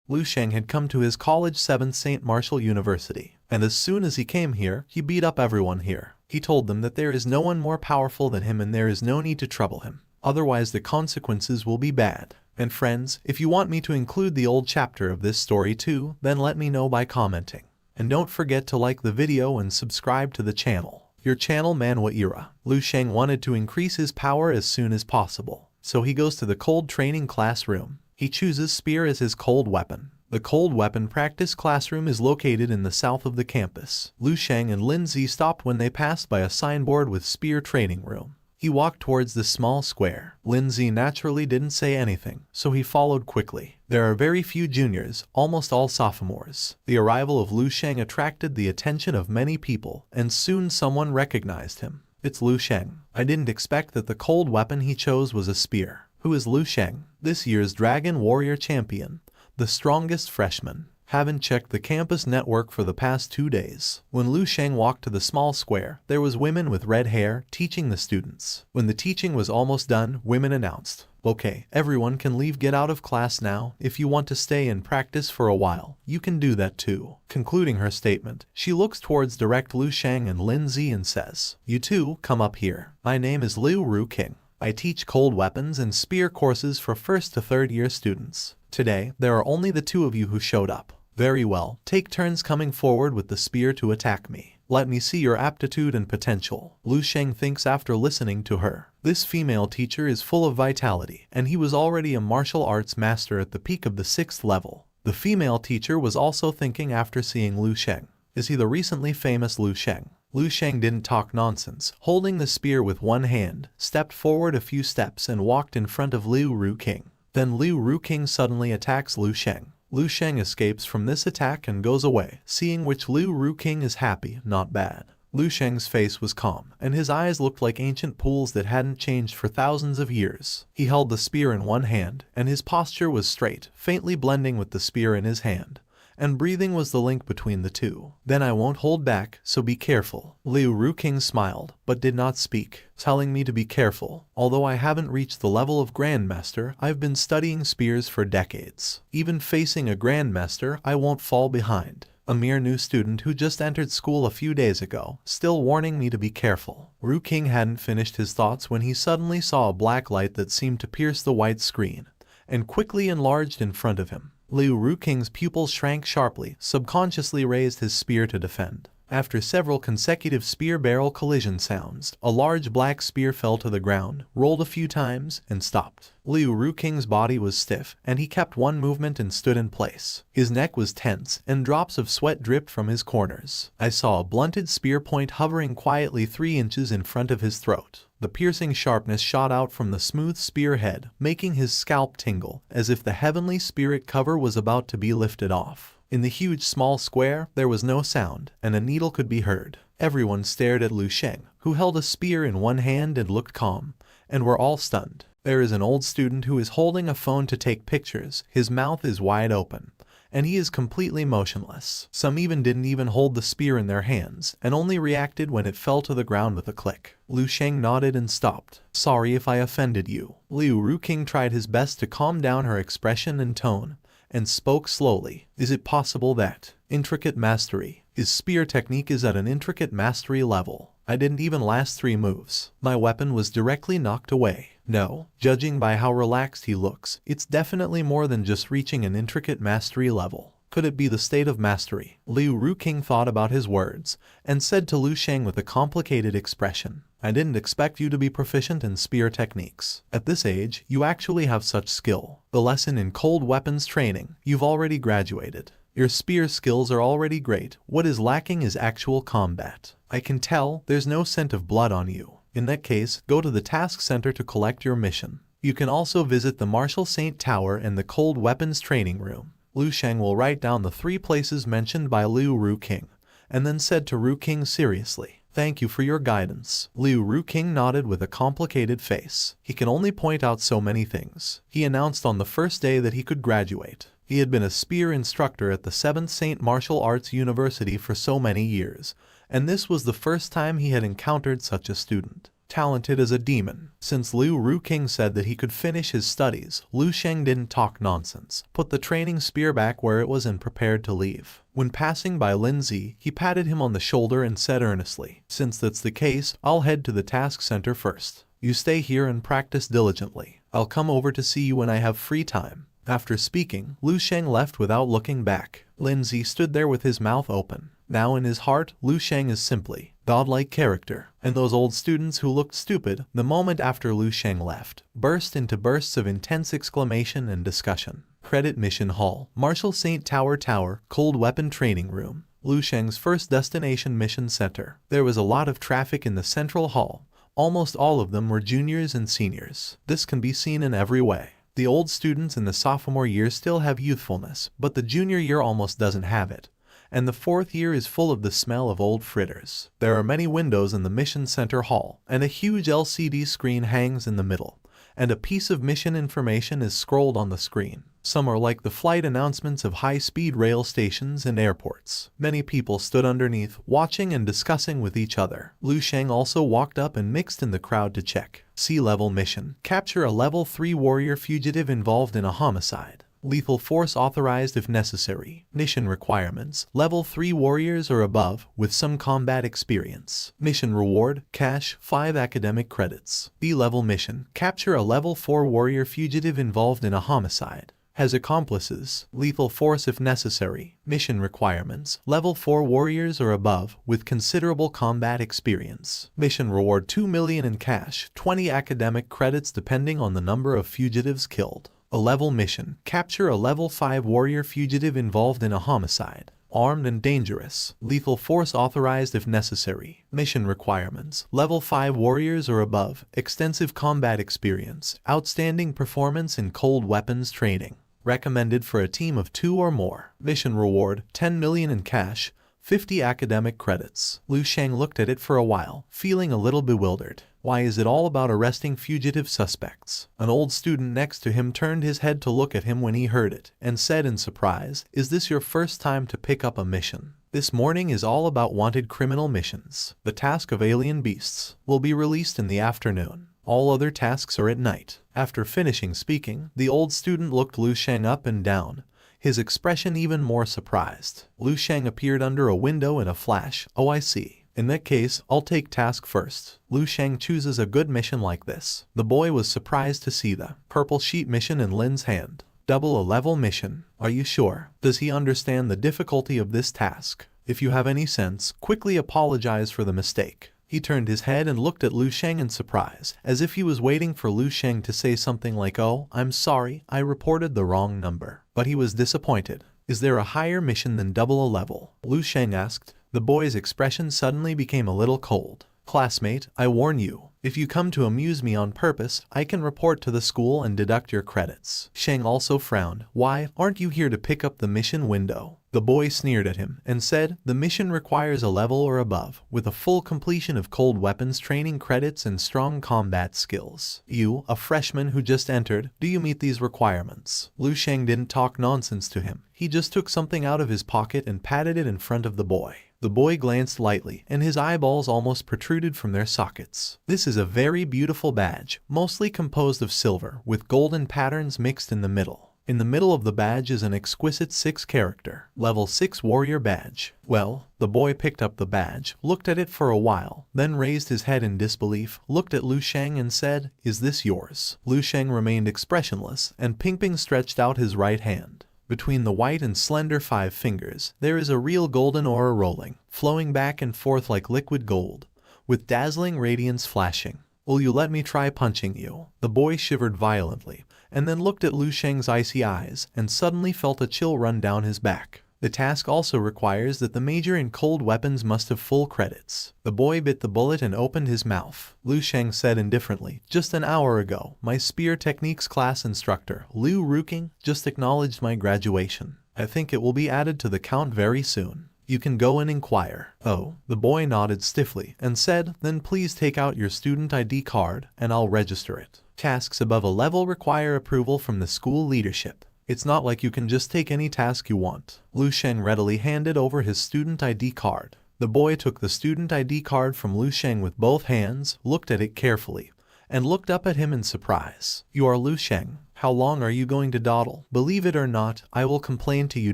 Liu Sheng had come to his college 7th St. Martial University, and as soon as he came here, he beat up everyone here. He told them that there is no one more powerful than him and there is no need to trouble him. Otherwise the consequences will be bad. And friends, if you want me to include the old chapter of this story too, then let me know by commenting. And don't forget to like the video and subscribe to the channel. Your channel Manhwa Era. Liu Sheng wanted to increase his power as soon as possible, so he goes to the cold training classroom. He chooses spear as his cold weapon. The cold weapon practice classroom is located in the south of the campus. Liu Sheng and Lin Zi stopped when they passed by a signboard with spear training room. He walked towards the small square. Lin Zi naturally didn't say anything, so he followed quickly. There are very few juniors, almost all sophomores. The arrival of Liu Sheng attracted the attention of many people, and soon someone recognized him. It's Liu Sheng. I didn't expect that the cold weapon he chose was a spear. Who is Liu Sheng? This year's Dragon Warrior champion, the strongest freshman. Haven't checked the campus network for the past 2 days. When Liu Sheng walked to the small square, there was women with red hair teaching the students. When the teaching was almost done, women announced, "Okay, everyone can leave, get out of class now. If you want to stay and practice for a while, you can do that too." Concluding her statement, she looks towards direct Liu Sheng and Lin Zi and says, "You two, come up here. My name is Liu Ruking. I teach cold weapons and spear courses for 1st to 3rd year students. Today, there are only the 2 of you who showed up. Very well, take turns coming forward with the spear to attack me. Let me see your aptitude and potential." Liu Sheng thinks after listening to her. This female teacher is full of vitality, and he was already a martial arts master at the peak of the 6th level. The female teacher was also thinking after seeing Liu Sheng. Is he the recently famous Liu Sheng? Liu Sheng didn't talk nonsense. Holding the spear with one hand, stepped forward a few steps and walked in front of Liu Ruking. Then Liu Ruking suddenly attacks Liu Sheng. Liu Sheng escapes from this attack and goes away, seeing which Liu Ruking is happy, not bad. Liu Sheng's face was calm, and his eyes looked like ancient pools that hadn't changed for thousands of years. He held the spear in one hand, and his posture was straight, faintly blending with the spear in his hand. And breathing was the link between the two. "Then I won't hold back, so be careful." Liu Ruking smiled, but did not speak, telling me to be careful. Although I haven't reached the level of Grandmaster, I've been studying spears for decades. Even facing a Grandmaster, I won't fall behind. A mere new student who just entered school a few days ago, still warning me to be careful. Ruking hadn't finished his thoughts when he suddenly saw a black light that seemed to pierce the white screen, and quickly enlarged in front of him. Liu Ruking's pupils shrank sharply, subconsciously raised his spear to defend. After several consecutive spear barrel collision sounds, a large black spear fell to the ground, rolled a few times, and stopped. Liu Ruking's body was stiff, and he kept one movement and stood in place. His neck was tense, and drops of sweat dripped from his corners. I saw a blunted spear point hovering quietly 3 inches in front of his throat. The piercing sharpness shot out from the smooth spearhead, making his scalp tingle, as if the heavenly spirit cover was about to be lifted off. In the huge small square, there was no sound, and a needle could be heard. Everyone stared at Liu Sheng, who held a spear in one hand and looked calm, and were all stunned. There is an old student who is holding a phone to take pictures. His mouth is wide open, and he is completely motionless. Some even didn't even hold the spear in their hands, and only reacted when it fell to the ground with a click. Liu Sheng nodded and stopped. "Sorry if I offended you." Liu Ruking tried his best to calm down her expression and tone, and spoke slowly. "Is it possible that intricate mastery, his spear technique is at an intricate mastery level? I didn't even last 3 moves. My weapon was directly knocked away. No, judging by how relaxed he looks, it's definitely more than just reaching an intricate mastery level. Could it be the state of mastery?" Liu Ruking thought about his words, and said to Liu Sheng with a complicated expression, "I didn't expect you to be proficient in spear techniques. At this age, you actually have such skill. The lesson in cold weapons training, you've already graduated. Your spear skills are already great. What is lacking is actual combat. I can tell there's no scent of blood on you. In that case, go to the task center to collect your mission. You can also visit the Martial Saint Tower and the cold weapons training room." Liu Sheng will write down the 3 places mentioned by Liu Ruking, and then said to Ruking seriously, "Thank you for your guidance." Liu Ruking nodded with a complicated face. He can only point out so many things. He announced on the first day that he could graduate. He had been a spear instructor at the 7th St. Martial Arts University for so many years, and this was the first time he had encountered such a student. talented as a demon. Since Liu Ruking said that he could finish his studies, Lu Sheng didn't talk nonsense, put the training spear back where it was and prepared to leave. When passing by Lindsay, he patted him on the shoulder and said earnestly, "Since that's the case, I'll head to the task center first. You stay here and practice diligently. I'll come over to see you when I have free time." After speaking, Lu Sheng left without looking back. Lindsay stood there with his mouth open. Now in his heart, Lu Sheng is simply godlike character, and those old students who looked stupid the moment after Lu Sheng left burst into bursts of intense exclamation and discussion. Credit Mission Hall, Marshall St. Tower, Cold Weapon Training Room, Lu Sheng's first destination mission center. There was a lot of traffic in the central hall. Almost all of them were juniors and seniors. This can be seen in every way. The old students in the sophomore year still have youthfulness, but the junior year almost doesn't have it. And the fourth year is full of the smell of old fritters. There are many windows in the mission center hall, and a huge LCD screen hangs in the middle, and a piece of mission information is scrolled on the screen. Some are like the flight announcements of high-speed rail stations and airports. Many people stood underneath, watching and discussing with each other. Lu Sheng also walked up and mixed in the crowd to check. Sea-level mission. Capture a level 3 warrior fugitive involved in a homicide. Lethal force authorized if necessary. Mission requirements: level 3 warriors or above with some combat experience. Mission reward: cash, 5 academic credits. B-level mission: capture a level 4 warrior fugitive involved in a homicide. Has accomplices. Lethal force if necessary. Mission requirements: level 4 warriors or above with considerable combat experience. Mission reward: 2 million in cash, 20 academic credits depending on the number of fugitives killed. A level mission: capture a level 5 warrior fugitive involved in a homicide. Armed and dangerous. Lethal force authorized if necessary. Mission requirements: level 5 warriors or above, extensive combat experience, outstanding performance in cold weapons training. Recommended for a team of 2 or more. Mission reward: 10 million in cash, 50 academic credits. Lu Sheng looked at it for a while, feeling a little bewildered. Why is it all about arresting fugitive suspects? An old student next to him turned his head to look at him when he heard it, and said in surprise, "Is this your first time to pick up a mission? This morning is all about wanted criminal missions. The task of alien beasts will be released in the afternoon. All other tasks are at night." After finishing speaking, the old student looked Lu Sheng up and down, his expression even more surprised. Lu Sheng appeared under a window in a flash. "Oh, I see. In that case, I'll take task first." Lu Sheng chooses a good mission like this. The boy was surprised to see the purple sheet mission in Lin's hand. Double a level mission. Are you sure? Does he understand the difficulty of this task? If you have any sense, quickly apologize for the mistake. He turned his head and looked at Lu Sheng in surprise, as if he was waiting for Lu Sheng to say something like, "Oh, I'm sorry, I reported the wrong number." But he was disappointed. "Is there a higher mission than double a level?" Lu Sheng asked. The boy's expression suddenly became a little cold. "Classmate, I warn you, if you come to amuse me on purpose, I can report to the school and deduct your credits." Sheng also frowned. "Why, aren't you here to pick up the mission window?" The boy sneered at him and said, "The mission requires a level or above, with a full completion of cold weapons training credits and strong combat skills. You, a freshman who just entered, do you meet these requirements?" Lu Sheng didn't talk nonsense to him. He just took something out of his pocket and patted it in front of the boy. The boy glanced lightly, and his eyeballs almost protruded from their sockets. "This is a very beautiful badge, mostly composed of silver, with golden patterns mixed in the middle. In the middle of the badge is an exquisite 6-character, level 6 warrior badge." Well, the boy picked up the badge, looked at it for a while, then raised his head in disbelief, looked at Lu Sheng and said, "Is this yours?" Lu Sheng remained expressionless, and Pingping stretched out his right hand. Between the white and slender 5 fingers, there is a real golden aura rolling, flowing back and forth like liquid gold, with dazzling radiance flashing. "Will you let me try punching you?" The boy shivered violently, and then looked at Lu Sheng's icy eyes, and suddenly felt a chill run down his back. The task also requires that the major in cold weapons must have full credits. The boy bit the bullet and opened his mouth. Lu Sheng said indifferently, "Just an hour ago, my spear techniques class instructor, Liu Ruking, just acknowledged my graduation. I think it will be added to the count very soon. You can go and inquire." "Oh." The boy nodded stiffly and said, "Then please take out your student ID card and I'll register it." Tasks above a level require approval from the school leadership. It's not like you can just take any task you want. Lu Sheng readily handed over his student ID card. The boy took the student ID card from Lu Sheng with both hands, looked at it carefully, and looked up at him in surprise. "You are Lu Sheng. How long are you going to dawdle? Believe it or not, I will complain to you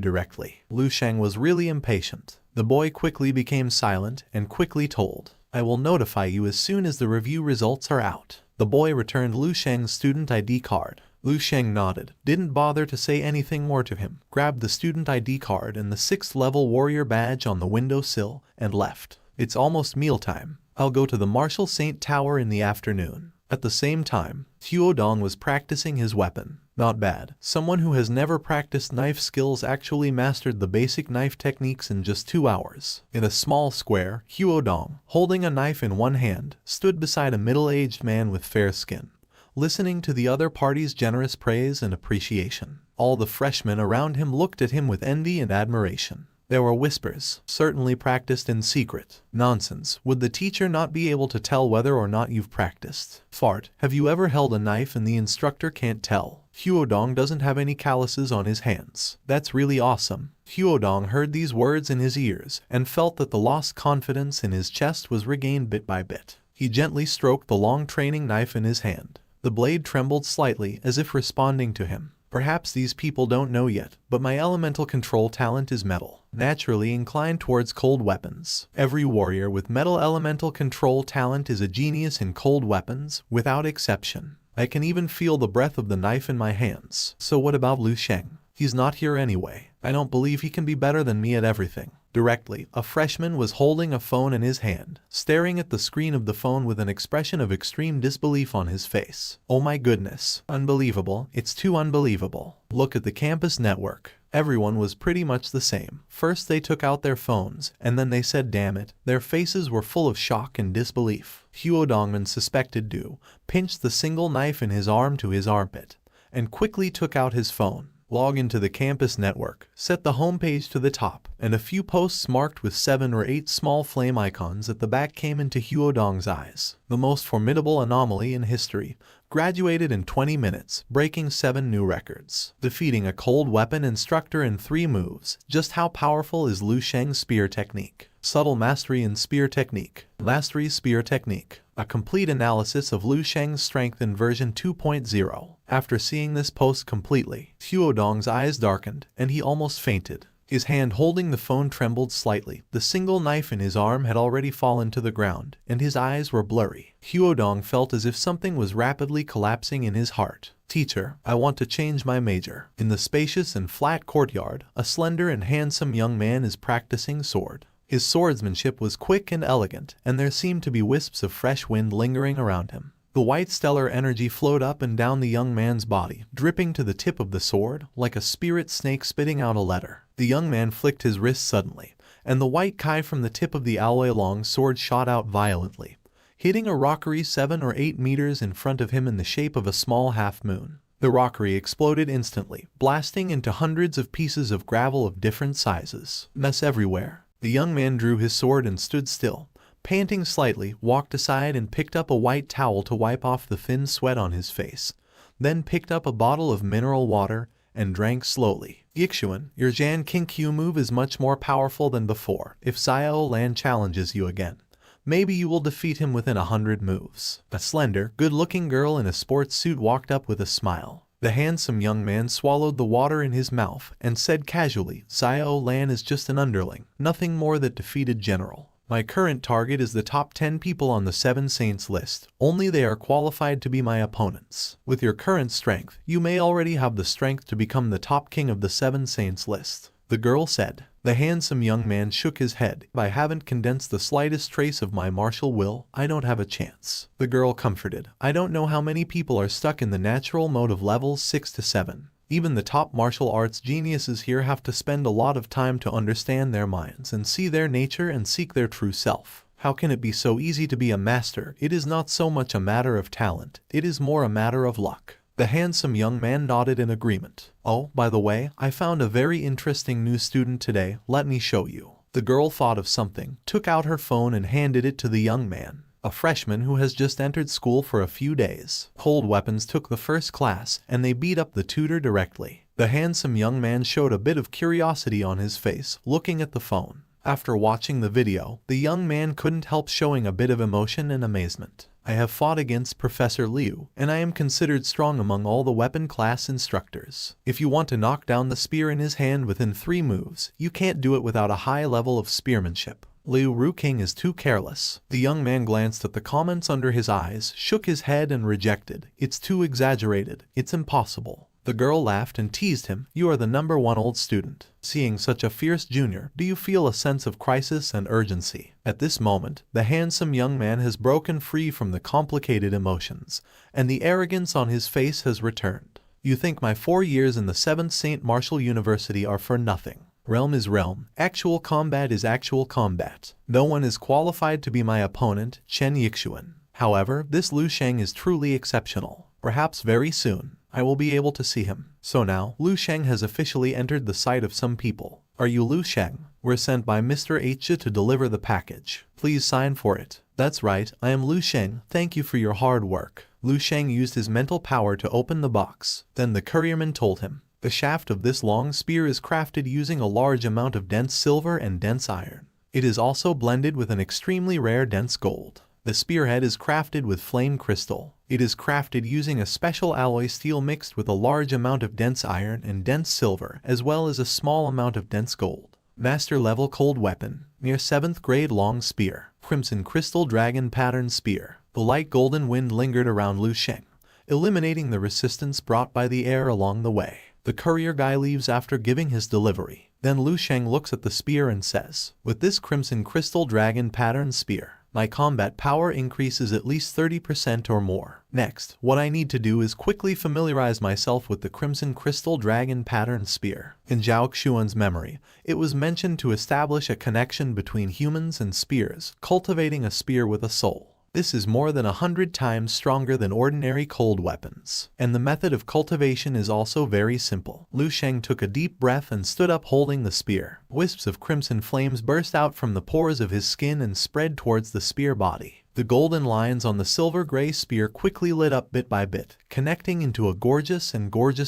directly." Lu Sheng was really impatient. The boy quickly became silent and quickly told, "I will notify you as soon as the review results are out." The boy returned Lu Sheng's student ID card. Lu Sheng nodded, didn't bother to say anything more to him, grabbed the student ID card and the 6th level warrior badge on the windowsill, and left. "It's almost mealtime. I'll go to the Martial Saint Tower in the afternoon." At the same time, Huodong was practicing his weapon. Not bad. Someone who has never practiced knife skills actually mastered the basic knife techniques in just 2 hours. In a small square, Huodong, holding a knife in one hand, stood beside a middle-aged man with fair skin, listening to the other party's generous praise and appreciation. All the freshmen around him looked at him with envy and admiration. There were whispers, "Certainly practiced in secret." "Nonsense, would the teacher not be able to tell whether or not you've practiced?" "Fart, have you ever held a knife and the instructor can't tell?" "Huodong doesn't have any calluses on his hands." "That's really awesome." Huodong heard these words in his ears and felt that the lost confidence in his chest was regained bit by bit. He gently stroked the long training knife in his hand. The blade trembled slightly as if responding to him. "Perhaps these people don't know yet, but my elemental control talent is metal, naturally inclined towards cold weapons. Every warrior with metal elemental control talent is a genius in cold weapons, without exception. I can even feel the breath of the knife in my hands." "So what about Lu Sheng? He's not here anyway. I don't believe he can be better than me at everything." Directly, a freshman was holding a phone in his hand, staring at the screen of the phone with an expression of extreme disbelief on his face. "Oh my goodness. Unbelievable. It's too unbelievable. Look at the campus network." Everyone was pretty much the same. First they took out their phones, and then they said damn it. Their faces were full of shock and disbelief. Huodongman suspected Du pinched the single knife in his arm to his armpit, and quickly took out his phone. Log into the campus network, set the homepage to the top, and a few posts marked with 7 or 8 small flame icons at the back came into Huodong's eyes. The most formidable anomaly in history graduated in 20 minutes, breaking 7 new records, defeating a cold weapon instructor in 3 moves. Just how powerful is Lu Sheng's spear technique? Subtle mastery in spear technique. Mastery spear technique. A complete analysis of Lu Sheng's strength in version 2.0. After seeing this post completely, Huodong's eyes darkened, and he almost fainted. His hand holding the phone trembled slightly. The single knife in his arm had already fallen to the ground, and his eyes were blurry. Huodong felt as if something was rapidly collapsing in his heart. "Teacher, I want to change my major." In the spacious and flat courtyard, a slender and handsome young man is practicing sword. His swordsmanship was quick and elegant, and there seemed to be wisps of fresh wind lingering around him. The white stellar energy flowed up and down the young man's body, dripping to the tip of the sword, like a spirit snake spitting out a letter. The young man flicked his wrist suddenly, and the white kai from the tip of the alloy-long sword shot out violently, hitting a rockery 7 or 8 meters in front of him in the shape of a small half-moon. The rockery exploded instantly, blasting into hundreds of pieces of gravel of different sizes. Mess everywhere. The young man drew his sword and stood still, panting slightly, walked aside and picked up a white towel to wipe off the thin sweat on his face, then picked up a bottle of mineral water and drank slowly. "Yixuan, your Jan King Q move is much more powerful than before. If Xiao Lan challenges you again, maybe you will defeat him within 100 moves." A slender, good-looking girl in a sports suit walked up with a smile. The handsome young man swallowed the water in his mouth and said casually, "Xiao Lan is just an underling, nothing more than defeated general. My current target is the top 10 people on the 7 Saints list. Only they are qualified to be my opponents. With your current strength, you may already have the strength to become the top king of the 7 Saints list," the girl said. The handsome young man shook his head. "If I haven't condensed the slightest trace of my martial will, I don't have a chance." The girl comforted. "I don't know how many people are stuck in the natural mode of levels 6 to 7. Even the top martial arts geniuses here have to spend a lot of time to understand their minds and see their nature and seek their true self. How can it be so easy to be a master? It is not so much a matter of talent, it is more a matter of luck." The handsome young man nodded in agreement. "Oh, by the way, I found a very interesting new student today. Let me show you." The girl thought of something, took out her phone and handed it to the young man. "A freshman who has just entered school for a few days. Cold weapons took the first class, and they beat up the tutor directly." The handsome young man showed a bit of curiosity on his face, looking at the phone. After watching the video, the young man couldn't help showing a bit of emotion and amazement. I have fought against Professor Liu, and I am considered strong among all the weapon class instructors. If you want to knock down the spear in his hand within 3 moves, you can't do it without a high level of spearmanship. Liu Ruking is too careless. The young man glanced at the comments under his eyes, shook his head and rejected. It's too exaggerated. It's impossible. The girl laughed and teased him. You are the #1 old student. Seeing such a fierce junior, do you feel a sense of crisis and urgency? At this moment, the handsome young man has broken free from the complicated emotions, and the arrogance on his face has returned. You think my 4 years in the 7th St. Martial University are for nothing. Realm is realm. Actual combat is actual combat. No one is qualified to be my opponent, Chen Yixuan. However, this Lu Sheng is truly exceptional. Perhaps very soon, I will be able to see him. So now, Lu Sheng has officially entered the sight of some people. Are you Lu Sheng? We're sent by Mr. H to deliver the package. Please sign for it. That's right, I am Lu Sheng. Thank you for your hard work. Lu Sheng used his mental power to open the box. Then the courierman told him, the shaft of this long spear is crafted using a large amount of dense silver and dense iron. It is also blended with an extremely rare dense gold. The spearhead is crafted with flame crystal. It is crafted using a special alloy steel mixed with a large amount of dense iron and dense silver, as well as a small amount of dense gold. Master level cold weapon, near 7th grade long spear, crimson crystal dragon pattern spear. The light golden wind lingered around Lu Sheng, eliminating the resistance brought by the air along the way. The courier guy leaves after giving his delivery. Then Lu Sheng looks at the spear and says, with this crimson crystal dragon pattern spear, my combat power increases at least 30% or more. Next, what I need to do is quickly familiarize myself with the Crimson Crystal Dragon Pattern Spear. In Zhao Xuan's memory, it was mentioned to establish a connection between humans and spears, cultivating a spear with a soul. This is more than 100 times stronger than ordinary cold weapons. And the method of cultivation is also very simple. Lu Sheng took a deep breath and stood up holding the spear. Wisps of crimson flames burst out from the pores of his skin and spread towards the spear body. The golden lines on the silver-gray spear quickly lit up bit by bit, connecting into a gorgeous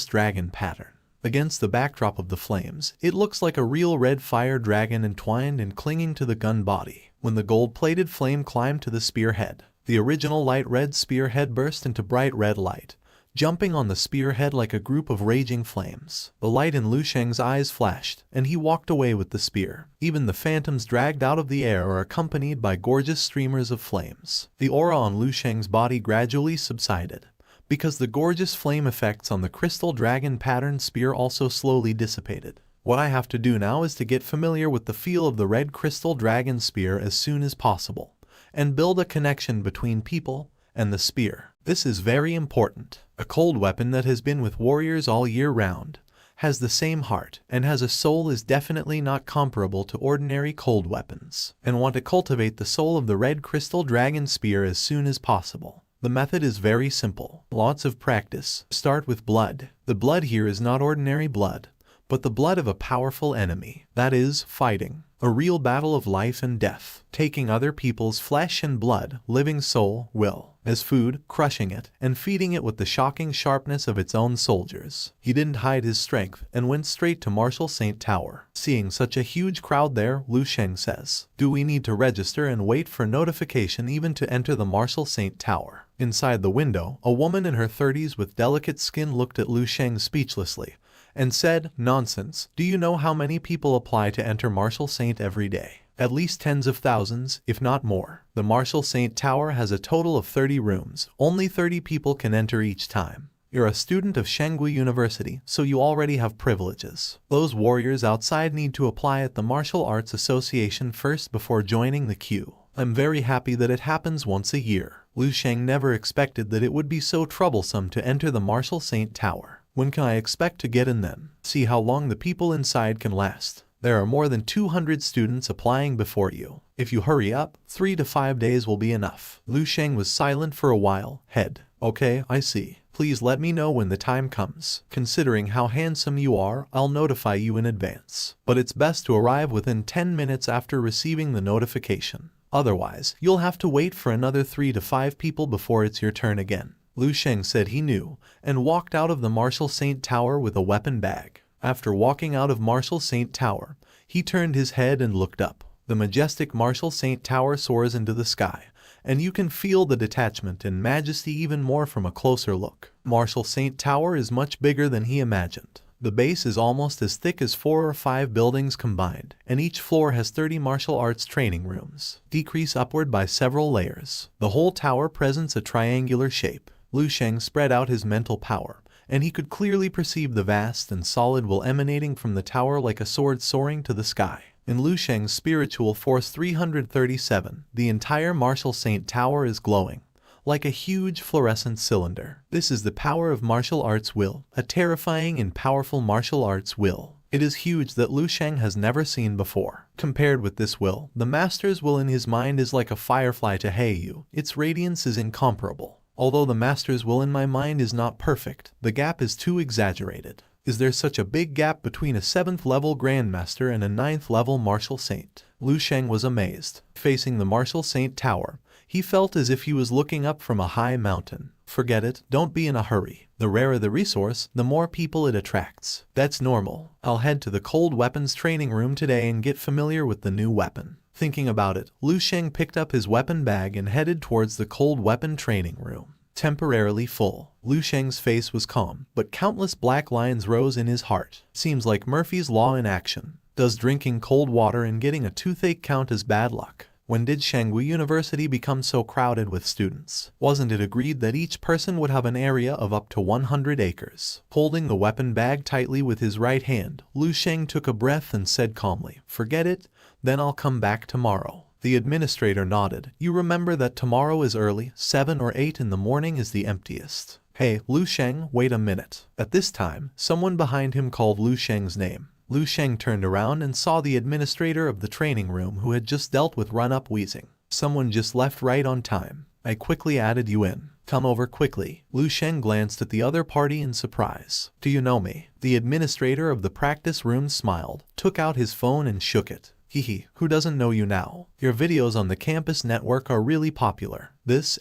dragon pattern. Against the backdrop of the flames, it looks like a real red fire dragon entwined and clinging to the gun body. When the gold-plated flame climbed to the spearhead, the original light red spearhead burst into bright red light, jumping on the spearhead like a group of raging flames. The light in Lu Sheng's eyes flashed, and he walked away with the spear. Even the phantoms dragged out of the air are accompanied by gorgeous streamers of flames. The aura on Lu Sheng's body gradually subsided, because the gorgeous flame effects on the crystal dragon pattern spear also slowly dissipated. What I have to do now is to get familiar with the feel of the red crystal dragon spear as soon as possible, and build a connection between people and the spear. This is very important. A cold weapon that has been with warriors all year round, has the same heart, and has a soul is definitely not comparable to ordinary cold weapons, and want to cultivate the soul of the red crystal dragon spear as soon as possible. The method is very simple. Lots of practice. Start with blood. The blood here is not ordinary blood, but the blood of a powerful enemy. That is, fighting. A real battle of life and death. Taking other people's flesh and blood, living soul, will, as food, crushing it, and feeding it with the shocking sharpness of its own soldiers. He didn't hide his strength, and went straight to Marshal Saint Tower. Seeing such a huge crowd there, Lu Sheng says, do we need to register and wait for notification even to enter the Marshal Saint Tower? Inside the window, a woman in her 30s with delicate skin looked at Lu Sheng speechlessly, and said, nonsense, do you know how many people apply to enter Marshal Saint every day? At least tens of thousands, if not more. The Marshal Saint Tower has a total of 30 rooms. Only 30 people can enter each time. You're a student of Shengui University, so you already have privileges. Those warriors outside need to apply at the Martial Arts Association first before joining the queue. I'm very happy that it happens once a year. Lu Sheng never expected that it would be so troublesome to enter the Marshal Saint Tower. When can I expect to get in then? See how long the people inside can last. There are more than 200 students applying before you. If you hurry up, 3 to 5 days will be enough. Lu Sheng was silent for a while. Head. Okay, I see. Please let me know when the time comes. Considering how handsome you are, I'll notify you in advance. But it's best to arrive within 10 minutes after receiving the notification. Otherwise, you'll have to wait for another 3 to 5 people before it's your turn again. Lu Sheng said he knew, and walked out of the Marshal Saint Tower with a weapon bag. After walking out of Marshal Saint Tower, he turned his head and looked up. The majestic martial saint tower soars into the sky, and you can feel the detachment and majesty even more from a closer look. Martial Saint Tower is much bigger than he imagined. The base is almost as thick as 4 or 5 buildings combined, and each floor has 30 martial arts training rooms, decrease upward by several layers. The whole tower presents a triangular shape. Lu Sheng spread out his mental power, and he could clearly perceive the vast and solid will emanating from the tower like a sword soaring to the sky. In Lu Sheng's spiritual force 337, the entire martial saint tower is glowing, like a huge fluorescent cylinder. This is the power of martial arts will, a terrifying and powerful martial arts will. It is huge that Lu Sheng has never seen before. Compared with this will, the master's will in his mind is like a firefly to Heiyu. Its radiance is incomparable. Although the master's will in my mind is not perfect, the gap is too exaggerated. Is there such a big gap between a 7th level Grandmaster and a 9th level Martial Saint? Lu Sheng was amazed. Facing the Martial Saint Tower, he felt as if he was looking up from a high mountain. Forget it, don't be in a hurry. The rarer the resource, the more people it attracts. That's normal. I'll head to the cold weapons training room today and get familiar with the new weapon. Thinking about it, Lu Sheng picked up his weapon bag and headed towards the cold weapon training room. Temporarily full, Lu Sheng's face was calm, but countless black lines rose in his heart. Seems like Murphy's Law in action. Does drinking cold water and getting a toothache count as bad luck? When did Shangwu University become so crowded with students? Wasn't it agreed that each person would have an area of up to 100 acres? Holding the weapon bag tightly with his right hand, Lu Sheng took a breath and said calmly, "Forget it, then I'll come back tomorrow." The administrator nodded. "You remember that tomorrow is early, 7 or 8 in the morning is the emptiest." "Hey, Lu Sheng, wait a minute." At this time, someone behind him called Lu Sheng's name. Lu Sheng turned around and saw the administrator of the training room who had just dealt with run-up wheezing. "Someone just left right on time. I quickly added you in. Come over quickly." Lu Sheng glanced at the other party in surprise. "Do you know me?" The administrator of the practice room smiled, took out his phone and shook it. "Hehe, who doesn't know you now? Your videos on the campus network are really popular.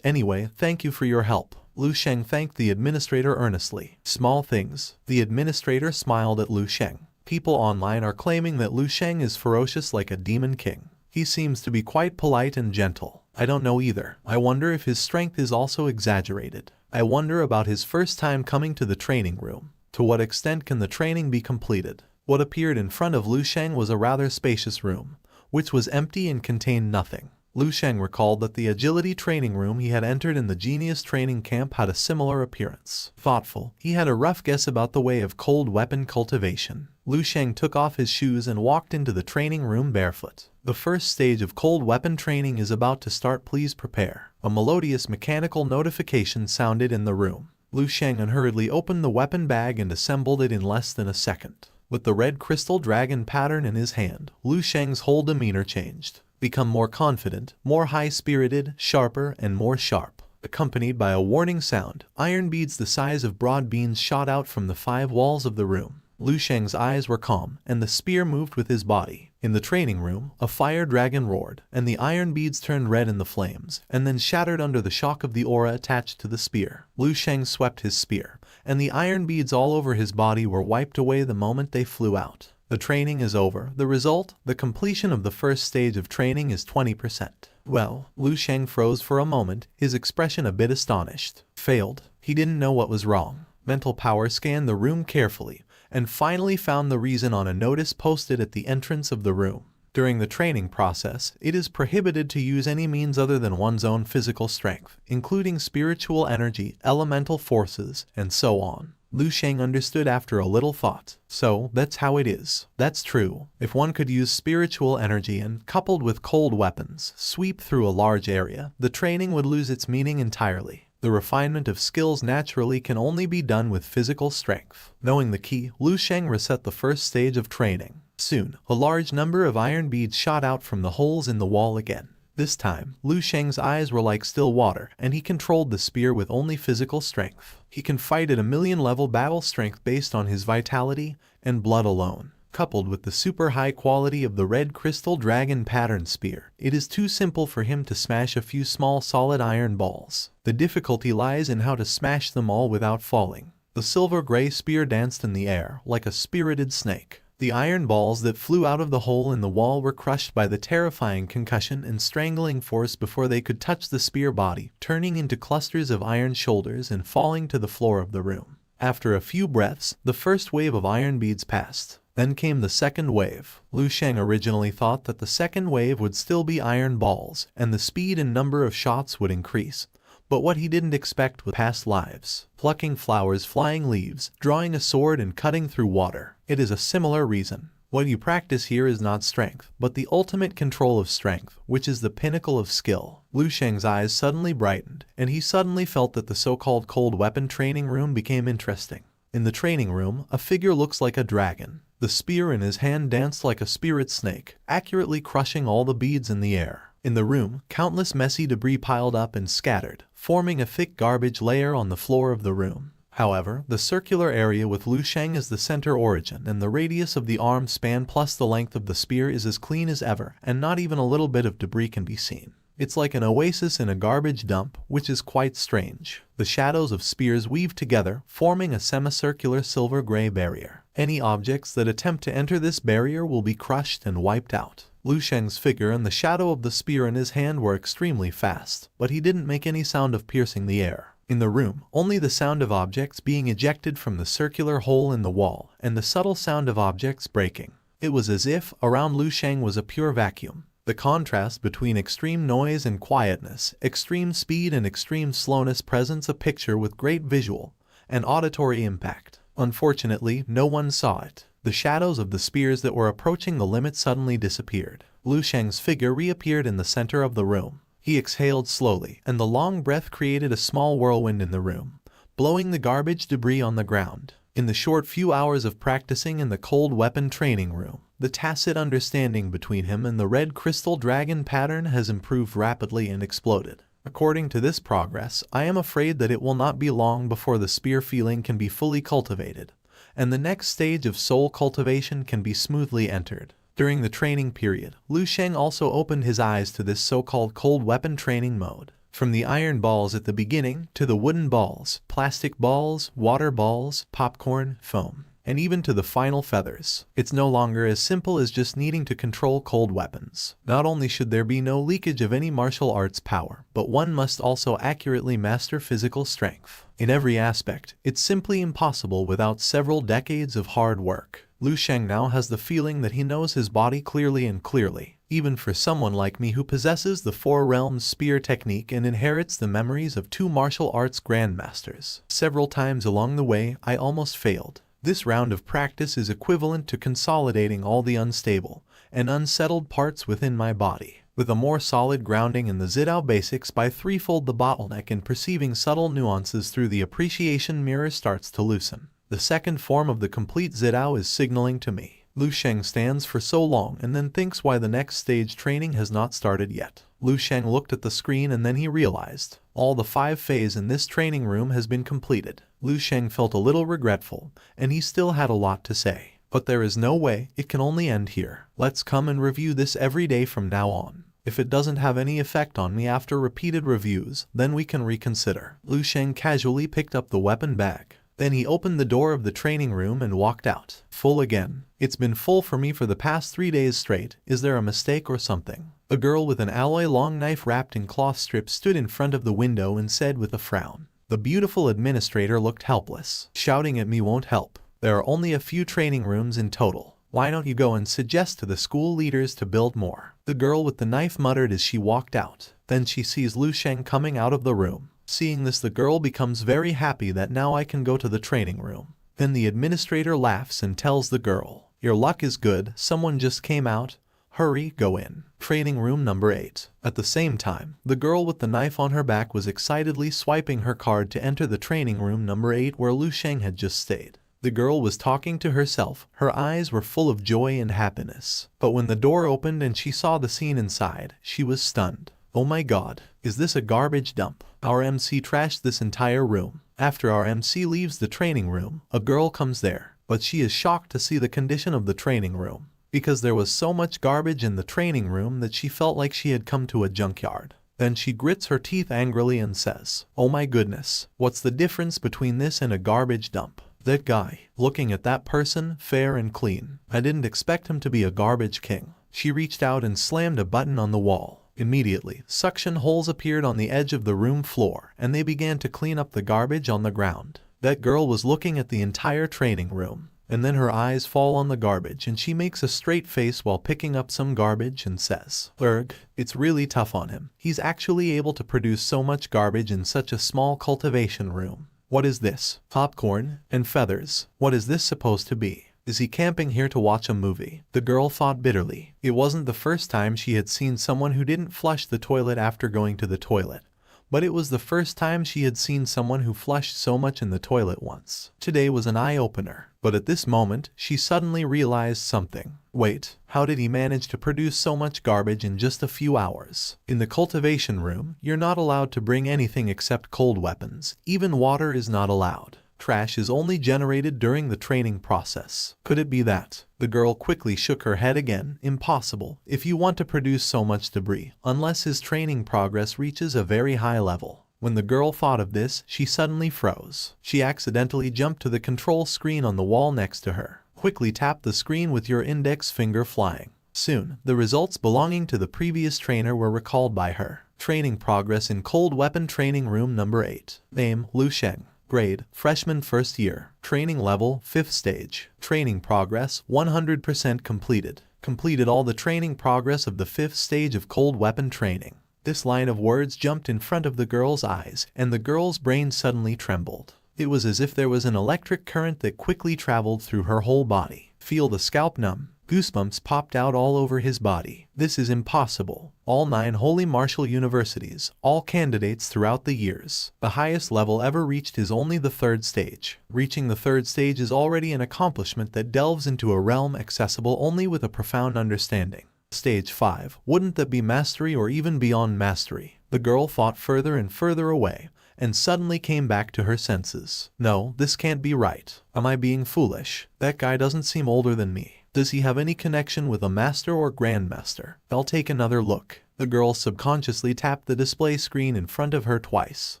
Anyway, thank you for your help." Lu Sheng thanked the administrator earnestly. "Small things." The administrator smiled at Lu Sheng. "People online are claiming that Lu Sheng is ferocious like a demon king. He seems to be quite polite and gentle. I don't know either. I wonder if his strength is also exaggerated. I wonder about his first time coming to the training room. To what extent can the training be completed?" What appeared in front of Lu Sheng was a rather spacious room, which was empty and contained nothing. Lu Sheng recalled that the agility training room he had entered in the Genius training camp had a similar appearance. Thoughtful, he had a rough guess about the way of cold weapon cultivation. Lu Sheng took off his shoes and walked into the training room barefoot. "The first stage of cold weapon training is about to start, please prepare." A melodious mechanical notification sounded in the room. Lu Sheng unhurriedly opened the weapon bag and assembled it in less than a second. With the red crystal dragon pattern in his hand, Lu Sheng's whole demeanor changed. Become more confident, more high-spirited, sharper, and more sharp. Accompanied by a warning sound, iron beads the size of broad beans shot out from the 5 walls of the room. Lu Sheng's eyes were calm, and the spear moved with his body. In the training room, a fire dragon roared, and the iron beads turned red in the flames, and then shattered under the shock of the aura attached to the spear. Lu Sheng swept his spear, and the iron beads all over his body were wiped away the moment they flew out. The training is over. The result, the completion of the first stage of training is 20%. Well, Lu Sheng froze for a moment, his expression a bit astonished. Failed. He didn't know what was wrong. Mental power scanned the room carefully, and finally found the reason on a notice posted at the entrance of the room. During the training process, it is prohibited to use any means other than one's own physical strength, including spiritual energy, elemental forces, and so on. Lu Sheng understood after a little thought. So, that's how it is. That's true. If one could use spiritual energy and, coupled with cold weapons, sweep through a large area, the training would lose its meaning entirely. The refinement of skills naturally can only be done with physical strength. Knowing the key, Lu Sheng reset the first stage of training. Soon, a large number of iron beads shot out from the holes in the wall again. This time, Lu Sheng's eyes were like still water, and he controlled the spear with only physical strength. He can fight at a 1,000,000-level battle strength based on his vitality and blood alone. Coupled with the super high quality of the red crystal dragon pattern spear, it is too simple for him to smash a few small solid iron balls. The difficulty lies in how to smash them all without falling. The silver-gray spear danced in the air like a spirited snake. The iron balls that flew out of the hole in the wall were crushed by the terrifying concussion and strangling force before they could touch the spear body, turning into clusters of iron shoulders and falling to the floor of the room. After a few breaths, the first wave of iron beads passed. Then came the second wave. Lu Sheng originally thought that the second wave would still be iron balls, and the speed and number of shots would increase. But what he didn't expect was past lives. Plucking flowers, flying leaves, drawing a sword and cutting through water. It is a similar reason. What you practice here is not strength, but the ultimate control of strength, which is the pinnacle of skill. Lu Sheng's eyes suddenly brightened, and he suddenly felt that the so-called cold weapon training room became interesting. In the training room, a figure looks like a dragon. The spear in his hand danced like a spirit snake, accurately crushing all the beads in the air. In the room, countless messy debris piled up and scattered, forming a thick garbage layer on the floor of the room. However, the circular area with Lu Sheng as the center origin and the radius of the arm span plus the length of the spear is as clean as ever, and not even a little bit of debris can be seen. It's like an oasis in a garbage dump, which is quite strange. The shadows of spears weave together, forming a semicircular silver-gray barrier. Any objects that attempt to enter this barrier will be crushed and wiped out. Lu Sheng's figure and the shadow of the spear in his hand were extremely fast, but he didn't make any sound of piercing the air. In the room, only the sound of objects being ejected from the circular hole in the wall, and the subtle sound of objects breaking. It was as if around Lu Sheng was a pure vacuum. The contrast between extreme noise and quietness, extreme speed and extreme slowness presents a picture with great visual and auditory impact. Unfortunately, no one saw it. The shadows of the spears that were approaching the limit suddenly disappeared. Lu Sheng's figure reappeared in the center of the room. He exhaled slowly, and the long breath created a small whirlwind in the room, blowing the garbage debris on the ground. In the short few hours of practicing in the cold weapon training room, the tacit understanding between him and the red crystal dragon pattern has improved rapidly and exploded. According to this progress, I am afraid that it will not be long before the spear feeling can be fully cultivated, and the next stage of soul cultivation can be smoothly entered. During the training period, Lu Sheng also opened his eyes to this so-called cold weapon training mode. From the iron balls at the beginning, to the wooden balls, plastic balls, water balls, popcorn, foam, and even to the final feathers. It's no longer as simple as just needing to control cold weapons. Not only should there be no leakage of any martial arts power, but one must also accurately master physical strength. In every aspect, it's simply impossible without several decades of hard work. Lu Sheng now has the feeling that he knows his body clearly and clearly, even for someone like me who possesses the Four Realms spear technique and inherits the memories of two martial arts grandmasters. Several times along the way, I almost failed. This round of practice is equivalent to consolidating all the unstable and unsettled parts within my body. With a more solid grounding in the Zidao basics by threefold the bottleneck in perceiving subtle nuances through the appreciation mirror starts to loosen. The second form of the complete Zidao is signaling to me. Lu Sheng stands for so long and then thinks why the next stage training has not started yet. Lu Sheng looked at the screen and then he realized. All the 5 phases in this training room has been completed. Lu Sheng felt a little regretful, and he still had a lot to say. But there is no way, it can only end here. Let's come and review this every day from now on. If it doesn't have any effect on me after repeated reviews, then we can reconsider. Lu Sheng casually picked up the weapon bag. Then he opened the door of the training room and walked out. Full again. It's been full for me for the past 3 days straight. Is there a mistake or something? A girl with an alloy long knife wrapped in cloth strips stood in front of the window and said with a frown. The beautiful administrator looked helpless. Shouting at me won't help. There are only a few training rooms in total. Why don't you go and suggest to the school leaders to build more? The girl with the knife muttered as she walked out. Then she sees Lu Sheng coming out of the room. Seeing this, the girl becomes very happy that now I can go to the training room. Then the administrator laughs and tells the girl, "Your luck is good, someone just came out. Hurry, go in." Training room number 8. At the same time, the girl with the knife on her back was excitedly swiping her card to enter the training room number 8 where Lu Sheng had just stayed. The girl was talking to herself, her eyes were full of joy and happiness. But when the door opened and she saw the scene inside, she was stunned. Oh my god, is this a garbage dump? Our MC trashed this entire room. After our MC leaves the training room, a girl comes there, but she is shocked to see the condition of the training room, because there was so much garbage in the training room that she felt like she had come to a junkyard. Then she grits her teeth angrily and says, "Oh my goodness, what's the difference between this and a garbage dump?" That guy, looking at that person, fair and clean. I didn't expect him to be a garbage king. She reached out and slammed a button on the wall. Immediately, suction holes appeared on the edge of the room floor, and they began to clean up the garbage on the ground. That girl was looking at the entire training room, and then her eyes fall on the garbage and she makes a straight face while picking up some garbage and says, "Erg, it's really tough on him. He's actually able to produce so much garbage in such a small cultivation room. What is this? Popcorn and feathers. What is this supposed to be? Is he camping here to watch a movie?" The girl thought bitterly. It wasn't the first time she had seen someone who didn't flush the toilet after going to the toilet, but it was the first time she had seen someone who flushed so much in the toilet once. Today was an eye-opener, but at this moment, she suddenly realized something. Wait, how did he manage to produce so much garbage in just a few hours? In the cultivation room, you're not allowed to bring anything except cold weapons. Even water is not allowed. Trash is only generated during the training process. Could it be that? The girl quickly shook her head again. Impossible. If you want to produce so much debris, unless his training progress reaches a very high level. When the girl thought of this, she suddenly froze. She accidentally jumped to the control screen on the wall next to her. Quickly tap the screen with your index finger flying. Soon, the results belonging to the previous trainer were recalled by her. Training progress in cold weapon training room number 8. Name, Lu Sheng. Grade, freshman first year. Training level, 5th stage. Training progress, 100% completed. Completed all the training progress of the 5th stage of cold weapon training. This line of words jumped in front of the girl's eyes, and the girl's brain suddenly trembled. It was as if there was an electric current that quickly traveled through her whole body. Feel the scalp numb. Goosebumps popped out all over his body. This is impossible. All 9 holy martial universities, all candidates throughout the years. The highest level ever reached is only the 3rd stage. Reaching the 3rd stage is already an accomplishment that delves into a realm accessible only with a profound understanding. Stage 5. Wouldn't that be mastery or even beyond mastery? The girl thought further and further away, and suddenly came back to her senses. No, this can't be right. Am I being foolish? That guy doesn't seem older than me. Does he have any connection with a master or grandmaster? I'll take another look. The girl subconsciously tapped the display screen in front of her twice,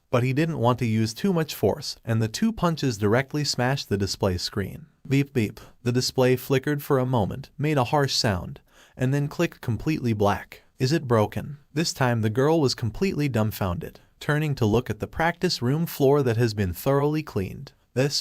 but he didn't want to use too much force, and the 2 punches directly smashed the display screen. Beep beep. The display flickered for a moment, made a harsh sound, and then clicked completely black. Is it broken? This time the girl was completely dumbfounded, turning to look at the practice room floor that has been thoroughly cleaned.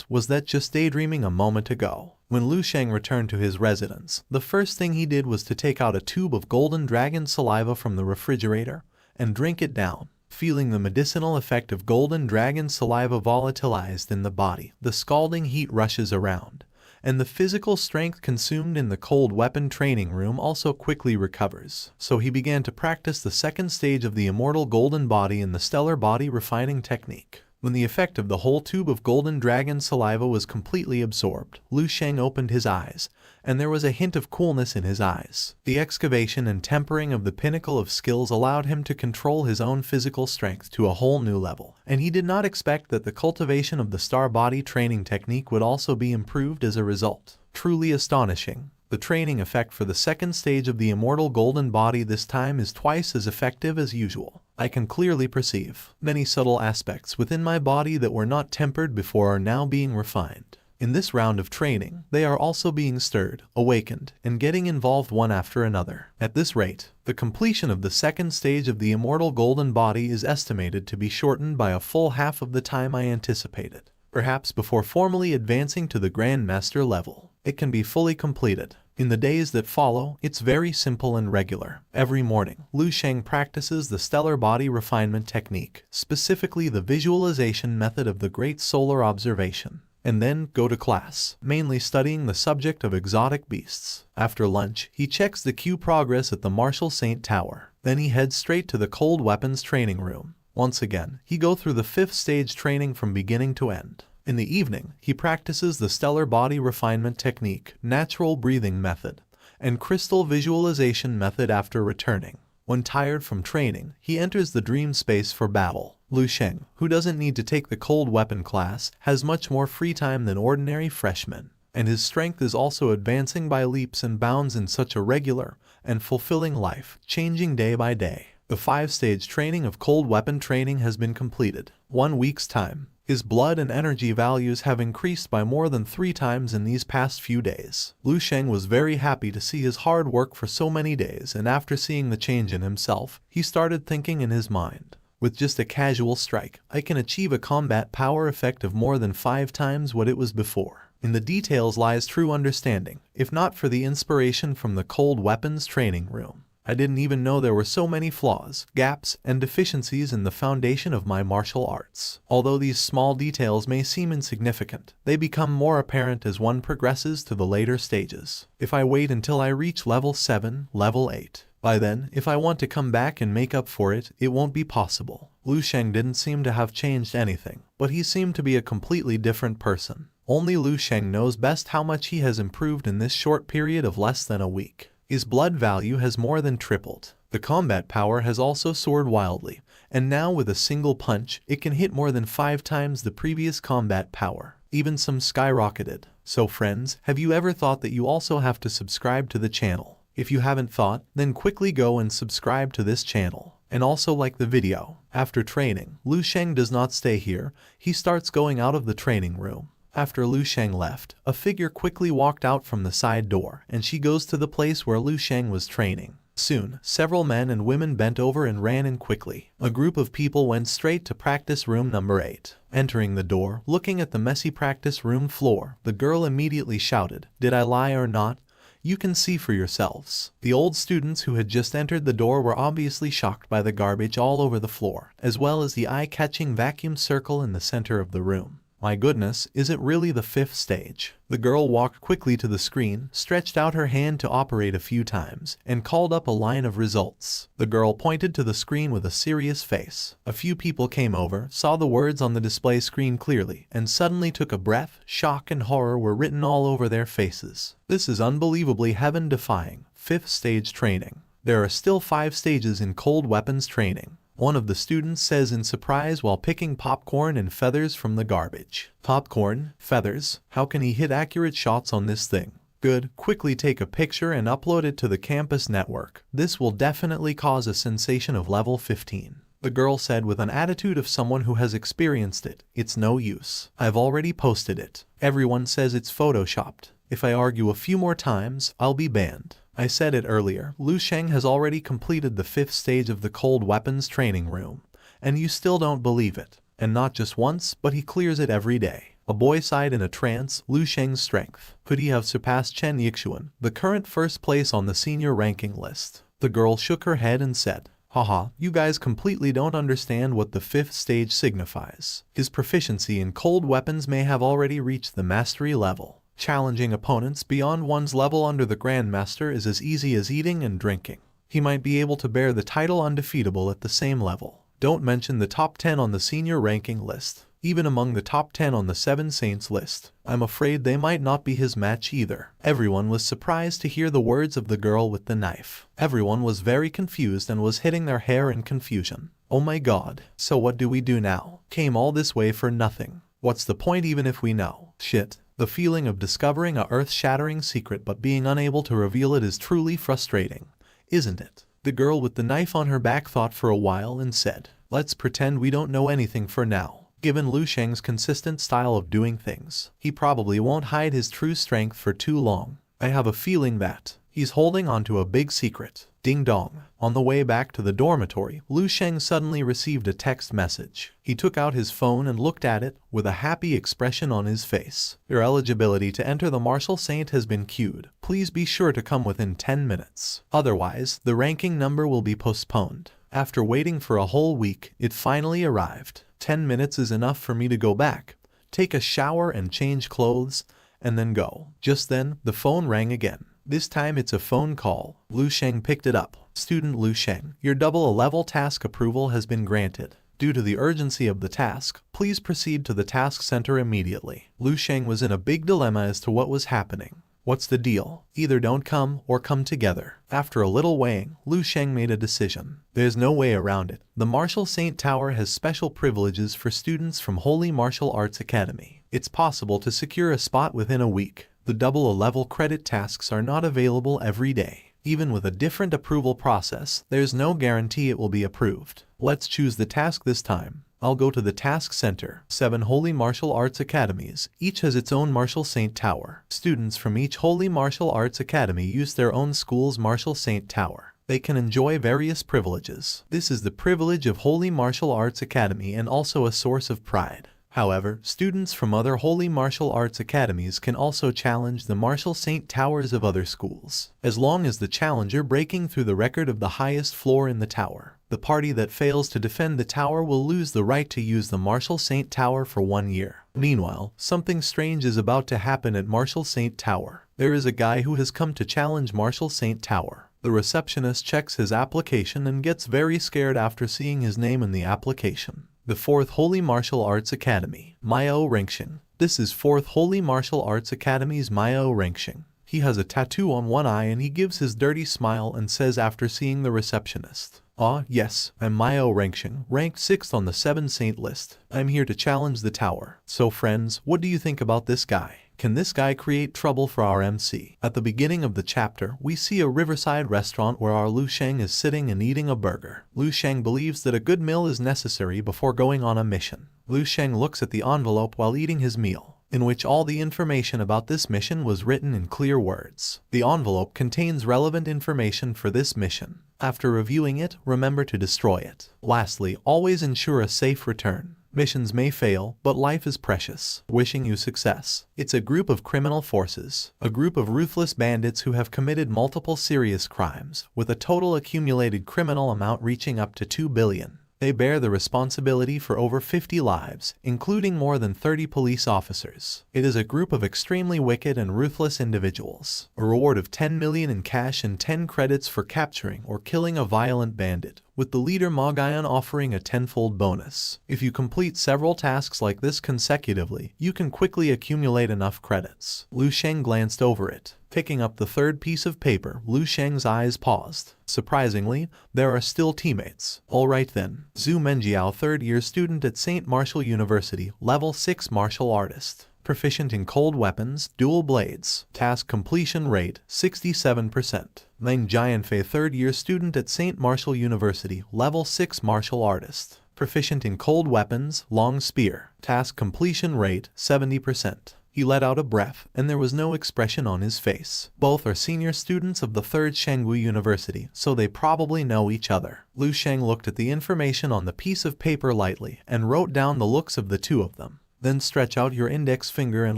Was that just daydreaming a moment ago? When Lu Sheng returned to his residence, the first thing he did was to take out a tube of golden dragon saliva from the refrigerator and drink it down. Feeling the medicinal effect of golden dragon saliva volatilized in the body, the scalding heat rushes around, and the physical strength consumed in the cold weapon training room also quickly recovers. So he began to practice the 2nd stage of the immortal golden body in the stellar body refining technique. When the effect of the whole tube of golden dragon saliva was completely absorbed, Lu Sheng opened his eyes, and there was a hint of coolness in his eyes. The excavation and tempering of the pinnacle of skills allowed him to control his own physical strength to a whole new level, and he did not expect that the cultivation of the star body training technique would also be improved as a result. Truly astonishing. The training effect for the 2nd stage of the immortal golden body this time is twice as effective as usual. I can clearly perceive many subtle aspects within my body that were not tempered before are now being refined. In this round of training, they are also being stirred, awakened, and getting involved one after another. At this rate, the completion of the 2nd stage of the immortal golden body is estimated to be shortened by a full half of the time I anticipated. Perhaps before formally advancing to the Grandmaster level, it can be fully completed. In the days that follow, it's very simple and regular. Every morning, Lu Sheng practices the stellar body refinement technique, specifically the visualization method of the Great Solar Observation, and then go to class, mainly studying the subject of exotic beasts. After lunch, he checks the Q progress at the Marshall Saint Tower. Then he heads straight to the cold weapons training room. Once again, he goes through the 5th stage training from beginning to end. In the evening, he practices the stellar body refinement technique, natural breathing method, and crystal visualization method after returning. When tired from training, he enters the dream space for battle. Lu Sheng, who doesn't need to take the cold weapon class, has much more free time than ordinary freshmen, and his strength is also advancing by leaps and bounds in such a regular and fulfilling life, changing day by day. The 5-stage training of cold weapon training has been completed. 1 week's time. His blood and energy values have increased by more than 3 times in these past few days. Lu Sheng was very happy to see his hard work for so many days, and after seeing the change in himself, he started thinking in his mind, with just a casual strike, I can achieve a combat power effect of more than 5 times what it was before. In the details lies true understanding, if not for the inspiration from the cold weapons training room. I didn't even know there were so many flaws, gaps, and deficiencies in the foundation of my martial arts. Although these small details may seem insignificant, they become more apparent as one progresses to the later stages. If I wait until I reach level 7, level 8, by then, if I want to come back and make up for it, it won't be possible. Lu Sheng didn't seem to have changed anything, but he seemed to be a completely different person. Only Lu Sheng knows best how much he has improved in this short period of less than a week. His blood value has more than tripled. The combat power has also soared wildly, and now with a single punch, it can hit more than 5 times the previous combat power. Even some skyrocketed. So friends, have you ever thought that you also have to subscribe to the channel? If you haven't thought, then quickly go and subscribe to this channel. And also like the video. After training, Lu Sheng does not stay here, he starts going out of the training room. After Lu Sheng left, a figure quickly walked out from the side door, and she goes to the place where Lu Sheng was training. Soon, several men and women bent over and ran in quickly. A group of people went straight to practice room number 8. Entering the door, looking at the messy practice room floor, the girl immediately shouted, "Did I lie or not? You can see for yourselves." The old students who had just entered the door were obviously shocked by the garbage all over the floor, as well as the eye-catching vacuum circle in the center of the room. My goodness, is it really the 5th stage? The girl walked quickly to the screen, stretched out her hand to operate a few times, and called up a line of results. The girl pointed to the screen with a serious face. A few people came over, saw the words on the display screen clearly, and suddenly took a breath. Shock and horror were written all over their faces. This is unbelievably heaven-defying. 5th stage training. There are still 5 stages in cold weapons training. One of the students says in surprise while picking popcorn and feathers from the garbage. Popcorn? Feathers? How can he hit accurate shots on this thing? Good, quickly take a picture and upload it to the campus network. This will definitely cause a sensation of level 15. The girl said with an attitude of someone who has experienced it. It's no use. I've already posted it. Everyone says it's photoshopped. If I argue a few more times, I'll be banned. I said it earlier, Lu Sheng has already completed the 5th stage of the cold weapons training room, and you still don't believe it. And not just once, but he clears it every day. A boy sighed in a trance. Lu Sheng's strength. Could he have surpassed Chen Yixuan, the current 1st place on the senior ranking list? The girl shook her head and said, "Haha, you guys completely don't understand what the 5th stage signifies. His proficiency in cold weapons may have already reached the mastery level. Challenging opponents beyond one's level under the Grandmaster is as easy as eating and drinking. He might be able to bear the title undefeatable at the same level. Don't mention the top 10 on the senior ranking list. Even among the top 10 on the 7 Saints list, I'm afraid they might not be his match either." Everyone was surprised to hear the words of the girl with the knife. Everyone was very confused and was hitting their hair in confusion. Oh my god, so what do we do now? Came all this way for nothing. What's the point even if we know? Shit. The feeling of discovering a earth-shattering secret but being unable to reveal it is truly frustrating, isn't it? The girl with the knife on her back thought for a while and said, "Let's pretend we don't know anything for now." Given Lu Sheng's consistent style of doing things, he probably won't hide his true strength for too long. I have a feeling that he's holding onto a big secret. Ding dong. On the way back to the dormitory, Lu Sheng suddenly received a text message. He took out his phone and looked at it, with a happy expression on his face. "Your eligibility to enter the Martial Saint has been queued. Please be sure to come within 10 minutes. Otherwise, the ranking number will be postponed." After waiting for a whole week, it finally arrived. 10 minutes is enough for me to go back, take a shower and change clothes, and then go. Just then, the phone rang again. This time it's a phone call. Lu Sheng picked it up. "Student Lu Sheng, your double level task approval has been granted. Due to the urgency of the task, please proceed to the task center immediately." Lu Sheng was in a big dilemma as to what was happening. What's the deal? Either don't come or come together. After a little weighing, Lu Sheng made a decision. There's no way around it. The Martial Saint Tower has special privileges for students from Holy Martial Arts Academy. It's possible to secure a spot within a week. The double level credit tasks are not available every day. Even with a different approval process, there's no guarantee it will be approved. Let's choose the task this time. I'll go to the task center. 7 holy martial arts academies. Each has its own martial saint tower. Students from each holy martial arts academy use their own school's martial saint tower. They can enjoy various privileges. This is the privilege of Holy Martial Arts Academy and also a source of pride. However, students from other holy martial arts academies can also challenge the martial saint towers of other schools, as long as the challenger breaking through the record of the highest floor in the tower. The party that fails to defend the tower will lose the right to use the martial saint tower for 1 year. Meanwhile, something strange is about to happen at Martial Saint Tower. There is a guy who has come to challenge Martial Saint Tower. The receptionist checks his application and gets very scared after seeing his name in the application. The 4th Holy Martial Arts Academy, Myo Rengsheng. This is 4th Holy Martial Arts Academy's Myo Rengsheng. He has a tattoo on one eye and he gives his dirty smile and says after seeing the receptionist, "Ah, yes, I'm Myo Rengsheng, ranked 6th on the 7 saint list. I'm here to challenge the tower." So friends, what do you think about this guy? Can this guy create trouble for our MC? At the beginning of the chapter, we see a riverside restaurant where our Lu Sheng is sitting and eating a burger. Lu Sheng believes that a good meal is necessary before going on a mission. Lu Sheng looks at the envelope while eating his meal, in which all the information about this mission was written in clear words. The envelope contains relevant information for this mission. After reviewing it, remember to destroy it. Lastly, always ensure a safe return. Missions may fail, but life is precious. Wishing you success. It's a group of criminal forces, a group of ruthless bandits who have committed multiple serious crimes, with a total accumulated criminal amount reaching up to 2 billion. They bear the responsibility for over 50 lives, including more than 30 police officers. It is a group of extremely wicked and ruthless individuals. A reward of 10 million in cash and 10 credits for capturing or killing a violent bandit, with the leader Magayan offering a 10-fold bonus. If you complete several tasks like this consecutively, you can quickly accumulate enough credits. Lu Sheng glanced over it. Picking up the 3rd piece of paper, Lu Sheng's eyes paused. Surprisingly, there are still teammates. Alright then. Zhu Menjiao, 3rd-year student at St. Martial University, level 6 martial artist. Proficient in cold weapons, dual blades. Task completion rate, 67%. Meng Jianfei, 3rd-year student at St. Martial University, level 6 martial artist. Proficient in cold weapons, long spear. Task completion rate, 70%. He let out a breath, and there was no expression on his face. Both are senior students of the 3rd Shangwu University, so they probably know each other. Lu Sheng looked at the information on the piece of paper lightly and wrote down the looks of the two of them. Then stretch out your index finger and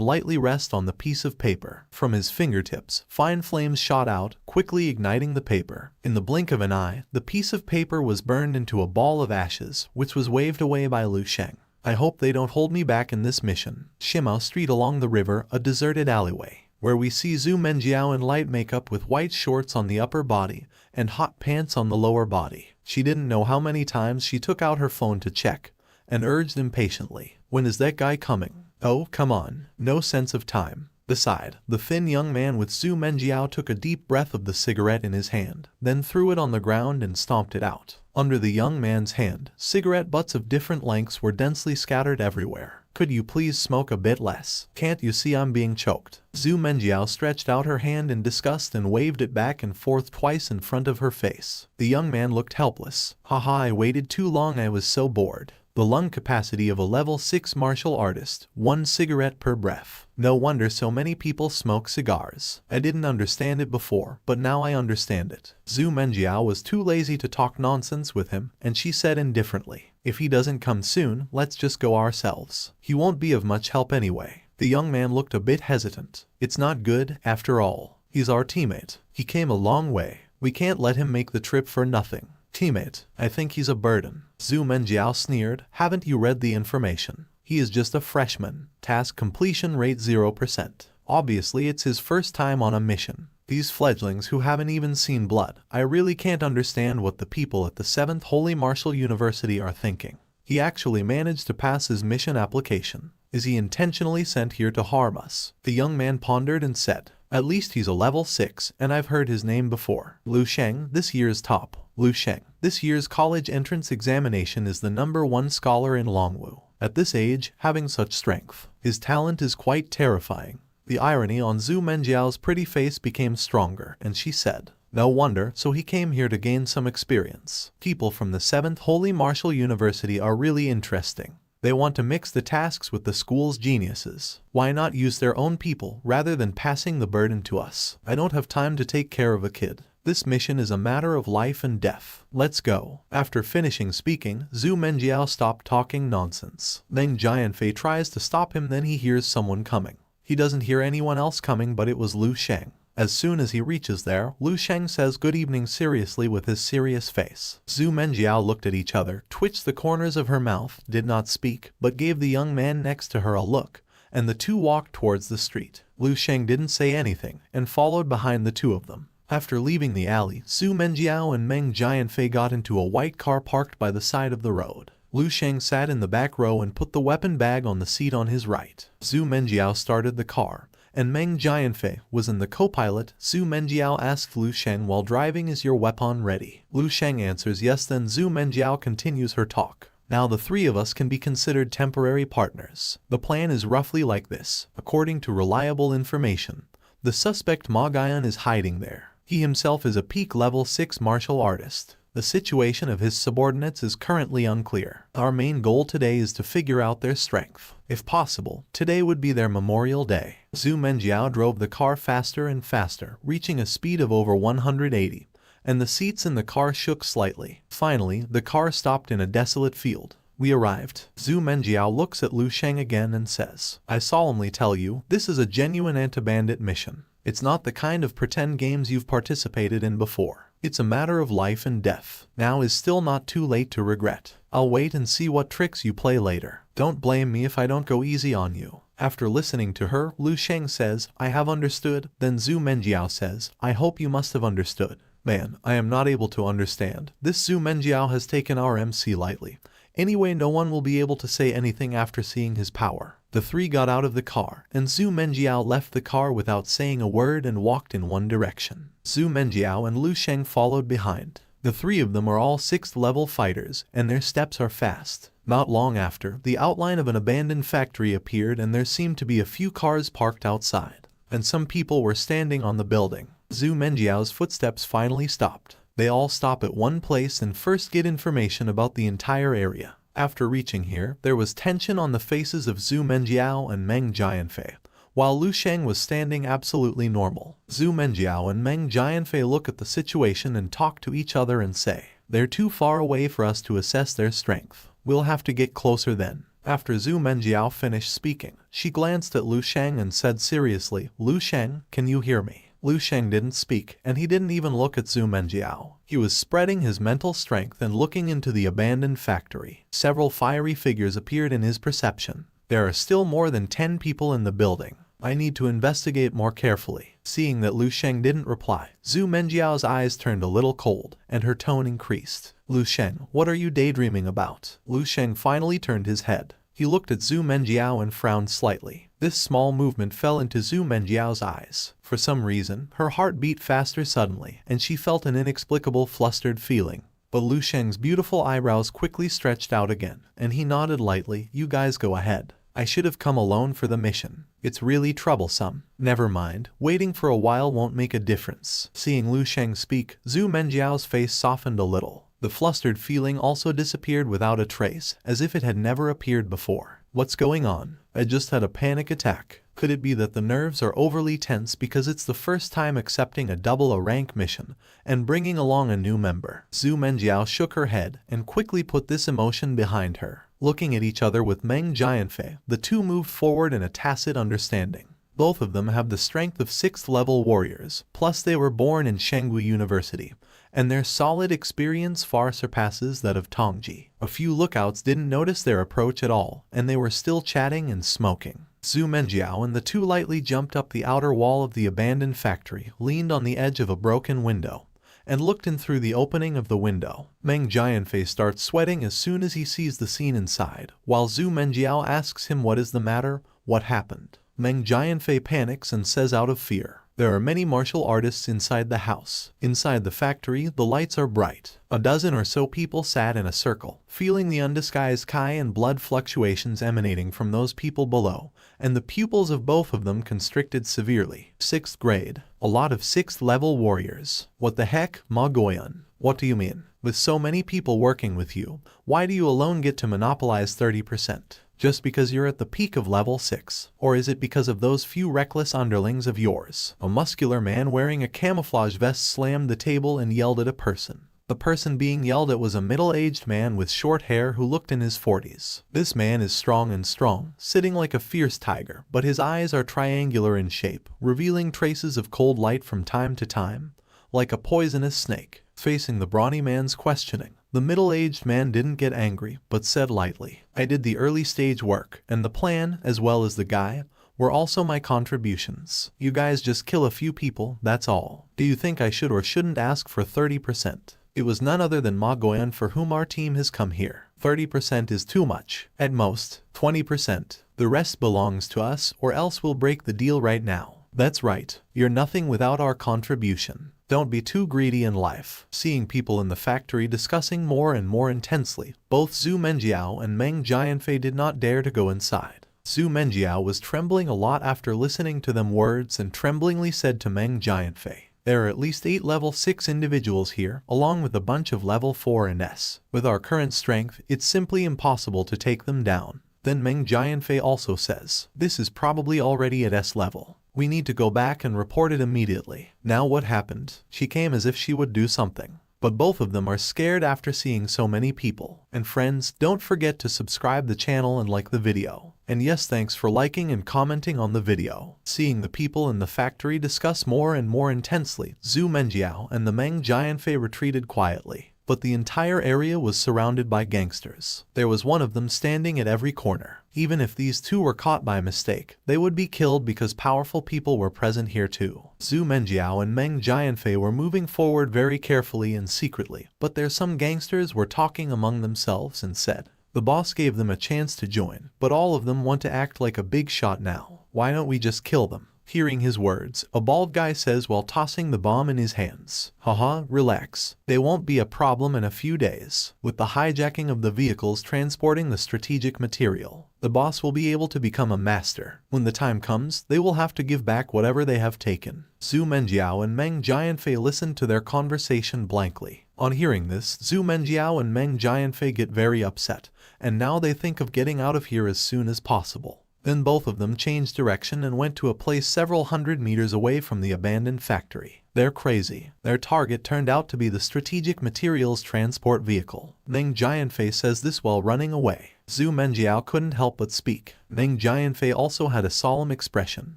lightly rest on the piece of paper. From his fingertips, fine flames shot out, quickly igniting the paper. In the blink of an eye, the piece of paper was burned into a ball of ashes, which was waved away by Lu Sheng. I hope they don't hold me back in this mission. Shimao Street along the river, a deserted alleyway, where we see Zhu Menjiao in light makeup with white shorts on the upper body and hot pants on the lower body. She didn't know how many times she took out her phone to check, and urged impatiently, "When is that guy coming? Oh, come on." No sense of time. Beside, the thin young man with Zhu Menjiao took a deep breath of the cigarette in his hand, then threw it on the ground and stomped it out. Under the young man's hand, cigarette butts of different lengths were densely scattered everywhere. "Could you please smoke a bit less? Can't you see I'm being choked?" Zhu Menjiao stretched out her hand in disgust and waved it back and forth twice in front of her face. The young man looked helpless. "Haha, I waited too long, I was so bored." The lung capacity of a level 6 martial artist, 1 cigarette per breath. No wonder so many people smoke cigars. I didn't understand it before, but now I understand it. Zhu Menjiao was too lazy to talk nonsense with him, and she said indifferently, "If he doesn't come soon, let's just go ourselves. He won't be of much help anyway." The young man looked a bit hesitant. "It's not good, after all. He's our teammate. He came a long way. We can't let him make the trip for nothing." "Teammate, I think he's a burden." Zhu Menjiao sneered. "Haven't you read the information? He is just a freshman. Task completion rate 0%. Obviously it's his first time on a mission. These fledglings who haven't even seen blood. I really can't understand what the people at the 7th Holy Martial University are thinking. He actually managed to pass his mission application. Is he intentionally sent here to harm us?" The young man pondered and said, "At least he's a level 6, and I've heard his name before. Lu Sheng, this year's top." Lu Sheng. This year's college entrance examination is the #1 scholar in Longwu. At this age, having such strength. His talent is quite terrifying. The irony on Zhu Menjiao's pretty face became stronger, and she said, No wonder, so he came here to gain some experience. People from the 7th Holy Martial University are really interesting. They want to mix the tasks with the school's geniuses. Why not use their own people rather than passing the burden to us? I don't have time to take care of a kid. This mission is a matter of life and death. Let's go. After finishing speaking, Zhu Menjiao stopped talking nonsense. Meng Jianfei tries to stop him, then he hears someone coming. He doesn't hear anyone else coming, but it was Lu Sheng. As soon as he reaches there, Lu Sheng says good evening seriously with his serious face. Zhu Menjiao looked at each other, twitched the corners of her mouth, did not speak, but gave the young man next to her a look, and the two walked towards the street. Lu Sheng didn't say anything, and followed behind the two of them. After leaving the alley, Zhu Menjiao and Meng Jianfei got into a white car parked by the side of the road. Lu Sheng sat in the back row and put the weapon bag on the seat on his right. Zhu Menjiao started the car, and Meng Jianfei was in the co-pilot. Zhu Menjiao asked Lu Sheng while driving, "Is your weapon ready?" Lu Sheng answers yes, then Zhu Menjiao continues her talk. "Now the three of us can be considered temporary partners. The plan is roughly like this. According to reliable information, the suspect Ma Guian is hiding there. He himself is a peak level 6 martial artist. The situation of his subordinates is currently unclear. Our main goal today is to figure out their strength. If possible, today would be their Memorial Day." Zhu Menjiao drove the car faster and faster, reaching a speed of over 180, and the seats in the car shook slightly. Finally, the car stopped in a desolate field. "We arrived." Zhu Menjiao looks at Lu Sheng again and says, "I solemnly tell you, this is a genuine anti-bandit mission. It's not the kind of pretend games you've participated in before. It's a matter of life and death. Now is still not too late to regret. I'll wait and see what tricks you play later. Don't blame me if I don't go easy on you." After listening to her, Lu Sheng says, "I have understood." Then Zhu Menjiao says, "I hope you must have understood." "Man, I am not able to understand. This Zhu Menjiao has taken our MC lightly. Anyway, no one will be able to say anything after seeing his power." The three got out of the car, and Zhu Menjiao left the car without saying a word and walked in one direction. Zhu Menjiao and Lu Sheng followed behind. The three of them are all 6th level fighters, and their steps are fast. Not long after, the outline of an abandoned factory appeared, and there seemed to be a few cars parked outside, and some people were standing on the building. Zhu Menjiao's footsteps finally stopped. They all stop at one place and first get information about the entire area. After reaching here, there was tension on the faces of Zhu Menjiao and Meng Jianfei, while Lu Sheng was standing absolutely normal. Zhu Menjiao and Meng Jianfei look at the situation and talk to each other and say, "They're too far away for us to assess their strength. We'll have to get closer then." After Zhu Menjiao finished speaking, she glanced at Lu Sheng and said seriously, "Lu Sheng, can you hear me?" Lu Sheng didn't speak, and he didn't even look at Zhu Menjiao. He was spreading his mental strength and looking into the abandoned factory. Several fiery figures appeared in his perception. There are still more than 10 people in the building. I need to investigate more carefully. Seeing that Lu Sheng didn't reply, Zhu Menjiao's eyes turned a little cold, and her tone increased. "Lu Sheng, what are you daydreaming about?" Lu Sheng finally turned his head. He looked at Zhu Menjiao and frowned slightly. This small movement fell into Zhu Menjiao's eyes. For some reason, her heart beat faster suddenly, and she felt an inexplicable flustered feeling. But Lu Sheng's beautiful eyebrows quickly stretched out again, and he nodded lightly. "You guys go ahead. I should have come alone for the mission. It's really troublesome." "Never mind, waiting for a while won't make a difference." Seeing Lu Sheng speak, Zhu Menjiao's face softened a little. The flustered feeling also disappeared without a trace, as if it had never appeared before. "What's going on? I just had a panic attack." Could it be that the nerves are overly tense because it's the first time accepting a double A rank mission and bringing along a new member? Zhu Menjiao shook her head and quickly put this emotion behind her. Looking at each other with Meng Jianfei, the two moved forward in a tacit understanding. Both of them have the strength of 6th level warriors, plus they were born in Shengwu University, and their solid experience far surpasses that of Tongji. A few lookouts didn't notice their approach at all, and they were still chatting and smoking. Zhu Menjiao and the two lightly jumped up the outer wall of the abandoned factory, leaned on the edge of a broken window, and looked in through the opening of the window. Meng Jianfei starts sweating as soon as he sees the scene inside, while Zhu Menjiao asks him what is the matter, what happened. Meng Jianfei panics and says out of fear, There are many martial artists inside the house. Inside the factory, the lights are bright. A dozen or so people sat in a circle, feeling the undisguised chi and blood fluctuations emanating from those people below, and the pupils of both of them constricted severely. 6th grade. A lot of 6th level warriors. What the heck, Ma Goyan? What do you mean? With so many people working with you, why do you alone get to monopolize 30%? Just because you're at the peak of level 6? Or is it because of those few reckless underlings of yours? A muscular man wearing a camouflage vest slammed the table and yelled at a person. The person being yelled at was a middle-aged man with short hair who looked in his 40s. This man is strong, sitting like a fierce tiger, but his eyes are triangular in shape, revealing traces of cold light from time to time, like a poisonous snake. Facing the brawny man's questioning, the middle-aged man didn't get angry, but said lightly, "I did the early stage work, and the plan, as well as the guy, were also my contributions. You guys just kill a few people, that's all. Do you think I should or shouldn't ask for 30%? It was none other than Ma Goyan for whom our team has come here. 30% is too much. At most, 20%. The rest belongs to us, or else we'll break the deal right now." That's right. You're nothing without our contribution. Don't be too greedy in life. Seeing people in the factory discussing more and more intensely, both Zhu Menjiao and Meng Jianfei did not dare to go inside. Zhu Menjiao was trembling a lot after listening to them words and tremblingly said to Meng Jianfei, "There are at least 8 level 6 individuals here, along with a bunch of level 4 and S. With our current strength, it's simply impossible to take them down." Then Meng Jianfei also says, "This is probably already at S level. We need to go back and report it immediately." Now what happened? She came as if she would do something. But both of them are scared after seeing so many people. And friends, don't forget to subscribe the channel and like the video. And yes, thanks for liking and commenting on the video. Seeing the people in the factory discuss more and more intensely, Zhu Menjiao and the Meng Jianfei retreated quietly. But the entire area was surrounded by gangsters. There was one of them standing at every corner. Even if these two were caught by mistake, they would be killed because powerful people were present here too. Zhu Menjiao and Meng Jianfei were moving forward very carefully and secretly, but some gangsters were talking among themselves and said, the boss gave them a chance to join, but all of them want to act like a big shot now. Why don't we just kill them? Hearing his words, a bald guy says while tossing the bomb in his hands, "Haha, relax. They won't be a problem in a few days. With the hijacking of the vehicles transporting the strategic material, the boss will be able to become a master. When the time comes, they will have to give back whatever they have taken." Zhu Menjiao and Meng Jianfei listened to their conversation blankly. On hearing this, Zhu Menjiao and Meng Jianfei get very upset, and now they think of getting out of here as soon as possible. Then both of them changed direction and went to a place several hundred meters away from the abandoned factory. They're crazy. Their target turned out to be the strategic materials transport vehicle. Meng Jianfei says this while running away. Zhu Menjiao couldn't help but speak. Meng Jianfei also had a solemn expression.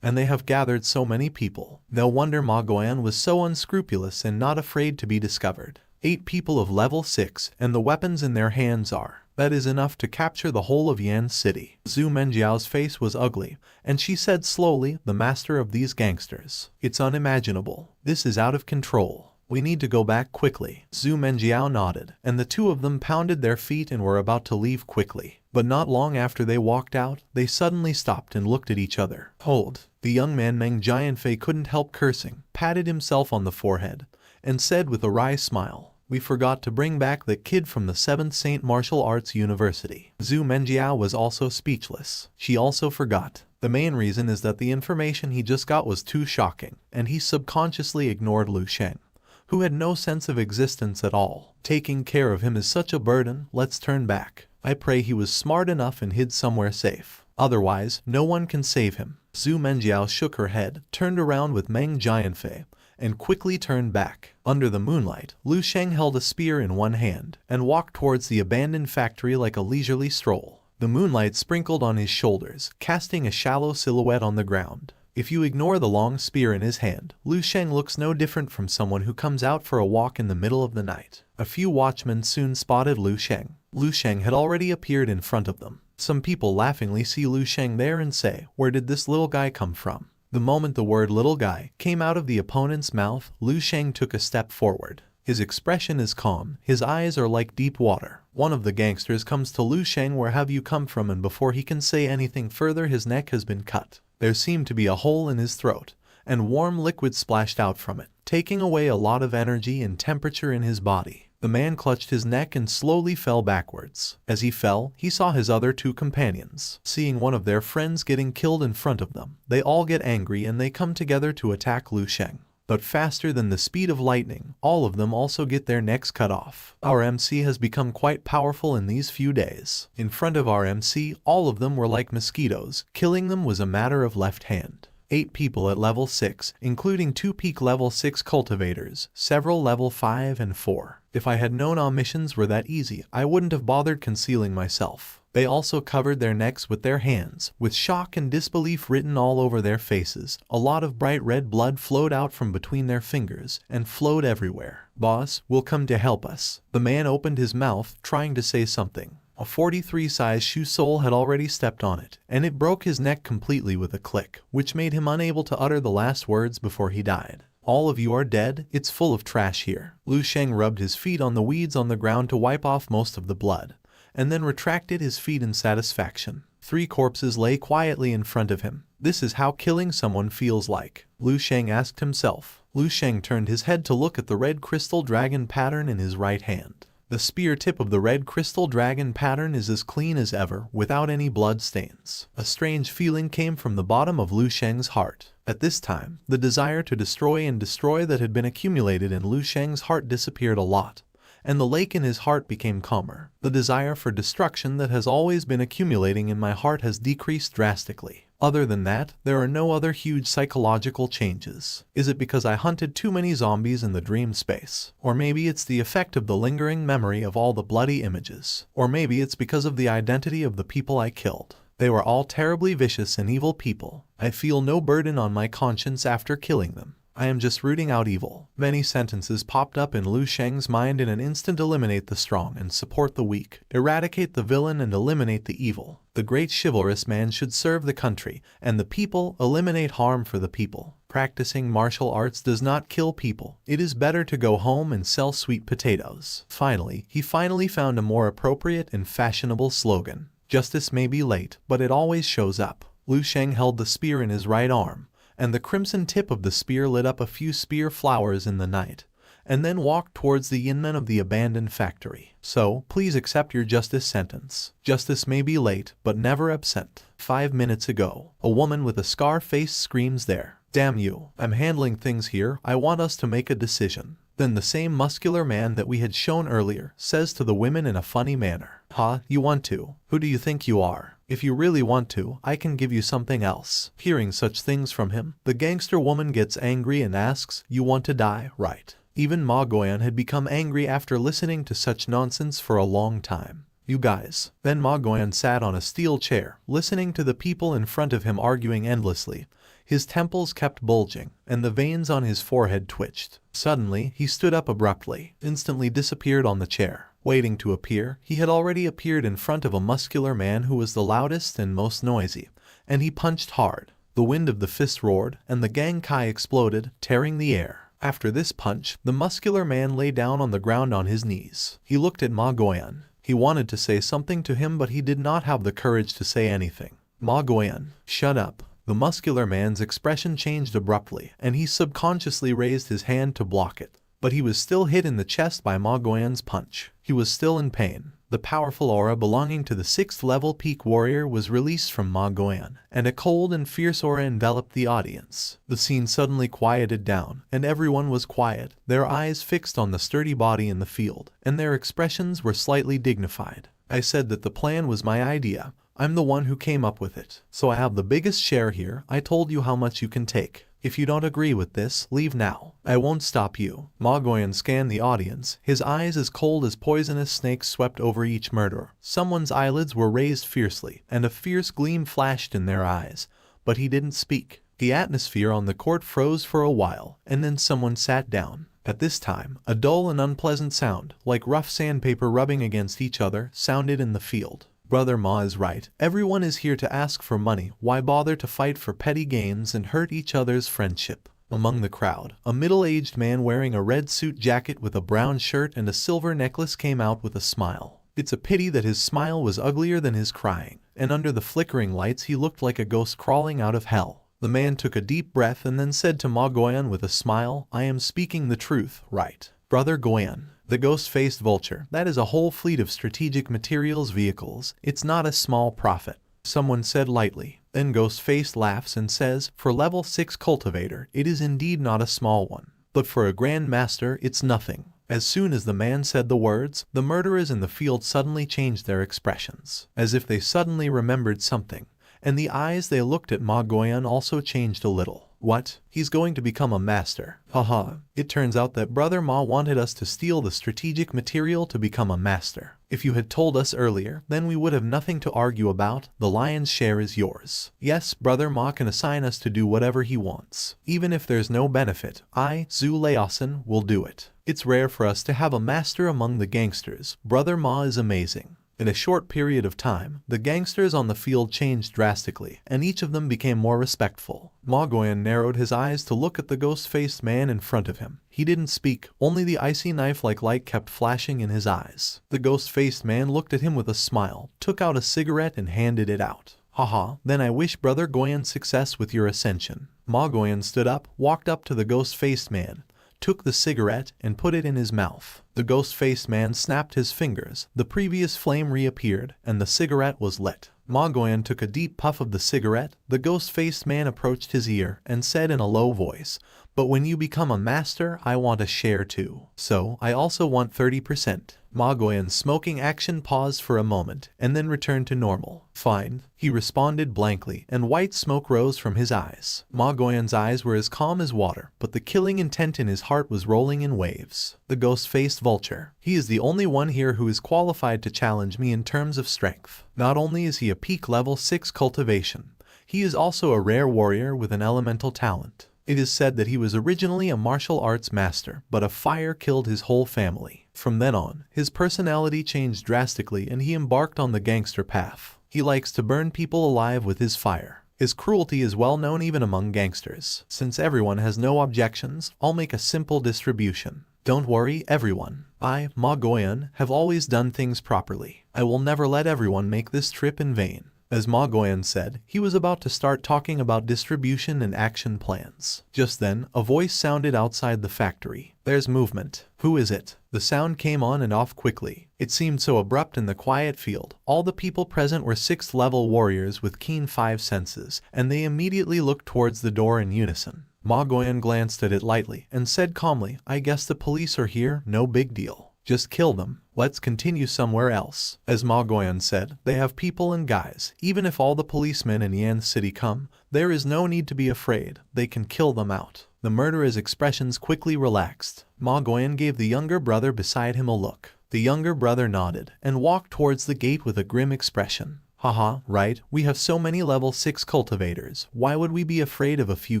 And they have gathered so many people. No wonder Ma Goyan was so unscrupulous and not afraid to be discovered. 8 people of level 6, and the weapons in their hands are. That is enough to capture the whole of Yan City. Zhu Menjiao's face was ugly, and she said slowly, "The master of these gangsters. It's unimaginable. This is out of control. We need to go back quickly." Zhu Menjiao nodded, and the two of them pounded their feet and were about to leave quickly. But not long after they walked out, they suddenly stopped and looked at each other. "Hold." The young man Meng Jianfei couldn't help cursing, patted himself on the forehead, and said with a wry smile, "We forgot to bring back the kid from the 7th St. Martial Arts University." Zhu Menjiao was also speechless. She also forgot. The main reason is that the information he just got was too shocking, and he subconsciously ignored Lu Sheng, who had no sense of existence at all. Taking care of him is such a burden. Let's turn back. I pray he was smart enough and hid somewhere safe. Otherwise, no one can save him. Zhu Menjiao shook her head, turned around with Meng Jianfei, and quickly turned back. Under the moonlight, Lu Sheng held a spear in one hand and walked towards the abandoned factory like a leisurely stroll. The moonlight sprinkled on his shoulders, casting a shallow silhouette on the ground. If you ignore the long spear in his hand, Lu Sheng looks no different from someone who comes out for a walk in the middle of the night. A few watchmen soon spotted Lu Sheng. Lu Sheng had already appeared in front of them. Some people laughingly see Lu Sheng there and say, "Where did this little guy come from?" The moment the word "little guy" came out of the opponent's mouth, Lu Sheng took a step forward. His expression is calm, his eyes are like deep water. One of the gangsters comes to Lu Sheng, "Where have you come from?" and before he can say anything further, his neck has been cut. There seemed to be a hole in his throat, and warm liquid splashed out from it, taking away a lot of energy and temperature in his body. The man clutched his neck and slowly fell backwards. As he fell, he saw his other two companions. Seeing one of their friends getting killed in front of them, they all get angry and they come together to attack Lu Sheng. But faster than the speed of lightning, all of them also get their necks cut off. Our MC has become quite powerful in these few days. In front of our MC, all of them were like mosquitoes. Killing them was a matter of left hand. 8 people at level 6, including 2 peak level 6 cultivators, several level 5 and 4. If I had known our missions were that easy, I wouldn't have bothered concealing myself. They also covered their necks with their hands, with shock and disbelief written all over their faces. A lot of bright red blood flowed out from between their fingers and flowed everywhere. "Boss, will come to help us." The man opened his mouth, trying to say something. A 43 size shoe sole had already stepped on it, and it broke his neck completely with a click, which made him unable to utter the last words before he died. "All of you are dead, it's full of trash here." Lu Sheng rubbed his feet on the weeds on the ground to wipe off most of the blood, and then retracted his feet in satisfaction. 3 corpses lay quietly in front of him. This is how killing someone feels like, Lu Sheng asked himself. Lu Sheng turned his head to look at the red crystal dragon pattern in his right hand. The spear tip of the red crystal dragon pattern is as clean as ever, without any blood stains. A strange feeling came from the bottom of Lu Sheng's heart. At this time, the desire to destroy that had been accumulated in Lu Sheng's heart disappeared a lot, and the lake in his heart became calmer. The desire for destruction that has always been accumulating in my heart has decreased drastically. Other than that, there are no other huge psychological changes. Is it because I hunted too many zombies in the dream space? Or maybe it's the effect of the lingering memory of all the bloody images. Or maybe it's because of the identity of the people I killed. They were all terribly vicious and evil people. I feel no burden on my conscience after killing them. I am just rooting out evil. Many sentences popped up in Lu Sheng's mind in an instant. Eliminate the strong and support the weak. Eradicate the villain and eliminate the evil. The great chivalrous man should serve the country and the people. Eliminate harm for the people. Practicing martial arts does not kill people. It is better to go home and sell sweet potatoes. Finally, he found a more appropriate and fashionable slogan. Justice may be late, but it always shows up. Lu Sheng held the spear in his right arm, and the crimson tip of the spear lit up a few spear flowers in the night, and then walked towards the inman of the abandoned factory. "So, please accept your justice sentence. Justice may be late, but never absent." 5 minutes ago, a woman with a scar face screams there. "Damn you, I'm handling things here, I want us to make a decision." Then the same muscular man that we had shown earlier says to the women in a funny manner, "Huh, you want to? Who do you think you are? If you really want to, I can give you something else." Hearing such things from him, the gangster woman gets angry and asks, "You want to die, right?" Even Ma Goyan had become angry after listening to such nonsense for a long time. "You guys." Then Ma Goyan sat on a steel chair, listening to the people in front of him arguing endlessly. His temples kept bulging, and the veins on his forehead twitched. Suddenly, he stood up abruptly, instantly disappeared on the chair. Waiting to appear, he had already appeared in front of a muscular man who was the loudest and most noisy, and he punched hard. The wind of the fist roared, and the Gankai exploded, tearing the air. After this punch, the muscular man lay down on the ground on his knees. He looked at Ma Goyan. He wanted to say something to him, but he did not have the courage to say anything. "Ma Goyan, shut up." The muscular man's expression changed abruptly, and he subconsciously raised his hand to block it. But he was still hit in the chest by Ma Goyan's punch. He was still in pain. The powerful aura belonging to the 6th level peak warrior was released from Ma Goyan, and a cold and fierce aura enveloped the audience. The scene suddenly quieted down, and everyone was quiet, their eyes fixed on the sturdy body in the field, and their expressions were slightly dignified. I said that the plan was my idea. I'm the one who came up with it, so I have the biggest share here. I told you how much you can take. If you don't agree with this, leave now. I won't stop you." Ma Goyan scanned the audience, his eyes as cold as poisonous snakes swept over each murderer. Someone's eyelids were raised fiercely, and a fierce gleam flashed in their eyes, but he didn't speak. The atmosphere on the court froze for a while, and then someone sat down. At this time, a dull and unpleasant sound, like rough sandpaper rubbing against each other, sounded in the field. "Brother Ma is right. Everyone is here to ask for money. Why bother to fight for petty gains and hurt each other's friendship?" Among the crowd, a middle-aged man wearing a red suit jacket with a brown shirt and a silver necklace came out with a smile. It's a pity that his smile was uglier than his crying, and under the flickering lights he looked like a ghost crawling out of hell. The man took a deep breath and then said to Ma Goyan with a smile, I am speaking the truth, right? Brother Goyan, the ghost-faced vulture, that is a whole fleet of strategic materials vehicles. It's not a small profit. Someone said lightly. Then Ghost-Face laughs and says, for level 6 cultivator, it is indeed not a small one. But for a Grand Master, it's nothing. As soon as the man said the words, the murderers in the field suddenly changed their expressions, as if they suddenly remembered something, and the eyes they looked at Ma Goyan also changed a little. What? He's going to become a master. Haha. It turns out that Brother Ma wanted us to steal the strategic material to become a master. If you had told us earlier, then we would have nothing to argue about. The lion's share is yours. Yes, Brother Ma can assign us to do whatever he wants. Even if there's no benefit, I, Zhu Laosin, will do it. It's rare for us to have a master among the gangsters. Brother Ma is amazing. In a short period of time, the gangsters on the field changed drastically, and each of them became more respectful. Ma Goyan narrowed his eyes to look at the ghost-faced man in front of him. He didn't speak, only the icy knife-like light kept flashing in his eyes. The ghost-faced man looked at him with a smile, took out a cigarette and handed it out. Haha, then I wish Brother Goyan success with your ascension. Ma Goyan stood up, walked up to the ghost-faced man, took the cigarette and put it in his mouth. The ghost-faced man snapped his fingers, the previous flame reappeared, and the cigarette was lit. Ma Goyan took a deep puff of the cigarette. The ghost-faced man approached his ear and said in a low voice, but when you become a master, I want a share too. So, I also want 30%. Ma Goyan's smoking action paused for a moment and then returned to normal. Fine, he responded blankly, and white smoke rose from his eyes. Ma Goyan's eyes were as calm as water, but the killing intent in his heart was rolling in waves. The ghost-faced vulture. He is the only one here who is qualified to challenge me in terms of strength. Not only is he a peak level 6 cultivation, he is also a rare warrior with an elemental talent. It is said that he was originally a martial arts master, but a fire killed his whole family. From then on, his personality changed drastically and he embarked on the gangster path. He likes to burn people alive with his fire. His cruelty is well known even among gangsters. Since everyone has no objections, I'll make a simple distribution. Don't worry, everyone. I, Ma Goyan, have always done things properly. I will never let everyone make this trip in vain. As Ma Goyan said, he was about to start talking about distribution and action plans. Just then, a voice sounded outside the factory. There's movement. Who is it? The sound came on and off quickly. It seemed so abrupt in the quiet field. All the people present were 6th level warriors with keen 5 senses, and they immediately looked towards the door in unison. Ma Goyan glanced at it lightly and said calmly, I guess the police are here, no big deal. Just kill them. Let's continue somewhere else. As Ma Goyan said, they have people and guys. Even if all the policemen in Yan City come, there is no need to be afraid. They can kill them out. The murderer's expressions quickly relaxed. Ma Goyan gave the younger brother beside him a look. The younger brother nodded and walked towards the gate with a grim expression. Haha, right, we have so many level 6 cultivators. Why would we be afraid of a few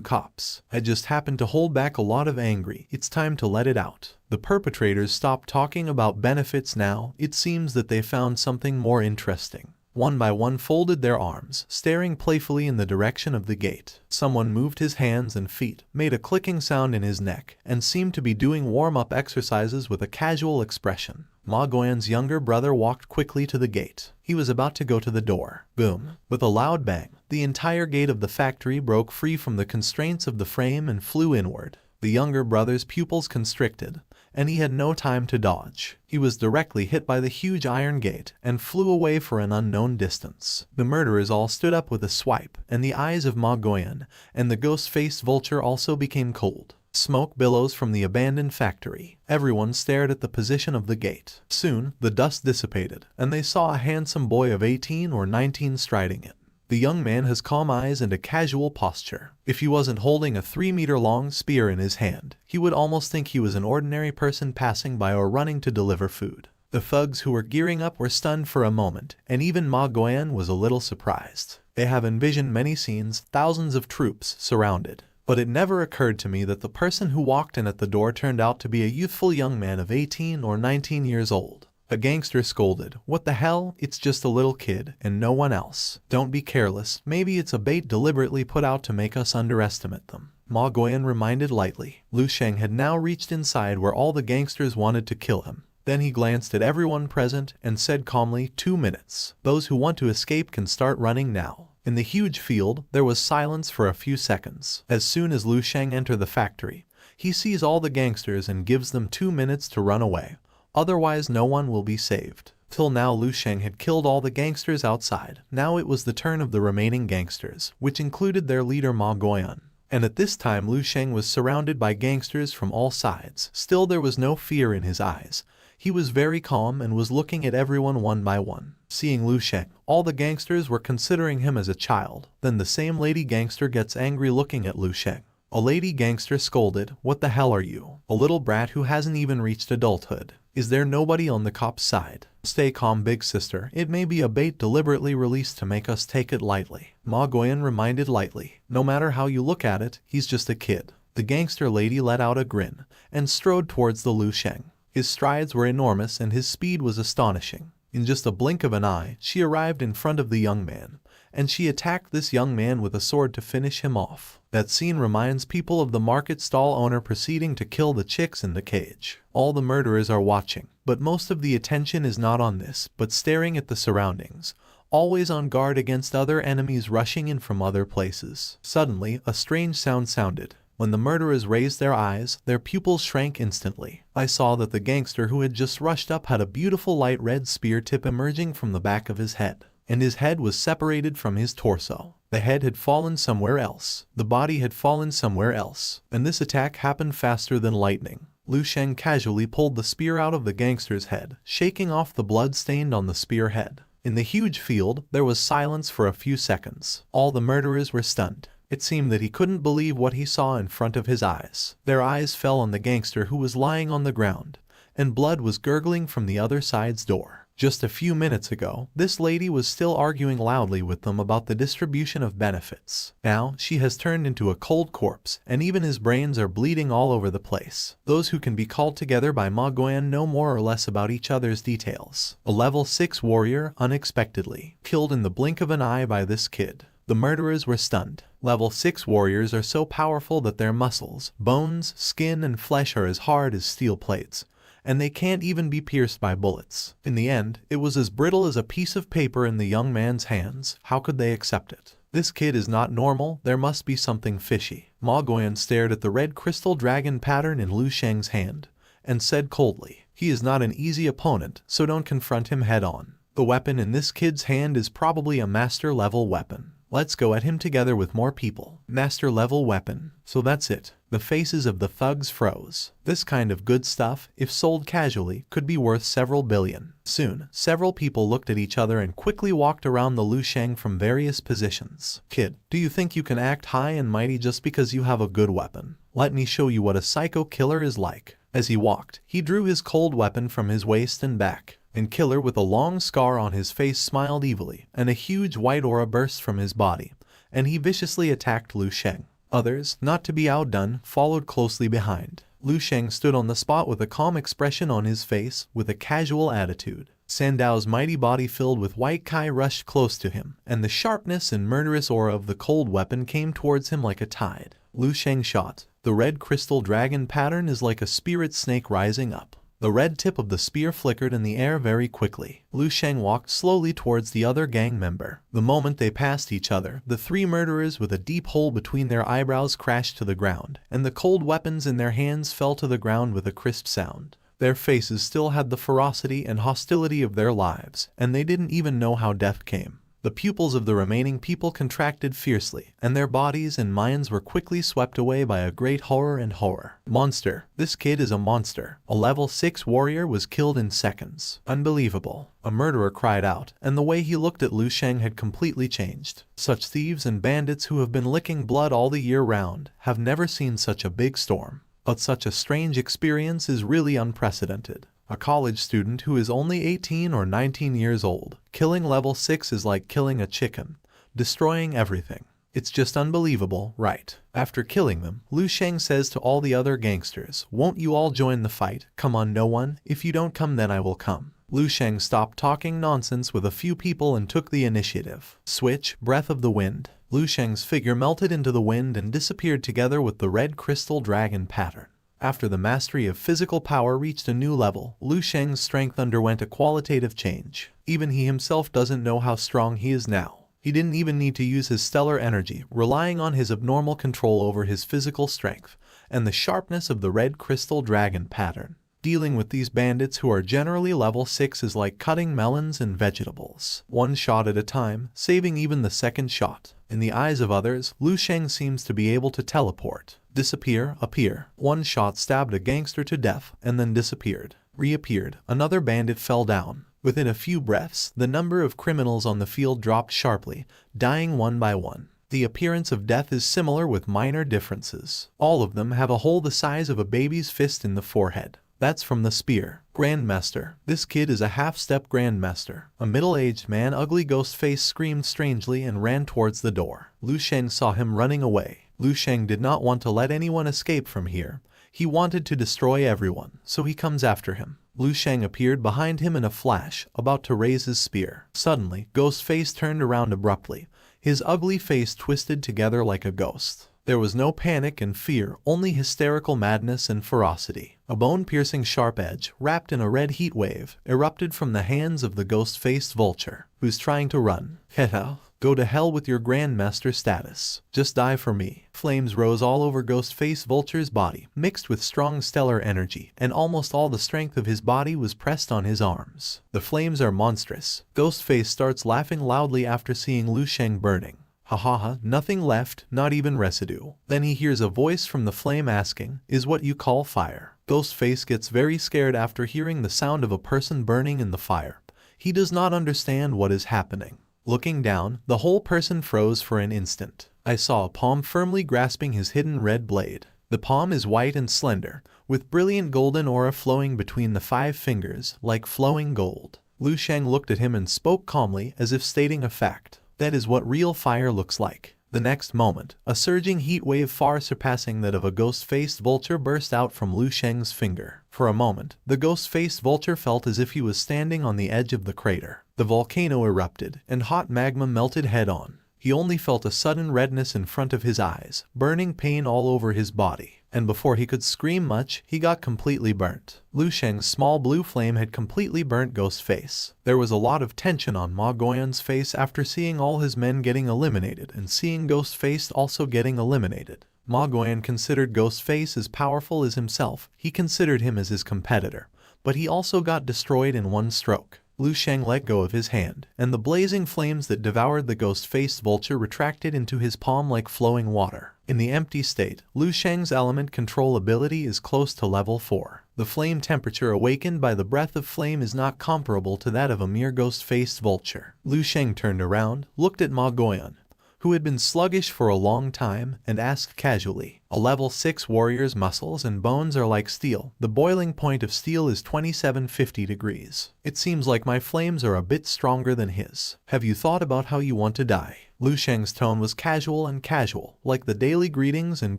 cops? I just happened to hold back a lot of anger. It's time to let it out. The perpetrators stopped talking about benefits now. It seems that they found something more interesting. One by one folded their arms, staring playfully in the direction of the gate. Someone moved his hands and feet, made a clicking sound in his neck, and seemed to be doing warm-up exercises with a casual expression. Ma Goyan's younger brother walked quickly to the gate. He was about to go to the door. Boom! With a loud bang, the entire gate of the factory broke free from the constraints of the frame and flew inward. The younger brother's pupils constricted, and he had no time to dodge. He was directly hit by the huge iron gate and flew away for an unknown distance. The murderers all stood up with a swipe, and the eyes of Ma Goyan and the ghost-faced vulture also became cold. Smoke billows from the abandoned factory. Everyone stared at the position of the gate. Soon, the dust dissipated, and they saw a handsome boy of 18 or 19 striding it. The young man has calm eyes and a casual posture. If he wasn't holding a 3-meter-long spear in his hand, he would almost think he was an ordinary person passing by or running to deliver food. The thugs who were gearing up were stunned for a moment, and even Ma Goyan was a little surprised. They have envisioned many scenes, thousands of troops surrounded. But it never occurred to me that the person who walked in at the door turned out to be a youthful young man of 18 or 19 years old. A gangster scolded, "What the hell? It's just a little kid, and no one else. Don't be careless. Maybe it's a bait deliberately put out to make us underestimate them." Ma Goyan reminded lightly. Lu Sheng had now reached inside where all the gangsters wanted to kill him. Then he glanced at everyone present and said calmly, 2 minutes. Those who want to escape can start running now. In the huge field, there was silence for a few seconds. As soon as Lu Sheng entered the factory, he sees all the gangsters and gives them 2 minutes to run away. Otherwise no one will be saved. Till now Lu Sheng had killed all the gangsters outside. Now it was the turn of the remaining gangsters, which included their leader Ma Guoyan. And at this time Lu Sheng was surrounded by gangsters from all sides. Still there was no fear in his eyes. He was very calm and was looking at everyone one by one. Seeing Lu Sheng, all the gangsters were considering him as a child. Then the same lady gangster gets angry looking at Lu Sheng. A lady gangster scolded, "What the hell are you? A little brat who hasn't even reached adulthood. Is there nobody on the cop's side? Stay calm, big sister. It may be a bait deliberately released to make us take it lightly." Ma Guoyan reminded lightly, "No matter how you look at it, he's just a kid." The gangster lady let out a grin and strode towards the Lu Sheng. His strides were enormous and his speed was astonishing. In just a blink of an eye, she arrived in front of the young man, and she attacked this young man with a sword to finish him off. That scene reminds people of the market stall owner proceeding to kill the chicks in the cage. All the murderers are watching, but most of the attention is not on this, but staring at the surroundings, always on guard against other enemies rushing in from other places. Suddenly, a strange sound sounded. When the murderers raised their eyes, their pupils shrank instantly. I saw that the gangster who had just rushed up had a beautiful light red spear tip emerging from the back of his head, and his head was separated from his torso. The head had fallen somewhere else. The body had fallen somewhere else. And this attack happened faster than lightning. Lu Sheng casually pulled the spear out of the gangster's head, shaking off the blood stained on the spear head. In the huge field, there was silence for a few seconds. All the murderers were stunned. It seemed that he couldn't believe what he saw in front of his eyes. Their eyes fell on the gangster who was lying on the ground, and blood was gurgling from the other side's door. Just a few minutes ago, this lady was still arguing loudly with them about the distribution of benefits. Now, she has turned into a cold corpse, and even his brains are bleeding all over the place. Those who can be called together by Ma Guoyan know more or less about each other's details. A level 6 warrior, unexpectedly, killed in the blink of an eye by this kid. The murderers were stunned. Level 6 warriors are so powerful that their muscles, bones, skin, and flesh are as hard as steel plates, and they can't even be pierced by bullets. In the end, it was as brittle as a piece of paper in the young man's hands. How could they accept it? This kid is not normal, there must be something fishy. Ma Guoyan stared at the red crystal dragon pattern in Lu Sheng's hand, and said coldly, "He is not an easy opponent, so don't confront him head-on. The weapon in this kid's hand is probably a master-level weapon. Let's go at him together with more people." Master-level weapon. So that's it. The faces of the thugs froze. This kind of good stuff, if sold casually, could be worth several billion. Soon, several people looked at each other and quickly walked around the Lu Sheng from various positions. "Kid, do you think you can act high and mighty just because you have a good weapon? Let me show you what a psycho killer is like." As he walked, he drew his cold weapon from his waist and back. And Killer with a long scar on his face smiled evilly, and a huge white aura burst from his body, and he viciously attacked Lu Sheng. Others, not to be outdone, followed closely behind. Lu Sheng stood on the spot with a calm expression on his face, with a casual attitude. Sandao's mighty body filled with white Kai rushed close to him, and the sharpness and murderous aura of the cold weapon came towards him like a tide. Lu Sheng shot. The red crystal dragon pattern is like a spirit snake rising up. The red tip of the spear flickered in the air very quickly. Lu Sheng walked slowly towards the other gang member. The moment they passed each other, the 3 murderers with a deep hole between their eyebrows crashed to the ground, and the cold weapons in their hands fell to the ground with a crisp sound. Their faces still had the ferocity and hostility of their lives, and they didn't even know how death came. The pupils of the remaining people contracted fiercely, and their bodies and minds were quickly swept away by a great horror and horror. Monster. This kid is a monster. A level 6 warrior was killed in seconds. Unbelievable. A murderer cried out, and the way he looked at Lu Sheng had completely changed. Such thieves and bandits who have been licking blood all the year round have never seen such a big storm. But such a strange experience is really unprecedented. A college student who is only 18 or 19 years old. Killing level 6 is like killing a chicken, destroying everything. It's just unbelievable, right? After killing them, Lu Sheng says to all the other gangsters, "Won't you all join the fight? Come on, no one. If you don't come, then I will come." Lu Sheng stopped talking nonsense with a few people and took the initiative. Switch, breath of the wind. Lu Sheng's figure melted into the wind and disappeared together with the red crystal dragon pattern. After the mastery of physical power reached a new level, Lu Sheng's strength underwent a qualitative change. Even he himself doesn't know how strong he is now. He didn't even need to use his stellar energy, relying on his abnormal control over his physical strength and the sharpness of the red crystal dragon pattern. Dealing with these bandits who are generally level 6 is like cutting melons and vegetables, one shot at a time, saving even the second shot. In the eyes of others, Lu Sheng seems to be able to teleport, disappear, appear. One shot stabbed a gangster to death and then disappeared, reappeared. Another bandit fell down. Within a few breaths, the number of criminals on the field dropped sharply, dying one by one. The appearance of death is similar with minor differences. All of them have a hole the size of a baby's fist in the forehead. That's from the spear. Grandmaster. This kid is a half-step Grandmaster. A middle-aged man, ugly ghost face, screamed strangely and ran towards the door. Lu Sheng saw him running away. Lu Sheng did not want to let anyone escape from here. He wanted to destroy everyone, so he comes after him. Lu Sheng appeared behind him in a flash, about to raise his spear. Suddenly, Ghost Face turned around abruptly. His ugly face twisted together like a ghost. There was no panic and fear, only hysterical madness and ferocity. A bone-piercing sharp edge, wrapped in a red heat wave, erupted from the hands of the ghost-faced vulture, who's trying to run. Heta, go to hell with your Grandmaster status. Just die for me. Flames rose all over Ghost-Face Vulture's body, mixed with strong stellar energy, and almost all the strength of his body was pressed on his arms. The flames are monstrous. Ghost-Face starts laughing loudly after seeing Lu Sheng burning. Ha ha ha, nothing left, not even residue. Then he hears a voice from the flame asking, is what you call fire? Ghost-Face gets very scared after hearing the sound of a person burning in the fire. He does not understand what is happening. Looking down, the whole person froze for an instant. I saw a palm firmly grasping his hidden red blade. The palm is white and slender, with brilliant golden aura flowing between the 5 fingers, like flowing gold. Lu Sheng looked at him and spoke calmly, as if stating a fact. That is what real fire looks like. The next moment, a surging heat wave far surpassing that of a ghost-faced vulture burst out from Lu Sheng's finger. For a moment, the ghost-faced vulture felt as if he was standing on the edge of the crater. The volcano erupted, and hot magma melted head-on. He only felt a sudden redness in front of his eyes, burning pain all over his body. And before he could scream much, he got completely burnt. Lu Sheng's small blue flame had completely burnt Ghost's face. There was a lot of tension on Ma Goyan's face after seeing all his men getting eliminated and seeing Ghost's face also getting eliminated. Ma Goyan considered Ghost's face as powerful as himself. He considered him as his competitor, but he also got destroyed in one stroke. Lu Sheng let go of his hand, and the blazing flames that devoured the ghost-faced vulture retracted into his palm like flowing water. In the empty state, Lu Sheng's element control ability is close to level 4. The flame temperature awakened by the breath of flame is not comparable to that of a mere ghost-faced vulture. Lu Sheng turned around, looked at Ma Goyan, who had been sluggish for a long time, and asked casually, a level 6 warrior's muscles and bones are like steel. The boiling point of steel is 2750 degrees. It seems like my flames are a bit stronger than his. Have you thought about how you want to die? Lu Sheng's tone was casual and casual, like the daily greetings and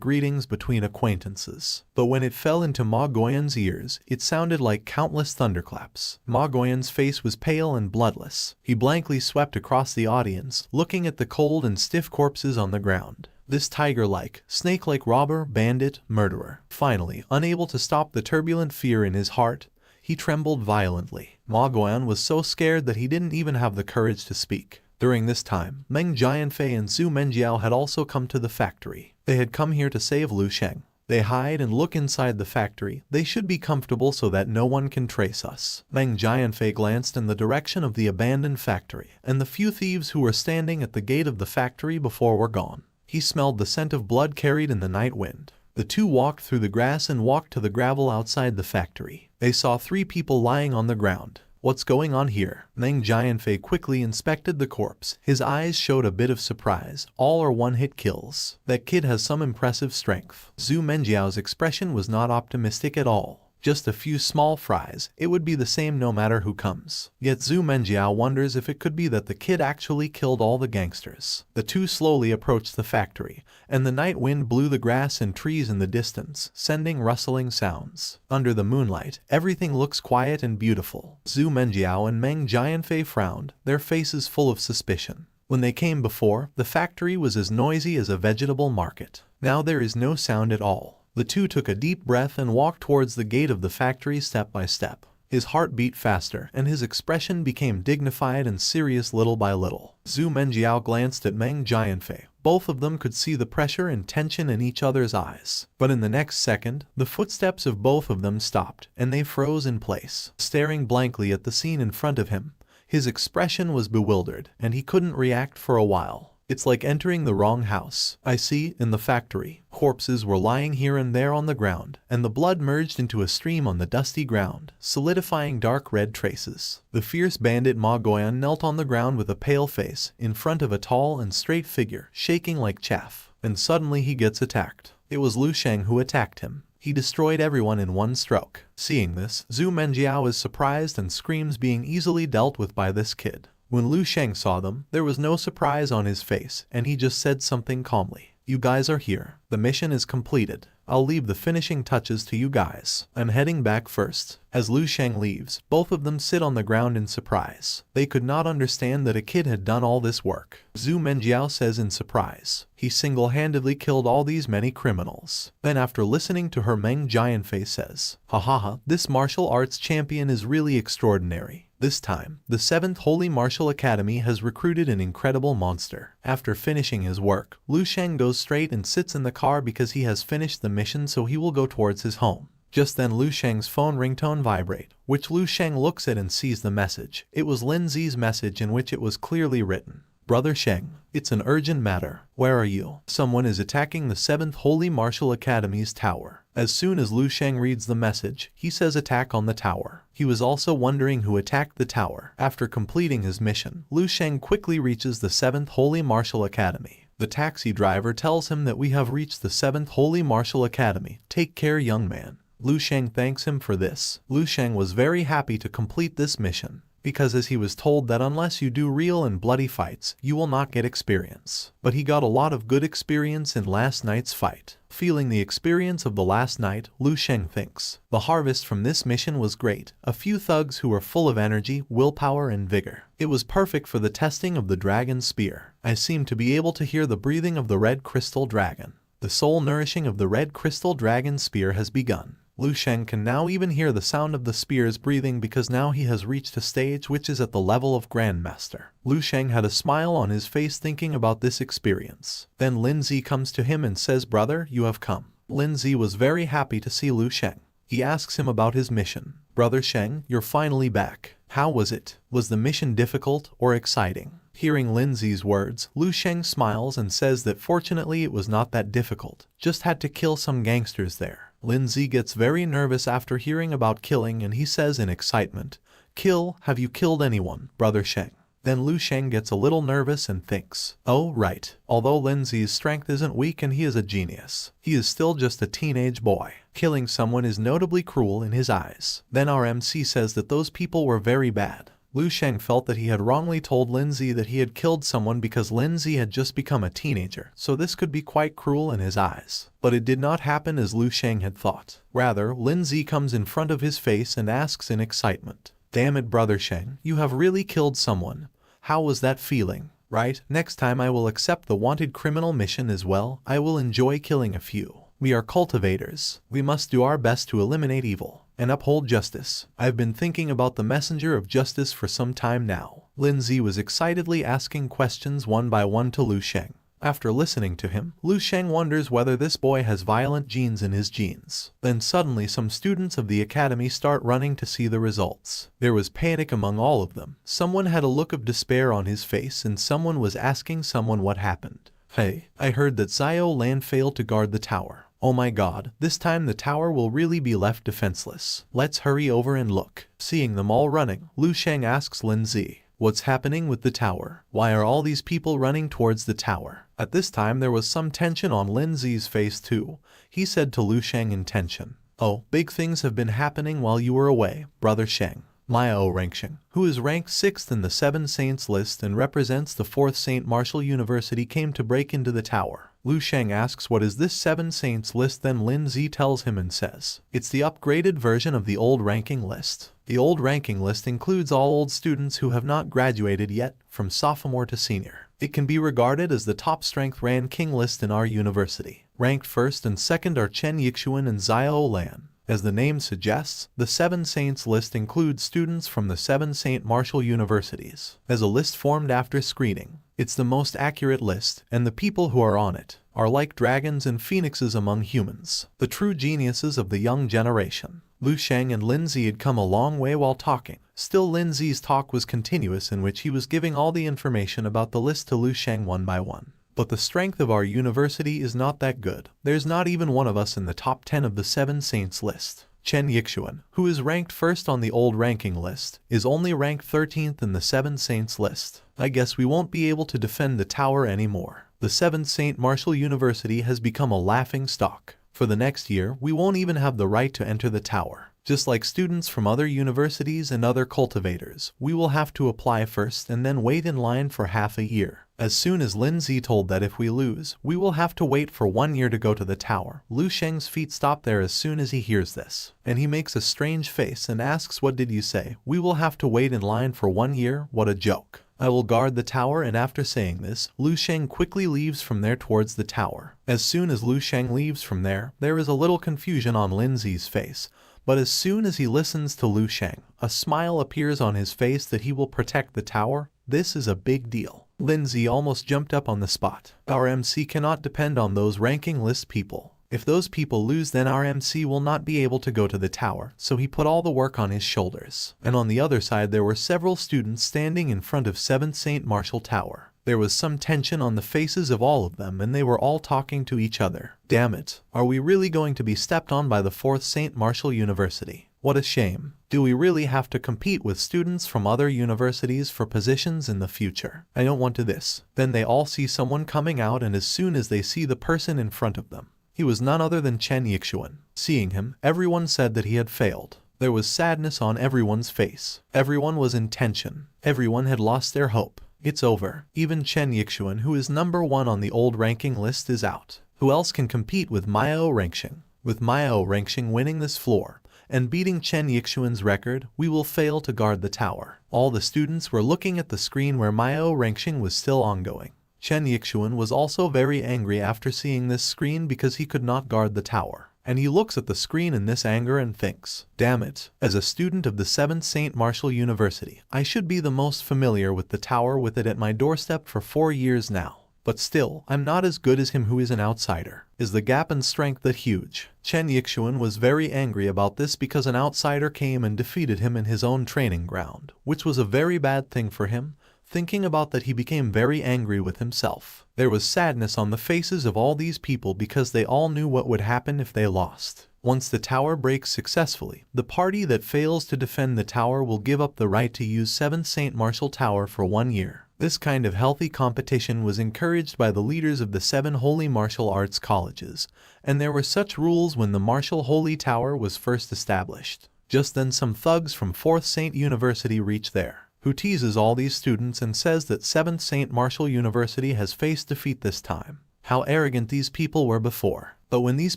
greetings between acquaintances. But when it fell into Ma Goyan's ears, it sounded like countless thunderclaps. Ma Goyan's face was pale and bloodless. He blankly swept across the audience, looking at the cold and stiff corpses on the ground. This tiger-like, snake-like robber, bandit, murderer. Finally, unable to stop the turbulent fear in his heart, he trembled violently. Ma Goyan was so scared that he didn't even have the courage to speak. During this time, Meng Jianfei and Zhu Menjiao had also come to the factory. They had come here to save Lu Sheng. They hide and look inside the factory. They should be comfortable so that no one can trace us. Meng Jianfei glanced in the direction of the abandoned factory, and the few thieves who were standing at the gate of the factory before were gone. He smelled the scent of blood carried in the night wind. The two walked through the grass and walked to the gravel outside the factory. They saw 3 people lying on the ground. What's going on here? Meng Jianfei quickly inspected the corpse. His eyes showed a bit of surprise. All are one-hit kills. That kid has some impressive strength. Zhu Menjiao's expression was not optimistic at all. Just a few small fries, it would be the same no matter who comes. Yet Zhu Menjiao wonders if it could be that the kid actually killed all the gangsters. The two slowly approached the factory, and the night wind blew the grass and trees in the distance, sending rustling sounds. Under the moonlight, everything looks quiet and beautiful. Zhu Menjiao and Meng Jianfei frowned, their faces full of suspicion. When they came before, the factory was as noisy as a vegetable market. Now there is no sound at all. The two took a deep breath and walked towards the gate of the factory step by step. His heart beat faster, and his expression became dignified and serious little by little. Zhu Menjiao glanced at Meng Jianfei. Both of them could see the pressure and tension in each other's eyes. But in the next second, the footsteps of both of them stopped, and they froze in place, staring blankly at the scene in front of him. His expression was bewildered, and he couldn't react for a while. It's like entering the wrong house. I see, in the factory, corpses were lying here and there on the ground, and the blood merged into a stream on the dusty ground, solidifying dark red traces. The fierce bandit Ma Goyan knelt on the ground with a pale face, in front of a tall and straight figure, shaking like chaff. And suddenly he gets attacked. It was Lu Sheng who attacked him. He destroyed everyone in one stroke. Seeing this, Zhu Menjiao is surprised and screams being easily dealt with by this kid. When Lu Sheng saw them, there was no surprise on his face, and he just said something calmly. You guys are here. The mission is completed. I'll leave the finishing touches to you guys. I'm heading back first. As Lu Sheng leaves, both of them sit on the ground in surprise. They could not understand that a kid had done all this work. Zhu Menjiao says in surprise. He single-handedly killed all these many criminals. Then after listening to her, Meng Jianfei says, "Ha ha ha, this martial arts champion is really extraordinary. This time, the 7th Holy Martial Academy has recruited an incredible monster." After finishing his work, Lu Sheng goes straight and sits in the car because he has finished the mission, so he will go towards his home. Just then Lu Sheng's phone ringtone vibrate, which Lu Sheng looks at and sees the message. It was Lin Zi's message, in which it was clearly written, "Brother Sheng, it's an urgent matter. Where are you? Someone is attacking the 7th Holy Martial Academy's tower." As soon as Lu Sheng reads the message, he says attack on the tower. He was also wondering who attacked the tower. After completing his mission, Lu Sheng quickly reaches the 7th Holy Martial Academy. The taxi driver tells him that we have reached the 7th Holy Martial Academy. Take care, young man. Lu Sheng thanks him for this. Lu Sheng was very happy to complete this mission, because as he was told that unless you do real and bloody fights, you will not get experience. But he got a lot of good experience in last night's fight. Feeling the experience of the last night, Lu Sheng thinks, the harvest from this mission was great. A few thugs who were full of energy, willpower and vigor. It was perfect for the testing of the dragon spear. I seem to be able to hear the breathing of the red crystal dragon. The soul nourishing of the red crystal dragon spear has begun. Lu Sheng can now even hear the sound of the spear's breathing, because now he has reached a stage which is at the level of Grandmaster. Lu Sheng had a smile on his face thinking about this experience. Then Lin Zi comes to him and says, "Brother, you have come." Lin Zi was very happy to see Lu Sheng. He asks him about his mission. "Brother Sheng, you're finally back. How was it? Was the mission difficult or exciting?" Hearing Lin Zi's words, Lu Sheng smiles and says that fortunately it was not that difficult. Just had to kill some gangsters there. Lin Zi gets very nervous after hearing about killing, and he says in excitement, "Kill? Have you killed anyone, Brother Sheng?" Then Lu Sheng gets a little nervous and thinks, oh right, although Lin Zi's strength isn't weak and he is a genius, he is still just a teenage boy. Killing someone is notably cruel in his eyes. Then our MC says that those people were very bad. Lu Sheng felt that he had wrongly told Lin Zi that he had killed someone because Lin Zi had just become a teenager, so this could be quite cruel in his eyes. But it did not happen as Lu Sheng had thought. Rather, Lin Zi comes in front of his face and asks in excitement, "Damn it, Brother Sheng, you have really killed someone. How was that feeling? Right, next time I will accept the wanted criminal mission as well. I will enjoy killing a few. We are cultivators. We must do our best to eliminate evil and uphold justice. I've been thinking about the messenger of justice for some time now." Lin Zi was excitedly asking questions one by one to Lu Sheng. After listening to him, Lu Sheng wonders whether this boy has violent genes in his genes. Then suddenly some students of the academy start running to see the results. There was panic among all of them. Someone had a look of despair on his face, and someone was asking someone what happened. "Hey, I heard that Xiao Lan failed to guard the tower. Oh my god, this time the tower will really be left defenseless. Let's hurry over and look." Seeing them all running, Lu Sheng asks Lin Zi, "What's happening with the tower? Why are all these people running towards the tower?" At this time there was some tension on Lin Zi's face too. He said to Lu Sheng in tension, "Oh, big things have been happening while you were away, Brother Sheng. Miao Rangsheng, who is ranked 6th in the 7 Saints list and represents the 4th Saint Martial University, came to break into the tower." Lu Sheng asks what is this 7 Saints list, then Lin Zi tells him and says, "It's the upgraded version of the old ranking list. The old ranking list includes all old students who have not graduated yet, from sophomore to senior. It can be regarded as the top strength ranking list in our university. Ranked 1st and 2nd are Chen Yixuan and Xiao Lan. As the name suggests, the Seven Saints list includes students from the 7 Saint Martial universities. As a list formed after screening, it's the most accurate list, and the people who are on it are like dragons and phoenixes among humans, the true geniuses of the young generation. Lu Sheng and Lindsay had come a long way while talking. Still, Lindsay's talk was continuous, in which he was giving all the information about the list to Lu Sheng one by one. But the strength of our university is not that good. There's not even one of us in the top 10 of the 7 Saints list. Chen Yixuan, who is ranked first on the old ranking list, is only ranked 13th in the 7 Saints list. I guess we won't be able to defend the tower anymore. The 7th Saint Martial University has become a laughing stock. For the next year, we won't even have the right to enter the tower. Just like students from other universities and other cultivators, we will have to apply first and then wait in line for half a year. As soon as Lindsay told that if we lose, we will have to wait for 1 year to go to the tower, Lu Sheng's feet stop there as soon as he hears this. And he makes a strange face and asks, "What did you say? We will have to wait in line for 1 year? What a joke. I will guard the tower." And after saying this, Lu Sheng quickly leaves from there towards the tower. As soon as Lu Sheng leaves from there is a little confusion on Lindsay's face. But as soon as he listens to Lu Sheng, a smile appears on his face that he will protect the tower. This is a big deal. Lindsay almost jumped up on the spot. Our MC cannot depend on those ranking list people. If those people lose, then our MC will not be able to go to the tower, so he put all the work on his shoulders. And on the other side there were several students standing in front of 7th Saint Martial Tower. There was some tension on the faces of all of them, and they were all talking to each other. Damn it, are we really going to be stepped on by the 4th Saint Martial University? What a shame. Do we really have to compete with students from other universities for positions in the future? I don't want to this. Then they all see someone coming out, and as soon as they see the person in front of them, he was none other than Chen Yixuan. Seeing him, everyone said that he had failed. There was sadness on everyone's face. Everyone was in tension. Everyone had lost their hope. It's over. Even Chen Yixuan, who is number 1 on the old ranking list, is out. Who else can compete with Miao Rengxing? With Miao Rengxing winning this floor and beating Chen Yixuan's record, we will fail to guard the tower. All the students were looking at the screen where Miao Rengxing was still ongoing. Chen Yixuan was also very angry after seeing this screen because he could not guard the tower. And he looks at the screen in this anger and thinks, "Damn it, as a student of the 7th Saint Martial University, I should be the most familiar with the tower, with it at my doorstep for 4 years now. But still, I'm not as good as him who is an outsider. Is the gap in strength that huge?" Chen Yixuan was very angry about this because an outsider came and defeated him in his own training ground, which was a very bad thing for him. Thinking about that, he became very angry with himself. There was sadness on the faces of all these people because they all knew what would happen if they lost. Once the tower breaks successfully, the party that fails to defend the tower will give up the right to use 7th Saint Martial Tower for 1 year. This kind of healthy competition was encouraged by the leaders of the 7 holy martial arts colleges, and there were such rules when the Martial Holy Tower was first established. Just then some thugs from 4th Saint University reach there, who teases all these students and says that 7th Saint Martial University has faced defeat this time. How arrogant these people were before. But when these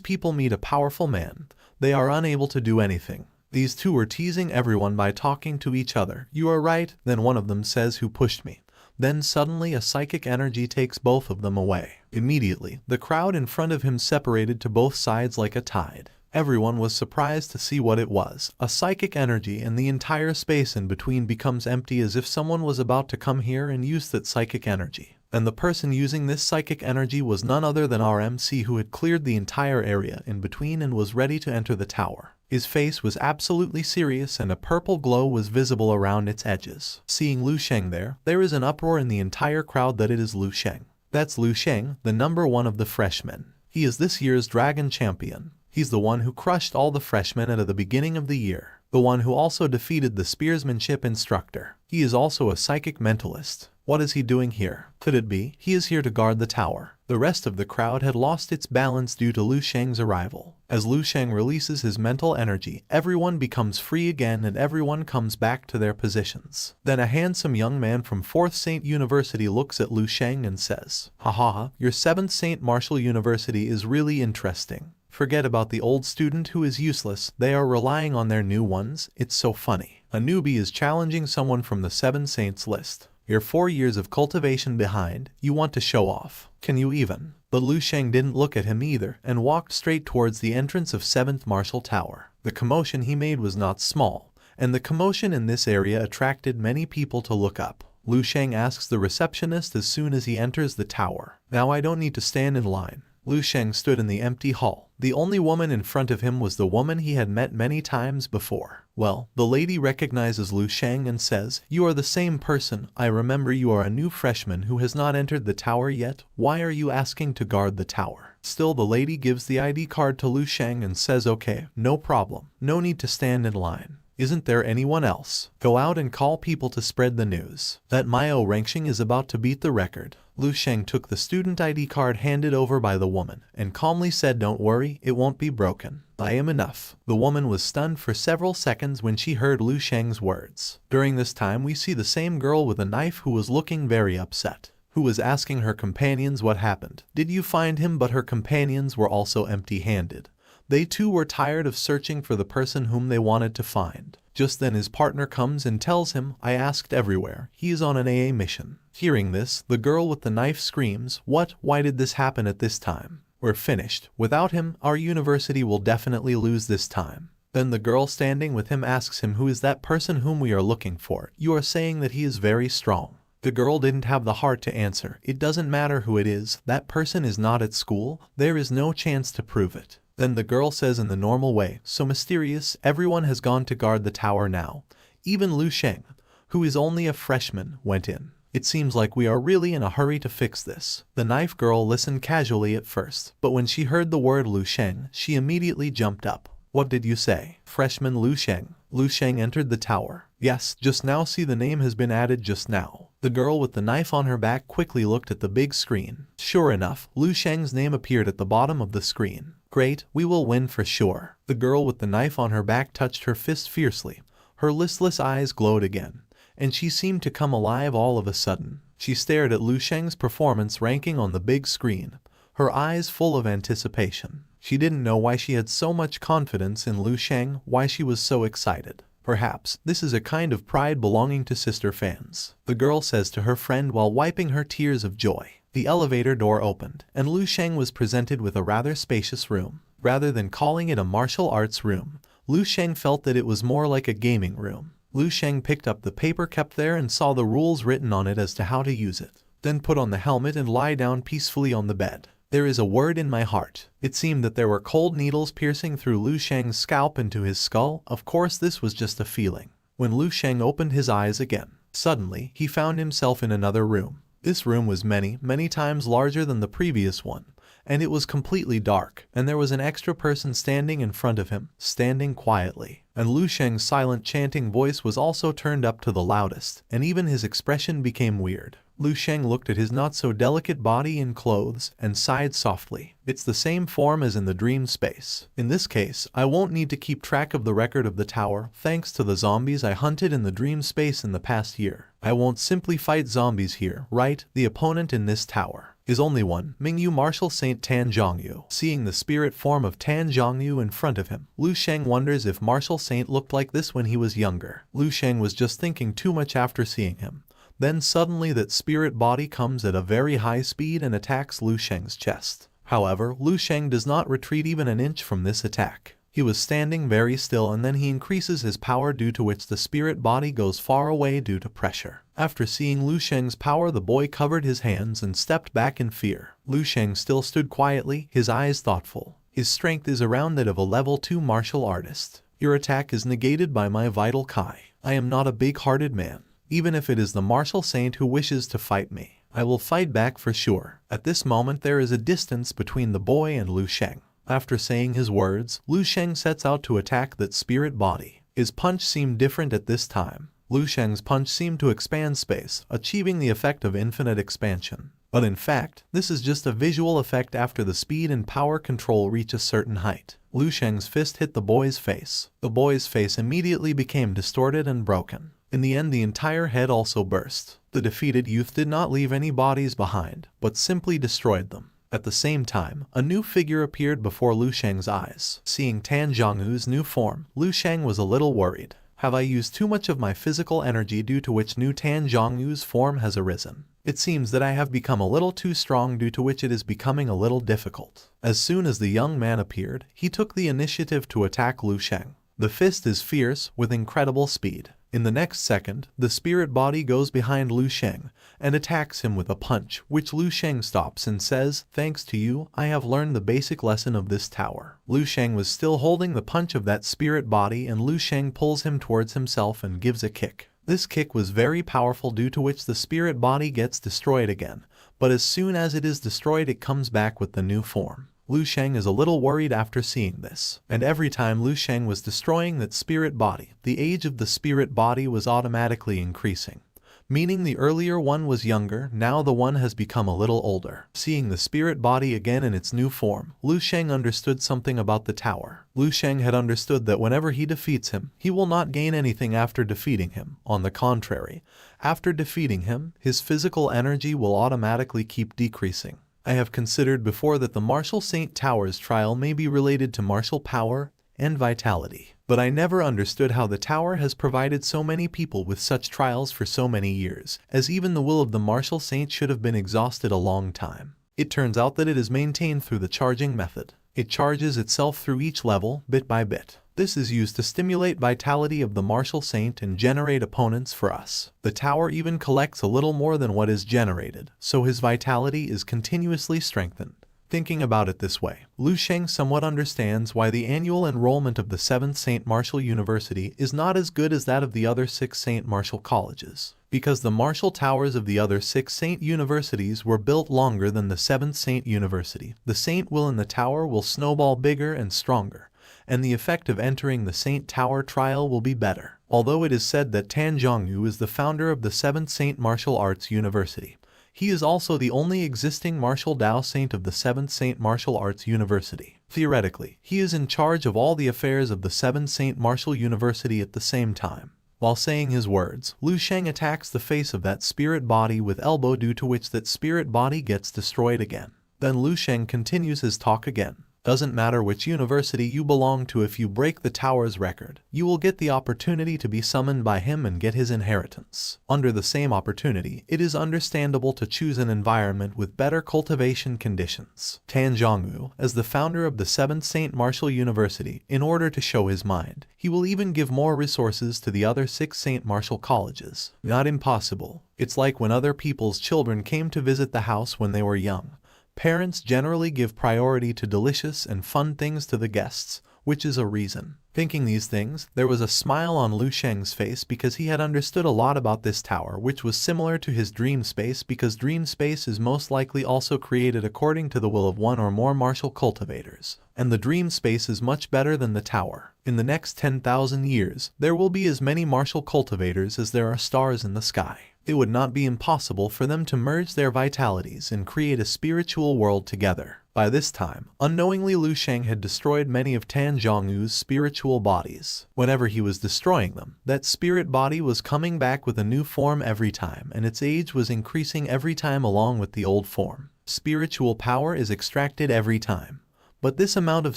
people meet a powerful man, they are unable to do anything. These two were teasing everyone by talking to each other. "You are right." Then one of them says, "Who pushed me?" Then suddenly a psychic energy takes both of them away. Immediately, the crowd in front of him separated to both sides like a tide. Everyone was surprised to see what it was. A psychic energy, and the entire space in between becomes empty, as if someone was about to come here and use that psychic energy. And the person using this psychic energy was none other than our MC, who had cleared the entire area in between and was ready to enter the tower. His face was absolutely serious, and a purple glow was visible around its edges. Seeing Lu Sheng there is an uproar in the entire crowd that it is Lu Sheng. That's Lu Sheng, the number 1 of the freshmen. He is this year's Dragon Champion. He's the one who crushed all the freshmen at the beginning of the year. The one who also defeated the spearsmanship instructor. He is also a psychic mentalist. What is he doing here? Could it be he is here to guard the tower? The rest of the crowd had lost its balance due to Lu Sheng's arrival. As Lu Sheng releases his mental energy, everyone becomes free again and everyone comes back to their positions. Then a handsome young man from 4th Saint University looks at Lu Sheng and says, "Ha ha ha, your 7th Saint Martial University is really interesting. Forget about the old student who is useless. They are relying on their new ones. It's so funny. A newbie is challenging someone from the 7 Saints list. You're 4 years of cultivation behind. You want to show off. Can you even?" But Lu Sheng didn't look at him either and walked straight towards the entrance of 7th Martial Tower. The commotion he made was not small, and the commotion in this area attracted many people to look up. Lu Sheng asks the receptionist as soon as he enters the tower. Now I don't need to stand in line. Lu Sheng stood in the empty hall. The only woman in front of him was the woman he had met many times before. Well, the lady recognizes Lu Sheng and says, "You are the same person. I remember you are a new freshman who has not entered the tower yet. Why are you asking to guard the tower?" Still, the lady gives the ID card to Lu Sheng and says, "Okay, no problem. No need to stand in line. Isn't there anyone else? Go out and call people to spread the news that Myo Rengxing is about to beat the record." Lu Sheng took the student ID card handed over by the woman and calmly said, "Don't worry, it won't be broken. I am enough." The woman was stunned for several seconds when she heard Lu Sheng's words. During this time, we see the same girl with a knife who was looking very upset, who was asking her companions what happened. Did you find him? But her companions were also empty-handed. They too were tired of searching for the person whom they wanted to find. Just then his partner comes and tells him, "I asked everywhere. He is on an AA mission." Hearing this, the girl with the knife screams, "What? Why did this happen at this time? We're finished. Without him, our university will definitely lose this time." Then the girl standing with him asks him, "Who is that person whom we are looking for? You are saying that he is very strong." The girl didn't have the heart to answer. "It doesn't matter who it is. That person is not at school. There is no chance to prove it." Then the girl says in the normal way, "So mysterious, everyone has gone to guard the tower now. Even Lu Sheng, who is only a freshman, went in. It seems like we are really in a hurry to fix this." The knife girl listened casually at first, but when she heard the word Lu Sheng, she immediately jumped up. "What did you say? Freshman Lu Sheng?" Lu Sheng entered the tower. "Yes, just now. See, the name has been added just now." The girl with the knife on her back quickly looked at the big screen. Sure enough, Lu Sheng's name appeared at the bottom of the screen. "Great, we will win for sure." The girl with the knife on her back touched her fist fiercely. Her listless eyes glowed again, and she seemed to come alive all of a sudden. She stared at Lu Sheng's performance ranking on the big screen, her eyes full of anticipation. She didn't know why she had so much confidence in Lu Sheng, why she was so excited. Perhaps this is a kind of pride belonging to sister fans. The girl says to her friend while wiping her tears of joy. The elevator door opened, and Lu Sheng was presented with a rather spacious room. Rather than calling it a martial arts room, Lu Sheng felt that it was more like a gaming room. Lu Sheng picked up the paper kept there and saw the rules written on it as to how to use it. Then put on the helmet and lie down peacefully on the bed. There is a word in my heart. It seemed that there were cold needles piercing through Lu Sheng's scalp into his skull. Of course, this was just a feeling. When Lu Sheng opened his eyes again, suddenly he found himself in another room. This room was many, many times larger than the previous one, and it was completely dark, and there was an extra person standing in front of him, standing quietly. And Lu Sheng's silent chanting voice was also turned up to the loudest, and even his expression became weird. Lu Sheng looked at his not-so-delicate body and clothes and sighed softly. "It's the same form as in the dream space. In this case, I won't need to keep track of the record of the tower, thanks to the zombies I hunted in the dream space in the past year. I won't simply fight zombies here, right? The opponent in this tower is only one, Mingyu Martial Saint Tan Zhongyu." Seeing the spirit form of Tan Zhongyu in front of him, Lu Sheng wonders if Martial Saint looked like this when he was younger. Lu Sheng was just thinking too much after seeing him. Then suddenly that spirit body comes at a very high speed and attacks Lu Sheng's chest. However, Lu Sheng does not retreat even an inch from this attack. He was standing very still, and then he increases his power, due to which the spirit body goes far away due to pressure. After seeing Lu Sheng's power, the boy covered his hands and stepped back in fear. Lu Sheng still stood quietly, his eyes thoughtful. His strength is around that of a level 2 martial artist. "Your attack is negated by my vital Kai. I am not a big-hearted man. Even if it is the martial saint who wishes to fight me, I will fight back for sure." At this moment there is a distance between the boy and Lu Sheng. After saying his words, Lu Sheng sets out to attack that spirit body. His punch seemed different at this time. Lu Sheng's punch seemed to expand space, achieving the effect of infinite expansion. But in fact, this is just a visual effect after the speed and power control reach a certain height. Lu Sheng's fist hit the boy's face. The boy's face immediately became distorted and broken. In the end, the entire head also burst. The defeated youth did not leave any bodies behind, but simply destroyed them. At the same time, a new figure appeared before Lu Sheng's eyes. Seeing Tan Zhongyu's new form, Lu Sheng was a little worried. Have I used too much of my physical energy, due to which new Tan Zhongyu's form has arisen? It seems that I have become a little too strong, due to which it is becoming a little difficult." As soon as the young man appeared, he took the initiative to attack Lu Sheng. The fist is fierce, with incredible speed. In the next second, the spirit body goes behind Lu Sheng and attacks him with a punch, which Lu Sheng stops and says, "Thanks to you, I have learned the basic lesson of this tower." Lu Sheng was still holding the punch of that spirit body, and Lu Sheng pulls him towards himself and gives a kick. This kick was very powerful, due to which the spirit body gets destroyed again, but as soon as it is destroyed, it comes back with the new form. Lu Sheng is a little worried after seeing this, and every time Lu Sheng was destroying that spirit body, the age of the spirit body was automatically increasing. Meaning the earlier one was younger, now the one has become a little older. Seeing the spirit body again in its new form, Lu Sheng understood something about the tower. Lu Sheng had understood that whenever he defeats him, he will not gain anything after defeating him. On the contrary, after defeating him, his physical energy will automatically keep decreasing. I have considered before that the Martial Saint Tower's trial may be related to martial power and vitality, but I never understood how the tower has provided so many people with such trials for so many years, as even the will of the Martial Saint should have been exhausted a long time. It turns out that it is maintained through the charging method. It charges itself through each level, bit by bit. This is used to stimulate vitality of the Martial Saint and generate opponents for us. The tower even collects a little more than what is generated, so his vitality is continuously strengthened. Thinking about it this way, Lu Sheng somewhat understands why the annual enrollment of the 7th Saint Martial University is not as good as that of the other 6 Saint Martial colleges. Because the martial towers of the other 6 Saint Universities were built longer than the 7th Saint University, the Saint will in the tower will snowball bigger and stronger, and the effect of entering the Saint Tower trial will be better. Although it is said that Tan Zhongyu is the founder of the 7th Saint Martial Arts University, he is also the only existing martial Dao Saint of the 7th Saint Martial Arts University. Theoretically, he is in charge of all the affairs of the 7th Saint Martial University at the same time. While saying his words, Lu Sheng attacks the face of that spirit body with elbow, due to which that spirit body gets destroyed again. Then Lu Sheng continues his talk again. Doesn't matter which university you belong to, if you break the tower's record, you will get the opportunity to be summoned by him and get his inheritance. Under the same opportunity, it is understandable to choose an environment with better cultivation conditions. Tan Zhongwu, as the founder of the 7th Saint Martial University, in order to show his mind, he will even give more resources to the other 6 Saint Martial colleges. Not impossible. It's like when other people's children came to visit the house when they were young. Parents generally give priority to delicious and fun things to the guests, which is a reason. Thinking these things, there was a smile on Lu Sheng's face, because he had understood a lot about this tower, which was similar to his dream space, because dream space is most likely also created according to the will of one or more martial cultivators. And the dream space is much better than the tower. In the next 10,000 years, there will be as many martial cultivators as there are stars in the sky. It would not be impossible for them to merge their vitalities and create a spiritual world together. By this time, unknowingly Lu Sheng had destroyed many of Tan Zhongyu's spiritual bodies. Whenever he was destroying them, that spirit body was coming back with a new form every time, and its age was increasing every time along with the old form. Spiritual power is extracted every time. But this amount of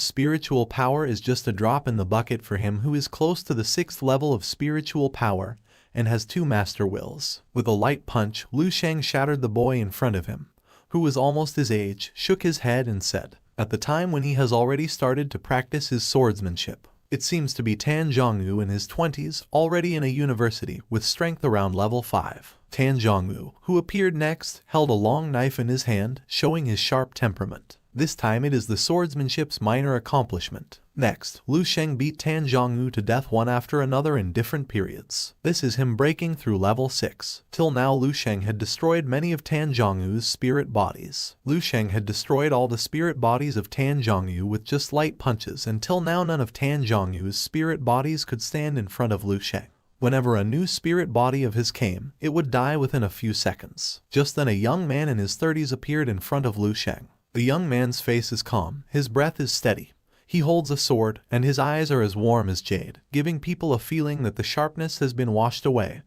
spiritual power is just a drop in the bucket for him who is close to the 6th level of spiritual power and has 2 master wills. With a light punch, Lu Sheng shattered the boy in front of him, who was almost his age, shook his head and said, at the time when he has already started to practice his swordsmanship. It seems to be Tan Zhongyu in his 20s, already in a university, with strength around level 5. Tan Zhongyu, who appeared next, held a long knife in his hand, showing his sharp temperament. This time it is the swordsmanship's minor accomplishment. Next, Lu Sheng beat Tan Zhongyu to death one after another in different periods. This is him breaking through level 6. Till now Lu Sheng had destroyed many of Tan Zhongyu's spirit bodies. Lu Sheng had destroyed all the spirit bodies of Tan Zhongyu with just light punches, until now none of Tan Zhongyu's spirit bodies could stand in front of Lu Sheng. Whenever a new spirit body of his came, it would die within a few seconds. Just then a young man in his 30s appeared in front of Lu Sheng. The young man's face is calm, his breath is steady. He holds a sword, and his eyes are as warm as jade, giving people a feeling that the sharpness has been washed away,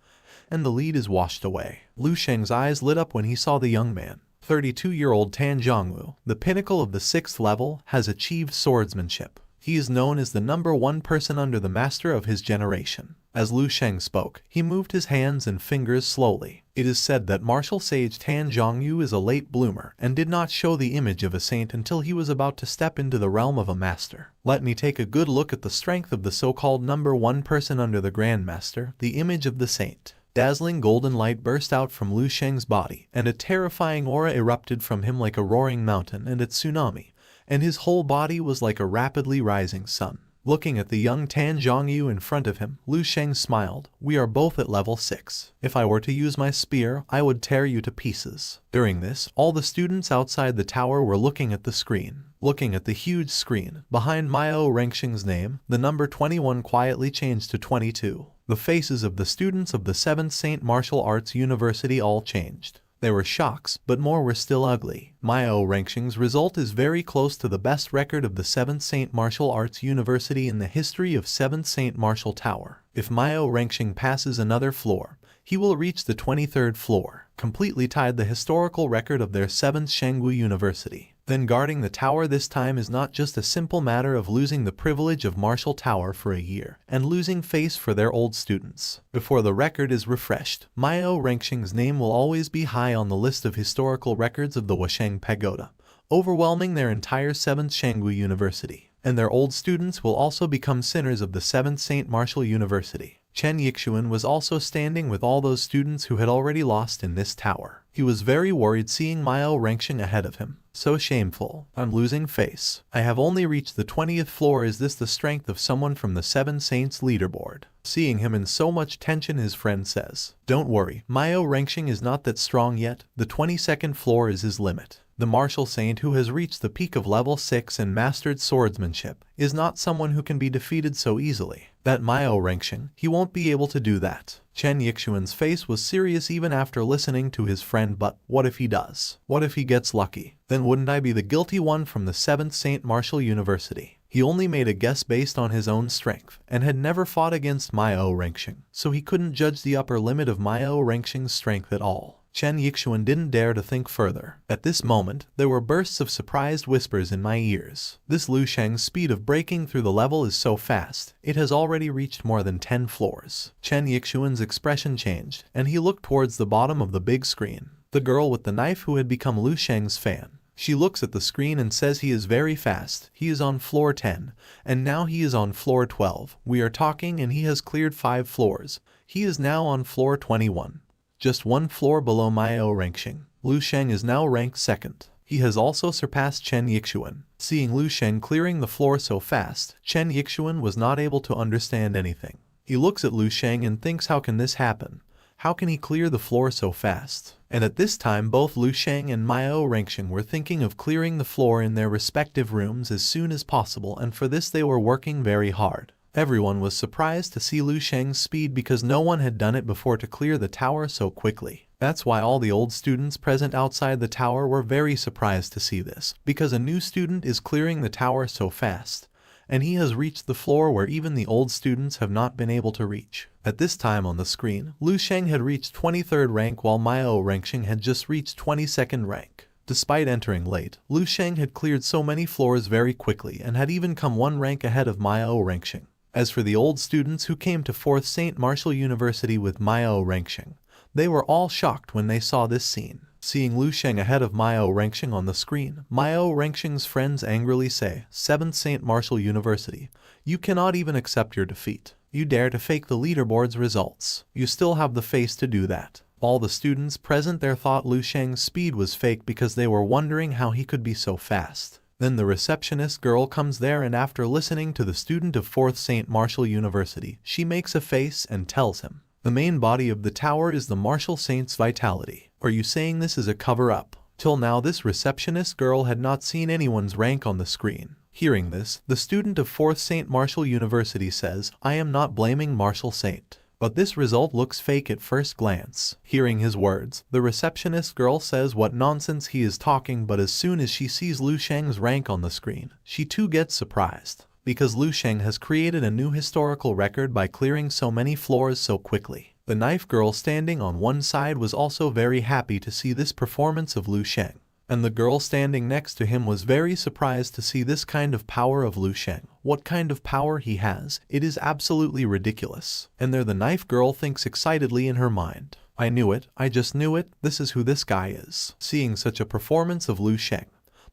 and the lead is washed away. Lu Sheng's eyes lit up when he saw the young man. 32-year-old Tan Zhongwu, the pinnacle of the 6th level, has achieved swordsmanship. He is known as the #1 person under the master of his generation. As Lu Sheng spoke, he moved his hands and fingers slowly. It is said that martial sage Tan Zhongyu is a late bloomer and did not show the image of a saint until he was about to step into the realm of a master. Let me take a good look at the strength of the so-called number one person under the Grandmaster, the image of the saint. Dazzling golden light burst out from Lu Sheng's body, and a terrifying aura erupted from him like a roaring mountain and a tsunami, and his whole body was like a rapidly rising sun. Looking at the young Tan Zhongyu in front of him, Lu Sheng smiled. "We are both at level 6. If I were to use my spear, I would tear you to pieces." During this, all the students outside the tower were looking at the screen. Looking at the huge screen, behind Myo Rengxing's name, the number 21 quietly changed to 22. The faces of the students of the 7th Saint Martial Arts University all changed. There were shocks, but more were still ugly. Myo Rengxing's result is very close to the best record of the 7th Saint Martial Arts University in the history of 7th Saint Martial Tower. If Myo Rengxing passes another floor, he will reach the 23rd floor, completely tied the historical record of their 7th Shangwu University. Then guarding the tower this time is not just a simple matter of losing the privilege of Martial Tower for a year, and losing face for their old students. Before the record is refreshed, Myo Rengxing's name will always be high on the list of historical records of the Washeng Pagoda, overwhelming their entire 7th Shangwu University. And their old students will also become sinners of the 7th Saint Martial University. Chen Yixuan was also standing with all those students who had already lost in this tower. He was very worried seeing Myo Rengxing ahead of him. So shameful. I'm losing face. I have only reached the 20th floor. Is this the strength of someone from the 7 Saints leaderboard? Seeing him in so much tension, his friend says, "Don't worry, Myo Rengxing is not that strong yet. The 22nd floor is his limit." The martial saint who has reached the peak of level 6 and mastered swordsmanship is not someone who can be defeated so easily. That Myo Rengxing, he won't be able to do that. Chen Yixuan's face was serious even after listening to his friend, but what if he does? What if he gets lucky? Then wouldn't I be the guilty one from the 7th Saint Martial University? He only made a guess based on his own strength, and had never fought against Myo Rengxing, so he couldn't judge the upper limit of Myo Rengxing's strength at all. Chen Yixuan didn't dare to think further. At this moment, there were bursts of surprised whispers in my ears. This Lu Sheng's speed of breaking through the level is so fast, it has already reached more than 10 floors. Chen Yixuan's expression changed, and he looked towards the bottom of the big screen. The girl with the knife who had become Lu Sheng's fan. She looks at the screen and says he is very fast. He is on floor 10, and now he is on floor 12. We are talking and he has cleared 5 floors. He is now on floor 21. Just 1 floor below Myo Rengxing. Lu Sheng is now ranked 2nd. He has also surpassed Chen Yixuan. Seeing Lu Sheng clearing the floor so fast, Chen Yixuan was not able to understand anything. He looks at Lu Sheng and thinks, how can this happen? How can he clear the floor so fast? And at this time both Lu Sheng and Myo Rengxing were thinking of clearing the floor in their respective rooms as soon as possible, and for this they were working very hard. Everyone was surprised to see Lu Sheng's speed because no one had done it before to clear the tower so quickly. That's why all the old students present outside the tower were very surprised to see this, because a new student is clearing the tower so fast, and he has reached the floor where even the old students have not been able to reach. At this time on the screen, Lu Sheng had reached 23rd rank while Myo Rengxing had just reached 22nd rank. Despite entering late, Lu Sheng had cleared so many floors very quickly and had even come 1 rank ahead of Myo Rengxing. As for the old students who came to 4th Saint Martial University with Myo Rengxing, they were all shocked when they saw this scene. Seeing Lu Sheng ahead of Myo Rengxing on the screen, Myo Rengxing's friends angrily say, 7th Saint Martial University, you cannot even accept your defeat. You dare to fake the leaderboard's results. You still have the face to do that. All the students present there thought Lu Sheng's speed was fake because they were wondering how he could be so fast. Then the receptionist girl comes there, and after listening to the student of 4th Saint Martial University, she makes a face and tells him, the main body of the tower is the martial saint's vitality. Are you saying this is a cover-up? Till now this receptionist girl had not seen anyone's rank on the screen. Hearing this, the student of 4th Saint Martial University says, I am not blaming Martial Saint, but this result looks fake at first glance. Hearing his words, the receptionist girl says what nonsense he is talking, but as soon as she sees Lu Sheng's rank on the screen, she too gets surprised, because Lu Sheng has created a new historical record by clearing so many floors so quickly. The knife girl standing on one side was also very happy to see this performance of Lu Sheng, and the girl standing next to him was very surprised to see this kind of power of Lu Sheng. What kind of power he has, it is absolutely ridiculous. And there the knife girl thinks excitedly in her mind, I knew it, I just knew it, this is who this guy is. Seeing such a performance of Lu Sheng,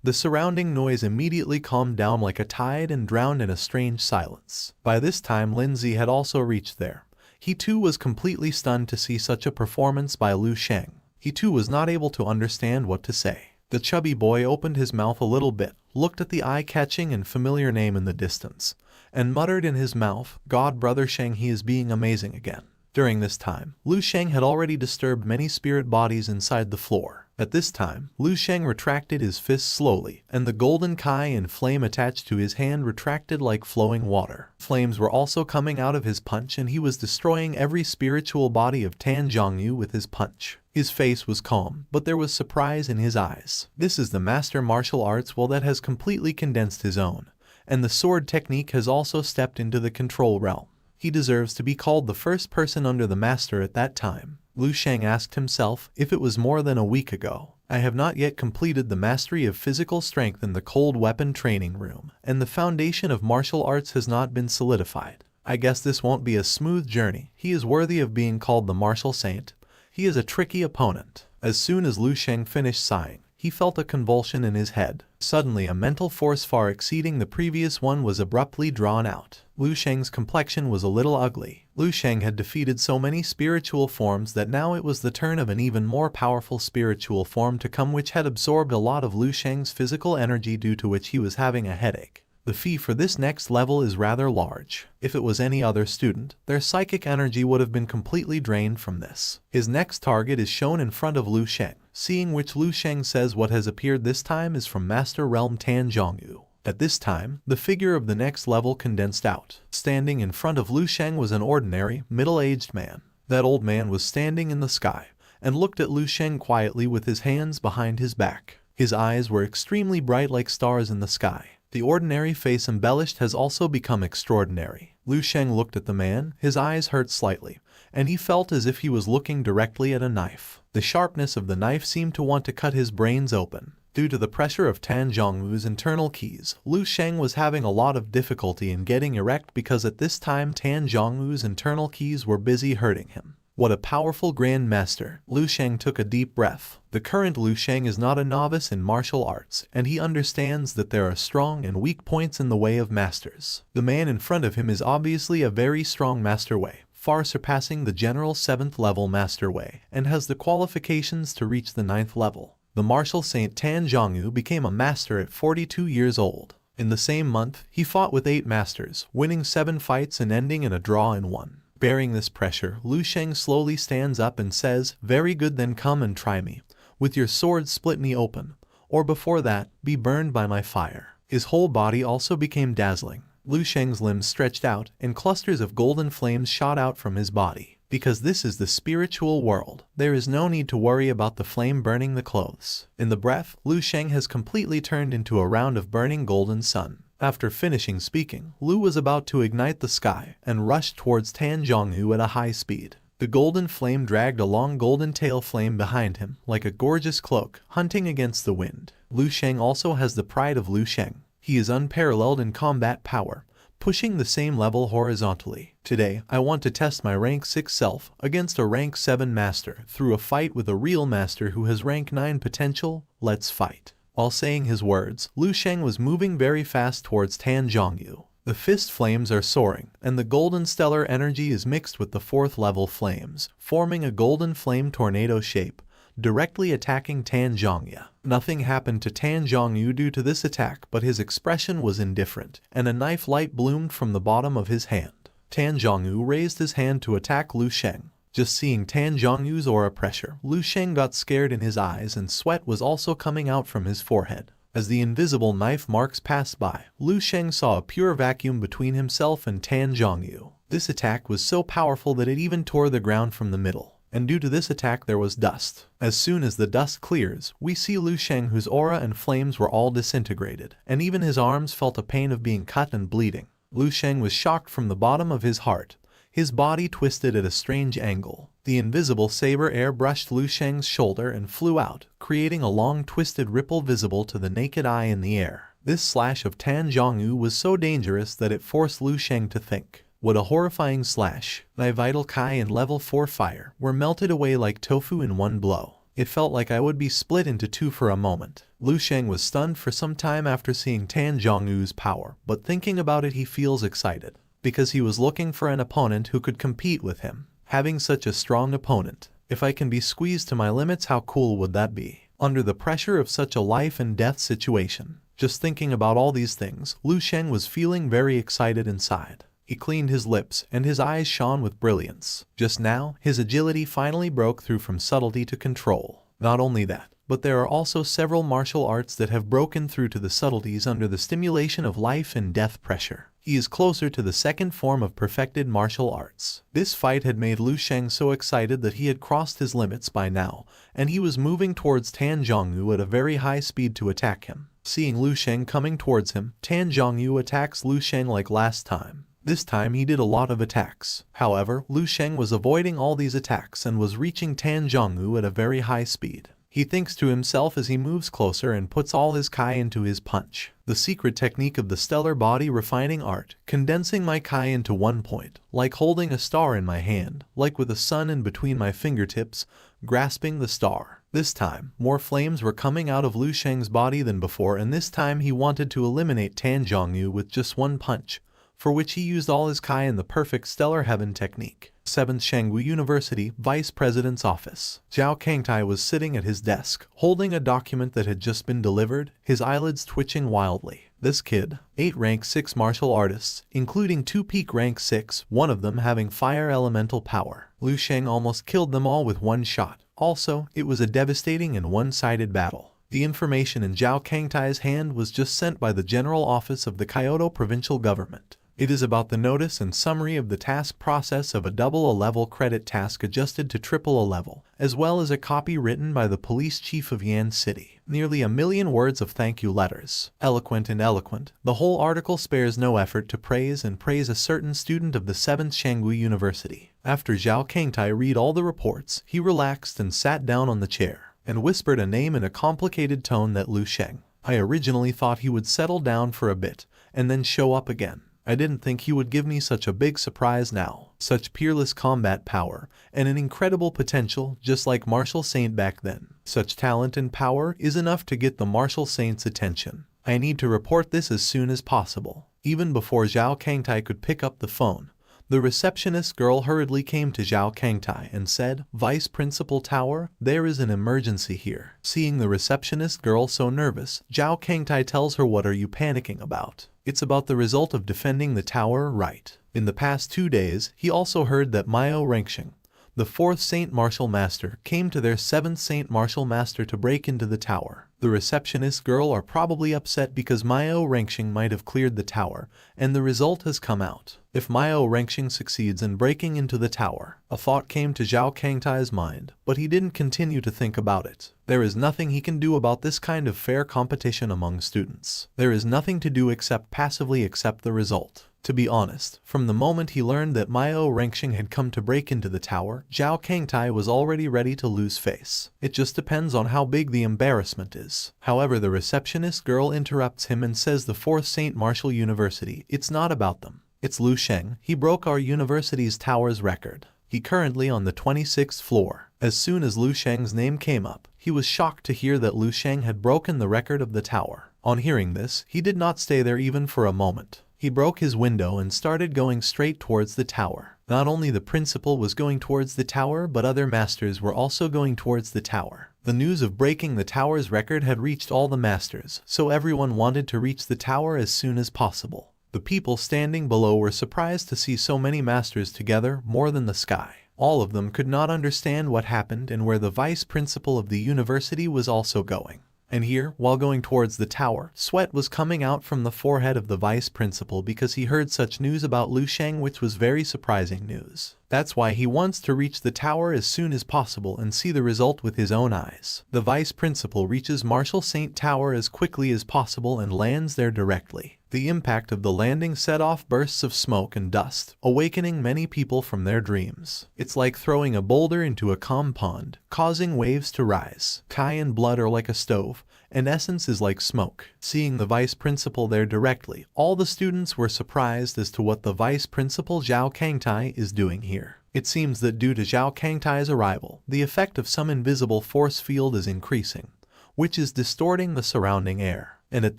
the surrounding noise immediately calmed down like a tide and drowned in a strange silence. By this time Lindsay had also reached there. He too was completely stunned to see such a performance by Lu Sheng. He too was not able to understand what to say. The chubby boy opened his mouth a little bit, looked at the eye-catching and familiar name in the distance, and muttered in his mouth, "God, Brother Sheng, he is being amazing again." During this time, Lu Sheng had already disturbed many spirit bodies inside the floor. At this time, Lu Sheng retracted his fist slowly, and the golden kai and flame attached to his hand retracted like flowing water. Flames were also coming out of his punch, and he was destroying every spiritual body of Tan Zhongyu with his punch. His face was calm, but there was surprise in his eyes. This is the master martial arts that has completely condensed his own, and the sword technique has also stepped into the control realm. He deserves to be called the first person under the master at that time. Lu Sheng asked himself, if it was more than a week ago. I have not yet completed the mastery of physical strength in the cold weapon training room, and the foundation of martial arts has not been solidified. I guess this won't be a smooth journey. He is worthy of being called the martial saint. He is a tricky opponent. As soon as Lu Sheng finished sighing, he felt a convulsion in his head. Suddenly a mental force far exceeding the previous one was abruptly drawn out. Lu Sheng's complexion was a little ugly. Lu Sheng had defeated so many spiritual forms that now it was the turn of an even more powerful spiritual form to come, which had absorbed a lot of Lu Sheng's physical energy, due to which he was having a headache. The fee for this next level is rather large. If it was any other student, their psychic energy would have been completely drained from this. His next target is shown in front of Lu Sheng, seeing which Lu Sheng says what has appeared this time is from Master Realm Tan Zhongyu. At this time, the figure of the next level condensed out. Standing in front of Lu Sheng was an ordinary, middle-aged man. That old man was standing in the sky, and looked at Lu Sheng quietly with his hands behind his back. His eyes were extremely bright like stars in the sky. The ordinary face embellished has also become extraordinary. Lu Sheng looked at the man, his eyes hurt slightly, and he felt as if he was looking directly at a knife. The sharpness of the knife seemed to want to cut his brains open. Due to the pressure of Tan Zhongwu's internal keys, Lu Sheng was having a lot of difficulty in getting erect, because at this time Tan Zhongwu's internal keys were busy hurting him. What a powerful Grand Master! Lu Sheng took a deep breath. The current Lu Sheng is not a novice in martial arts, and he understands that there are strong and weak points in the way of masters. The man in front of him is obviously a very strong Master Wei, far surpassing the general 7th level Master Wei, and has the qualifications to reach the 9th level. The martial saint Tan Zhongyu became a master at 42 years old. In the same month, he fought with 8 masters, winning 7 fights and ending in a draw in 1. Bearing this pressure, Lu Sheng slowly stands up and says, "Very good, then come and try me. With your sword split me open, or before that, be burned by my fire." His whole body also became dazzling. Lu Sheng's limbs stretched out, and clusters of golden flames shot out from his body. Because this is the spiritual world, there is no need to worry about the flame burning the clothes. In the breath, Lu Sheng has completely turned into a round of burning golden sun. After finishing speaking, Lu was about to ignite the sky and rushed towards Tan Zhongyu at a high speed. The golden flame dragged a long golden tail flame behind him, like a gorgeous cloak, hunting against the wind. Lu Sheng also has the pride of Lu Sheng. He is unparalleled in combat power, pushing the same level horizontally. Today, I want to test my rank 6 self against a rank 7 master through a fight with a real master who has rank 9 potential. Let's fight. While saying his words, Lu Sheng was moving very fast towards Tan Zhongyu. The fist flames are soaring, and the golden stellar energy is mixed with the 4th level flames, forming a golden flame tornado shape, directly attacking Tan Zhongyu. Nothing happened to Tan Zhongyu due to this attack, but his expression was indifferent, and a knife light bloomed from the bottom of his hand. Tan Zhongyu raised his hand to attack Lu Sheng. Just seeing Tan Zhongyu's aura pressure, Lu Sheng got scared in his eyes, and sweat was also coming out from his forehead. As the invisible knife marks passed by, Lu Sheng saw a pure vacuum between himself and Tan Zhongyu. This attack was so powerful that it even tore the ground from the middle, and due to this attack there was dust. As soon as the dust clears, we see Lu Sheng, whose aura and flames were all disintegrated, and even his arms felt a pain of being cut and bleeding. Lu Sheng was shocked from the bottom of his heart. His body twisted at a strange angle. The invisible saber air brushed Lu Sheng's shoulder and flew out, creating a long twisted ripple visible to the naked eye in the air. This slash of Tan Zhongyu was so dangerous that it forced Lu Sheng to think. What a horrifying slash. My vital Kai and level 4 fire were melted away like tofu in one blow. It felt like I would be split into two for a moment. Lu Sheng was stunned for some time after seeing Tan Zhongyu's power, but thinking about it he feels excited, because he was looking for an opponent who could compete with him. Having such a strong opponent, if I can be squeezed to my limits, how cool would that be? Under the pressure of such a life and death situation. Just thinking about all these things, Lu Sheng was feeling very excited inside. He cleaned his lips, and his eyes shone with brilliance. Just now, his agility finally broke through from subtlety to control. Not only that, but there are also several martial arts that have broken through to the subtleties under the stimulation of life and death pressure. He is closer to the second form of perfected martial arts. This fight had made Lu Sheng so excited that he had crossed his limits by now, and he was moving towards Tan Zhongyu at a very high speed to attack him. Seeing Lu Sheng coming towards him, Tan Zhongyu attacks Lu Sheng like last time. This time he did a lot of attacks. However, Lu Sheng was avoiding all these attacks and was reaching Tan Zhongyu at a very high speed. He thinks to himself as he moves closer and puts all his Kai into his punch. The secret technique of the stellar body refining art, condensing my Kai into one point, like holding a star in my hand, like with a sun in between my fingertips, grasping the star. This time, more flames were coming out of Lu Sheng's body than before, and this time he wanted to eliminate Tan Zhongyu with just one punch, for which he used all his Kai in the perfect stellar heaven technique. 7th Shangwu University Vice President's Office. Zhao Kangtai was sitting at his desk, holding a document that had just been delivered, his eyelids twitching wildly. This kid, 8 rank 6 martial artists, including 2 peak rank 6, one of them having fire elemental power. Lu Sheng almost killed them all with one shot. Also, it was a devastating and one-sided battle. The information in Zhao Kangtai's hand was just sent by the General Office of the Kyoto Provincial Government. It is about the notice and summary of the task process of a double A-level credit task adjusted to triple A-level, as well as a copy written by the police chief of Yan City. Nearly 1,000,000 words of thank you letters. Eloquent and eloquent, the whole article spares no effort to praise a certain student of the 7th Shangwu University. After Zhao Kangtai read all the reports, he relaxed and sat down on the chair, and whispered a name in a complicated tone that Lu Sheng. I originally thought he would settle down for a bit, and then show up again. I didn't think he would give me such a big surprise now. Such peerless combat power, and an incredible potential just like Martial Saint back then. Such talent and power is enough to get the Martial Saint's attention. I need to report this as soon as possible. Even before Zhao Kangtai could pick up the phone, the receptionist girl hurriedly came to Zhao Kangtai and said, "Vice Principal Tower, there is an emergency here." Seeing the receptionist girl so nervous, Zhao Kangtai tells her, "What are you panicking about? It's about the result of defending the tower, right?" In the past 2 days, he also heard that Myo Rengxing, the 4th Saint Martial Master, came to their 7th Saint Martial Master to break into the tower. The receptionist girl are probably upset because Myo Rengxing might have cleared the tower, and the result has come out. If Myo Rengxing succeeds in breaking into the tower, a thought came to Zhao Kangtai's mind, but he didn't continue to think about it. There is nothing he can do about this kind of fair competition among students. There is nothing to do except passively accept the result. To be honest, from the moment he learned that Myo Rengxing had come to break into the tower, Zhao Kangtai was already ready to lose face. It just depends on how big the embarrassment is. However, the receptionist girl interrupts him and says the 4th Saint Martial University, it's not about them. It's Lu Sheng. He broke our university's tower's record. He currently on the 26th floor. As soon as Lu Sheng's name came up, he was shocked to hear that Lu Sheng had broken the record of the tower. On hearing this, he did not stay there even for a moment. He broke his window and started going straight towards the tower. Not only the principal was going towards the tower, but other masters were also going towards the tower. The news of breaking the tower's record had reached all the masters, so everyone wanted to reach the tower as soon as possible. The people standing below were surprised to see so many masters together, more than the sky. All of them could not understand what happened and where the vice principal of the university was also going. And here, while going towards the tower, sweat was coming out from the forehead of the vice principal because he heard such news about Lu Sheng, which was very surprising news. That's why he wants to reach the tower as soon as possible and see the result with his own eyes. The vice principal reaches Martial Saint Tower as quickly as possible and lands there directly. The impact of the landing set off bursts of smoke and dust, awakening many people from their dreams. It's like throwing a boulder into a calm pond, causing waves to rise. Kai and blood are like a stove, In essence is like smoke. Seeing the vice principal there directly, all the students were surprised as to what the vice principal Zhao Kangtai is doing here. It seems that due to Zhao Kangtai's arrival, the effect of some invisible force field is increasing, which is distorting the surrounding air. And at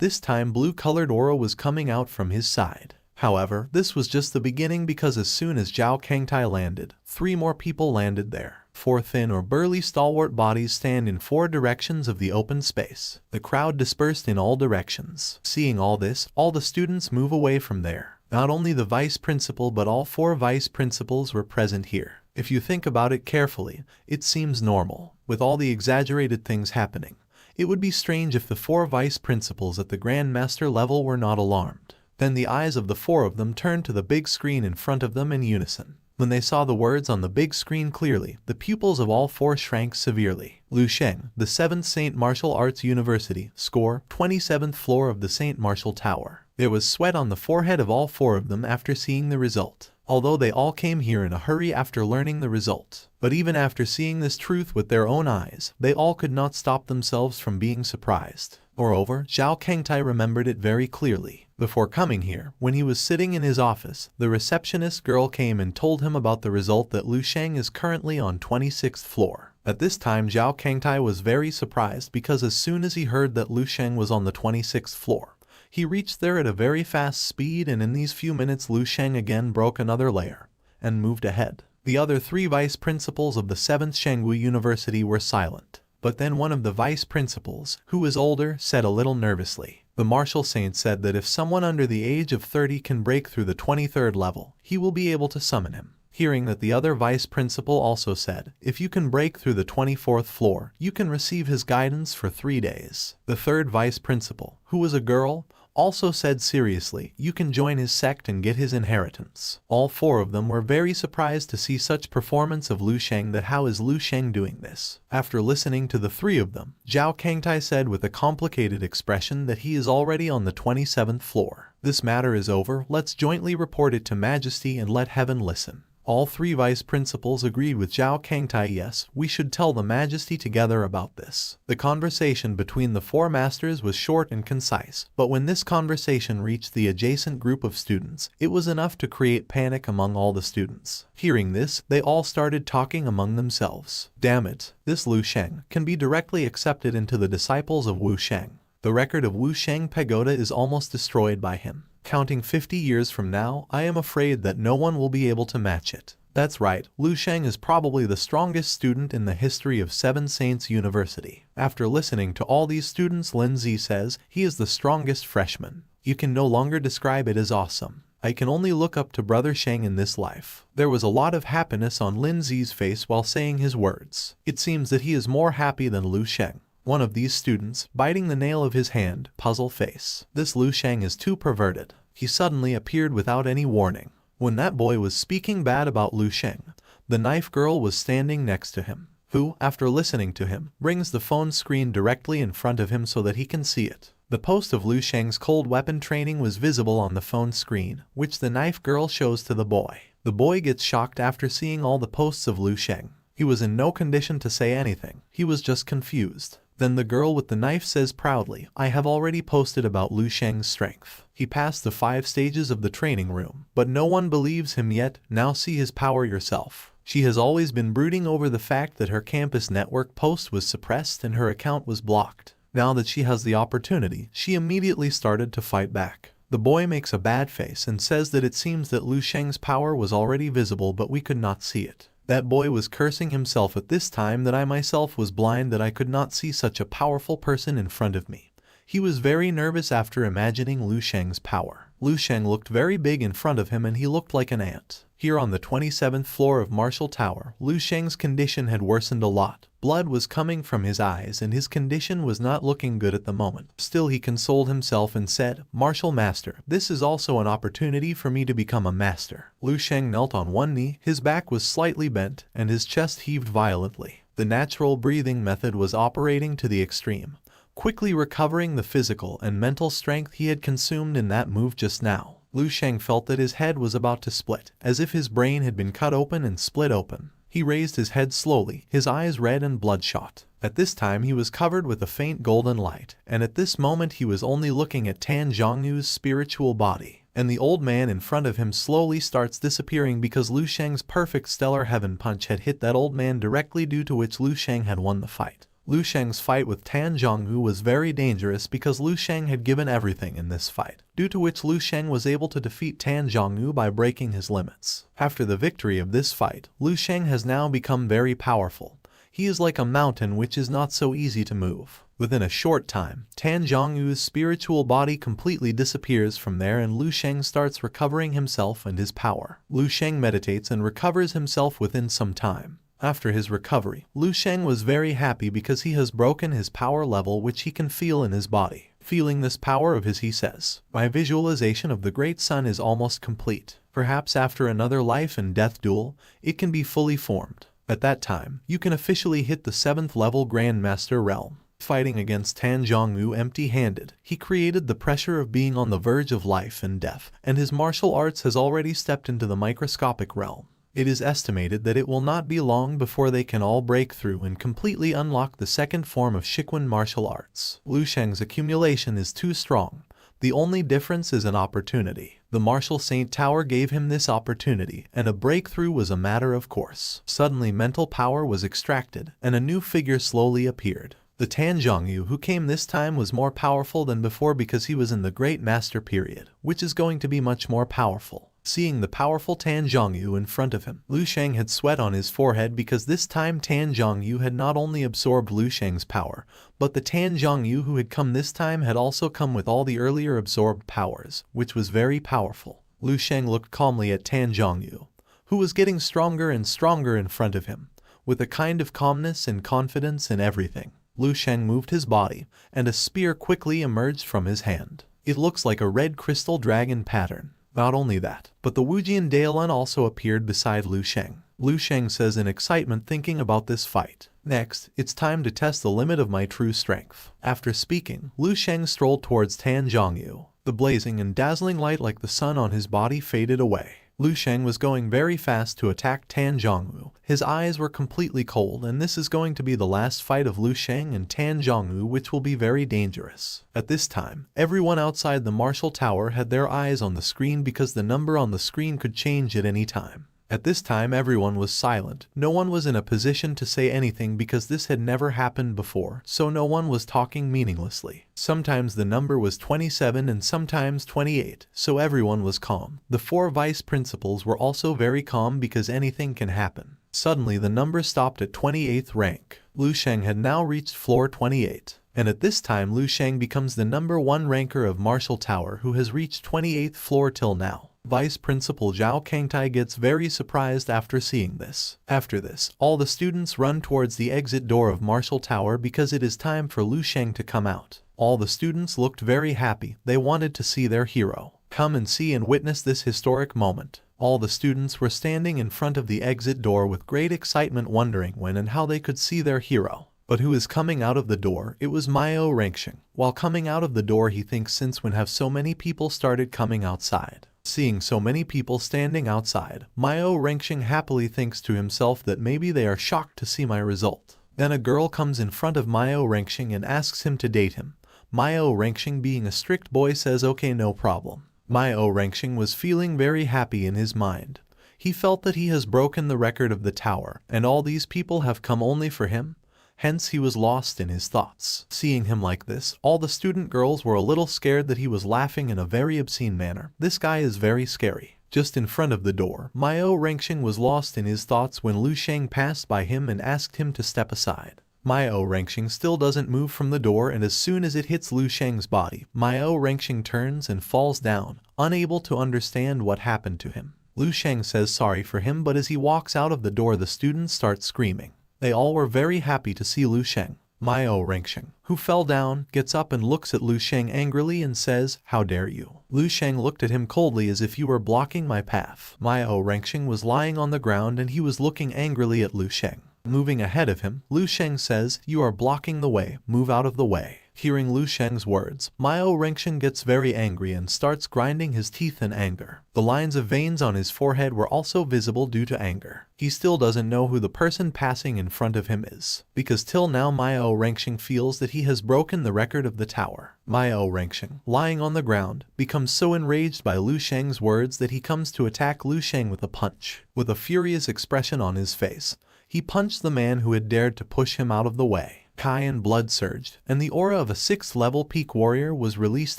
this time blue-colored aura was coming out from his side. However, this was just the beginning, because as soon as Zhao Kangtai landed, 3 more people landed there. 4 thin or burly stalwart bodies stand in 4 directions of the open space. The crowd dispersed in all directions. Seeing all this, all the students move away from there. Not only the vice principal but all 4 vice principals were present here. If you think about it carefully, it seems normal, with all the exaggerated things happening. It would be strange if the 4 vice principals at the Grand Master level were not alarmed. Then the eyes of the 4 of them turned to the big screen in front of them in unison. When they saw the words on the big screen clearly, the pupils of all 4 shrank severely. Lu Sheng, the 7th St. Martial Arts University, score, 27th floor of the St. Martial Tower. There was sweat on the forehead of all 4 of them after seeing the result, although they all came here in a hurry after learning the result. But even after seeing this truth with their own eyes, they all could not stop themselves from being surprised. Moreover, Zhao Kangtai remembered it very clearly. Before coming here, when he was sitting in his office, the receptionist girl came and told him about the result that Lu Sheng is currently on 26th floor. At this time Zhao Kangtai was very surprised, because as soon as he heard that Lu Sheng was on the 26th floor, he reached there at a very fast speed, and in these few minutes Lu Sheng again broke another layer and moved ahead. The other 3 vice principals of the 7th Shangwu University were silent. But then one of the vice principals, who was older, said a little nervously, "The martial saint said that if someone under the age of 30 can break through the 23rd level, he will be able to summon him." Hearing that, the other vice principal also said, "If you can break through the 24th floor, you can receive his guidance for 3 days. The 3rd vice principal, who was a girl, also said seriously, "You can join his sect and get his inheritance." All 4 of them were very surprised to see such performance of Lu Sheng. That how is Lu Sheng doing this? After listening to the 3 of them, Zhao Kangtai said with a complicated expression that he is already on the 27th floor. "This matter is over, let's jointly report it to Majesty and let heaven listen." All 3 vice principals agreed with Zhao Kangtai. Yes, we should tell the Majesty together about this. The conversation between the 4 masters was short and concise, but when this conversation reached the adjacent group of students, it was enough to create panic among all the students. Hearing this, they all started talking among themselves. Damn it, this Lu Sheng can be directly accepted into the disciples of Wu Sheng. The record of Wu Sheng Pagoda is almost destroyed by him. Counting 50 years from now, I am afraid that no one will be able to match it. That's right, Lu Sheng is probably the strongest student in the history of 7 Saints University. After listening to all these students, Lin Zi says, he is the strongest freshman. You can no longer describe it as awesome. I can only look up to Brother Sheng in this life. There was a lot of happiness on Lin Zi's face while saying his words. It seems that he is more happy than Lu Sheng. One of these students, biting the nail of his hand, puzzle face. This Lu Sheng is too perverted. He suddenly appeared without any warning. When that boy was speaking bad about Lu Sheng, the knife girl was standing next to him, who, after listening to him, brings the phone screen directly in front of him so that he can see it. The post of Lu Sheng's cold weapon training was visible on the phone screen, which the knife girl shows to the boy. The boy gets shocked after seeing all the posts of Lu Sheng. He was in no condition to say anything. He was just confused. Then the girl with the knife says proudly, "I have already posted about Lu Sheng's strength. He passed the 5 stages of the training room, but no one believes him yet. Now see his power yourself." She has always been brooding over the fact that her campus network post was suppressed and her account was blocked. Now that she has the opportunity, she immediately started to fight back. The boy makes a bad face and says that it seems that Lu Sheng's power was already visible but we could not see it. That boy was cursing himself at this time that I myself was blind, that I could not see such a powerful person in front of me. He was very nervous after imagining Lu Sheng's power. Lu Sheng looked very big in front of him and he looked like an ant. Here on the 27th floor of Martial Tower, Lu Sheng's condition had worsened a lot. Blood was coming from his eyes and his condition was not looking good at the moment. Still he consoled himself and said, "Martial Master, this is also an opportunity for me to become a master." Lu Sheng knelt on one knee, his back was slightly bent, and his chest heaved violently. The natural breathing method was operating to the extreme, quickly recovering the physical and mental strength he had consumed in that move just now. Lu Sheng felt that his head was about to split, as if his brain had been cut open and split open. He raised his head slowly, his eyes red and bloodshot. At this time he was covered with a faint golden light, and at this moment he was only looking at Tan Zhongyu's spiritual body. And the old man in front of him slowly starts disappearing because Lu Sheng's perfect stellar heaven punch had hit that old man directly, due to which Lu Sheng had won the fight. Lu Sheng's fight with Tan Zhongyu was very dangerous because Lu Sheng had given everything in this fight, due to which Lu Sheng was able to defeat Tan Zhongyu by breaking his limits. After the victory of this fight, Lu Sheng has now become very powerful. He is like a mountain which is not so easy to move. Within a short time, Tan Zhongyu's spiritual body completely disappears from there and Lu Sheng starts recovering himself and his power. Lu Sheng meditates and recovers himself within some time. After his recovery, Lu Sheng was very happy because he has broken his power level, which he can feel in his body. Feeling this power of his, he says, "My visualization of the great sun is almost complete. Perhaps after another life and death duel, it can be fully formed. At that time, you can officially hit the 7th level Grandmaster realm." Fighting against Tan Zhongyu empty-handed, he created the pressure of being on the verge of life and death, and his martial arts has already stepped into the microscopic realm. It is estimated that it will not be long before they can all break through and completely unlock the second form of Shiquan martial arts. Lu Sheng's accumulation is too strong. The only difference is an opportunity. The Martial Saint Tower gave him this opportunity, and a breakthrough was a matter of course. Suddenly mental power was extracted, and a new figure slowly appeared. The Tan Zhongyu who came this time was more powerful than before because he was in the Great Master period, which is going to be much more powerful. Seeing the powerful Tan Zhongyu in front of him, Lu Sheng had sweat on his forehead because this time Tan Zhongyu had not only absorbed Lu Sheng's power, but the Tan Zhongyu who had come this time had also come with all the earlier absorbed powers, which was very powerful. Lu Sheng looked calmly at Tan Zhongyu, who was getting stronger and stronger in front of him, with a kind of calmness and confidence in everything. Lu Sheng moved his body, and a spear quickly emerged from his hand. It looks like a red crystal dragon pattern. Not only that, but the Wujian Daolun also appeared beside Lu Sheng. Lu Sheng says in excitement, thinking about this fight. "Next, it's time to test the limit of my true strength." After speaking, Lu Sheng strolled towards Tan Zhongyu. The blazing and dazzling light like the sun on his body faded away. Lu Sheng was going very fast to attack Tan Zhongyu. His eyes were completely cold, and this is going to be the last fight of Lu Sheng and Tan Zhongyu, which will be very dangerous. At this time, everyone outside the martial tower had their eyes on the screen because the number on the screen could change at any time. At this time everyone was silent. No one was in a position to say anything because this had never happened before, so no one was talking meaninglessly. Sometimes the number was 27 and sometimes 28, so everyone was calm. The 4 vice principals were also very calm because anything can happen. Suddenly the number stopped at 28th rank. Lu Sheng had now reached floor 28. And at this time Lu Sheng becomes the number 1 ranker of Martial Tower who has reached 28th floor till now. Vice Principal Zhao Kangtai gets very surprised after seeing this. After this, all the students run towards the exit door of Martial Tower because it is time for Lu Sheng to come out. All the students looked very happy. They wanted to see their hero come and see and witness this historic moment. All the students were standing in front of the exit door with great excitement, wondering when and how they could see their hero. But who is coming out of the door? It was Myo Rengsheng. While coming out of the door, he thinks, since when have so many people started coming outside? Seeing so many people standing outside, Myo Rengsheng happily thinks to himself that maybe they are shocked to see my result. Then a girl comes in front of Myo Rengsheng and asks him to date him. Myo Rengsheng, being a strict boy, says okay, no problem. Myo Rengsheng was feeling very happy in his mind. He felt that he has broken the record of the tower, and all these people have come only for him. Hence he was lost in his thoughts. Seeing him like this, all the student girls were a little scared that he was laughing in a very obscene manner. This guy is very scary. Just in front of the door, Myo Rengsheng was lost in his thoughts when Lu Sheng passed by him and asked him to step aside. Myo Rengsheng still doesn't move from the door, and as soon as it hits Lu Sheng's body, Myo Rengsheng turns and falls down, unable to understand what happened to him. Lu Sheng says sorry for him, but as he walks out of the door, the students start screaming. They all were very happy to see Lu Sheng. Myo Rengsheng, who fell down, gets up and looks at Lu Sheng angrily and says, "How dare you?" Lu Sheng looked at him coldly, as if you were blocking my path. Myo Rengsheng was lying on the ground and he was looking angrily at Lu Sheng. Moving ahead of him, Lu Sheng says, "You are blocking the way, move out of the way." Hearing Lu Sheng's words, Mao Rengsheng gets very angry and starts grinding his teeth in anger. The lines of veins on his forehead were also visible due to anger. He still doesn't know who the person passing in front of him is, because till now Mao Rengsheng feels that he has broken the record of the tower. Mao Rengsheng, lying on the ground, becomes so enraged by Lu Sheng's words that he comes to attack Lu Sheng with a punch. With a furious expression on his face, he punched the man who had dared to push him out of the way. Kai and blood surged, and the aura of a 6th-level peak warrior was released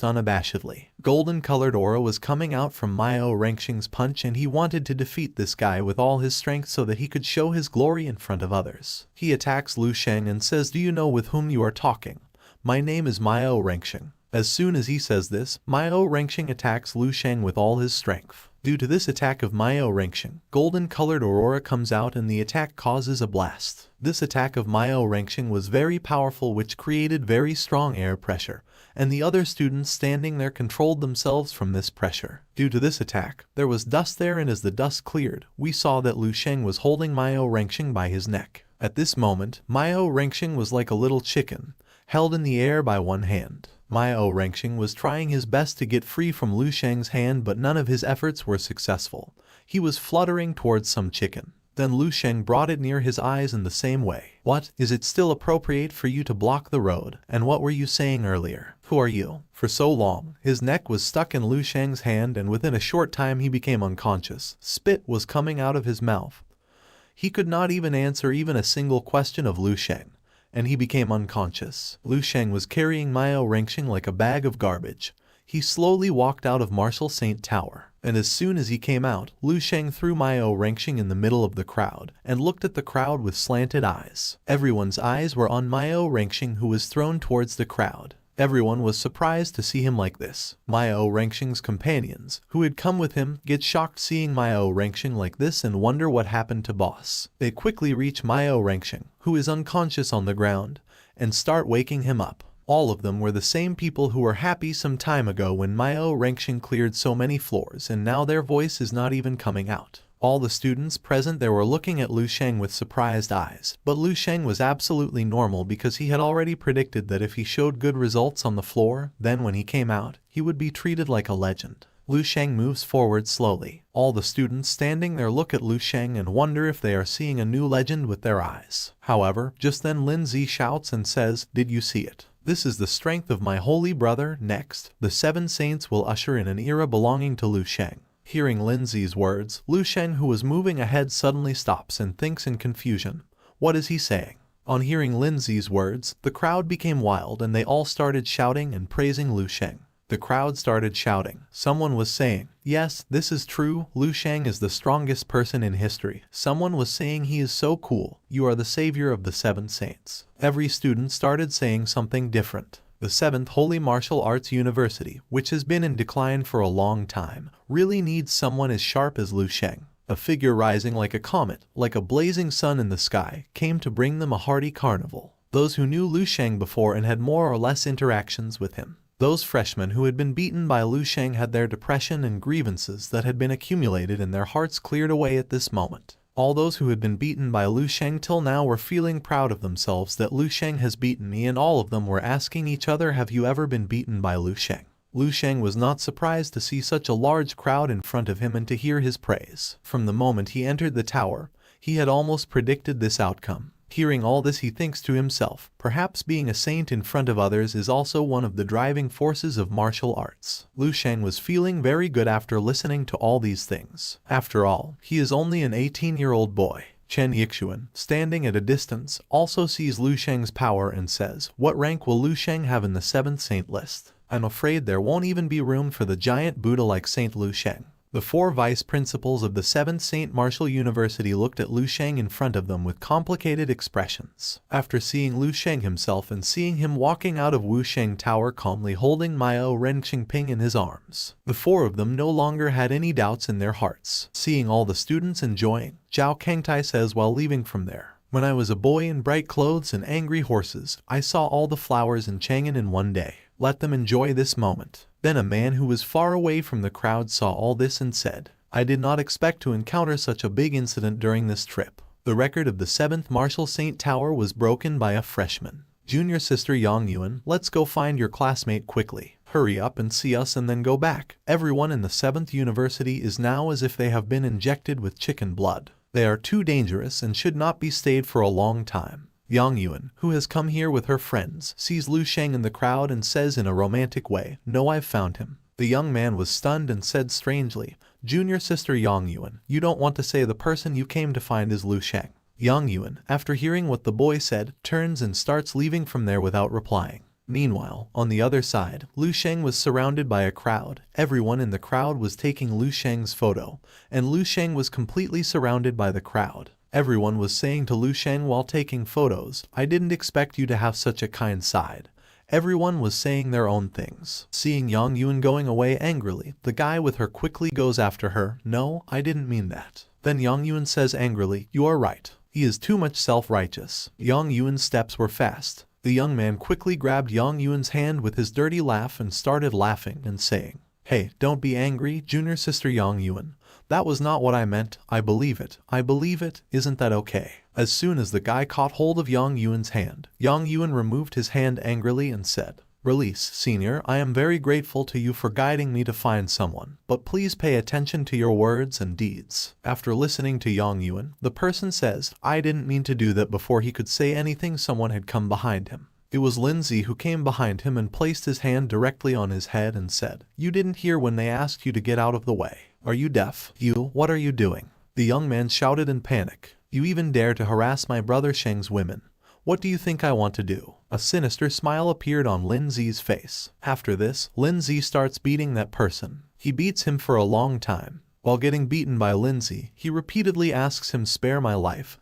unabashedly. Golden-colored aura was coming out from Mao Rengsheng's punch, and he wanted to defeat this guy with all his strength so that he could show his glory in front of others. He attacks Lu Sheng and says, "Do you know with whom you are talking? My name is Mao Rengsheng." As soon as he says this, Mao Rengsheng attacks Lu Sheng with all his strength. Due to this attack of Mao Rengsheng, golden-colored aurora comes out and the attack causes a blast. This attack of Mao Rengsheng was very powerful, which created very strong air pressure, and the other students standing there controlled themselves from this pressure. Due to this attack, there was dust there, and as the dust cleared, we saw that Lu Sheng was holding Mao Rengsheng by his neck. At this moment, Mao Rengsheng was like a little chicken, held in the air by one hand. Mao Rengsheng was trying his best to get free from Lu Sheng's hand, but none of his efforts were successful. He was fluttering towards some chicken. Then Lu Sheng brought it near his eyes in the same way. "What? Is it still appropriate for you to block the road? And what were you saying earlier? Who are you?" For so long, his neck was stuck in Lu Sheng's hand, and within a short time he became unconscious. Spit was coming out of his mouth. He could not even answer even a single question of Lu Sheng, and he became unconscious. Lu Sheng was carrying Mao Rengsheng like a bag of garbage. He slowly walked out of Martial Saint Tower, and as soon as he came out, Lu Sheng threw Mao Rengsheng in the middle of the crowd and looked at the crowd with slanted eyes. Everyone's eyes were on Mao Rengsheng, who was thrown towards the crowd. Everyone was surprised to see him like this. Mao Rengsheng's companions, who had come with him, get shocked seeing Mao Rengsheng like this and wonder what happened to boss. They quickly reach Mao Rengsheng, who is unconscious on the ground, and start waking him up. All of them were the same people who were happy some time ago when Mao Rengsheng cleared so many floors, and now their voice is not even coming out. All the students present there were looking at Lu Sheng with surprised eyes, but Lu Sheng was absolutely normal because he had already predicted that if he showed good results on the floor, then when he came out, he would be treated like a legend. Lu Sheng moves forward slowly. All the students standing there look at Lu Sheng and wonder if they are seeing a new legend with their eyes. However, just then Lin Zi shouts and says, "Did you see it? This is the strength of my holy brother." Next, the 7 saints will usher in an era belonging to Lu Sheng. Hearing Lin Zi's words, Lu Sheng, who was moving ahead, suddenly stops and thinks in confusion. What is he saying? On hearing Lin Zi's words, the crowd became wild and they all started shouting and praising Lu Sheng. The crowd started shouting. Someone was saying, "Yes, this is true. Lu Sheng is the strongest person in history." Someone was saying, "He is so cool. You are the savior of the 7 saints." Every student started saying something different. The 7th Holy Martial Arts University, which has been in decline for a long time, really needs someone as sharp as Lu Sheng. A figure rising like a comet, like a blazing sun in the sky, came to bring them a hearty carnival. Those who knew Lu Sheng before and had more or less interactions with him. Those freshmen who had been beaten by Lu Sheng had their depression and grievances that had been accumulated in their hearts cleared away at this moment. All those who had been beaten by Lu Sheng till now were feeling proud of themselves that Lu Sheng has beaten me, and all of them were asking each other, "Have you ever been beaten by Lu Sheng?" Lu Sheng was not surprised to see such a large crowd in front of him and to hear his praise. From the moment he entered the tower, he had almost predicted this outcome. Hearing all this, he thinks to himself, perhaps being a saint in front of others is also one of the driving forces of martial arts. Lu Sheng was feeling very good after listening to all these things. After all, he is only an 18-year-old boy. Chen Yixuan, standing at a distance, also sees Lu Sheng's power and says, "What rank will Lu Sheng have in the 7th saint list? I'm afraid there won't even be room for the giant Buddha like Saint Lu Sheng." The 4 vice principals of the 7th Saint Martial University looked at Lu Sheng in front of them with complicated expressions. After seeing Lu Sheng himself and seeing him walking out of Wu Sheng Tower calmly holding Mao Rengsheng Ping in his arms, the 4 of them no longer had any doubts in their hearts. Seeing all the students enjoying, Zhao Kangtai says while leaving from there, "When I was a boy in bright clothes and angry horses, I saw all the flowers in Chang'an in one day. Let them enjoy this moment." Then a man who was far away from the crowd saw all this and said, "I did not expect to encounter such a big incident during this trip." The record of the 7th Martial Saint Tower was broken by a freshman. Junior sister Yang Yuan, let's go find your classmate quickly. Hurry up and see us and then go back. Everyone in the 7th university is now as if they have been injected with chicken blood. They are too dangerous and should not be stayed for a long time. Yang Yuan, who has come here with her friends, sees Lu Sheng in the crowd and says in a romantic way, "No, I've found him." The young man was stunned and said strangely, "Junior sister Yang Yuan, you don't want to say the person you came to find is Lu Sheng?" Yang Yuan, after hearing what the boy said, turns and starts leaving from there without replying. Meanwhile, on the other side, Lu Sheng was surrounded by a crowd. Everyone in the crowd was taking Lu Sheng's photo, and Lu Sheng was completely surrounded by the crowd. Everyone was saying to Lu Sheng while taking photos, "I didn't expect you to have such a kind side." Everyone was saying their own things. Seeing Yang Yuan going away angrily, the guy with her quickly goes after her. "No, I didn't mean that." Then Yang Yuan says angrily, "You are right. He is too much self-righteous." Yang Yuan's steps were fast. The young man quickly grabbed Yang Yuan's hand with his dirty laugh and started laughing and saying, "Hey, don't be angry, junior sister Yang Yuan. That was not what I meant. I believe it. I believe it. Isn't that okay?" As soon as the guy caught hold of Yang Yuan's hand, Yang Yuan removed his hand angrily and said, "Release, senior. I am very grateful to you for guiding me to find someone, but please pay attention to your words and deeds." After listening to Yang Yuan, the person says, "I didn't mean to do that." Before he could say anything, someone had come behind him. It was Lindsay who came behind him and placed his hand directly on his head and said, "You didn't hear when they asked you to get out of the way. Are you deaf? You, what are you doing?" The young man shouted in panic, "You even dare to harass my brother Sheng's women. What do you think I want to do?" A sinister smile appeared on Lindsay's face. After this, Lindsay starts beating that person. He beats him for a long time. While getting beaten by Lindsay, he repeatedly asks him, spare my life,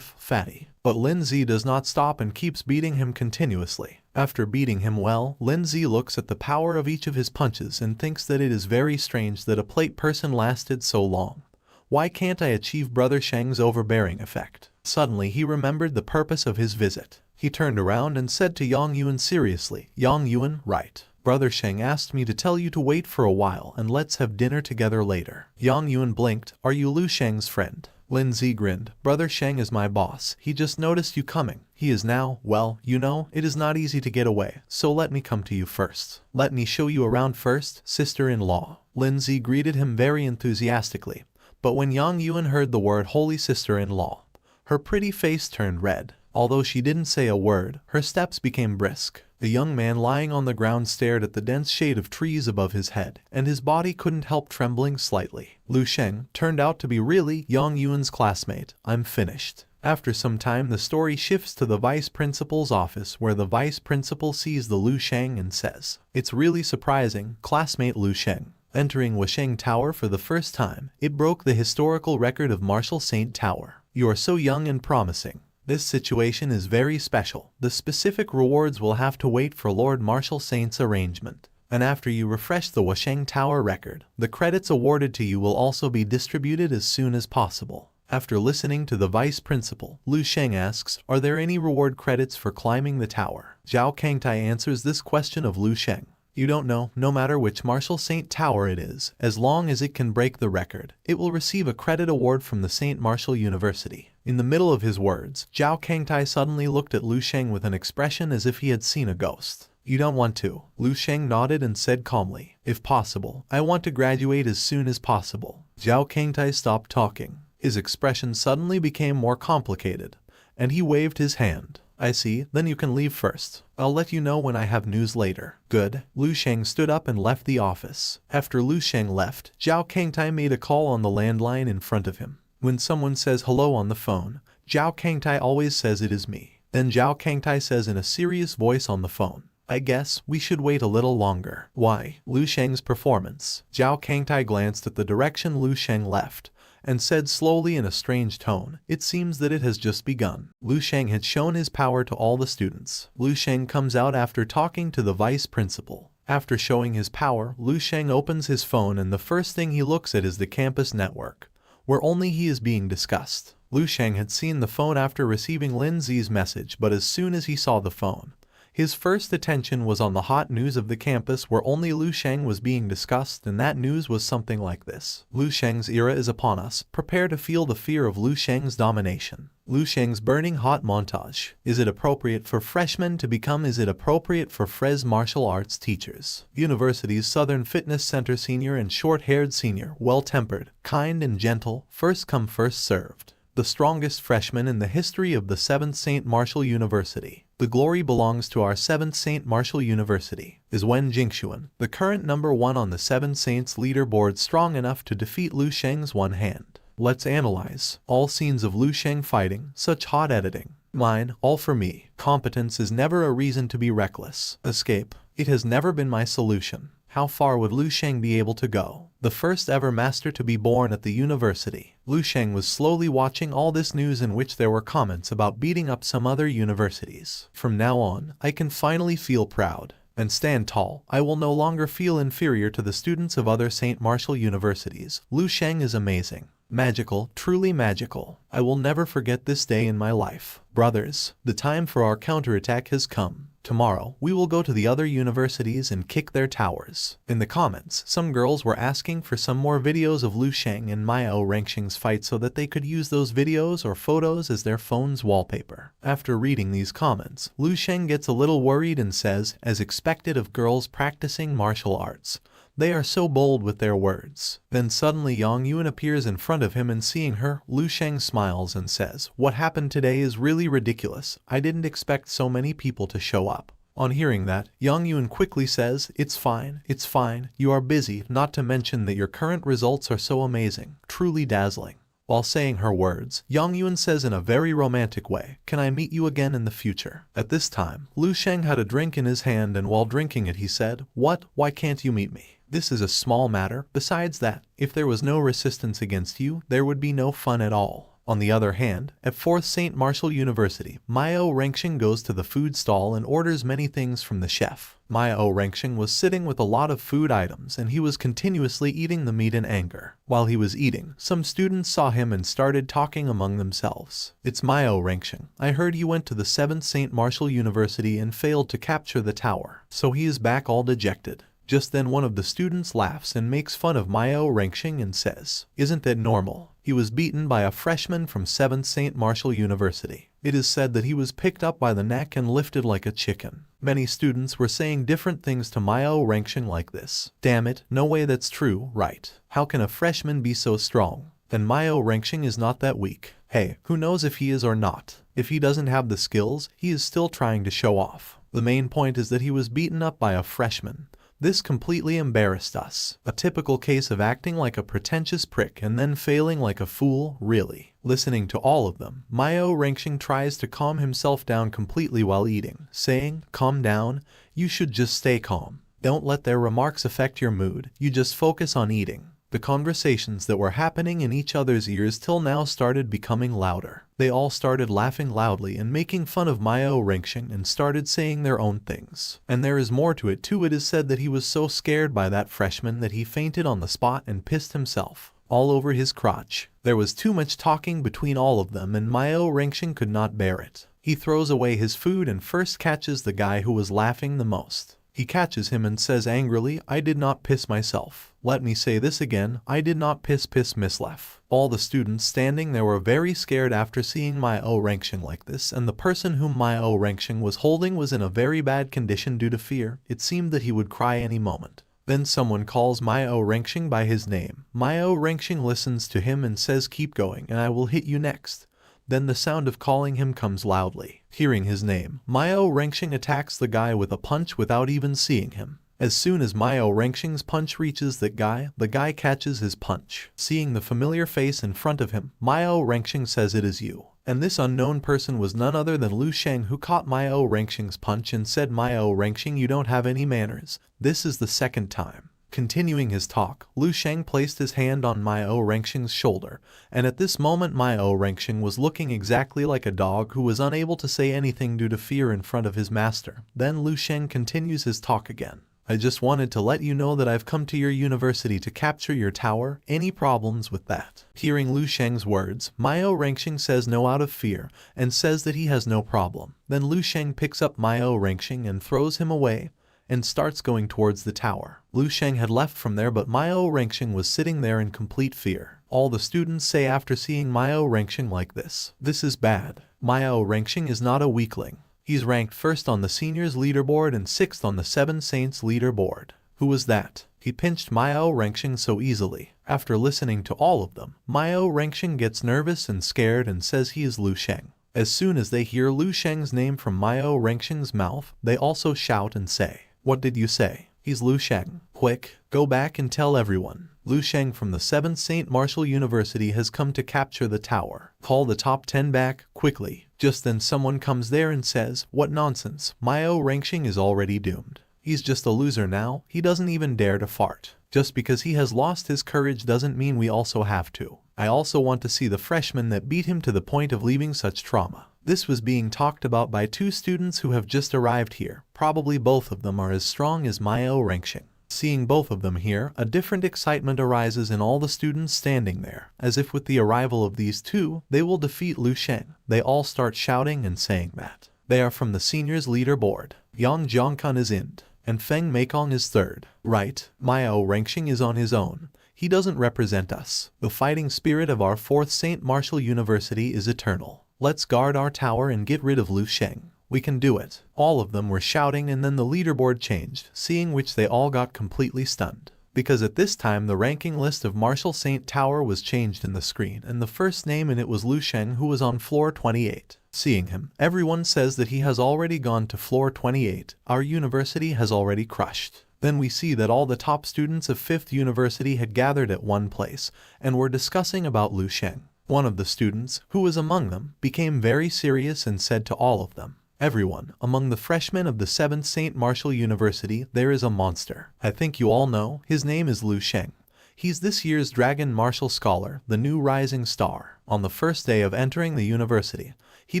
fatty." But Lindsay does not stop and keeps beating him continuously. After beating him well, Lindsay looks at the power of each of his punches and thinks that it is very strange that a plate person lasted so long. Why can't I achieve Brother Sheng's overbearing effect? Suddenly he remembered the purpose of his visit. He turned around and said to Yang Yuan seriously, "Yang Yuan, right. Brother Sheng asked me to tell you to wait for a while and let's have dinner together later." Yang Yuan blinked, "Are you Lu Sheng's friend?" Lindsay grinned, "Brother Sheng is my boss. He just noticed you coming. He is now, well, you know, it is not easy to get away, so let me come to you first. Let me show you around first, sister-in-law." Lindsay greeted him very enthusiastically, but when Yang Yuan heard the word holy sister-in-law, her pretty face turned red. Although she didn't say a word, her steps became brisk. The young man lying on the ground stared at the dense shade of trees above his head, and his body couldn't help trembling slightly. Lu Sheng turned out to be really Yang Yuan's classmate. "I'm finished." After some time, the story shifts to the vice principal's office, where the vice principal sees the Lu Sheng and says, "It's really surprising, classmate Lu Sheng." Entering Washeng Tower for the first time, it broke the historical record of Marshall Saint Tower. "You are so young and promising. This situation is very special. The specific rewards will have to wait for Lord Marshall Saint's arrangement. And after you refresh the Washeng Tower record, the credits awarded to you will also be distributed as soon as possible." After listening to the vice principal, Lu Sheng asks, "Are there any reward credits for climbing the tower?" Zhao Kangtai answers this question of Lu Sheng. "You don't know, no matter which Marshall Saint Tower it is, as long as it can break the record, it will receive a credit award from the St. Marshall University." In the middle of his words, Zhao Kangtai suddenly looked at Lu Sheng with an expression as if he had seen a ghost. "You don't want to?" Lu Sheng nodded and said calmly, "If possible, I want to graduate as soon as possible." Zhao Kangtai stopped talking. His expression suddenly became more complicated, and he waved his hand. "I see, then you can leave first. I'll let you know when I have news later." "Good." Lu Sheng stood up and left the office. After Lu Sheng left, Zhao Kangtai made a call on the landline in front of him. When someone says hello on the phone, Zhao Kangtai always says it is me. Then Zhao Kangtai says in a serious voice on the phone, "I guess we should wait a little longer." "Why?" Lu Sheng's performance. Zhao Kangtai glanced at the direction Lu Sheng left, and said slowly in a strange tone, "It seems that it has just begun." Lu Sheng had shown his power to all the students. Lu Sheng comes out after talking to the vice principal. After showing his power, Lu Sheng opens his phone and the first thing he looks at is the campus network, where only he is being discussed. Lu Sheng had seen the phone after receiving Lindsay's message, but as soon as he saw the phone, His first attention was on the hot news of the campus where only Lu Sheng was being discussed, and that news was something like this. Lu Sheng's era is upon us. Prepare to feel the fear of Lu Sheng's domination. Lu Sheng's burning hot montage. Is it appropriate for freshmen to become? Is it appropriate for Frez martial arts teachers? University's Southern Fitness Center senior and short-haired senior, well-tempered, kind and gentle, first come first served. The strongest freshman in the history of the 7th St. Martial University. The glory belongs to our 7th St. Martial University. Is Wen Jingxuan, the current #1 on the 7 Saints leaderboard, strong enough to defeat Lu Sheng's one hand? Let's analyze. All scenes of Lu Sheng fighting, such hot editing. Mine, all for me. Competence is never a reason to be reckless. Escape. It has never been my solution. How far would Lu Sheng be able to go? The first ever master to be born at the university. Lu Sheng was slowly watching all this news in which there were comments about beating up some other universities. From now on, I can finally feel proud and stand tall. I will no longer feel inferior to the students of other St. Martial universities. Lu Sheng is amazing. Magical, truly magical. I will never forget this day in my life. Brothers, the time for our counterattack has come. Tomorrow, we will go to the other universities and kick their towers. In the comments, some girls were asking for some more videos of Lu Sheng and Miao Rengxing's fight so that they could use those videos or photos as their phone's wallpaper. After reading these comments, Lu Sheng gets a little worried and says, as expected of girls practicing martial arts, they are so bold with their words. Then suddenly Yang Yuan appears in front of him, and seeing her, Lu Sheng smiles and says, what happened today is really ridiculous. I didn't expect so many people to show up. On hearing that, Yang Yuan quickly says, it's fine, you are busy, not to mention that your current results are so amazing, truly dazzling. While saying her words, Yang Yuan says in a very romantic way, can I meet you again in the future? At this time, Lu Sheng had a drink in his hand, and while drinking it he said, what, why can't you meet me? This is a small matter. Besides that, if there was no resistance against you, there would be no fun at all. On the other hand, at 4th St. Martial University, Miao Rengxing goes to the food stall and orders many things from the chef. Miao Rengxing was sitting with a lot of food items, and he was continuously eating the meat in anger. While he was eating, some students saw him and started talking among themselves. It's Miao Rengxing. I heard you went to the 7th St. Martial University and failed to capture the tower. So he is back all dejected. Just then one of the students laughs and makes fun of Miao Rengxing and says, isn't that normal? He was beaten by a freshman from 7th St. Martial University. It is said that he was picked up by the neck and lifted like a chicken. Many students were saying different things to Miao Rengxing like this. Damn it, no way that's true, right? How can a freshman be so strong? And Miao Rengxing is not that weak. Hey, who knows if he is or not? If he doesn't have the skills, he is still trying to show off. The main point is that he was beaten up by a freshman. This completely embarrassed us. A typical case of acting like a pretentious prick and then failing like a fool, really. Listening to all of them, Miao Rengxing tries to calm himself down completely while eating, saying, calm down, you should just stay calm. Don't let their remarks affect your mood, you just focus on eating. The conversations that were happening in each other's ears till now started becoming louder. They all started laughing loudly and making fun of Miao Rengxing and started saying their own things. And there is more to it too. It is said that he was so scared by that freshman that he fainted on the spot and pissed himself all over his crotch. There was too much talking between all of them, and Miao Rengxing could not bear it. He throws away his food and first catches the guy who was laughing the most. He catches him and says angrily, I did not piss myself. Let me say this again, I did not piss mislef. All the students standing there were very scared after seeing Miao Rengxing like this, and the person whom Miao Rengxing was holding was in a very bad condition due to fear. It seemed that he would cry any moment. Then someone calls Miao Rengxing by his name. Miao Rengxing listens to him and says keep going and I will hit you next. Then the sound of calling him comes loudly. Hearing his name, Miao Rengxing attacks the guy with a punch without even seeing him. As soon as Miao Rengxing's punch reaches that guy, the guy catches his punch. Seeing the familiar face in front of him, Miao Rengxing says it is you. And this unknown person was none other than Lu Sheng, who caught Miao Rengxing's punch and said, Miao Rengxing, you don't have any manners. This is the second time. Continuing his talk, Lu Sheng placed his hand on Miao Rengxing's shoulder, and at this moment Miao Rengxing was looking exactly like a dog who was unable to say anything due to fear in front of his master. Then Lu Sheng continues his talk again. I just wanted to let you know that I've come to your university to capture your tower. Any problems with that? Hearing Lu Sheng's words, Mao Rengxing says no out of fear and says that he has no problem. Then Lu Sheng picks up Mao Rengxing and throws him away and starts going towards the tower. Lu Sheng had left from there, but Mao Rengxing was sitting there in complete fear. All the students say after seeing Mao Rengxing like this is bad. Mao Rengxing is not a weakling. He's ranked first on the seniors leaderboard and 6th on the 7 Saints leaderboard. Who was that? He pinched Mao Rengxing so easily. After listening to all of them, Mao Rengxing gets nervous and scared and says he is Lu Sheng. As soon as they hear Lu Sheng's name from Mao Rengxing's mouth, they also shout and say, "What did you say? He's Lu Sheng. Quick, go back and tell everyone. Lu Sheng from the 7th St. Martial University has come to capture the tower. Call the top 10 back, quickly." Just then someone comes there and says, "What nonsense, Mao Rengxing is already doomed. He's just a loser now, he doesn't even dare to fart. Just because he has lost his courage doesn't mean we also have to. I also want to see the freshman that beat him to the point of leaving such trauma." This was being talked about by 2 students who have just arrived here. Probably both of them are as strong as Mao Rengxing. Seeing both of them here, a different excitement arises in all the students standing there, as if with the arrival of these two, they will defeat Lu Sheng. They all start shouting and saying that they are from the seniors leaderboard. Yang Jiangkan is in, and Feng Meikong is 3rd. Right, Mao Rengxing is on his own. He doesn't represent us. The fighting spirit of our 4th St. Martial University is eternal. Let's guard our tower and get rid of Lu Sheng. We can do it. All of them were shouting, and then the leaderboard changed, seeing which they all got completely stunned. Because at this time the ranking list of Martial Saint Tower was changed in the screen, and the first name in it was Lu Sheng, who was on floor 28. Seeing him, everyone says that he has already gone to floor 28. Our university has already crushed. Then we see that all the top students of 5th University had gathered at one place, and were discussing about Lu Sheng. One of the students, who was among them, became very serious and said to all of them, "Everyone, among the freshmen of the 7th St. Martial University, there is a monster. I think you all know, his name is Lu Sheng. He's this year's Dragon Martial Scholar, the new rising star. On the first day of entering the university, he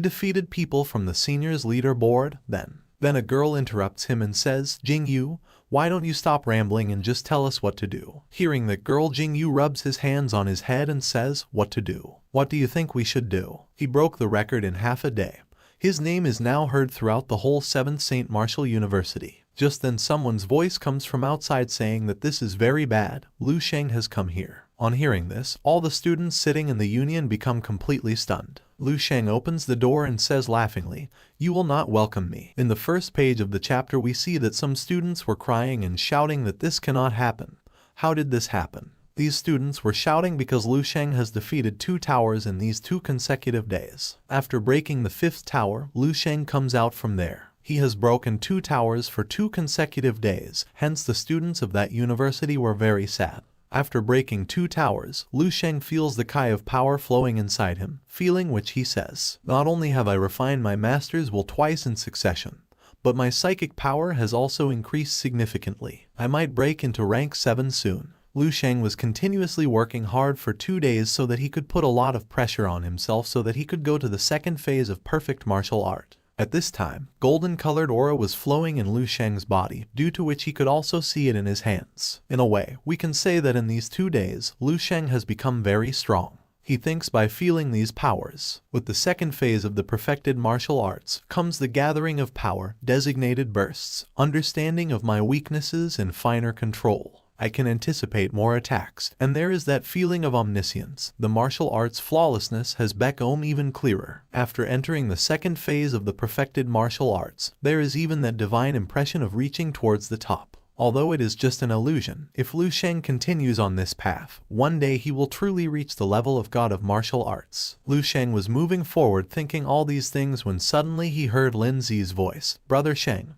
defeated people from the seniors leaderboard. Then a girl interrupts him and says, "Jing Yu, why don't you stop rambling and just tell us what to do?" Hearing that girl, Jing Yu rubs his hands on his head and says, "What to do? What do you think we should do?" He broke the record in half a day. His name is now heard throughout the whole 7th St. Martial University. Just then someone's voice comes from outside saying that this is very bad. Lu Sheng has come here. On hearing this, all the students sitting in the union become completely stunned. Lu Sheng opens the door and says laughingly, "You will not welcome me." In the first page of the chapter we see that some students were crying and shouting that this cannot happen. How did this happen? These students were shouting because Lu Sheng has defeated 2 towers in these 2 consecutive days. After breaking the 5th tower, Lu Sheng comes out from there. He has broken 2 towers for 2 consecutive days, hence the students of that university were very sad. After breaking 2 towers, Lu Sheng feels the Kai of power flowing inside him, feeling which he says, "Not only have I refined my master's will twice in succession, but my psychic power has also increased significantly. I might break into rank 7 soon." Lu Sheng was continuously working hard for 2 days so that he could put a lot of pressure on himself so that he could go to the 2nd phase of perfect martial art. At this time, golden-colored aura was flowing in Lu Sheng's body, due to which he could also see it in his hands. In a way, we can say that in these 2 days, Lu Sheng has become very strong. He thinks by feeling these powers. With the 2nd phase of the perfected martial arts, comes the gathering of power, designated bursts, understanding of my weaknesses and finer control. I can anticipate more attacks, and there is that feeling of omniscience. The martial arts flawlessness has become even clearer. After entering the 2nd phase of the perfected martial arts, there is even that divine impression of reaching towards the top. Although it is just an illusion, if Lu Sheng continues on this path, one day he will truly reach the level of God of martial arts. Lu Sheng was moving forward thinking all these things when suddenly he heard Lin Zi's voice. Brother Sheng,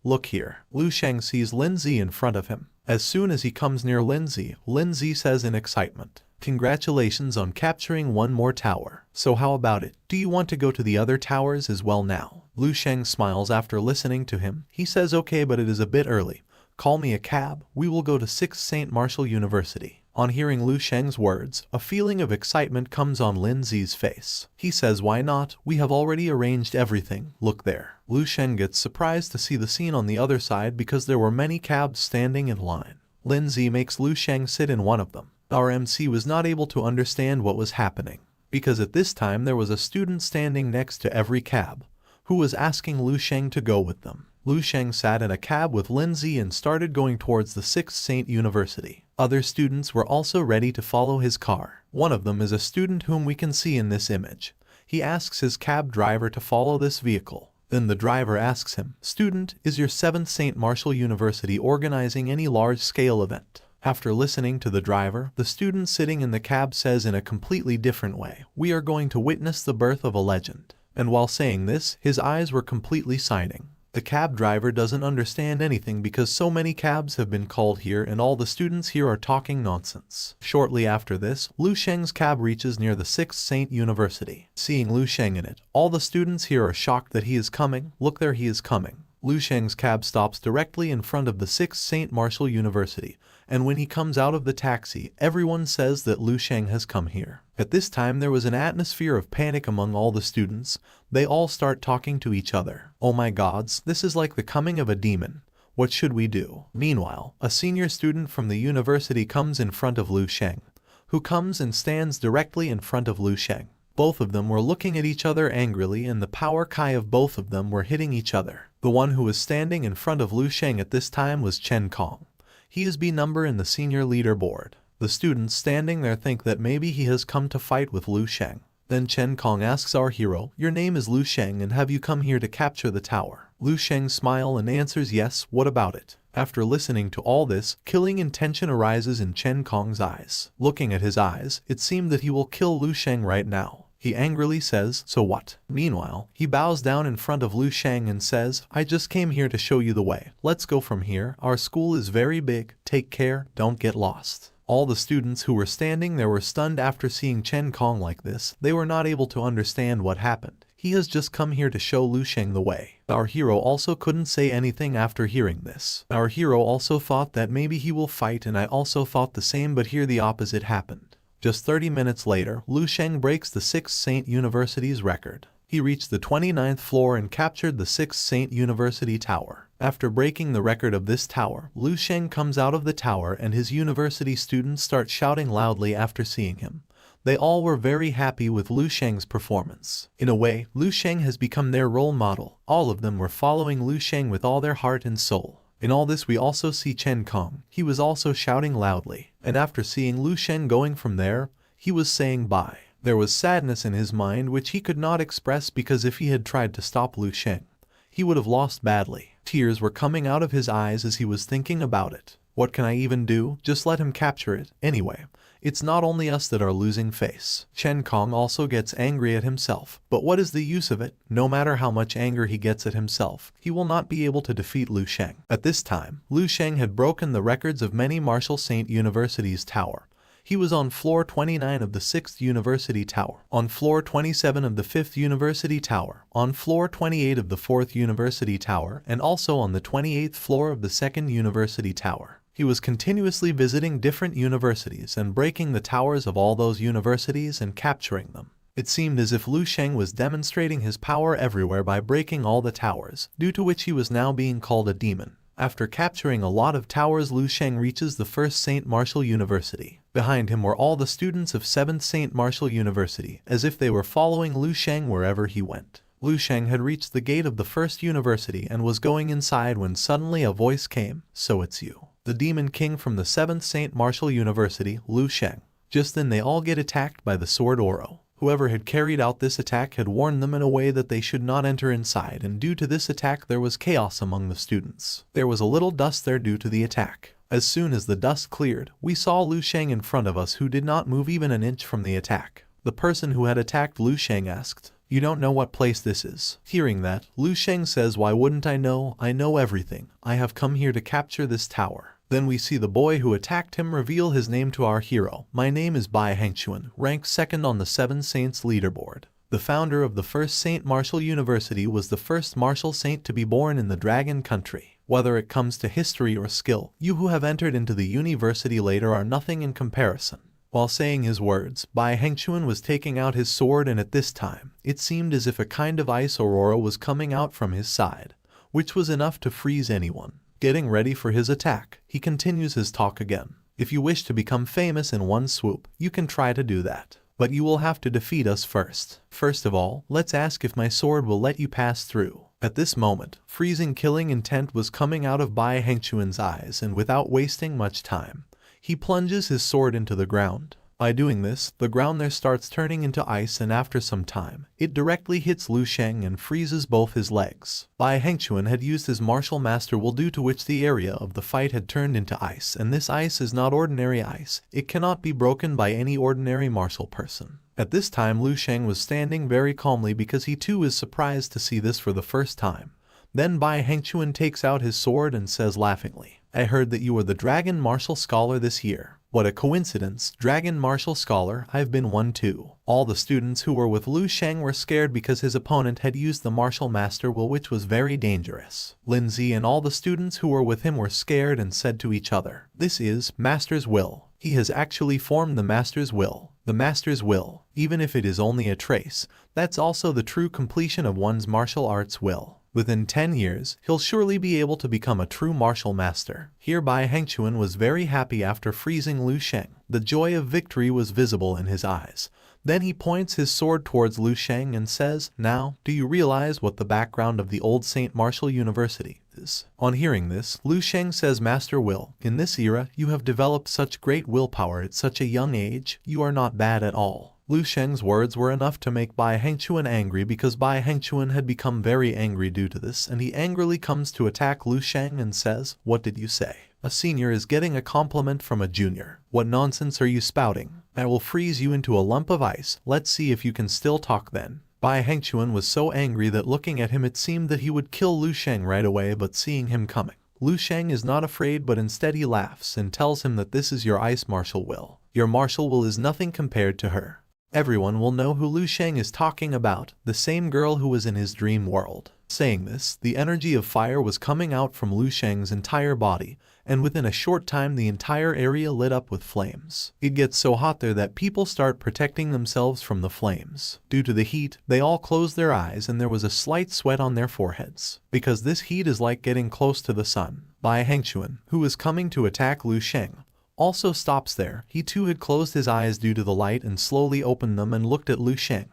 look here." Lu Sheng sees Lin Zi in front of him. As soon as he comes near Lin Zi says in excitement, "Congratulations on capturing 1 more tower. So how about it? Do you want to go to the other towers as well now?" Lu Sheng smiles after listening to him. He says, "Okay, but it is a bit early. Call me a cab. We will go to 6th St. Martial University." On hearing Lu Sheng's words, a feeling of excitement comes on Lin Zi's face. He says, "Why not? We have already arranged everything, look there." Lu Sheng gets surprised to see the scene on the other side because there were many cabs standing in line. Lin Zi makes Lu Sheng sit in one of them. Our MC was not able to understand what was happening, because at this time there was a student standing next to every cab, who was asking Lu Sheng to go with them. Lu Sheng sat in a cab with Lin Zi and started going towards the 6th Saint University. Other students were also ready to follow his car. One of them is a student whom we can see in this image. He asks his cab driver to follow this vehicle. Then the driver asks him, "Student, is your 7th Saint Martial University organizing any large-scale event?" After listening to the driver, the student sitting in the cab says in a completely different way, "We are going to witness the birth of a legend." And while saying this, his eyes were completely shining. The cab driver doesn't understand anything because so many cabs have been called here and all the students here are talking nonsense. Shortly after this, Lu Sheng's cab reaches near the 6th Saint University. Seeing Lu Sheng in it, all the students here are shocked that he is coming. Look there, he is coming. Lu Sheng's cab stops directly in front of the 6th Saint Martial University, and when he comes out of the taxi, everyone says that Lu Sheng has come here. At this time there was an atmosphere of panic among all the students. They all start talking to each other. "Oh my gods, this is like the coming of a demon. What should we do?" Meanwhile, a senior student from the university comes in front of Lu Sheng, who comes and stands directly in front of Lu Sheng. Both of them were looking at each other angrily and the power kai of both of them were hitting each other. The one who was standing in front of Lu Sheng at this time was Chen Kong. He is B number in the senior leaderboard. The students standing there think that maybe he has come to fight with Lu Sheng. Then Chen Kong asks our hero, "Your name is Lu Sheng and have you come here to capture the tower?" Lu Sheng smiles and answers, "Yes, what about it?" After listening to all this, killing intention arises in Chen Kong's eyes. Looking at his eyes, it seemed that he will kill Lu Sheng right now. He angrily says, "So what?" Meanwhile, he bows down in front of Lu Sheng and says, "I just came here to show you the way. Let's go from here. Our school is very big. Take care, don't get lost." All the students who were standing there were stunned after seeing Chen Kong like this. They were not able to understand what happened. He has just come here to show Lu Sheng the way. Our hero also couldn't say anything after hearing this. Our hero also thought that maybe he will fight, and I also thought the same, but here the opposite happened. Just 30 minutes later, Lu Sheng breaks the 6th Saint University's record. He reached the 29th floor and captured the 6th Saint University Tower. After breaking the record of this tower, Lu Sheng comes out of the tower and his university students start shouting loudly after seeing him. They all were very happy with Lu Sheng's performance. In a way, Lu Sheng has become their role model. All of them were following Lu Sheng with all their heart and soul. In all this we also see Chen Kong. He was also shouting loudly, and after seeing Lu Sheng going from there, he was saying bye. There was sadness in his mind which he could not express because if he had tried to stop Lu Sheng, he would have lost badly. Tears were coming out of his eyes as he was thinking about it. What can I even do? Just let him capture it. Anyway, it's not only us that are losing face. Chen Kong also gets angry at himself. But what is the use of it? No matter how much anger he gets at himself, he will not be able to defeat Lu Sheng. At this time, Lu Sheng had broken the records of many Martial Saint University's tower. He was on floor 29 of the 6th University Tower, on floor 27 of the 5th University Tower, on floor 28 of the 4th University Tower, and also on the 28th floor of the 2nd University Tower. He was continuously visiting different universities and breaking the towers of all those universities and capturing them. It seemed as if Lu Sheng was demonstrating his power everywhere by breaking all the towers, due to which he was now being called a demon. After capturing a lot of towers, Lu Sheng reaches the 1st Saint Martial University. Behind him were all the students of 7th Saint Martial University, as if they were following Lu Sheng wherever he went. Lu Sheng had reached the gate of the 1st university and was going inside when suddenly a voice came, "So it's you, the Demon King from the 7th Saint Martial University, Lu Sheng." Just then they all get attacked by the sword Oro. Whoever had carried out this attack had warned them in a way that they should not enter inside, and due to this attack there was chaos among the students. There was a little dust there due to the attack. As soon as the dust cleared, we saw Lu Sheng in front of us who did not move even an inch from the attack. The person who had attacked Lu Sheng asked, "You don't know what place this is?" Hearing that, Lu Sheng says, "Why wouldn't I know? I know everything. I have come here to capture this tower." Then we see the boy who attacked him reveal his name to our hero. "My name is Bai Hengchuan, ranked 2nd on the 7 Saints leaderboard." The founder of the 1st Saint Martial University was the first martial saint to be born in the Dragon Country. Whether it comes to history or skill, you who have entered into the university later are nothing in comparison. While saying his words, Bai Hengchuan was taking out his sword, and at this time, it seemed as if a kind of ice aurora was coming out from his side, which was enough to freeze anyone. Getting ready for his attack, he continues his talk again. If you wish to become famous in one swoop, you can try to do that. But you will have to defeat us first. First of all, let's ask if my sword will let you pass through. At this moment, freezing killing intent was coming out of Bai Hengchuan's eyes, and without wasting much time, he plunges his sword into the ground. By doing this, the ground there starts turning into ice, and after some time, it directly hits Lu Sheng and freezes both his legs. Bai Hengchuan had used his martial master will, due to which the area of the fight had turned into ice, and this ice is not ordinary ice. It cannot be broken by any ordinary martial person. At this time, Lu Sheng was standing very calmly because he too is surprised to see this for the first time. Then Bai Hengchuan takes out his sword and says laughingly, I heard that you were the Dragon Martial Scholar this year. What a coincidence, Dragon Martial Scholar, I've been one too. All the students who were with Lu Sheng were scared because his opponent had used the Martial Master will, which was very dangerous. Lindsay and all the students who were with him were scared and said to each other, this is Master's will. He has actually formed the Master's will. The Master's will, even if it is only a trace, that's also the true completion of one's martial arts will. Within 10 years, he'll surely be able to become a true martial master. Hereby Hengchuan was very happy after freezing Lu Sheng. The joy of victory was visible in his eyes. Then he points his sword towards Lu Sheng and says, now, do you realize what the background of the old St. Martial University is? On hearing this, Lu Sheng says, Master Will, in this era, you have developed such great willpower at such a young age, you are not bad at all. Lu Sheng's words were enough to make Bai Hengchuan angry, because Bai Hengchuan had become very angry due to this, and he angrily comes to attack Lu Sheng and says, what did you say? A senior is getting a compliment from a junior. What nonsense are you spouting? I will freeze you into a lump of ice. Let's see if you can still talk then. Bai Hengchuan was so angry that looking at him it seemed that he would kill Lu Sheng right away, but seeing him coming, Lu Sheng is not afraid, but instead he laughs and tells him that this is your ice martial will. Your martial will is nothing compared to her. Everyone will know who Lu Sheng is talking about, the same girl who was in his dream world. Saying this, the energy of fire was coming out from Lu Sheng's entire body, and within a short time the entire area lit up with flames. It gets so hot there that people start protecting themselves from the flames. Due to the heat, they all closed their eyes and there was a slight sweat on their foreheads, because this heat is like getting close to the sun. Bai Hengchuan, who was coming to attack Lu Sheng, also stops there. He too had closed his eyes due to the light and slowly opened them and looked at Lu Sheng.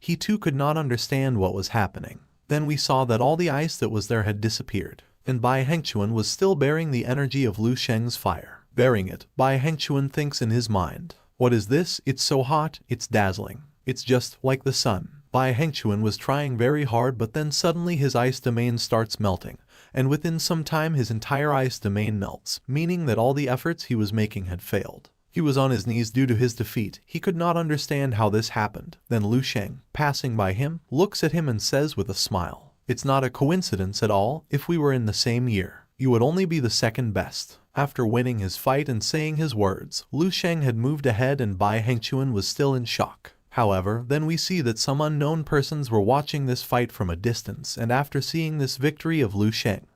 He too could not understand what was happening. Then we saw that all the ice that was there had disappeared, and Bai Hengchuan was still bearing the energy of Lu Sheng's fire. Bearing it, Bai Hengchuan thinks in his mind, what is this? It's so hot, it's dazzling. It's just like the sun. Bai Hengchuan was trying very hard, but then suddenly his ice domain starts melting, and within some time his entire ice domain melts, meaning that all the efforts he was making had failed. He was on his knees due to his defeat. He could not understand how this happened. Then Lu Sheng, passing by him, looks at him and says with a smile, it's not a coincidence at all. If we were in the same year, you would only be the second best. After winning his fight and saying his words, Lu Sheng had moved ahead and Bai Hengchuan was still in shock. However, then we see that some unknown persons were watching this fight from a distance, and after seeing this victory of Lu Sheng,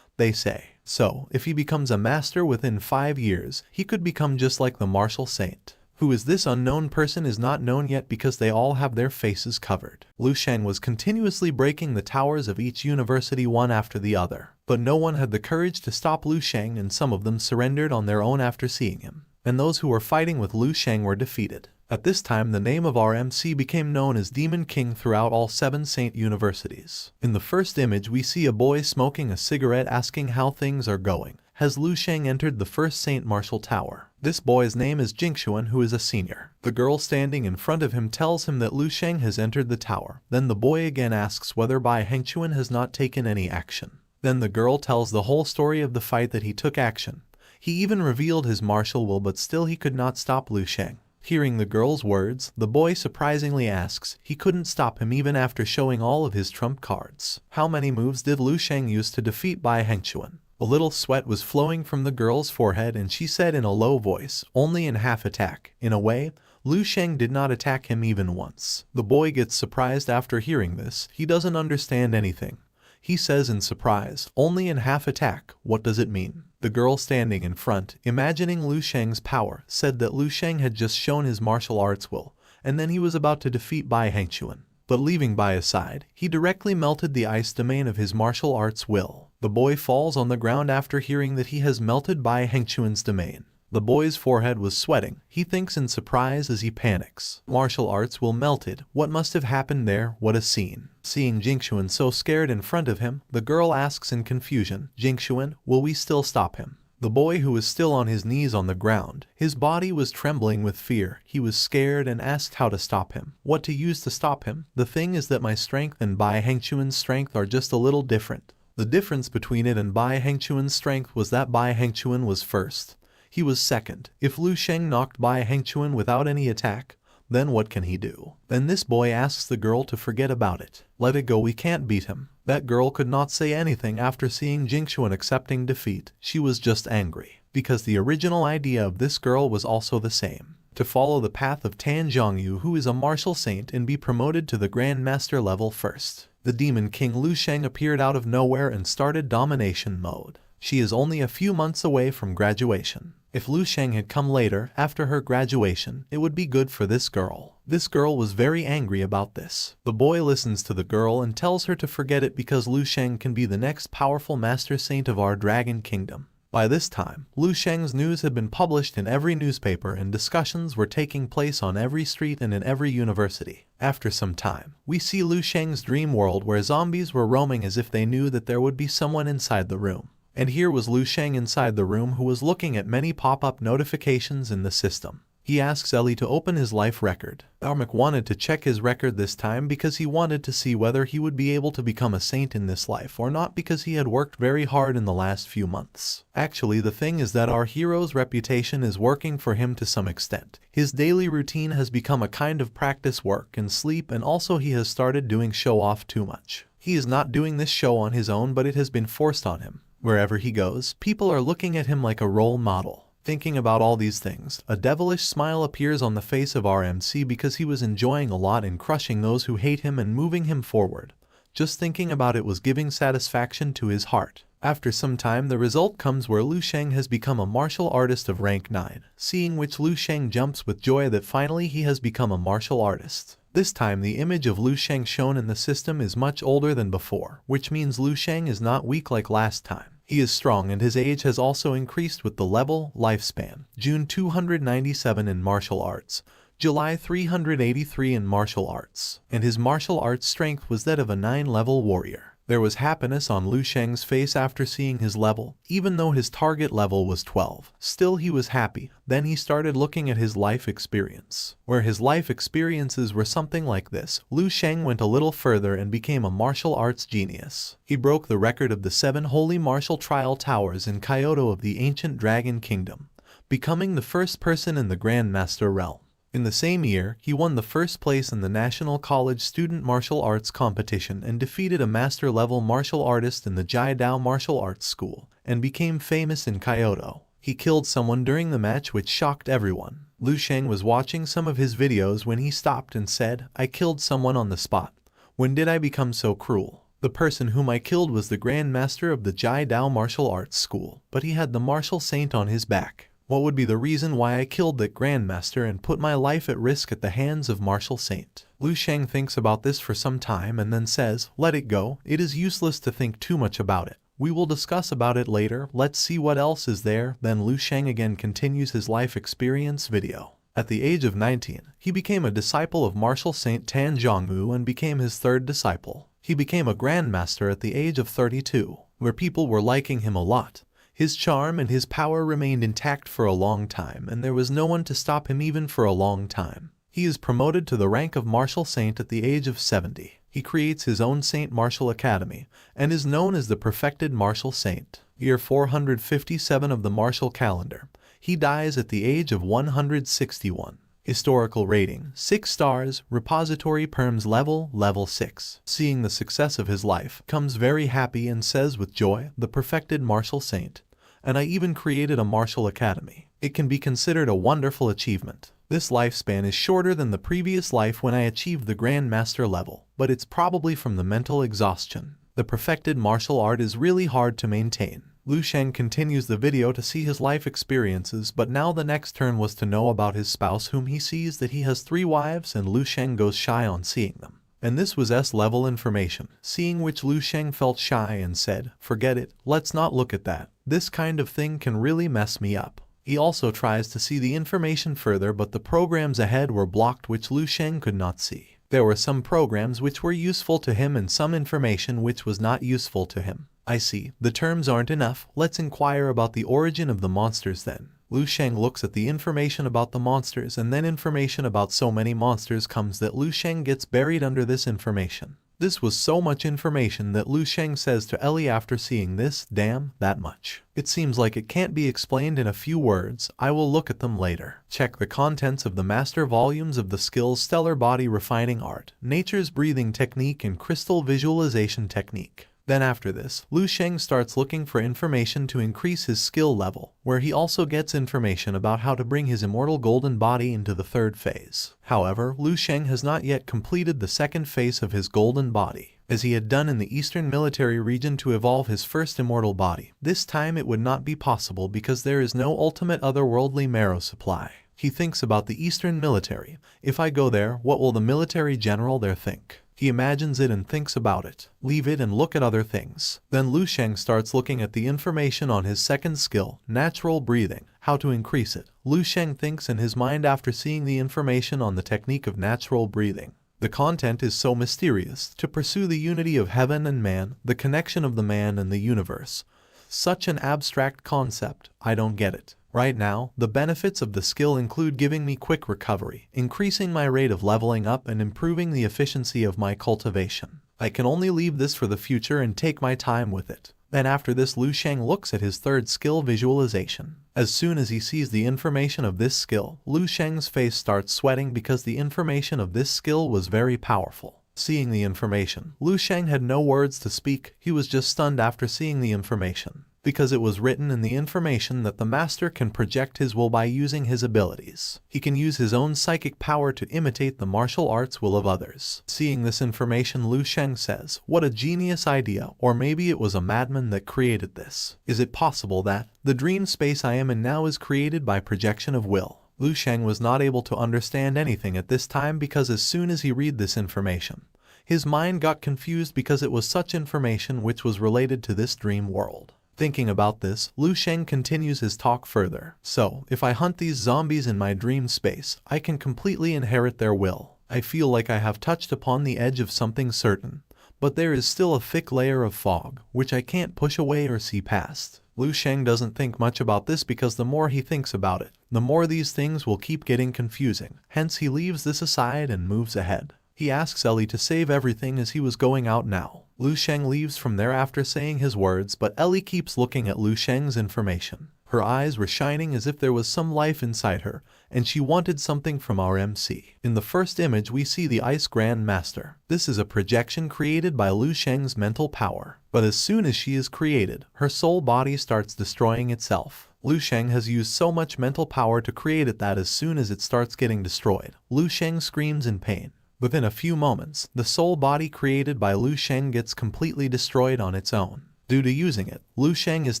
they say, so, if he becomes a master within 5 years, he could become just like the martial saint. Who is this unknown person is not known yet because they all have their faces covered. Lu Sheng was continuously breaking the towers of each university one after the other, but no one had the courage to stop Lu Sheng, and some of them surrendered on their own after seeing him, and those who were fighting with Lu Sheng were defeated. At this time the name of our MC became known as Demon King throughout all 7 Saint universities. In the first image we see a boy smoking a cigarette asking how things are going. Has Lu Sheng entered the first Saint Martial Tower? This boy's name is Jingxuan, who is a senior. The girl standing in front of him tells him that Lu Sheng has entered the tower. Then the boy again asks whether Bai Hengchuan has not taken any action. Then the girl tells the whole story of the fight, that he took action. He even revealed his martial will, but still he could not stop Lu Sheng. Hearing the girl's words, the boy surprisingly asks, he couldn't stop him even after showing all of his trump cards. How many moves did Lu Sheng use to defeat Bai Hengchuan? A little sweat was flowing from the girl's forehead and she said in a low voice, only in half attack. In a way, Lu Sheng did not attack him even once. The boy gets surprised after hearing this. He doesn't understand anything. He says in surprise, only in half attack, what does it mean? The girl standing in front, imagining Lu Sheng's power, said that Lu Sheng had just shown his martial arts will, and then he was about to defeat Bai Hengquan. But leaving Bai aside, he directly melted the ice domain of his martial arts will. The boy falls on the ground after hearing that he has melted Bai Hengquan's domain. The boy's forehead was sweating. He thinks in surprise as he panics. Martial arts will melted. What must have happened there? What a scene. Seeing Jingxuan so scared in front of him, the girl asks in confusion, Jingxuan, will we still stop him? The boy, who was still on his knees on the ground, his body was trembling with fear. He was scared and asked how to stop him. What to use to stop him? The thing is that my strength and Bai Hengquan's strength are just a little different. The difference between it and Bai Hengquan's strength was that Bai Hengquan was first. He was second. If Lu Sheng knocked Bai Hengquan without any attack, then what can he do? Then this boy asks the girl to forget about it. Let it go, we can't beat him. That girl could not say anything after seeing Jingxuan accepting defeat. She was just angry, because the original idea of this girl was also the same. To follow the path of Tan Zhongyu, who is a martial saint, and be promoted to the Grand Master level first. The Demon King Lu Sheng appeared out of nowhere and started domination mode. She is only a few months away from graduation. If Lu Sheng had come later, after her graduation, it would be good for this girl. This girl was very angry about this. The boy listens to the girl and tells her to forget it because Lu Sheng can be the next powerful master saint of our Dragon Kingdom. By this time, Lu Sheng's news had been published in every newspaper and discussions were taking place on every street and in every university. After some time, we see Lu Sheng's dream world where zombies were roaming as if they knew that there would be someone inside the room. And here was Lu Sheng inside the room, who was looking at many pop-up notifications in the system. He asks Ellie to open his life record. Armak wanted to check his record this time because he wanted to see whether he would be able to become a saint in this life or not, because he had worked very hard in the last few months. Actually, the thing is that our hero's reputation is working for him to some extent. His daily routine has become a kind of practice work and sleep, and also he has started doing show-off too much. He is not doing this show on his own, but it has been forced on him. Wherever he goes, people are looking at him like a role model. Thinking about all these things, a devilish smile appears on the face of our MC because he was enjoying a lot in crushing those who hate him and moving him forward. Just thinking about it was giving satisfaction to his heart. After some time, the result comes where Lu Sheng has become a martial artist of rank 9, seeing which Lu Sheng jumps with joy that finally he has become a martial artist. This time the image of Lu Sheng shown in the system is much older than before, which means Lu Sheng is not weak like last time. He is strong and his age has also increased with the level, lifespan. June 297 in martial arts. July 383 in martial arts. And his martial arts strength was that of a 9-level warrior. There was happiness on Lu Sheng's face after seeing his level, even though his target level was 12. Still he was happy. Then he started looking at his life experience. Where his life experiences were something like this, Lu Sheng went a little further and became a martial arts genius. He broke the record of the 7 holy martial trial towers in Kyoto of the ancient Dragon Kingdom, becoming the first person in the Grand Master realm. In the same year, he won the first place in the National College Student Martial Arts Competition and defeated a master-level martial artist in the Jiadao Martial Arts School, and became famous in Kyoto. He killed someone during the match, which shocked everyone. Lu Sheng was watching some of his videos when he stopped and said, "I killed someone on the spot. When did I become so cruel?" The person whom I killed was the Grand Master of the Jiadao Martial Arts School, but he had the martial saint on his back. What would be the reason why I killed that Grandmaster and put my life at risk at the hands of Martial Saint? Lu Sheng thinks about this for some time and then says, "Let it go. It is useless to think too much about it. We will discuss about it later. Let's see what else is there." Then Lu Sheng again continues his life experience video. At the age of 19, he became a disciple of Martial Saint Tan Zhongyu and became his 3rd disciple. He became a Grandmaster at the age of 32, where people were liking him a lot. His charm and his power remained intact for a long time, and there was no one to stop him even for a long time. He is promoted to the rank of Martial Saint at the age of 70. He creates his own Saint Martial Academy, and is known as the Perfected Martial Saint. Year 457 of the martial calendar. He dies at the age of 161. Historical rating, 6 stars, repository perms level 6. Seeing the success of his life, comes very happy and says with joy, "The Perfected Martial Saint. And I even created a martial academy. It can be considered a wonderful achievement. This lifespan is shorter than the previous life when I achieved the Grand Master level, but it's probably from the mental exhaustion. The perfected martial art is really hard to maintain. Lu Sheng continues the video to see his life experiences, but now the next turn was to know about his spouse, whom he sees that he has 3 wives, and Lu Sheng goes shy on seeing them. And this was S-level information, seeing which Lu Sheng felt shy and said, "Forget it, let's not look at that. This kind of thing can really mess me up." He also tries to see the information further, but the programs ahead were blocked, which Lu Sheng could not see. There were some programs which were useful to him and some information which was not useful to him. "I see, the terms aren't enough, let's inquire about the origin of the monsters then." Lu Sheng looks at the information about the monsters, and then information about so many monsters comes that Lu Sheng gets buried under this information. This was so much information that Lu Sheng says to Ellie after seeing this, "Damn, that much. It seems like it can't be explained in a few words, I will look at them later." Check the contents of the master volumes of the skills Stellar Body Refining Art, Nature's Breathing Technique, and Crystal Visualization Technique. Then after this, Lu Sheng starts looking for information to increase his skill level, where he also gets information about how to bring his immortal golden body into the 3rd phase. However, Lu Sheng has not yet completed the 2nd phase of his golden body, as he had done in the Eastern Military Region to evolve his first immortal body. This time it would not be possible because there is no ultimate otherworldly marrow supply. He thinks about the Eastern Military. "If I go there, what will the military general there think?" He imagines it and thinks about it. Leave it and look at other things. Then Lu Sheng starts looking at the information on his 2nd skill, natural breathing, how to increase it. Lu Sheng thinks in his mind after seeing the information on the technique of natural breathing. The content is so mysterious. To pursue the unity of heaven and man, the connection of the man and the universe. Such an abstract concept, I don't get it. Right now, the benefits of the skill include giving me quick recovery, increasing my rate of leveling up, and improving the efficiency of my cultivation. I can only leave this for the future and take my time with it. Then after this, Lu Sheng looks at his 3rd skill, visualization. As soon as he sees the information of this skill, Lu Sheng's face starts sweating because the information of this skill was very powerful. Seeing the information, Lu Sheng had no words to speak. He was just stunned after seeing the information, because it was written in the information that the master can project his will by using his abilities. He can use his own psychic power to imitate the martial arts will of others. Seeing this information, Lu Sheng says, "What a genius idea, or maybe it was a madman that created this. Is it possible that the dream space I am in now is created by projection of will?" Lu Sheng was not able to understand anything at this time because as soon as he read this information, his mind got confused because it was such information which was related to this dream world. Thinking about this, Lu Sheng continues his talk further. "So, if I hunt these zombies in my dream space, I can completely inherit their will. I feel like I have touched upon the edge of something certain, but there is still a thick layer of fog, which I can't push away or see past." Lu Sheng doesn't think much about this because the more he thinks about it, the more these things will keep getting confusing. Hence he leaves this aside and moves ahead. He asks Ellie to save everything as he was going out now. Lu Sheng leaves from there after saying his words, but Ellie keeps looking at Lu Sheng's information. Her eyes were shining as if there was some life inside her, and she wanted something from our MC. In the first image we see the Ice Grand Master. This is a projection created by Lu Sheng's mental power. But as soon as she is created, her soul body starts destroying itself. Lu Sheng has used so much mental power to create it that as soon as it starts getting destroyed, Lu Sheng screams in pain. Within a few moments, the soul body created by Lu Sheng gets completely destroyed on its own. Due to using it, Lu Sheng is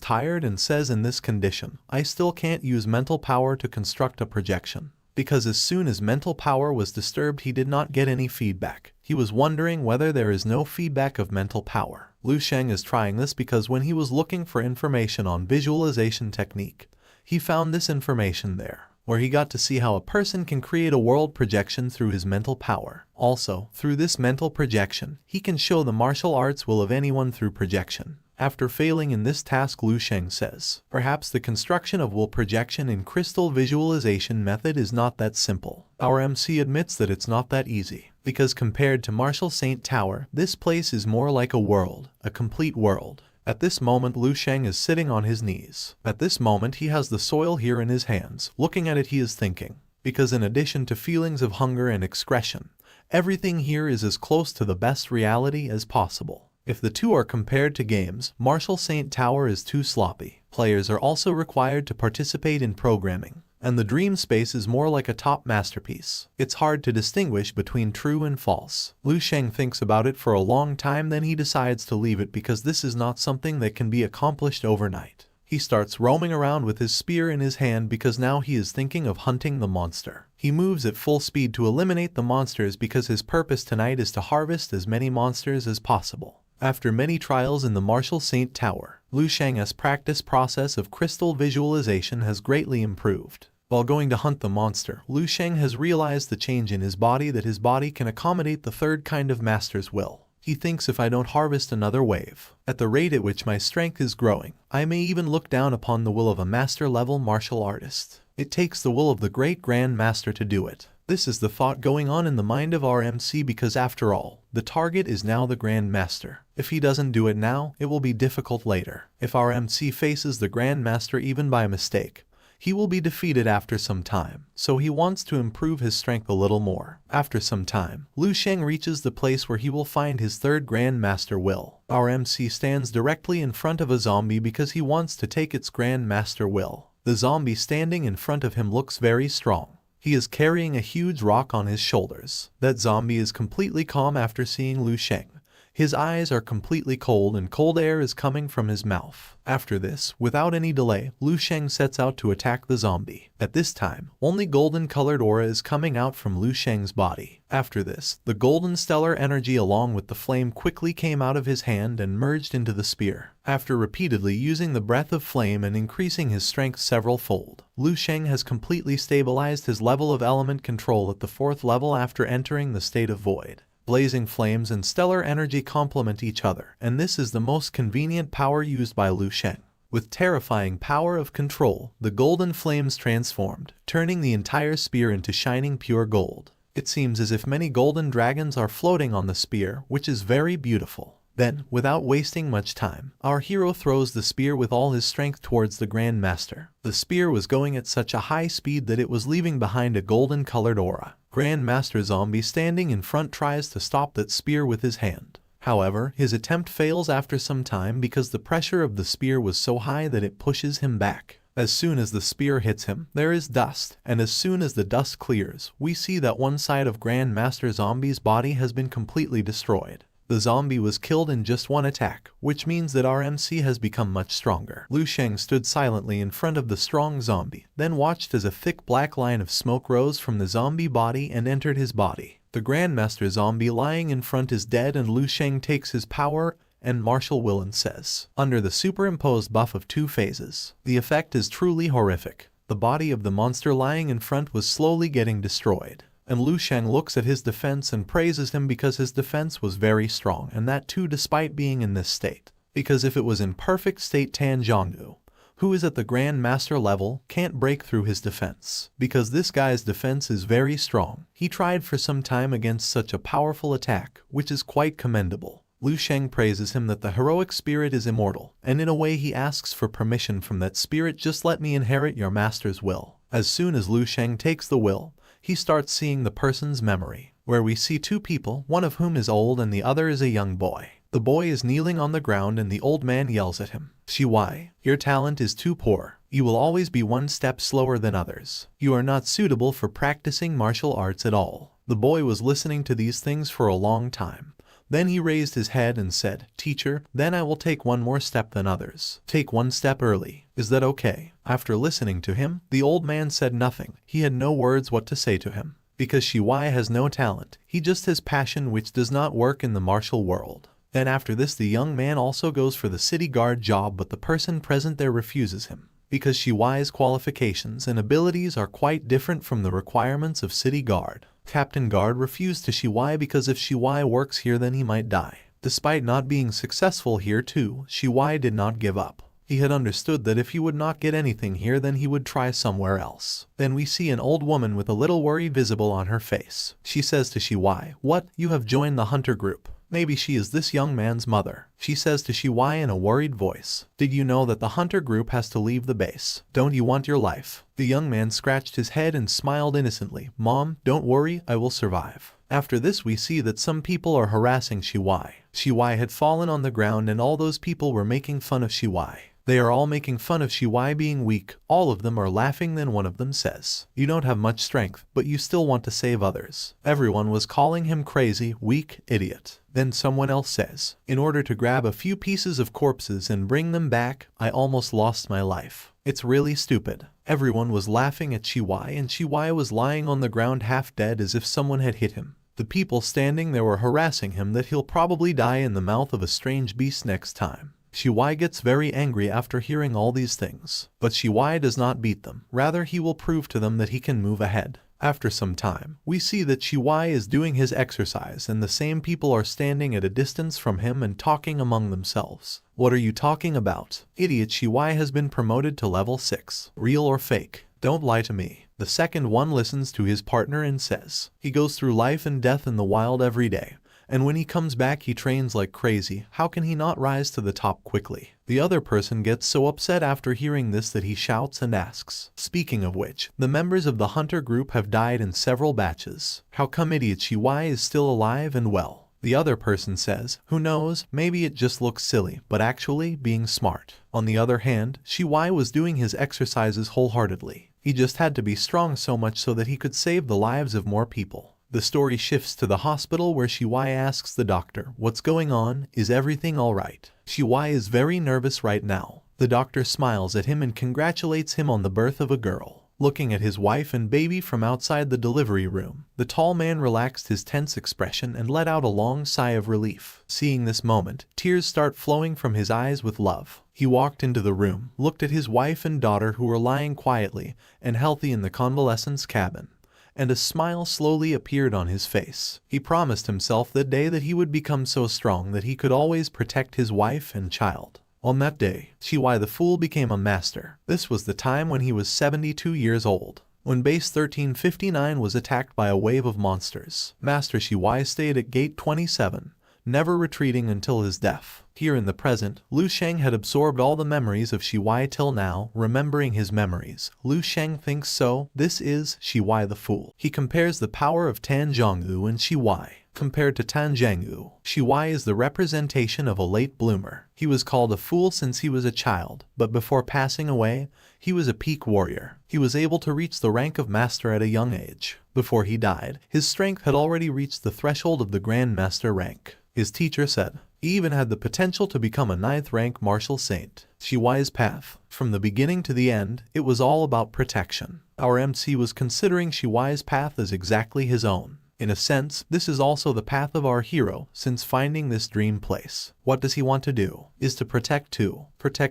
tired and says in this condition, "I still can't use mental power to construct a projection." Because as soon as mental power was disturbed, he did not get any feedback. He was wondering whether there is no feedback of mental power. Lu Sheng is trying this because when he was looking for information on visualization technique, he found this information there, where he got to see how a person can create a world projection through his mental power. Also, through this mental projection, he can show the martial arts will of anyone through projection. After failing in this task, Lu Sheng says, "Perhaps the construction of will projection in crystal visualization method is not that simple." Our MC admits that it's not that easy, because compared to Martial Saint Tower, this place is more like a world, a complete world. At this moment, Lu Sheng is sitting on his knees. At this moment, he has the soil here in his hands. Looking at it, he is thinking, because in addition to feelings of hunger and excretion, everything here is as close to the best reality as possible. If the two are compared to games, Martial Saint Tower is too sloppy. Players are also required to participate in programming. and the dream space is more like a top masterpiece. It's hard to distinguish between true and false. Lu Sheng thinks about it for a long time, then he decides to leave it because this is not something that can be accomplished overnight. He starts roaming around with his spear in his hand because now he is thinking of hunting the monster. He moves at full speed to eliminate the monsters because his purpose tonight is to harvest as many monsters as possible. After many trials in the Martial Saint Tower, Lu Sheng's practice process of crystal visualization has greatly improved. While going to hunt the monster, Lu Sheng has realized the change in his body, that his body can accommodate the third kind of master's will. He thinks, if I don't harvest another wave, at the rate at which my strength is growing, I may even look down upon the will of a master-level martial artist. It takes the will of the great Grand Master to do it. This is the thought going on in the mind of our MC because after all, the target is now the Grand Master. If he doesn't do it now, it will be difficult later. If our MC faces the Grand Master even by mistake, he will be defeated after some time, so he wants to improve his strength a little more. After some time, Lu Sheng reaches the place where he will find his third Grand Master will. Our MC stands directly in front of a zombie because he wants to take its Grand Master will. The zombie standing in front of him looks very strong. He is carrying a huge rock on his shoulders. That zombie is completely calm after seeing Lu Sheng. His eyes are completely cold and cold air is coming from his mouth. After this, without any delay, Lu Sheng sets out to attack the zombie. At this time, only golden-colored aura is coming out from Lu Sheng's body. After this, the golden stellar energy along with the flame quickly came out of his hand and merged into the spear. After repeatedly using the breath of flame and increasing his strength several-fold, Lu Sheng has completely stabilized his level of element control at the 4th level after entering the state of void. Blazing flames and stellar energy complement each other, and this is the most convenient power used by Lu Sheng. With terrifying power of control, the golden flames transformed, turning the entire spear into shining pure gold. It seems as if many golden dragons are floating on the spear, which is very beautiful. Then, without wasting much time, our hero throws the spear with all his strength towards the Grand Master. The spear was going at such a high speed that it was leaving behind a golden-colored aura. Grand Master Zombie standing in front tries to stop that spear with his hand. However, his attempt fails after some time because the pressure of the spear was so high that it pushes him back. As soon as the spear hits him, there is dust, and as soon as the dust clears, we see that one side of Grand Master Zombie's body has been completely destroyed. The zombie was killed in just one attack, which means that our MC has become much stronger. Lu Sheng stood silently in front of the strong zombie, then watched as a thick black line of smoke rose from the zombie body and entered his body. The Grandmaster Zombie lying in front is dead, and Lu Sheng takes his power and martial will and says, under the superimposed buff of 2 phases, the effect is truly horrific. The body of the monster lying in front was slowly getting destroyed. And Lu Sheng looks at his defense and praises him because his defense was very strong, and that too despite being in this state. Because if it was in perfect state, Tan Zhongnu, who is at the Grand Master level, can't break through his defense. Because this guy's defense is very strong. He tried for some time against such a powerful attack, which is quite commendable. Lu Sheng praises him that the heroic spirit is immortal, and in a way he asks for permission from that spirit, just let me inherit your master's will. As soon as Lu Sheng takes the will, he starts seeing the person's memory, where we see 2 people, one of whom is old and the other is a young boy. The boy is kneeling on the ground and the old man yells at him, "Shiwai, your talent is too poor. You will always be one step slower than others. You are not suitable for practicing martial arts at all." The boy was listening to these things for a long time. Then he raised his head and said, "Teacher, then I will take one more step than others. Take 1 step early. Is that okay?" After listening to him, the old man said nothing. He had no words what to say to him. Because Shiwai has no talent, he just has passion which does not work in the martial world. Then after this the young man also goes for the city guard job, but the person present there refuses him. Because Shiwai's qualifications and abilities are quite different from the requirements of city guard. Captain Guard refused to Shiwai because if Shiwai works here then he might die. Despite not being successful here too, Shiwai did not give up. He had understood that if he would not get anything here then he would try somewhere else. Then we see an old woman with a little worry visible on her face. She says to Shiwai, "What? You have joined the hunter group. Maybe she is this young man's mother." She says to Shiwai in a worried voice, "Did you know that the hunter group has to leave the base? Don't you want your life?" The young man scratched his head and smiled innocently. "Mom, don't worry, I will survive." After this we see that some people are harassing Shiwai. Shiwai had fallen on the ground and all those people were making fun of Shiwai. They are all making fun of Shiwai being weak. All of them are laughing. Then one of them says, "You don't have much strength, but you still want to save others." Everyone was calling him crazy, weak, idiot. Then someone else says, "In order to grab a few pieces of corpses and bring them back, I almost lost my life. It's really stupid." Everyone was laughing at Shiwai, and Shiwai was lying on the ground half dead as if someone had hit him. The people standing there were harassing him that he'll probably die in the mouth of a strange beast next time. Shiwai gets very angry after hearing all these things, but Shiwai does not beat them. Rather, he will prove to them that he can move ahead. After some time, we see that Shiwai is doing his exercise and the same people are standing at a distance from him and talking among themselves. "What are you talking about? Idiot, Shiwai has been promoted to level 6. Real or fake? Don't lie to me." The second one listens to his partner and says, "He goes through life and death in the wild every day. And when he comes back he trains like crazy. How can he not rise to the top quickly?" The other person gets so upset after hearing this that he shouts and asks, "Speaking of which, the members of the hunter group have died in several batches. How come idiot Shiwai is still alive and well?" The other person says, "Who knows, maybe it just looks silly, but actually being smart." On the other hand, Shiwai was doing his exercises wholeheartedly. He just had to be strong so much so that he could save the lives of more people. The story shifts to the hospital where Shiwai asks the doctor, "What's going on? Is everything alright?" Shiwai is very nervous right now. The doctor smiles at him and congratulates him on the birth of a girl. Looking at his wife and baby from outside the delivery room, the tall man relaxed his tense expression and let out a long sigh of relief. Seeing this moment, tears start flowing from his eyes with love. He walked into the room, looked at his wife and daughter who were lying quietly and healthy in the convalescence cabin, and a smile slowly appeared on his face. He promised himself that day that he would become so strong that he could always protect his wife and child. On that day, Shiwai the Fool became a master. This was the time when he was 72 years old. When base 1359 was attacked by a wave of monsters, Master Shiwai stayed at gate 27, never retreating until his death. Here in the present, Lu Sheng had absorbed all the memories of Shiwai till now, remembering his memories. Lu Sheng thinks so. This is Shiwai the Fool. He compares the power of Tan Zhongyu and Shiwai. Compared to Tan Zhongyu, Shiwai is the representation of a late bloomer. He was called a fool since he was a child, but before passing away, he was a peak warrior. He was able to reach the rank of master at a young age. Before he died, his strength had already reached the threshold of the Grand Master rank. His teacher said, he even had the potential to become a 9th rank martial saint. Shiwai's path. From the beginning to the end, it was all about protection. Our MC was considering Shiwai's path as exactly his own. In a sense, this is also the path of our hero, since finding this dream place. What does he want to do? Is to protect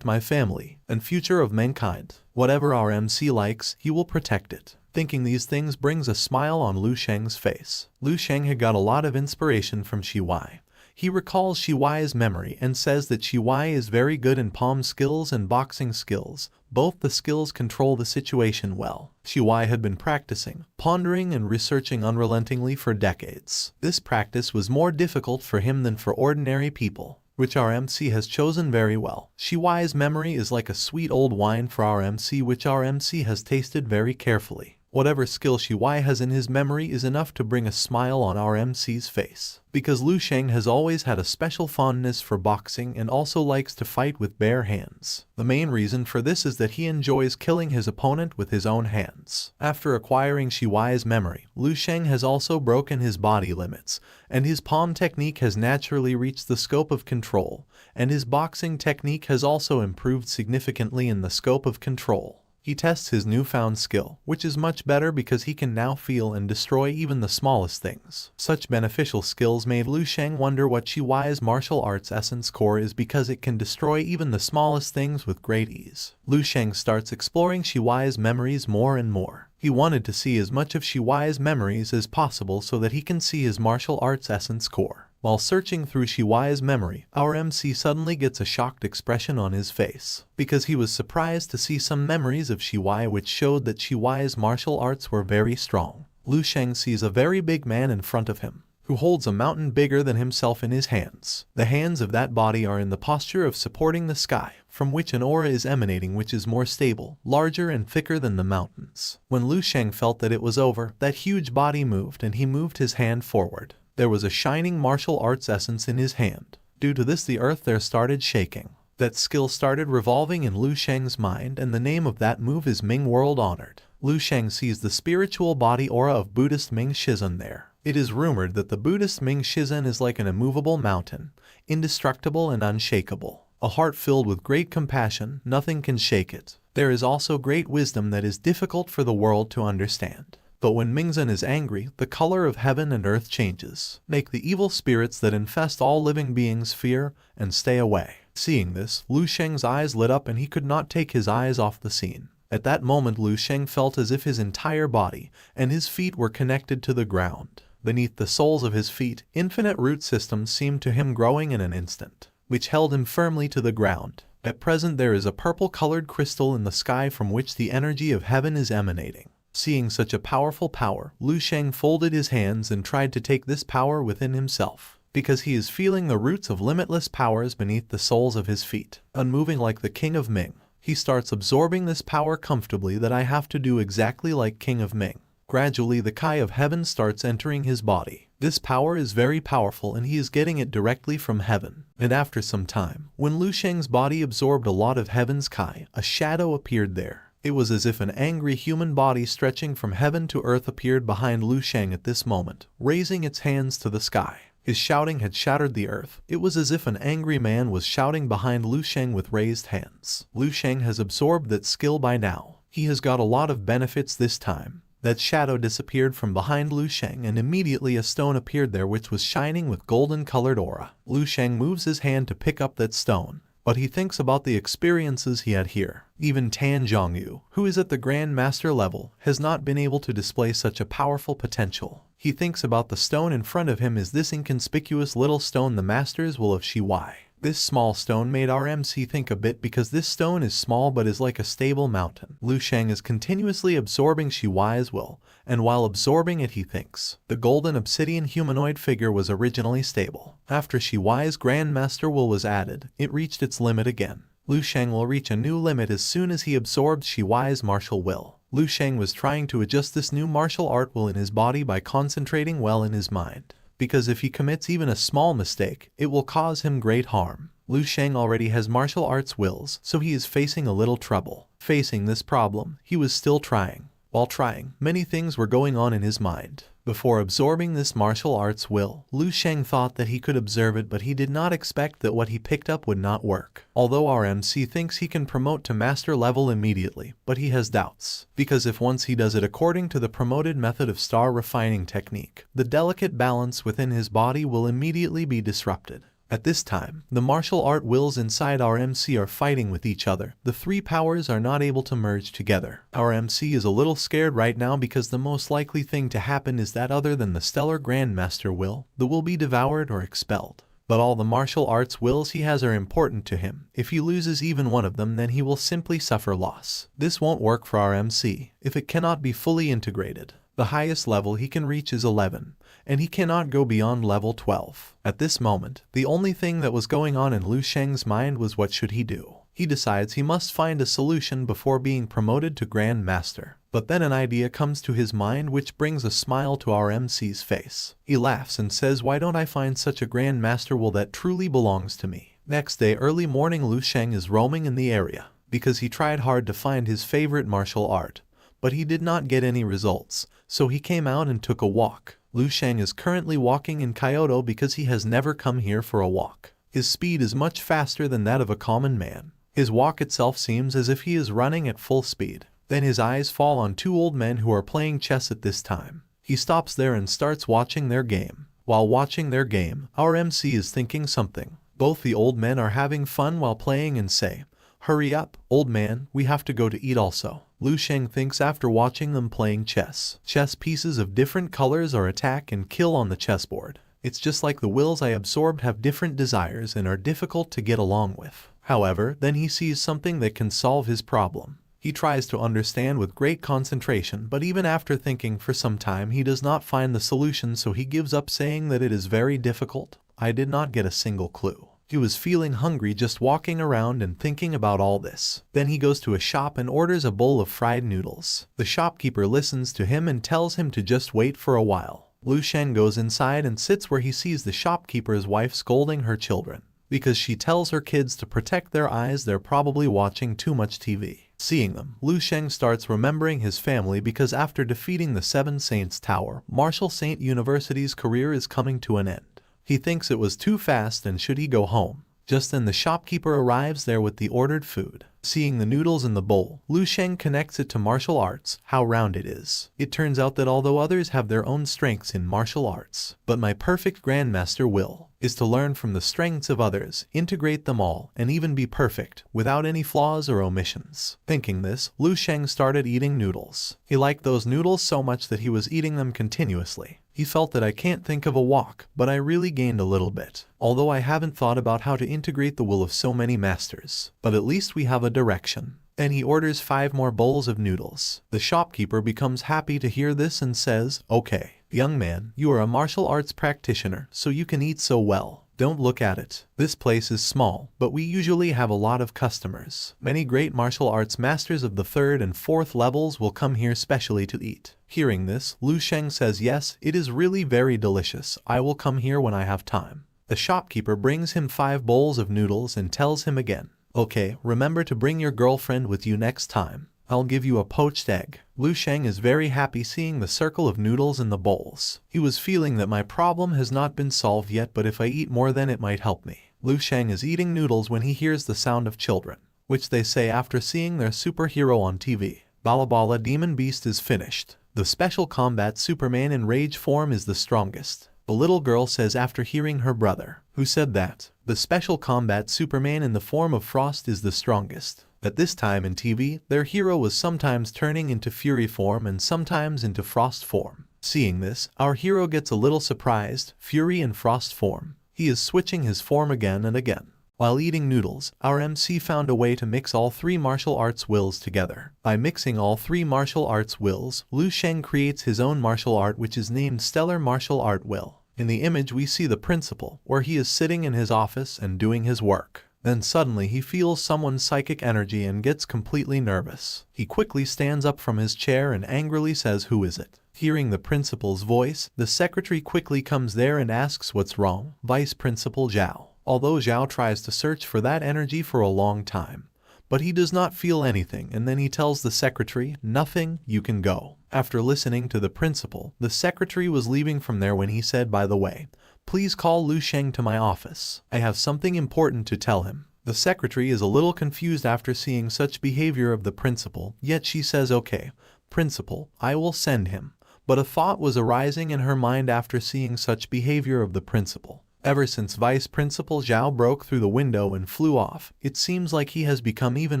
my family, and future of mankind. Whatever our MC likes, he will protect it. Thinking these things brings a smile on Lu Sheng's face. Lu Sheng had got a lot of inspiration from Shiwai. He recalls Shiwai's memory and says that Shiwai is very good in palm skills and boxing skills. Both the skills control the situation well. Shiwai had been practicing, pondering and researching unrelentingly for decades. This practice was more difficult for him than for ordinary people, which our MC has chosen very well. Shiwai's memory is like a sweet old wine for our MC, which our MC has tasted very carefully. Whatever skill Shiwai has in his memory is enough to bring a smile on our MC's face. Because Lu Sheng has always had a special fondness for boxing and also likes to fight with bare hands. The main reason for this is that he enjoys killing his opponent with his own hands. After acquiring Shiwai's memory, Lu Sheng has also broken his body limits, and his palm technique has naturally reached the scope of control, and his boxing technique has also improved significantly in the scope of control. He tests his newfound skill, which is much better because he can now feel and destroy even the smallest things. Such beneficial skills made Lu Sheng wonder what Shiwai's martial arts essence core is, because it can destroy even the smallest things with great ease. Lu Sheng starts exploring Shiwai's memories more and more. He wanted to see as much of Shiwai's memories as possible so that he can see his martial arts essence core. While searching through Shiwai's memory, our MC suddenly gets a shocked expression on his face, because he was surprised to see some memories of Shiwai which showed that Shiwai's martial arts were very strong. Lu Sheng sees a very big man in front of him, who holds a mountain bigger than himself in his hands. The hands of that body are in the posture of supporting the sky, from which an aura is emanating which is more stable, larger and thicker than the mountains. When Lu Sheng felt that it was over, that huge body moved and he moved his hand forward. There was a shining martial arts essence in his hand. Due to this, the earth there started shaking. That skill started revolving in Lu Sheng's mind, and the name of that move is Ming World Honored. Lu Sheng sees the spiritual body aura of Buddhist Ming Shizen there. It is rumored that the Buddhist Ming Shizen is like an immovable mountain, indestructible and unshakable. A heart filled with great compassion, nothing can shake it. There is also great wisdom that is difficult for the world to understand. But when Mingzhen is angry, the color of heaven and earth changes, make the evil spirits that infest all living beings fear and stay away. Seeing this, Lu Sheng's eyes lit up and he could not take his eyes off the scene. At that moment Lu Sheng felt as if his entire body and his feet were connected to the ground. Beneath the soles of his feet, infinite root systems seemed to him growing in an instant, which held him firmly to the ground. At present there is a purple-colored crystal in the sky from which the energy of heaven is emanating. Seeing such a powerful power, Lu Sheng folded his hands and tried to take this power within himself, because he is feeling the roots of limitless powers beneath the soles of his feet. Unmoving like the King of Ming, he starts absorbing this power comfortably that I have to do exactly like King of Ming. Gradually the Kai of heaven starts entering his body. This power is very powerful and he is getting it directly from heaven. And after some time, when Lu Sheng's body absorbed a lot of heaven's Kai, a shadow appeared there. It was as if an angry human body stretching from heaven to earth appeared behind Lu Sheng at this moment, raising its hands to the sky. His shouting had shattered the earth. It was as if an angry man was shouting behind Lu Sheng with raised hands. Lu Sheng has absorbed that skill by now. He has got a lot of benefits this time. That shadow disappeared from behind Lu Sheng and immediately a stone appeared there which was shining with golden-colored aura. Lu Sheng moves his hand to pick up that stone, but he thinks about the experiences he had here. Even Tan Zhongyu, who is at the Grand Master level, has not been able to display such a powerful potential. He thinks about the stone in front of him. Is this inconspicuous little stone the Master's will of Shiwai? This small stone made our MC think a bit because this stone is small but is like a stable mountain. Lu Sheng is continuously absorbing Shiwai's will, and while absorbing it he thinks. The golden obsidian humanoid figure was originally stable. After Shiwai's Grand Master will was added, it reached its limit again. Lu Sheng will reach a new limit as soon as he absorbs Shiwai's martial will. Lu Sheng was trying to adjust this new martial art will in his body by concentrating well in his mind, because if he commits even a small mistake, it will cause him great harm. Lu Sheng already has martial arts wills, so he is facing a little trouble. Facing this problem, he was still trying. While trying, many things were going on in his mind. Before absorbing this martial arts will, Lu Sheng thought that he could observe it, but he did not expect that what he picked up would not work. Although our MC thinks he can promote to master level immediately, but he has doubts. Because if once he does it according to the promoted method of star refining technique, the delicate balance within his body will immediately be disrupted. At this time, the martial art wills inside our MC are fighting with each other. The three powers are not able to merge together. Our MC is a little scared right now because the most likely thing to happen is that other than the stellar Grandmaster will, the will be devoured or expelled. But all the martial arts wills he has are important to him. If he loses even one of them, then he will simply suffer loss. This won't work for our MC if it cannot be fully integrated. The highest level he can reach is 11, and he cannot go beyond level 12. At this moment, the only thing that was going on in Lu Sheng's mind was what should he do. He decides he must find a solution before being promoted to Grand Master. But then an idea comes to his mind which brings a smile to our MC's face. He laughs and says, "Why don't I find such a Grand Master will that truly belongs to me?" Next day early morning Lu Sheng is roaming in the area, because he tried hard to find his favorite martial art, but he did not get any results, so he came out and took a walk. Lu Sheng is currently walking in Kyoto because he has never come here for a walk. His speed is much faster than that of a common man. His walk itself seems as if he is running at full speed. Then his eyes fall on two old men who are playing chess at this time. He stops there and starts watching their game. While watching their game, our MC is thinking something. Both the old men are having fun while playing and say, "Hurry up, old man, we have to go to eat also." Lu Sheng thinks after watching them playing chess. Chess pieces of different colors are attack and kill on the chessboard. It's just like the wills I absorbed have different desires and are difficult to get along with. However, then he sees something that can solve his problem. He tries to understand with great concentration, but even after thinking for some time he does not find the solution, so he gives up saying that it is very difficult. I did not get a single clue. He was feeling hungry just walking around and thinking about all this. Then he goes to a shop and orders a bowl of fried noodles. The shopkeeper listens to him and tells him to just wait for a while. Lu Sheng goes inside and sits where he sees the shopkeeper's wife scolding her children. because she tells her kids to protect their eyes. They're probably watching too much TV. Seeing them, Lu Sheng starts remembering his family because after defeating the Seven Saints Tower, Martial Saint University's career is coming to an end. He thinks it was too fast and should he go home. Just then the shopkeeper arrives there with the ordered food. Seeing the noodles in the bowl, Lu Sheng connects it to martial arts, how round it is. It turns out that although others have their own strengths in martial arts, but my perfect grandmaster will is to learn from the strengths of others, integrate them all, and even be perfect, without any flaws or omissions. Thinking this, Lu Sheng started eating noodles. He liked those noodles so much that he was eating them continuously. He felt that I can't think of a walk, but I really gained a little bit. Although I haven't thought about how to integrate the will of so many masters, but at least we have a direction. Then he orders 5 more bowls of noodles. The shopkeeper becomes happy to hear this and says, "Okay, young man, you are a martial arts practitioner, so you can eat so well. Don't look at it. This place is small, but we usually have a lot of customers. Many great martial arts masters of the 3rd and 4th levels will come here specially to eat." Hearing this, Lu Sheng says, "Yes, it is really very delicious. I will come here when I have time." The shopkeeper brings him 5 bowls of noodles and tells him again, "Okay, remember to bring your girlfriend with you next time. I'll give you a poached egg." Lu Sheng is very happy seeing the circle of noodles in the bowls. He was feeling that my problem has not been solved yet, but if I eat more then it might help me. Lu Sheng is eating noodles when he hears the sound of children, which they say after seeing their superhero on TV. Bala Bala Demon Beast is finished. The special combat Superman in rage form is the strongest. The little girl says after hearing her brother, who said that the special combat Superman in the form of Frost is the strongest. At this time in TV, their hero was sometimes turning into Fury form and sometimes into Frost form. Seeing this, our hero gets a little surprised, Fury and Frost form. He is switching his form again and again. While eating noodles, our MC found a way to mix all 3 martial arts wills together. By mixing all 3 martial arts wills, Lu Sheng creates his own martial art which is named Stellar Martial Art Will. In the image we see the principal, where he is sitting in his office and doing his work. Then suddenly he feels someone's psychic energy and gets completely nervous. He quickly stands up from his chair and angrily says, "Who is it?" Hearing the principal's voice, the secretary quickly comes there and asks what's wrong. Vice Principal Zhao. Although Zhao tries to search for that energy for a long time, but he does not feel anything, and then he tells the secretary, "Nothing, you can go." After listening to the principal, the secretary was leaving from there when he said, "By the way, please call Lu Sheng to my office. I have something important to tell him." The secretary is a little confused after seeing such behavior of the principal, yet she says, "Okay, principal, I will send him." But a thought was arising in her mind after seeing such behavior of the principal. Ever since Vice Principal Zhao broke through the window and flew off, it seems like he has become even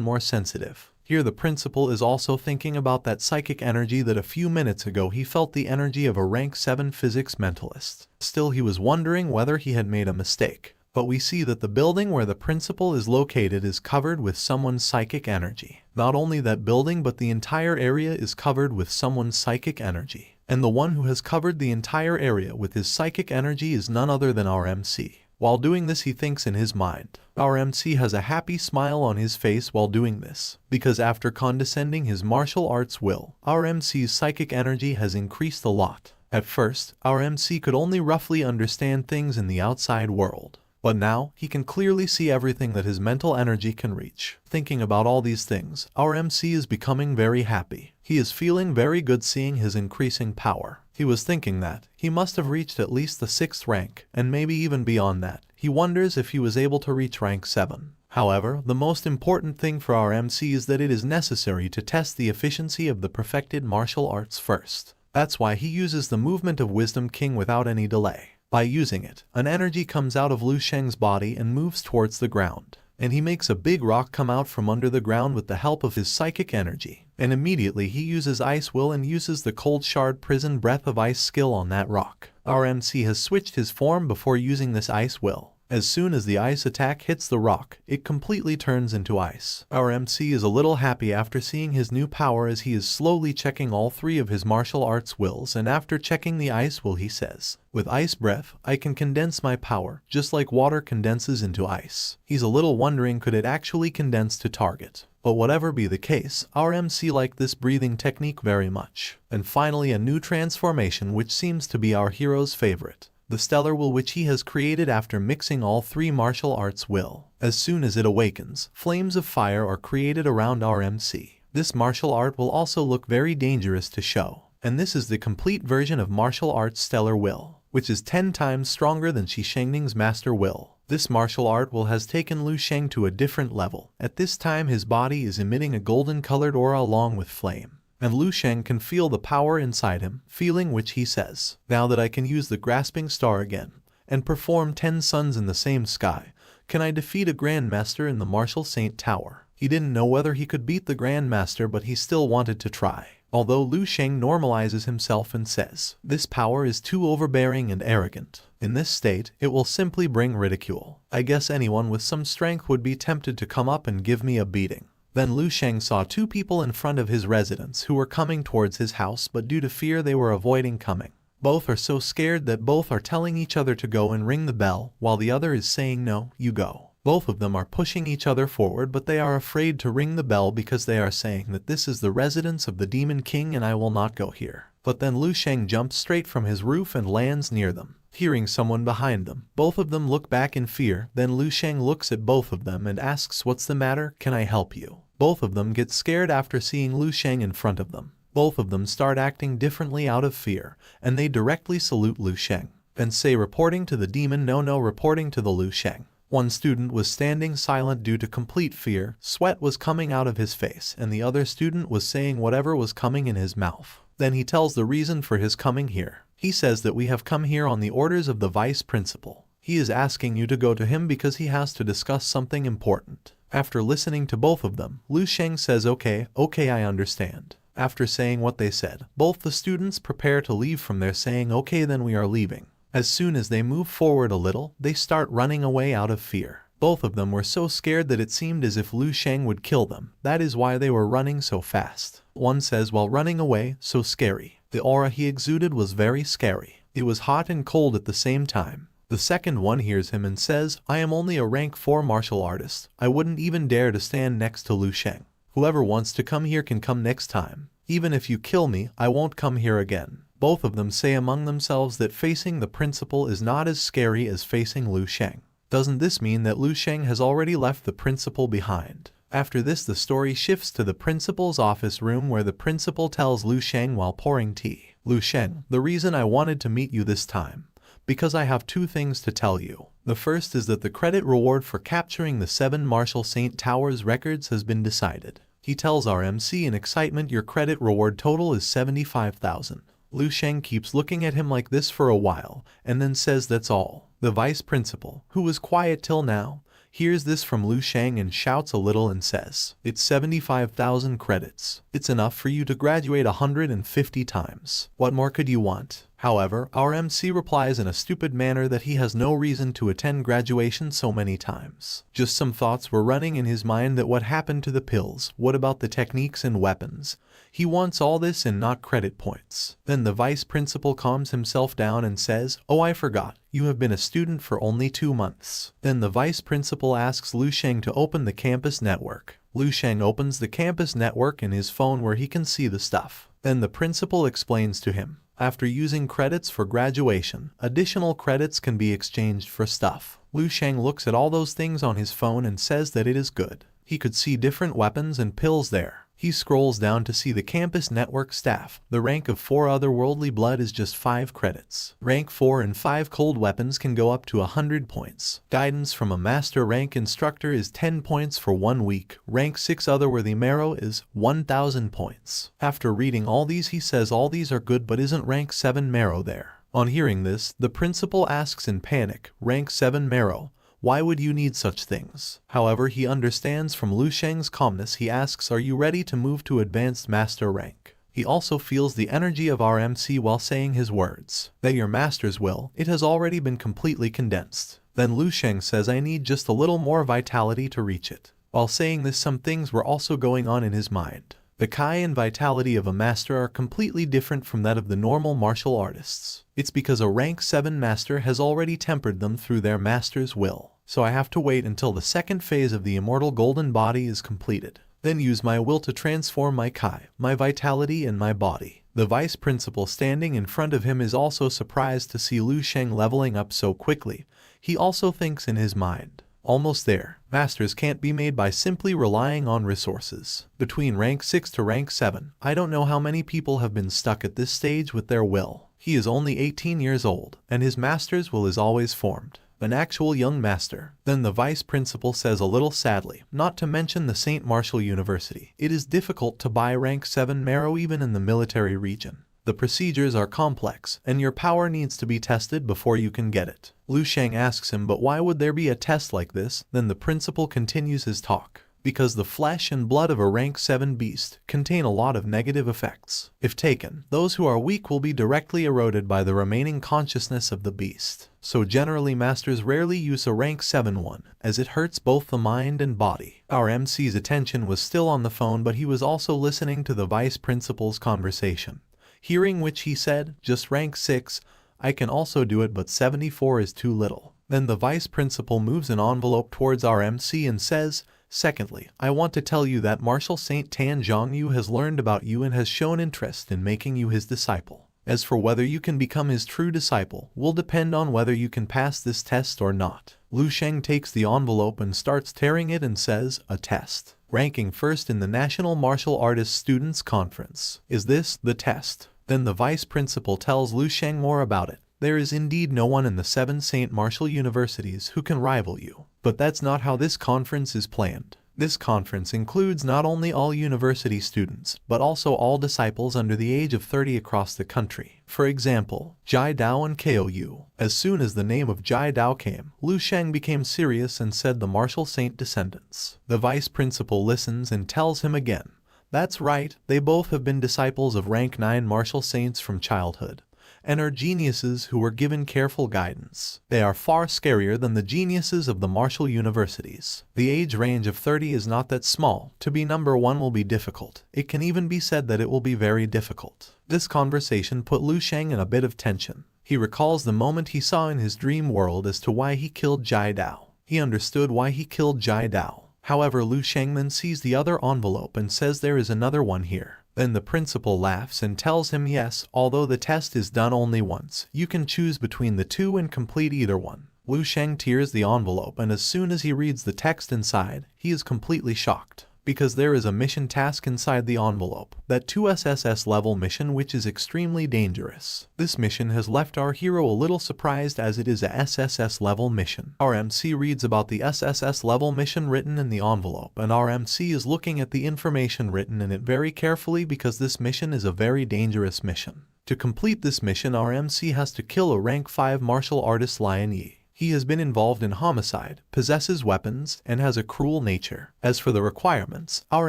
more sensitive. Here the principal is also thinking about that psychic energy that a few minutes ago he felt the energy of a rank 7 physics mentalist. Still he was wondering whether he had made a mistake. But we see that the building where the principal is located is covered with someone's psychic energy. Not only that building, but the entire area is covered with someone's psychic energy. And the one who has covered the entire area with his psychic energy is none other than our MC. While doing this he thinks in his mind. Our MC has a happy smile on his face while doing this, because after condescending his martial arts will, our MC's psychic energy has increased a lot. At first, our MC could only roughly understand things in the outside world. But now, he can clearly see everything that his mental energy can reach. Thinking about all these things, our MC is becoming very happy. He is feeling very good seeing his increasing power. He was thinking that he must have reached at least the 6th rank, and maybe even beyond that. He wonders if he was able to reach rank 7. However, the most important thing for our MC is that it is necessary to test the efficiency of the perfected martial arts first. That's why he uses the movement of Wisdom King without any delay. By using it, an energy comes out of Lu Sheng's body and moves towards the ground. And he makes a big rock come out from under the ground with the help of his psychic energy. And immediately he uses Ice Will and uses the Cold Shard Prison Breath of Ice skill on that rock. Our MC has switched his form before using this Ice Will. As soon as the ice attack hits the rock, it completely turns into ice. Our MC is a little happy after seeing his new power as he is slowly checking all 3 of his martial arts wills, and after checking the ice will he says, "With Ice Breath, I can condense my power, just like water condenses into ice." He's a little wondering could it actually condense to target. But whatever be the case, our MC liked this breathing technique very much. And finally a new transformation which seems to be our hero's favorite. the stellar will which he has created after mixing all three martial arts will. As soon as it awakens, flames of fire are created around our MC. This martial art will also look very dangerous to show. And this is the complete version of martial arts stellar will, which is 10 times stronger than Shi Shengning's master will. This martial art will has taken Lu Sheng to a different level. At this time his body is emitting a golden-colored aura along with flame. And Lu Sheng can feel the power inside him, feeling which he says, "Now that I can use the grasping star again, and perform 10 suns in the same sky, can I defeat a Grand Master in the Martial Saint Tower?" He didn't know whether he could beat the Grand Master, but he still wanted to try. Although Lu Sheng normalizes himself and says, "This power is too overbearing and arrogant. In this state, it will simply bring ridicule. I guess anyone with some strength would be tempted to come up and give me a beating." Then Lu Sheng saw 2 people in front of his residence who were coming towards his house, but due to fear they were avoiding coming. Both are so scared that both are telling each other to go and ring the bell, while the other is saying, "No, you go." Both of them are pushing each other forward, but they are afraid to ring the bell because they are saying that this is the residence of the Demon King and I will not go here. But then Lu Sheng jumps straight from his roof and lands near them. Hearing someone behind them, both of them look back in fear. Then Lu Sheng looks at both of them and asks, "What's the matter? Can I help you?" Both of them get scared after seeing Lu Sheng in front of them. Both of them start acting differently out of fear, and they directly salute Lu Sheng and say, reporting to the demon, no, reporting to the Lu Sheng. One student was standing silent due to complete fear, sweat was coming out of his face, and the other student was saying whatever was coming in his mouth. Then he tells the reason for his coming here. He says that we have come here on the orders of the vice principal. He is asking you to go to him because he has to discuss something important. After listening to both of them, Lu Sheng says, okay, I understand. After saying what they said, both the students prepare to leave from there saying, "Okay, then we are leaving." As soon as they move forward a little, they start running away out of fear. Both of them were so scared that it seemed as if Lu Sheng would kill them. That is why they were running so fast. One says while running away, "So scary." The aura he exuded was very scary. It was hot and cold at the same time. The second one hears him and says, "I am only a rank 4 martial artist. I wouldn't even dare to stand next to Lu Sheng. Whoever wants to come here can come next time. Even if you kill me, I won't come here again." Both of them say among themselves that facing the principal is not as scary as facing Lu Sheng. Doesn't this mean that Lu Sheng has already left the principal behind? After this, the story shifts to the principal's office room where the principal tells Lu Sheng while pouring tea, "Lu Sheng, the reason I wanted to meet you this time, because I have 2 things to tell you. The first is that the credit reward for capturing the 7 Martial Saint Towers records has been decided." He tells our MC in excitement, "Your credit reward total is 75,000. Lu Sheng keeps looking at him like this for a while, and then says that's all. The vice principal, who was quiet till now, hears this from Lu Sheng and shouts a little and says, "It's 75,000 credits. It's enough for you to graduate 150 times. What more could you want?" However, our MC replies in a stupid manner that he has no reason to attend graduation so many times. Just some thoughts were running in his mind that what happened to the pills, what about the techniques and weapons? He wants all this and not credit points. Then the vice principal calms himself down and says, "Oh, I forgot. You have been a student for only 2 months. Then the vice principal asks Lu Sheng to open the campus network. Lu Sheng opens the campus network in his phone where he can see the stuff. Then the principal explains to him, after using credits for graduation, additional credits can be exchanged for stuff. Lu Sheng looks at all those things on his phone and says that it is good. He could see different weapons and pills there. He scrolls down to see the campus network staff. The rank of 4 otherworldly blood is just 5 credits. Rank 4 and 5 cold weapons can go up to 100 points. Guidance from a master rank instructor is 10 points for 1 week. Rank 6 otherworthy marrow is 1000 points. After reading all these, he says all these are good, but isn't rank 7 marrow there? On hearing this, the principal asks in panic, "Rank 7 marrow? Why would you need such things?" However, he understands from Lu Sheng's calmness. He asks, "Are you ready to move to advanced master rank?" He also feels the energy of our MC while saying his words. "That your master's will, it has already been completely condensed." Then Lu Sheng says, "I need just a little more vitality to reach it." While saying this, some things were also going on in his mind. The Kai and vitality of a master are completely different from that of the normal martial artists. It's because a rank 7 master has already tempered them through their master's will. So I have to wait until the second phase of the immortal golden body is completed. Then use my will to transform my Kai, my vitality and my body. The vice principal standing in front of him is also surprised to see Lu Sheng leveling up so quickly. He also thinks in his mind, almost there. Masters can't be made by simply relying on resources. Between rank 6 to rank 7, I don't know how many people have been stuck at this stage with their will. He is only 18 years old, and his master's will is always formed. An actual young master. Then the vice principal says a little sadly, not to mention the St. Martial University. It is difficult to buy rank 7 marrow even in the military region. The procedures are complex, and your power needs to be tested before you can get it. Lu Sheng asks him, but why would there be a test like this? Then the principal continues his talk. Because the flesh and blood of a rank 7 beast contain a lot of negative effects. If taken, those who are weak will be directly eroded by the remaining consciousness of the beast. So generally masters rarely use a rank 7 one, as it hurts both the mind and body. Our MC's attention was still on the phone, but he was also listening to the vice principal's conversation. Hearing which he said, just rank 6, I can also do it, but 74 is too little. Then the vice principal moves an envelope towards our MC and says, secondly, I want to tell you that Marshal Saint Tan Zhongyu has learned about you and has shown interest in making you his disciple. As for whether you can become his true disciple, will depend on whether you can pass this test or not. Lu Sheng takes the envelope and starts tearing it and says, a test. Ranking first in the National Martial Artists Students Conference. Is this the test? Then the vice principal tells Lu Sheng more about it. There is indeed no one in the 7 St. Martial Universities who can rival you. But that's not how this conference is planned. This conference includes not only all university students, but also all disciples under the age of 30 across the country. For example, Jai Dao and Kou. As soon as the name of Jai Dao came, Lu Sheng became serious and said the Martial Saint descendants. The vice principal listens and tells him again, that's right, they both have been disciples of rank 9 martial saints from childhood, and are geniuses who were given careful guidance. They are far scarier than the geniuses of the martial universities. The age range of 30 is not that small. To be number 1 will be difficult. It can even be said that it will be very difficult. This conversation put Lu Sheng in a bit of tension. He recalls the moment he saw in his dream world as to why he killed Jai Dao. He understood why he killed Jai Dao. However, Lu Sheng then sees the other envelope and says there is another one here. Then the principal laughs and tells him yes, although the test is done only once, you can choose between the two and complete either one. Lu Sheng tears the envelope, and as soon as he reads the text inside, he is completely shocked. Because there is a mission task inside the envelope, that 2 SSS level mission, which is extremely dangerous. This mission has left our hero a little surprised as it is a SSS level mission. Our MC reads about the SSS level mission written in the envelope, and our MC is looking at the information written in it very carefully because this mission is a very dangerous mission. To complete this mission, our MC has to kill a rank 5 martial artist Lion Yi. He has been involved in homicide, possesses weapons, and has a cruel nature. As for the requirements, our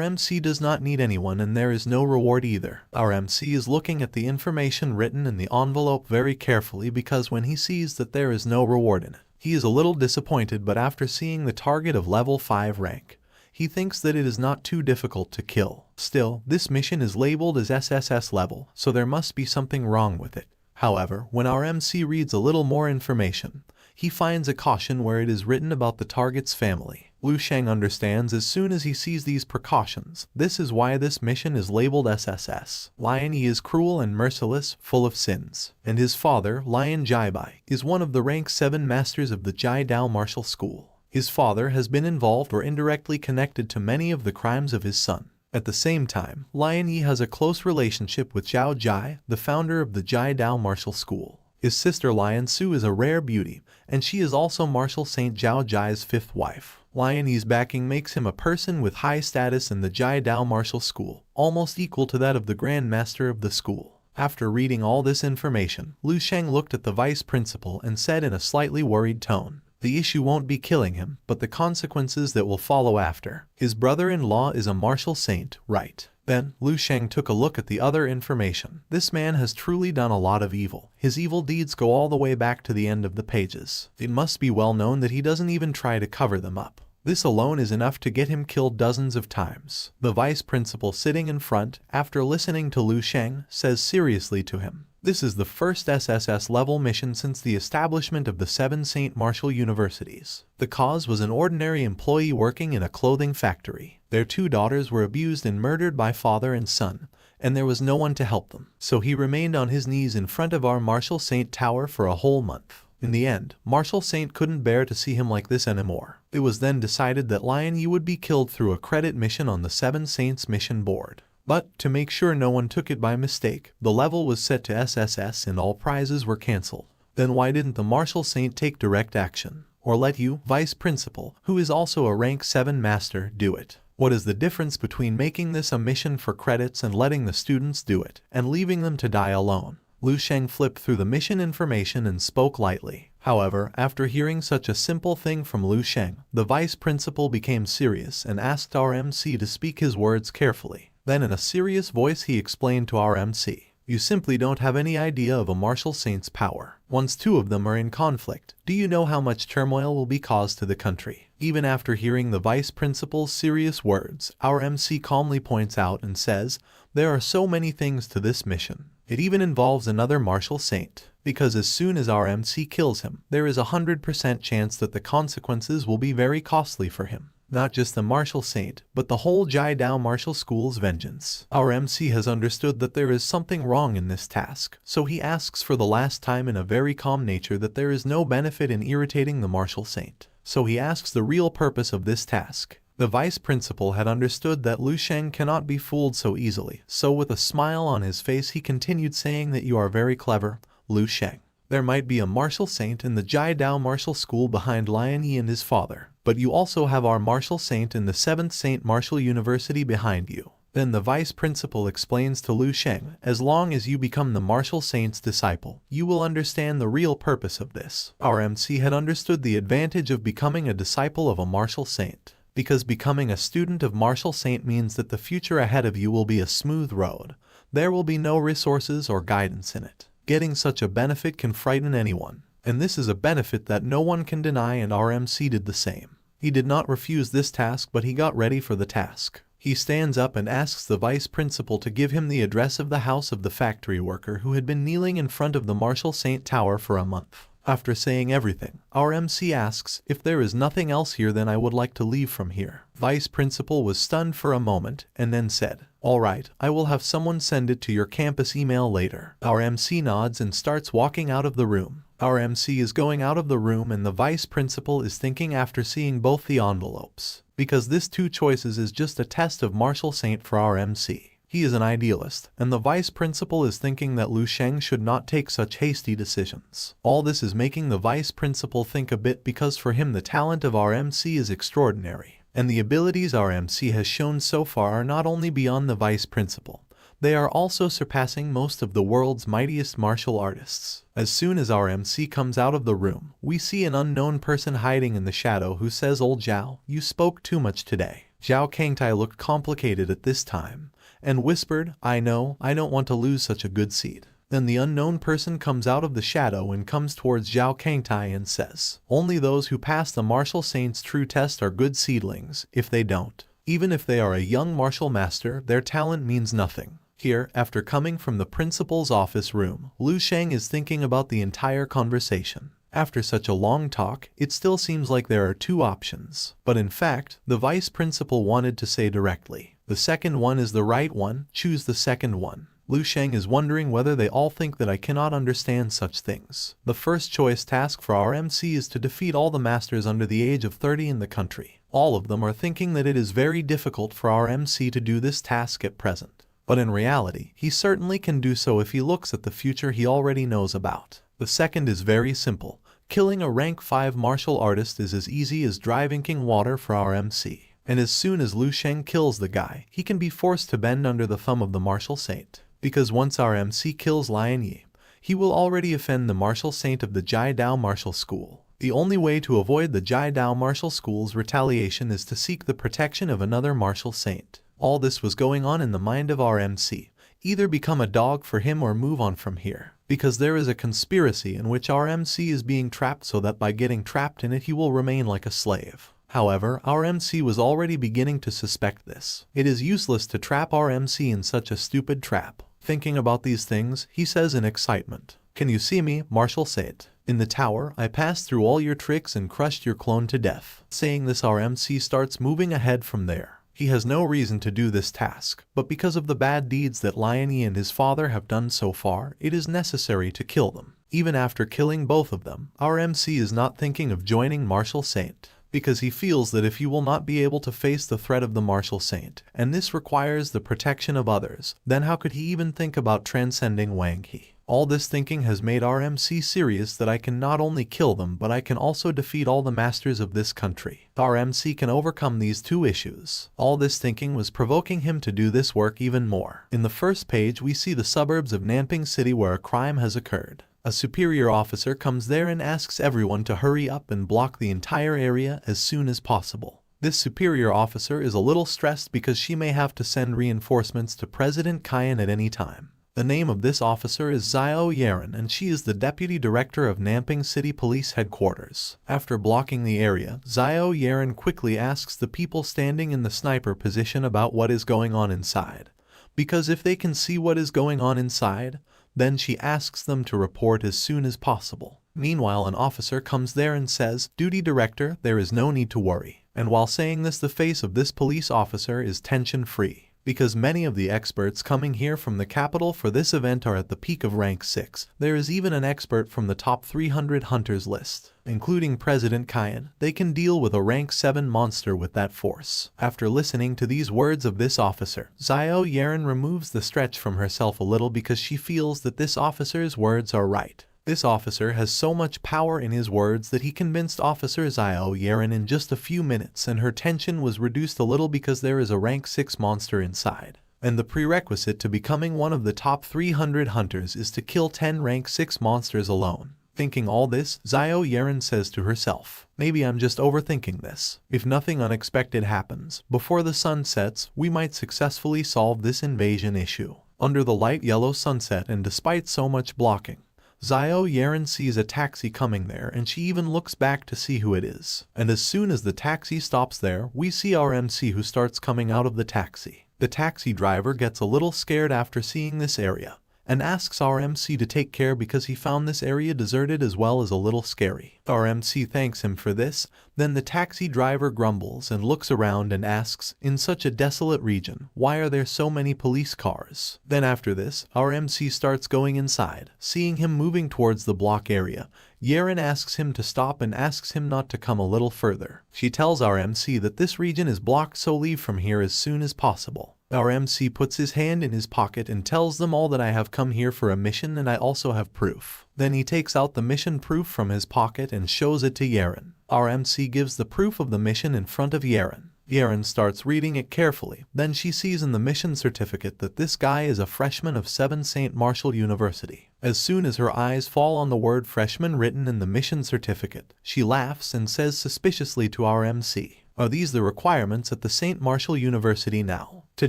MC does not need anyone and there is no reward either. Our MC is looking at the information written in the envelope very carefully because when he sees that there is no reward in it, he is a little disappointed, but after seeing the target of level 5 rank, he thinks that it is not too difficult to kill. Still, this mission is labeled as SSS level, so there must be something wrong with it. However, when our MC reads a little more information, he finds a caution where it is written about the target's family. Lu Sheng understands as soon as he sees these precautions. This is why this mission is labeled SSS. Lion Yi is cruel and merciless, full of sins. And his father, Lion Jaibai, is one of the rank 7 masters of the Jai Dao martial school. His father has been involved or indirectly connected to many of the crimes of his son. At the same time, Lion Yi has a close relationship with Zhao Jai, the founder of the Jai Dao martial school. His sister Lion Su is a rare beauty, and she is also Martial Saint Zhao Jai's 5th wife. Lion Yi's backing makes him a person with high status in the Jai Dao martial school, almost equal to that of the Grand Master of the school. After reading all this information, Lu Sheng looked at the vice principal and said in a slightly worried tone, the issue won't be killing him, but the consequences that will follow after. His brother-in-law is a martial saint, right? Then, Lu Sheng took a look at the other information. This man has truly done a lot of evil. His evil deeds go all the way back to the end of the pages. It must be well known that he doesn't even try to cover them up. This alone is enough to get him killed dozens of times. The vice principal sitting in front, after listening to Lu Sheng, says seriously to him, This is the first SSS-level mission since the establishment of the 7 St. Martial Universities. The cause was an ordinary employee working in a clothing factory. Their 2 daughters were abused and murdered by father and son, and there was no one to help them. So he remained on his knees in front of our Martial Saint Tower for a whole month. In the end, Martial Saint couldn't bear to see him like this anymore. It was then decided that Lion Yi would be killed through a credit mission on the 7 Saints mission board. But, to make sure no one took it by mistake, the level was set to SSS and all prizes were cancelled. Then why didn't the Martial Saint take direct action? Or let you, Vice Principal, who is also a rank 7 master, do it? What is the difference between making this a mission for credits and letting the students do it, and leaving them to die alone? Lu Sheng flipped through the mission information and spoke lightly. However, after hearing such a simple thing from Lu Sheng, the Vice Principal became serious and asked our MC to speak his words carefully. Then in a serious voice he explained to our MC, "You simply don't have any idea of a Martial Saint's power. Once 2 of them are in conflict, do you know how much turmoil will be caused to the country?" Even after hearing the Vice Principal's serious words, our MC calmly points out and says, "There are so many things to this mission. It even involves another Martial Saint, because as soon as our MC kills him, there is a 100% chance that the consequences will be very costly for him. Not just the Martial Saint, but the whole Jiadao Martial School's vengeance." Our MC has understood that there is something wrong in this task, so he asks for the last time in a very calm nature that there is no benefit in irritating the Martial Saint. So he asks the real purpose of this task. The Vice Principal had understood that Lu Sheng cannot be fooled so easily, so with a smile on his face he continued saying that you are very clever, Lu Sheng. There might be a Martial Saint in the Jiadao Martial School behind Lion Yi and his father, but you also have our Martial Saint in the 7th St. Martial University behind you. Then the Vice Principal explains to Lu Sheng, as long as you become the Martial Saint's disciple, you will understand the real purpose of this. Our MC had understood the advantage of becoming a disciple of a Martial Saint, because becoming a student of Martial Saint means that the future ahead of you will be a smooth road. There will be no resources or guidance in it. Getting such a benefit can frighten anyone, and this is a benefit that no one can deny, and our MC did the same. He did not refuse this task, but he got ready for the task. He stands up and asks the Vice Principal to give him the address of the house of the factory worker who had been kneeling in front of the Martial Saint Tower for a month. After saying everything, our MC asks, "If there is nothing else here, then I would like to leave from here." Vice Principal was stunned for a moment and then said, "All right, I will have someone send it to your campus email later." Our MC nods and starts walking out of the room. Our MC is going out of the room and the Vice Principal is thinking after seeing both the envelopes, because this 2 choices is just a test of Martial Saint for our MC. He is an idealist, and the Vice Principal is thinking that Lu Sheng should not take such hasty decisions. All this is making the Vice Principal think a bit, because for him the talent of our MC is extraordinary, and the abilities our MC has shown so far are not only beyond the Vice Principal, they are also surpassing most of the world's mightiest martial artists. As soon as our MC comes out of the room, we see an unknown person hiding in the shadow who says, "Old Zhao, you spoke too much today." Zhao Kangtai looked complicated at this time, and whispered, "I know, I don't want to lose such a good seat." Then the unknown person comes out of the shadow and comes towards Zhao Kangtai and says, "Only those who pass the Martial Saint's true test are good seedlings. If they don't, even if they are a young martial master, their talent means nothing." Here, after coming from the principal's office room, Lu Sheng is thinking about the entire conversation. After such a long talk, it still seems like there are 2 options. But in fact, the Vice Principal wanted to say directly, "The second one is the right one, choose the second one." Lu Sheng is wondering whether they all think that I cannot understand such things. The first choice task for our MC is to defeat all the masters under the age of 30 in the country. All of them are thinking that it is very difficult for our MC to do this task at present. But in reality, he certainly can do so if he looks at the future he already knows about. The second is very simple. Killing a rank 5 martial artist is as easy as drinking water for our MC. And as soon as Lu Sheng kills the guy, he can be forced to bend under the thumb of the Martial Saint. Because once our MC kills Lion Yi, he will already offend the Martial Saint of the Jiadao Martial School. The only way to avoid the Jiadao Martial School's retaliation is to seek the protection of another Martial Saint. All this was going on in the mind of our MC. Either become a dog for him or move on from here. Because there is a conspiracy in which our MC is being trapped, so that by getting trapped in it he will remain like a slave. However, our MC was already beginning to suspect this. It is useless to trap our MC in such a stupid trap. Thinking about these things, he says in excitement, "Can you see me, Marshal Saint? In the tower, I passed through all your tricks and crushed your clone to death." Saying this, our MC starts moving ahead from there. He has no reason to do this task, but because of the bad deeds that Lion-E and his father have done so far, it is necessary to kill them. Even after killing both of them, our MC is not thinking of joining Marshal Saint, because he feels that if he will not be able to face the threat of the Marshal Saint, and this requires the protection of others, then how could he even think about transcending Wang He? All this thinking has made our MC serious that I can not only kill them but I can also defeat all the masters of this country. Our MC can overcome these two issues. All this thinking was provoking him to do this work even more. In the first page we see the suburbs of Nanping City where a crime has occurred. A superior officer comes there and asks everyone to hurry up and block the entire area as soon as possible. This superior officer is a little stressed because she may have to send reinforcements to President Kayan at any time. The name of this officer is Xiao Yaren and she is the deputy director of Nanping City Police Headquarters. After blocking the area, Xiao Yaren quickly asks the people standing in the sniper position about what is going on inside. Because if they can see what is going on inside, then she asks them to report as soon as possible. Meanwhile, an officer comes there and says, "Duty director, there is no need to worry." And while saying this, the face of this police officer is tension-free. Because many of the experts coming here from the capital for this event are at the peak of rank 6. There is even an expert from the top 300 hunters list, including President Kayan. They can deal with a rank 7 monster with that force. After listening to these words of this officer, Xiao Yaren removes the stretch from herself a little because she feels that this officer's words are right. This officer has so much power in his words that he convinced Officer Xiao Yaren in just a few minutes, and her tension was reduced a little because there is a rank 6 monster inside. And the prerequisite to becoming one of the top 300 hunters is to kill 10 rank 6 monsters alone. Thinking all this, Xiao Yaren says to herself, "Maybe I'm just overthinking this. If nothing unexpected happens, before the sun sets, we might successfully solve this invasion issue." Under the light yellow sunset and despite so much blocking, Xiao Yaren sees a taxi coming there and she even looks back to see who it is. And as soon as the taxi stops there, we see our MC who starts coming out of the taxi. The taxi driver gets a little scared after seeing this area and asks our MC to take care because he found this area deserted as well as a little scary. Our MC thanks him for this. Then the taxi driver grumbles and looks around and asks, "In such a desolate region, why are there so many police cars?" Then after this, our MC starts going inside. Seeing him moving towards the block area, Yaren asks him to stop and asks him not to come a little further. She tells our MC that this region is blocked, so leave from here as soon as possible. Our MC puts his hand in his pocket and tells them all that I have come here for a mission and I also have proof. Then he takes out the mission proof from his pocket and shows it to Yaren. Our MC gives the proof of the mission in front of Yaren. Yaren starts reading it carefully. Then she sees in the mission certificate that this guy is a freshman of 7 St. Martial University. As soon as her eyes fall on the word freshman written in the mission certificate, she laughs and says suspiciously to our MC, "Are these the requirements at the St. Martial University now, to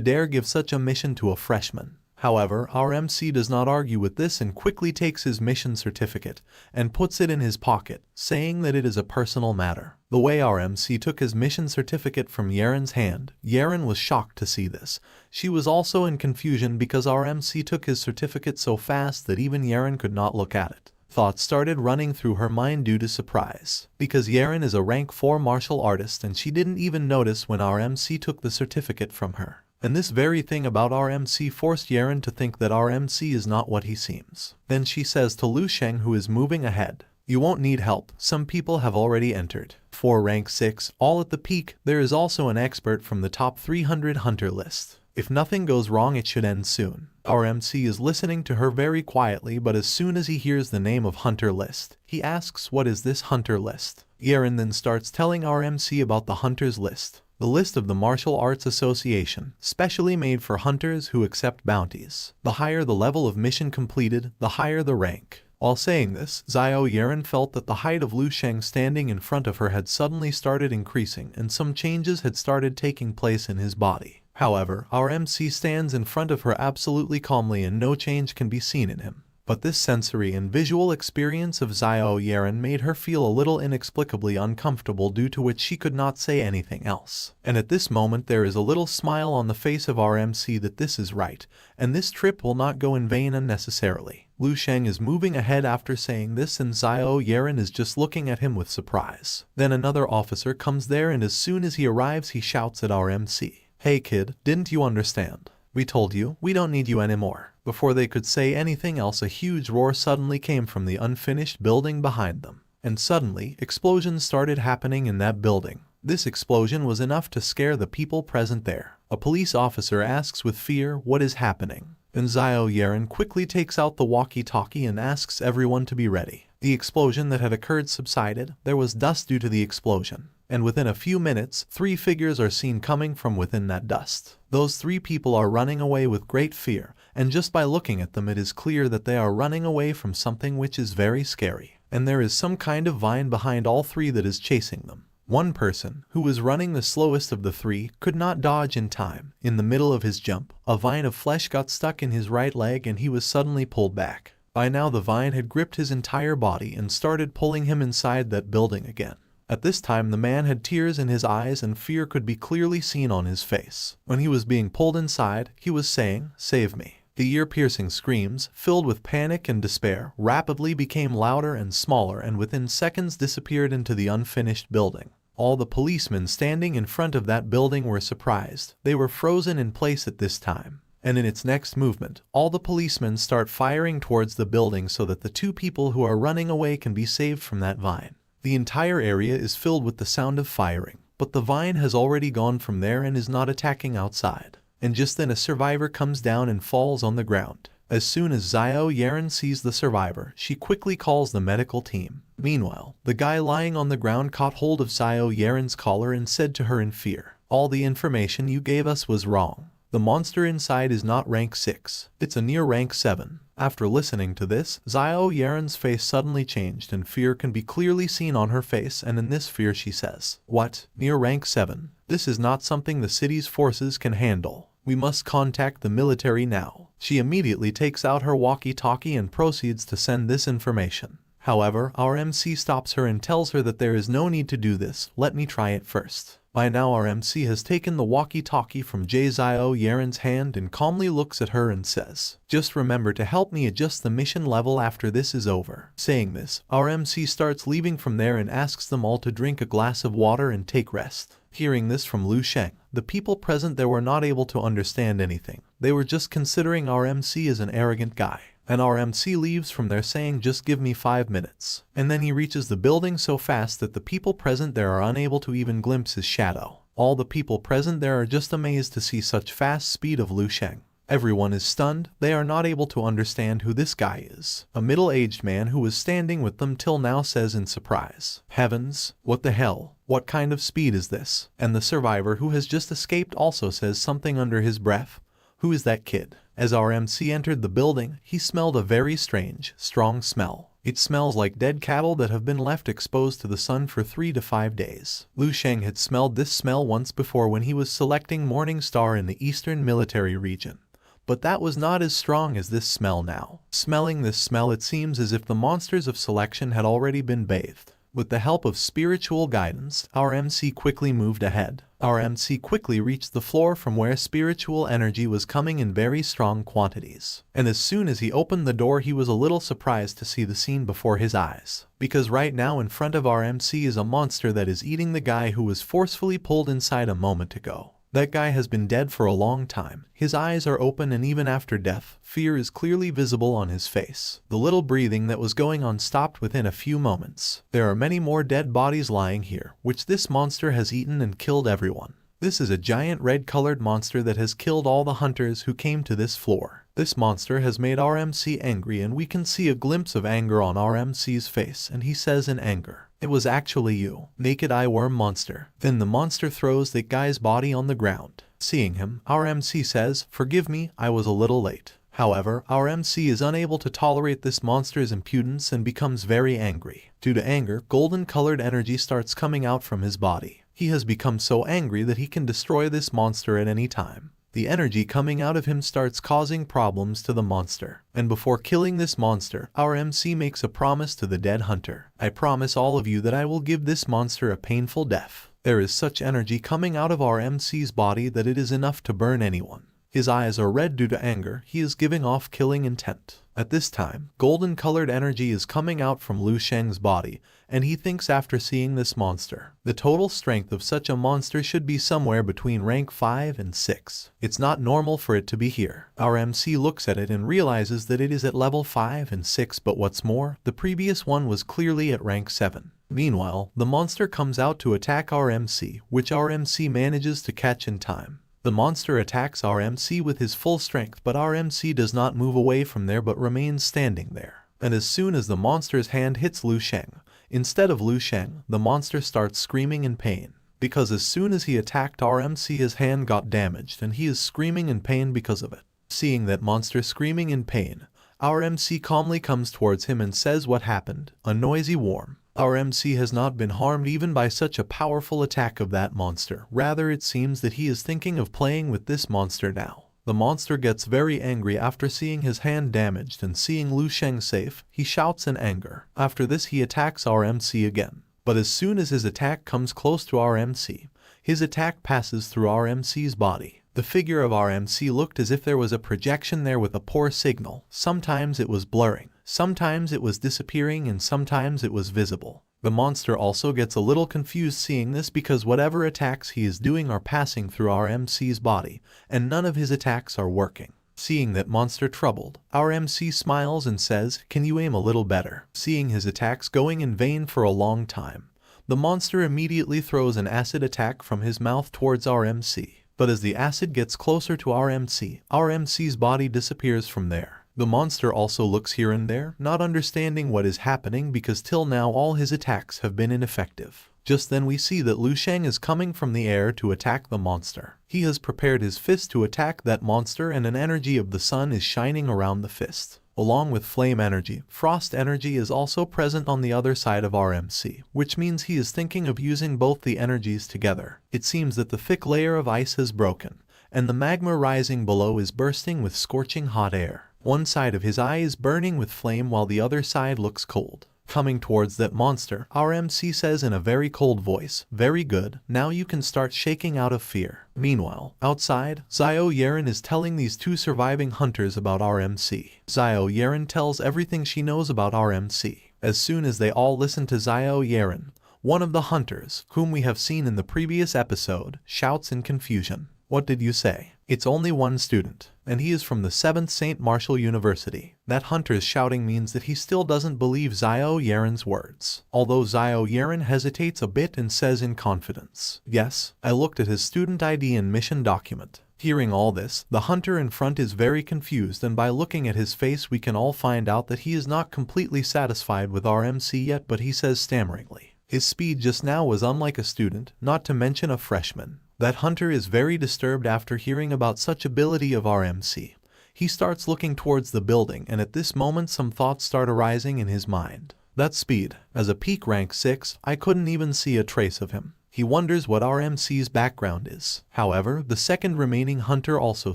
dare give such a mission to a freshman?" However, our MC does not argue with this and quickly takes his mission certificate and puts it in his pocket, saying that it is a personal matter. The way our MC took his mission certificate from Yaren's hand, Yaren was shocked to see this. She was also in confusion because our MC took his certificate so fast that even Yaren could not look at it. Thoughts started running through her mind due to surprise, because Yaren is a rank 4 martial artist and she didn't even notice when our MC took the certificate from her. And this very thing about our MC forced Yaren to think that our MC is not what he seems. Then she says to Lu Sheng, who is moving ahead, "You won't need help, some people have already entered. For rank 6, all at the peak, there is also an expert from the top 300 hunter list. If nothing goes wrong, it should end soon." Our MC is listening to her very quietly, but as soon as he hears the name of hunter list, he asks, "What is this hunter list?" Yaren then starts telling our MC about the hunters list. The list of the Martial Arts Association, specially made for hunters who accept bounties. The higher the level of mission completed, the higher the rank. While saying this, Xiao Yaren felt that the height of Lu Sheng standing in front of her had suddenly started increasing and some changes had started taking place in his body. However, our MC stands in front of her absolutely calmly and no change can be seen in him. But this sensory and visual experience of Xiao Yaren made her feel a little inexplicably uncomfortable, due to which she could not say anything else. And at this moment there is a little smile on the face of our MC that this is right, and this trip will not go in vain unnecessarily. Lu Sheng is moving ahead after saying this, and Xiao Yaren is just looking at him with surprise. Then another officer comes there, and as soon as he arrives he shouts at our MC, "Hey kid, didn't you understand? We told you, we don't need you anymore." Before they could say anything else, a huge roar suddenly came from the unfinished building behind them. And suddenly, explosions started happening in that building. This explosion was enough to scare the people present there. A police officer asks with fear, "What is happening?" And Xiao Yaren quickly takes out the walkie-talkie and asks everyone to be ready. The explosion that had occurred subsided, there was dust due to the explosion. And within a few minutes, 3 figures are seen coming from within that dust. Those 3 people are running away with great fear, and just by looking at them it is clear that they are running away from something which is very scary. And there is some kind of vine behind all 3 that is chasing them. One person, who was running the slowest of the 3, could not dodge in time. In the middle of his jump, a vine of flesh got stuck in his right leg and he was suddenly pulled back. By now the vine had gripped his entire body and started pulling him inside that building again. At this time the man had tears in his eyes and fear could be clearly seen on his face. When he was being pulled inside, he was saying, "Save me." The ear-piercing screams, filled with panic and despair, rapidly became louder and smaller and within seconds disappeared into the unfinished building. All the policemen standing in front of that building were surprised. They were frozen in place at this time. And in its next movement, all the policemen start firing towards the building so that the 2 people who are running away can be saved from that vine. The entire area is filled with the sound of firing, but the vine has already gone from there and is not attacking outside. And just then a survivor comes down and falls on the ground. As soon as Xiao Yaren sees the survivor, she quickly calls the medical team. Meanwhile, the guy lying on the ground caught hold of Xiao Yaren's collar and said to her in fear, "All the information you gave us was wrong. The monster inside is not rank 6, it's a near rank 7. After listening to this, Xiao Yaren's face suddenly changed and fear can be clearly seen on her face, and in this fear she says, "What? Near rank 7? This is not something the city's forces can handle. We must contact the military now." She immediately takes out her walkie-talkie and proceeds to send this information. However, our MC stops her and tells her that there is no need to do this, let me try it first. By now our MC has taken the walkie-talkie from Xiao Yaren's hand and calmly looks at her and says, "Just remember to help me adjust the mission level after this is over." Saying this, our MC starts leaving from there and asks them all to drink a glass of water and take rest. Hearing this from Lu Sheng, the people present there were not able to understand anything. They were just considering our MC as an arrogant guy. And our MC leaves from there saying, "Just give me 5 minutes." And then he reaches the building so fast that the people present there are unable to even glimpse his shadow. All the people present there are just amazed to see such fast speed of Lu Sheng. Everyone is stunned, they are not able to understand who this guy is. A middle-aged man who was standing with them till now says in surprise, "Heavens, what the hell? What kind of speed is this?" And the survivor who has just escaped also says something under his breath, "Who is that kid?" As our MC entered the building, he smelled a very strange, strong smell. It smells like dead cattle that have been left exposed to the sun for 3 to 5 days. Lu Sheng had smelled this smell once before when he was selecting Morning Star in the Eastern Military Region. But that was not as strong as this smell now. Smelling this smell, it seems as if the monsters of selection had already been bathed. With the help of spiritual guidance, our MC quickly moved ahead. Our MC quickly reached the floor from where spiritual energy was coming in very strong quantities. And as soon as he opened the door, he was a little surprised to see the scene before his eyes. Because right now in front of our MC is a monster that is eating the guy who was forcefully pulled inside a moment ago. That guy has been dead for a long time. His eyes are open, and even after death, fear is clearly visible on his face. The little breathing that was going on stopped within a few moments. There are many more dead bodies lying here, which this monster has eaten and killed everyone. This is a giant red-colored monster that has killed all the hunters who came to this floor. This monster has made our MC angry, and we can see a glimpse of anger on our MC's face, and he says in anger, "It was actually you, naked eye worm monster." Then the monster throws that guy's body on the ground. Seeing him, our MC says, "Forgive me, I was a little late." However, our MC is unable to tolerate this monster's impudence and becomes very angry. Due to anger, golden-colored energy starts coming out from his body. He has become so angry that he can destroy this monster at any time. The energy coming out of him starts causing problems to the monster. And before killing this monster, our MC makes a promise to the dead hunter. I promise all of you that I will give this monster a painful death. There is such energy coming out of our MC's body that it is enough to burn anyone. His eyes are red due to anger. He is giving off killing intent. At this time, golden-colored energy is coming out from Lu Sheng's body, and he thinks after seeing this monster, the total strength of such a monster should be somewhere between rank 5 and 6. It's not normal for it to be here. Our MC looks at it and realizes that it is at level 5 and 6, but what's more, the previous one was clearly at rank 7. Meanwhile, the monster comes out to attack our MC, which our MC manages to catch in time. The monster attacks our MC with his full strength, but our MC does not move away from there but remains standing there. And as soon as the monster's hand hits Lu Sheng, instead of Lu Sheng, the monster starts screaming in pain. Because as soon as he attacked our MC, his hand got damaged and he is screaming in pain because of it. Seeing that monster screaming in pain, our MC calmly comes towards him and says what happened. A noisy warm. Our MC has not been harmed even by such a powerful attack of that monster. Rather, it seems that he is thinking of playing with this monster now. The monster gets very angry after seeing his hand damaged and seeing Lu Sheng safe. He shouts in anger. After this, he attacks our MC again. But as soon as his attack comes close to our MC, his attack passes through our MC's body. The figure of our MC looked as if there was a projection there with a poor signal. Sometimes it was blurring. Sometimes it was disappearing and sometimes it was visible. The monster also gets a little confused seeing this because whatever attacks he is doing are passing through our MC's body, and none of his attacks are working. Seeing that monster troubled, our MC smiles and says, "Can you aim a little better?" Seeing his attacks going in vain for a long time, the monster immediately throws an acid attack from his mouth towards our MC. But as the acid gets closer to our MC's body disappears from there. The monster also looks here and there, not understanding what is happening because till now all his attacks have been ineffective. Just then we see that Lu Sheng is coming from the air to attack the monster. He has prepared his fist to attack that monster and an energy of the sun is shining around the fist. Along with flame energy, frost energy is also present on the other side of our MC, which means he is thinking of using both the energies together. It seems that the thick layer of ice has broken, and the magma rising below is bursting with scorching hot air. One side of his eye is burning with flame while the other side looks cold. Coming towards that monster, our MC says in a very cold voice, "Very good, now you can start shaking out of fear." Meanwhile, outside, Xiao Yeren is telling these two surviving hunters about our MC. Xiao Yeren tells everything she knows about our MC. As soon as they all listen to Xiao Yeren, one of the hunters, whom we have seen in the previous episode, shouts in confusion, "What did you say? It's only one student, and he is from the 7th St. Martial University." That hunter's shouting means that he still doesn't believe Xiao Yeren's words. Although Xiao Yeren hesitates a bit and says in confidence, "Yes, I looked at his student ID and mission document." Hearing all this, the hunter in front is very confused, and by looking at his face we can all find out that he is not completely satisfied with our MC yet, but he says stammeringly. His speed just now was unlike a student, not to mention a freshman. That hunter is very disturbed after hearing about such ability of our MC. He starts looking towards the building, and at this moment some thoughts start arising in his mind. That speed, as a peak rank 6, I couldn't even see a trace of him. He wonders what our MC's background is. However, the second remaining hunter also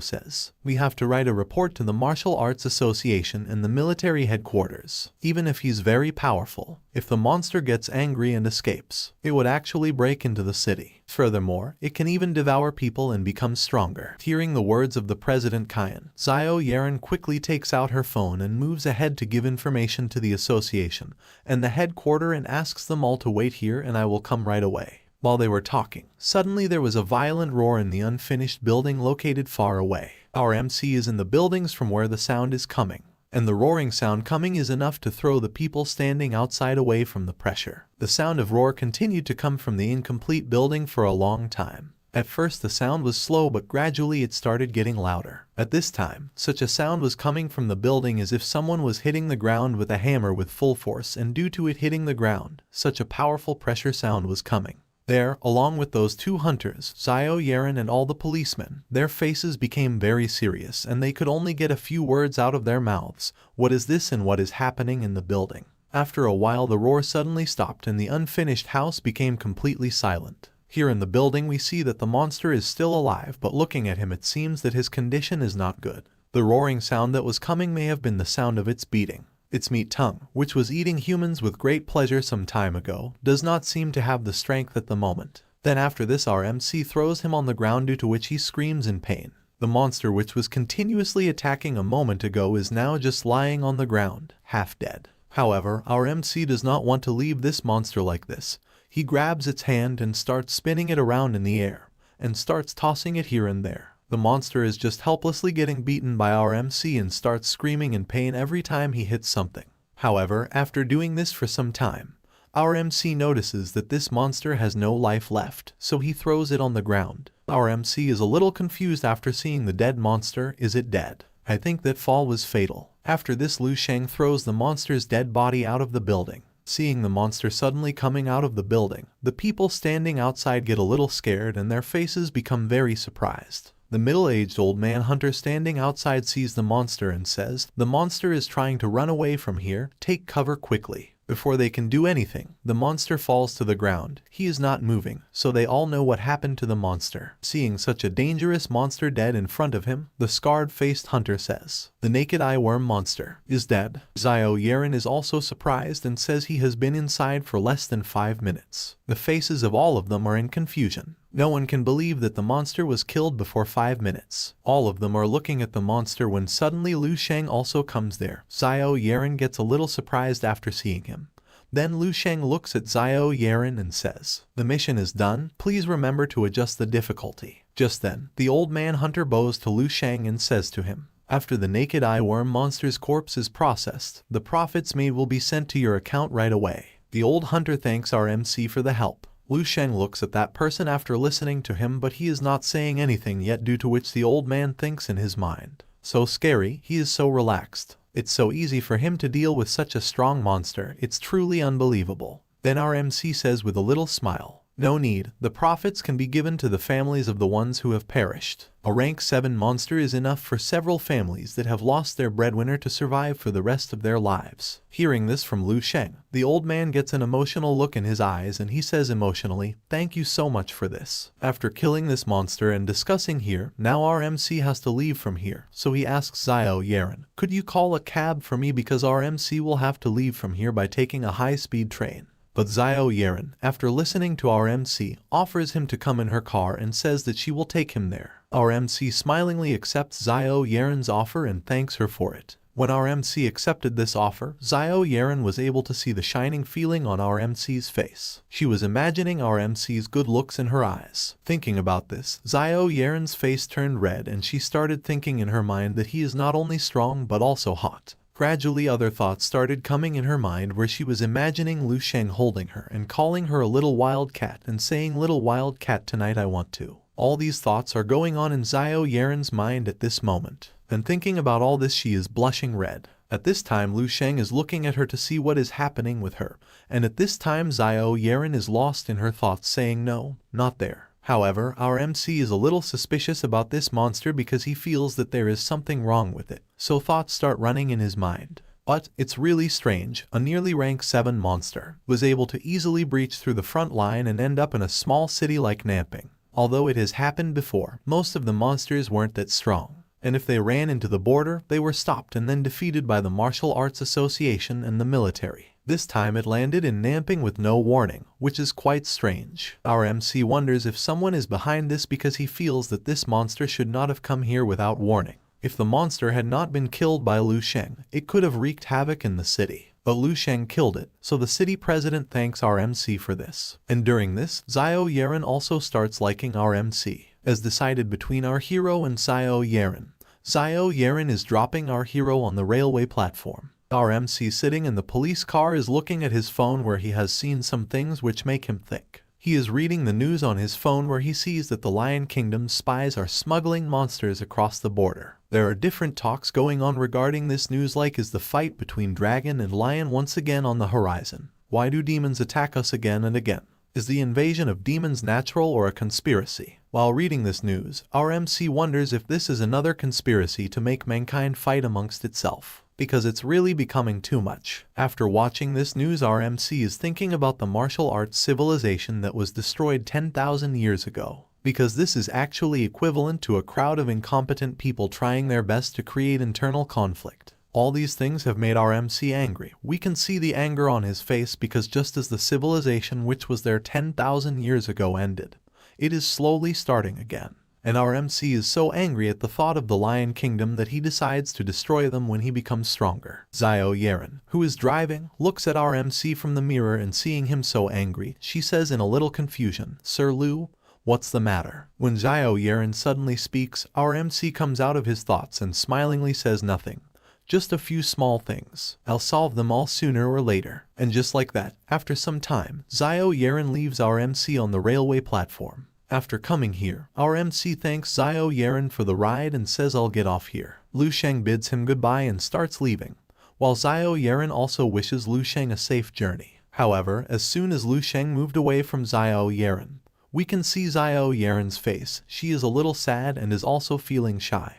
says, "We have to write a report to the Martial Arts Association and the military headquarters. Even if he's very powerful, if the monster gets angry and escapes, it would actually break into the city. Furthermore, it can even devour people and become stronger." Hearing the words of the President Kayan, Xiao Yeren quickly takes out her phone and moves ahead to give information to the association and the headquarters and asks them all to wait here and I will come right away. While they were talking, suddenly there was a violent roar in the unfinished building located far away. Our MC is in the buildings from where the sound is coming, and the roaring sound coming is enough to throw the people standing outside away from the pressure. The sound of roar continued to come from the incomplete building for a long time. At first the sound was slow, but gradually it started getting louder. At this time, such a sound was coming from the building as if someone was hitting the ground with a hammer with full force, and due to it hitting the ground, such a powerful pressure sound was coming. There, along with those two hunters, Xiao Yeren and all the policemen, their faces became very serious and they could only get a few words out of their mouths. What is this and what is happening in the building? After a while the roar suddenly stopped and the unfinished house became completely silent. Here in the building we see that the monster is still alive, but looking at him it seems that his condition is not good. The roaring sound that was coming may have been the sound of its beating. Its meat tongue, which was eating humans with great pleasure some time ago, does not seem to have the strength at the moment. Then after this our MC throws him on the ground, due to which he screams in pain. The monster which was continuously attacking a moment ago is now just lying on the ground, half dead. However, our MC does not want to leave this monster like this. He grabs its hand and starts spinning it around in the air, and starts tossing it here and there. The monster is just helplessly getting beaten by our MC and starts screaming in pain every time he hits something. However, after doing this for some time, our MC notices that this monster has no life left, so he throws it on the ground. Our MC is a little confused after seeing the dead monster. Is it dead? I think that fall was fatal. After this, Lu Sheng throws the monster's dead body out of the building. Seeing the monster suddenly coming out of the building, the people standing outside get a little scared and their faces become very surprised. The middle-aged old man hunter standing outside sees the monster and says, "The monster is trying to run away from here, take cover quickly." Before they can do anything, the monster falls to the ground. He is not moving, so they all know what happened to the monster. Seeing such a dangerous monster dead in front of him, the scarred-faced hunter says, "The naked eye worm monster is dead." Xiao Yeren is also surprised and says he has been inside for less than 5 minutes. The faces of all of them are in confusion. No one can believe that the monster was killed before 5 minutes. All of them are looking at the monster when suddenly Lu Sheng also comes there. Xiao Yeren gets a little surprised after seeing him. Then Lu Sheng looks at Xiao Yeren and says, "The mission is done, please remember to adjust the difficulty." Just then, the old man hunter bows to Lu Sheng and says to him, "After the naked eye worm monster's corpse is processed, the profits made will be sent to your account right away." The old hunter thanks our MC for the help. Lu Sheng looks at that person after listening to him, but he is not saying anything yet, due to which the old man thinks in his mind, "So scary, he is so relaxed. It's so easy for him to deal with such a strong monster, it's truly unbelievable." Then our MC says with a little smile, "No need, the profits can be given to the families of the ones who have perished. A rank 7 monster is enough for several families that have lost their breadwinner to survive for the rest of their lives." Hearing this from Lu Sheng, the old man gets an emotional look in his eyes and he says emotionally, "Thank you so much for this." After killing this monster and discussing here, now our MC has to leave from here, so he asks Xiao Yeren, "Could you call a cab for me because our MC will have to leave from here by taking a high-speed train?" But Xiao Yeren, after listening to our MC, offers him to come in her car and says that she will take him there. Our MC smilingly accepts Xiao Yeren's offer and thanks her for it. When our MC accepted this offer, Xiao Yeren was able to see the shining feeling on our MC's face. She was imagining our MC's good looks in her eyes. Thinking about this, Xiao Yeren's face turned red and she started thinking in her mind that he is not only strong but also hot. Gradually other thoughts started coming in her mind, where she was imagining Lu Sheng holding her and calling her a little wild cat and saying, "Little wild cat, tonight I want to." All these thoughts are going on in Xiao Yeren's mind at this moment. And thinking about all this, she is blushing red. At this time Lu Sheng is looking at her to see what is happening with her, and at this time Xiao Yeren is lost in her thoughts, saying, "No, not there." However, our MC is a little suspicious about this monster because he feels that there is something wrong with it, so thoughts start running in his mind. But it's really strange, a nearly rank 7 monster was able to easily breach through the front line and end up in a small city like Namping. Although it has happened before, most of the monsters weren't that strong, and if they ran into the border, they were stopped and then defeated by the Martial Arts Association and the military. This time it landed in Namping with no warning, which is quite strange. Our MC wonders if someone is behind this because he feels that this monster should not have come here without warning. If the monster had not been killed by Lu Sheng, it could have wreaked havoc in the city. But Lu Sheng killed it, so the city president thanks our MC for this. And during this, Xiao Yeren also starts liking our MC. As decided between our hero and Xiao Yeren is dropping our hero on the railway platform. Our MC sitting in the police car is looking at his phone, where he has seen some things which make him think. He is reading the news on his phone, where he sees that the Lion Kingdom's spies are smuggling monsters across the border. There are different talks going on regarding this news, like, is the fight between dragon and lion once again on the horizon? Why do demons attack us again and again? Is the invasion of demons natural or a conspiracy? While reading this news, our MC wonders if this is another conspiracy to make mankind fight amongst itself. because it's really becoming too much. After watching this news, our MC is thinking about the martial arts civilization that was destroyed 10,000 years ago, because this is actually equivalent to a crowd of incompetent people trying their best to create internal conflict. All these things have made our MC angry. We can see the anger on his face because just as the civilization which was there 10,000 years ago ended, it is slowly starting again. And our MC is so angry at the thought of the Lion Kingdom that he decides to destroy them when he becomes stronger. Xiao Yeren, who is driving, looks at our MC from the mirror, and seeing him so angry, she says in a little confusion, "Sir Lu, what's the matter?" When Xiao Yeren suddenly speaks, our MC comes out of his thoughts and smilingly says, "Nothing. Just a few small things. I'll solve them all sooner or later." And just like that, after some time, Xiao Yeren leaves our MC on the railway platform. After coming here, our MC thanks Xiao Yeren for the ride and says, "I'll get off here." Lu Sheng bids him goodbye and starts leaving, while Xiao Yeren also wishes Lu Sheng a safe journey. However, as soon as Lu Sheng moved away from Xiao Yeren, we can see Xiao Yeren's face. She is a little sad and is also feeling shy.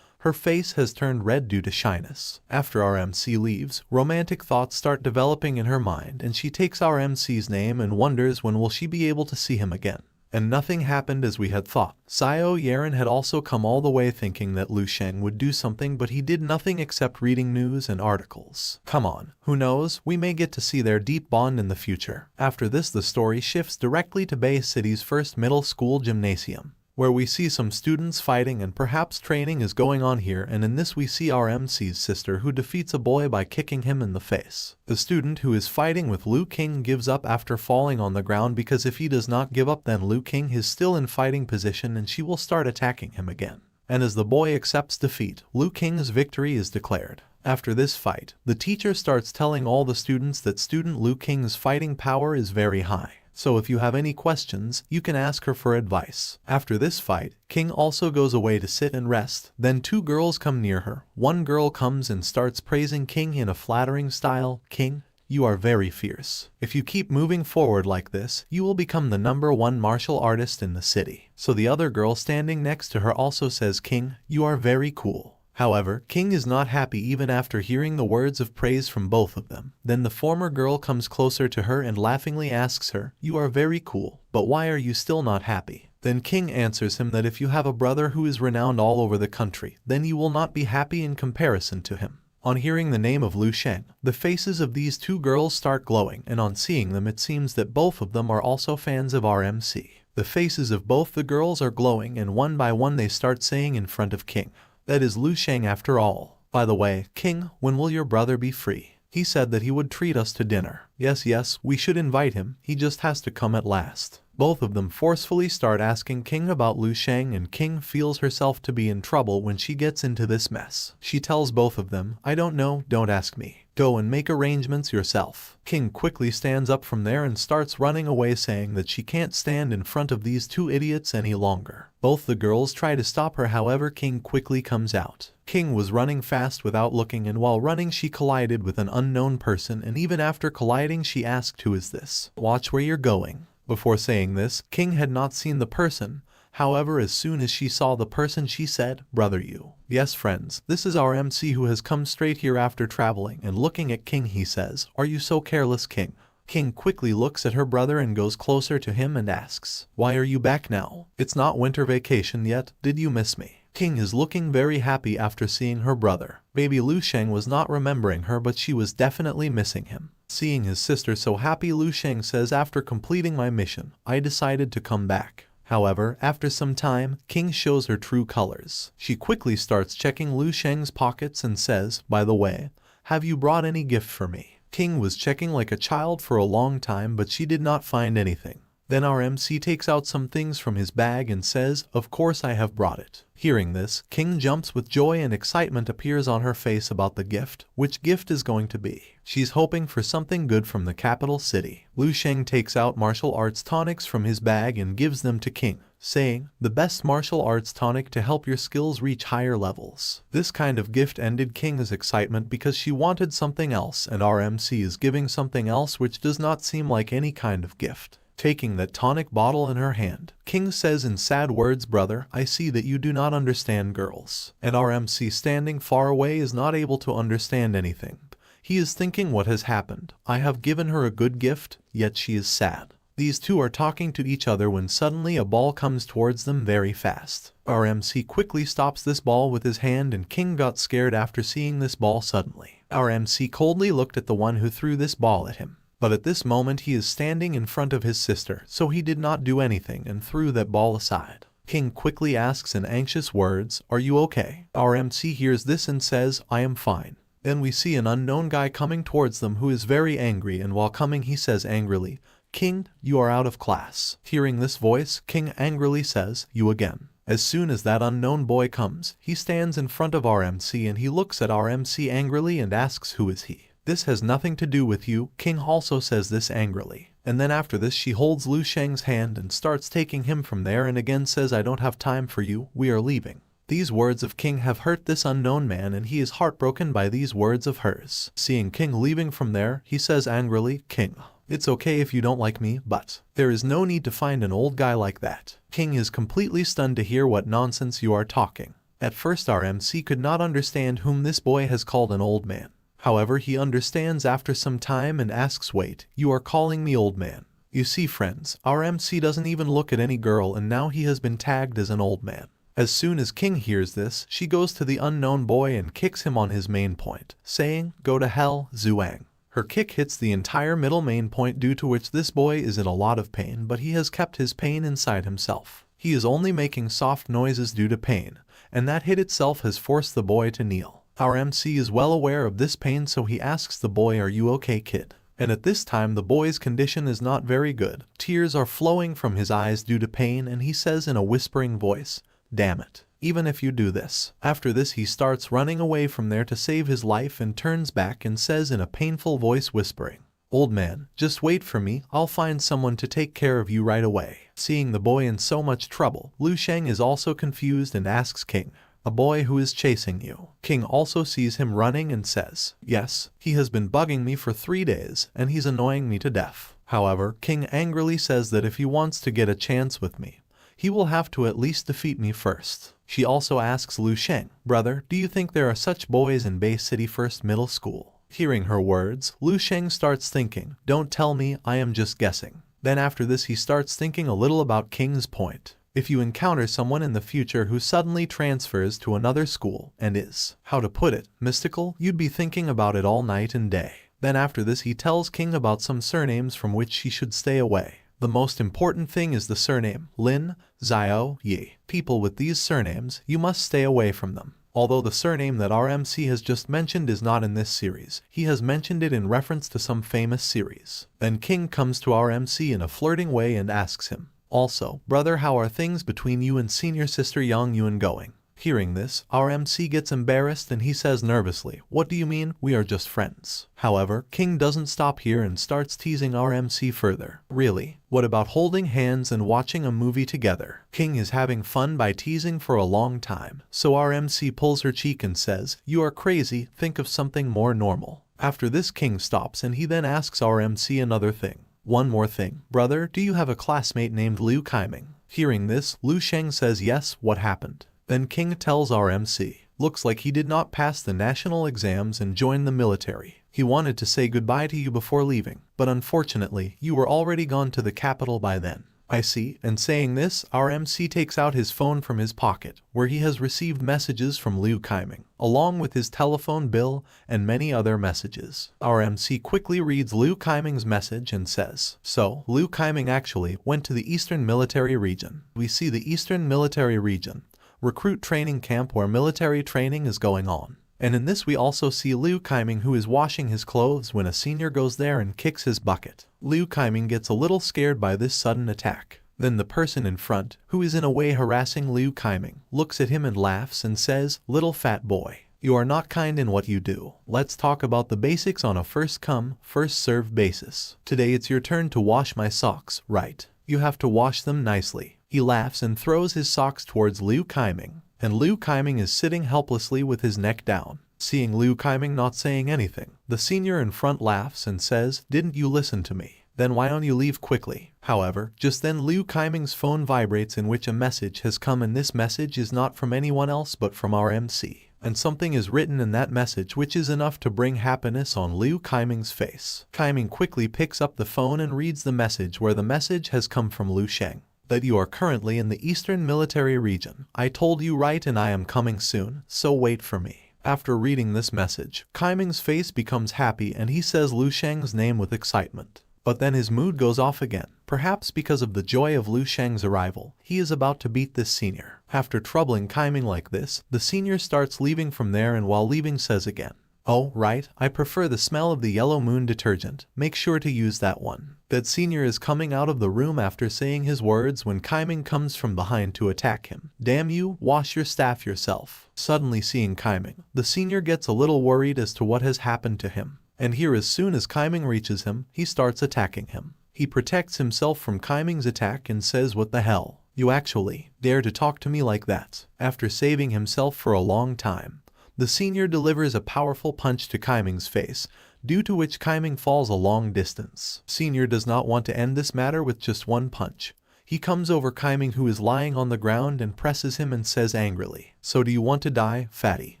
Her face has turned red due to shyness. After our MC leaves, romantic thoughts start developing in her mind, and she takes our MC's name and wonders when will she be able to see him again. And nothing happened as we had thought. Xiao Yeren had also come all the way thinking that Lu Sheng would do something, but he did nothing except reading news and articles. Come on, who knows, we may get to see their deep bond in the future. After this, the story shifts directly to Bay City's first middle school gymnasium, where we see some students fighting and perhaps training is going on here, and in this we see our MC's sister who defeats a boy by kicking him in the face. The student who is fighting with Liu King gives up after falling on the ground, because if he does not give up then Liu King is still in fighting position and she will start attacking him again. And as the boy accepts defeat, Liu King's victory is declared. After this fight, the teacher starts telling all the students that student Liu King's fighting power is very high. So if you have any questions, you can ask her for advice. After this fight, King also goes away to sit and rest. Then two girls come near her. One girl comes and starts praising King in a flattering style. "King, you are very fierce. If you keep moving forward like this, you will become the #1 martial artist in the city." So the other girl standing next to her also says, "King, you are very cool." However, King is not happy even after hearing the words of praise from both of them. Then the former girl comes closer to her and laughingly asks her, "You are very cool, but why are you still not happy?" Then King answers him that if you have a brother who is renowned all over the country, then you will not be happy in comparison to him. On hearing the name of Lu Sheng, the faces of these two girls start glowing, and on seeing them it seems that both of them are also fans of our MC. The faces of both the girls are glowing, and one by one they start saying in front of King, "That is Lu Sheng after all. By the way, King, when will your brother be free? He said that he would treat us to dinner." Yes, we should invite him. He just has to come at last." Both of them forcefully start asking King about Lu Sheng, and King feels herself to be in trouble when she gets into this mess. She tells both of them, "I don't know, don't ask me. Go and make arrangements yourself." King quickly stands up from there and starts running away, saying that she can't stand in front of these two idiots any longer. Both the girls try to stop her, however King quickly comes out. King was running fast without looking, and while running she collided with an unknown person, and even after colliding she asked, "Who is this? Watch where you're going." Before saying this, King had not seen the person. However, as soon as she saw the person she said, "Brother, you." Yes friends, this is our MC who has come straight here after traveling, and looking at King he says, "Are you so careless, King?" King quickly looks at her brother and goes closer to him and asks, "Why are you back now? It's not winter vacation yet, did you miss me?" King is looking very happy after seeing her brother. Baby Lu Sheng was not remembering her, but she was definitely missing him. Seeing his sister so happy, Lu Sheng says, "After completing my mission, I decided to come back." However, after some time, King shows her true colors. She quickly starts checking Lu Sheng's pockets and says, "By the way, have you brought any gift for me?" King was checking like a child for a long time, but she did not find anything. Then our MC takes out some things from his bag and says, "Of course I have brought it." Hearing this, King jumps with joy and excitement appears on her face about the gift. Which gift is going to be? She's hoping for something good from the capital city. Lu Sheng takes out martial arts tonics from his bag and gives them to King, saying, "The best martial arts tonic to help your skills reach higher levels." This kind of gift ended King's excitement because she wanted something else, and our MC is giving something else which does not seem like any kind of gift. Taking that tonic bottle in her hand, King says in sad words, "Brother, I see that you do not understand girls." And our MC standing far away is not able to understand anything. He is thinking what has happened. I have given her a good gift, yet she is sad. These two are talking to each other when suddenly a ball comes towards them very fast. Our MC quickly stops this ball with his hand and King got scared after seeing this ball suddenly. Our MC coldly looked at the one who threw this ball at him. But at this moment he is standing in front of his sister, so he did not do anything and threw that ball aside. King quickly asks in anxious words, "Are you okay?" Our MC hears this and says, "I am fine." Then we see an unknown guy coming towards them who is very angry, and while coming he says angrily, "King, you are out of class." Hearing this voice, King angrily says, "You again." As soon as that unknown boy comes, he stands in front of our MC and he looks at our MC angrily and asks, "Who is he?" "This has nothing to do with you." King also says this angrily. And then after this she holds Lu Sheng's hand and starts taking him from there and again says, "I don't have time for you, we are leaving." These words of King have hurt this unknown man and he is heartbroken by these words of hers. Seeing King leaving from there, he says angrily, "King, it's okay if you don't like me, but there is no need to find an old guy like that." King is completely stunned to hear what nonsense you are talking. At first our MC could not understand whom this boy has called an old man. However, he understands after some time and asks, "Wait, you are calling me old man?" You see friends, our MC doesn't even look at any girl and now he has been tagged as an old man. As soon as King hears this, she goes to the unknown boy and kicks him on his main point, saying, "Go to hell, Zhuang." Her kick hits the entire middle main point, due to which this boy is in a lot of pain, but he has kept his pain inside himself. He is only making soft noises due to pain, and that hit itself has forced the boy to kneel. Our MC is well aware of this pain, so he asks the boy, "Are you okay, kid?" And at this time the boy's condition is not very good. Tears are flowing from his eyes due to pain and he says in a whispering voice, "Damn it, even if you do this." After this he starts running away from there to save his life and turns back and says in a painful voice whispering, "Old man, just wait for me, I'll find someone to take care of you right away." Seeing the boy in so much trouble, Lu Sheng is also confused and asks King, "A boy who is chasing you?" King also sees him running and says, "Yes, he has been bugging me for 3 days and he's annoying me to death." However, King angrily says that if he wants to get a chance with me, he will have to at least defeat me first. She also asks Lu Sheng, "Brother, do you think there are such boys in Bay City First Middle School?" Hearing her words, Lu Sheng starts thinking, "Don't tell me, I am just guessing." Then after this he starts thinking a little about King's point. If you encounter someone in the future who suddenly transfers to another school and is, how to put it, mystical, you'd be thinking about it all night and day. Then after this he tells King about some surnames from which she should stay away. The most important thing is the surname, Lin, Xiao, Yi. People with these surnames, you must stay away from them. Although the surname that our MC has just mentioned is not in this series, he has mentioned it in reference to some famous series. Then King comes to our MC in a flirting way and asks him, "Also, brother, how are things between you and senior sister Yang Yuan going?" Hearing this, our MC gets embarrassed and he says nervously, "What do you mean? We are just friends." However, King doesn't stop here and starts teasing our MC further. "Really? What about holding hands and watching a movie together?" King is having fun by teasing for a long time, so our MC pulls her cheek and says, "You are crazy, think of something more normal." After this King stops and he then asks our MC another thing. "One more thing, brother, do you have a classmate named Liu Kaiming?" Hearing this, Lu Sheng says yes, what happened? Then King tells our MC, "Looks like he did not pass the national exams and join the military. He wanted to say goodbye to you before leaving, but unfortunately, you were already gone to the capital by then." "I see." And saying this, our MC takes out his phone from his pocket, where he has received messages from Liu Kaiming, along with his telephone bill and many other messages. Our MC quickly reads Liu Kaiming's message and says, "So, Liu Kaiming actually went to the Eastern Military Region." We see the Eastern Military Region, recruit training camp where military training is going on. And in this we also see Liu Kaiming, who is washing his clothes when a senior goes there and kicks his bucket. Liu Kaiming gets a little scared by this sudden attack. Then the person in front, who is in a way harassing Liu Kaiming, looks at him and laughs and says, "Little fat boy, you are not kind in what you do. Let's talk about the basics on a first come, first served basis. Today it's your turn to wash my socks, right? You have to wash them nicely." He laughs and throws his socks towards Liu Kaiming, and Liu Kaiming is sitting helplessly with his neck down. Seeing Liu Kaiming not saying anything, the senior in front laughs and says, "Didn't you listen to me? Then why don't you leave quickly?" However, just then Liu Kaiming's phone vibrates, in which a message has come, and this message is not from anyone else but from our MC. And something is written in that message which is enough to bring happiness on Liu Kaiming's face. Kaiming quickly picks up the phone and reads the message, where the message has come from Liu Sheng. That you are currently in the Eastern Military Region. I told you right, and I am coming soon, so wait for me. After reading this message, Kaiming's face becomes happy and he says Liu Sheng's name with excitement. But then his mood goes off again, perhaps because of the joy of Liu Sheng's arrival. He is about to beat this senior. After troubling Kaiming like this, the senior starts leaving from there, and while leaving says again, "Oh, right, I prefer the smell of the Yellow Moon detergent. Make sure to use that one." That senior is coming out of the room after saying his words when Kaiming comes from behind to attack him. "Damn you, wash your staff yourself." Suddenly seeing Kaiming, the senior gets a little worried as to what has happened to him. And here, as soon as Kaiming reaches him, he starts attacking him. He protects himself from Kaiming's attack and says, "What the hell? You actually dare to talk to me like that?" After saving himself for a long time, the senior delivers a powerful punch to Kaiming's face, due to which Kaiming falls a long distance. Senior does not want to end this matter with just one punch. He comes over Kaiming, who is lying on the ground, and presses him and says angrily, "So do you want to die, fatty?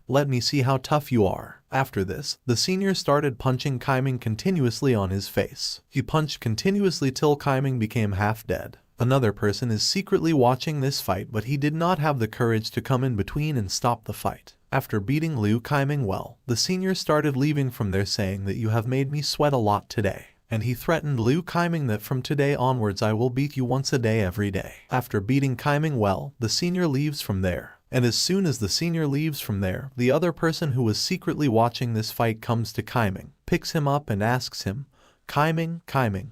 Let me see how tough you are." After this, the senior started punching Kaiming continuously on his face. He punched continuously till Kaiming became half dead. Another person is secretly watching this fight, but he did not have the courage to come in between and stop the fight. After beating Liu Kaiming well, the senior started leaving from there, saying that "You have made me sweat a lot today." And he threatened Liu Kaiming that from today onwards I will beat you once a day every day. After beating Kaiming well, the senior leaves from there. And as soon as the senior leaves from there, the other person who was secretly watching this fight comes to Kaiming, picks him up and asks him, Kaiming,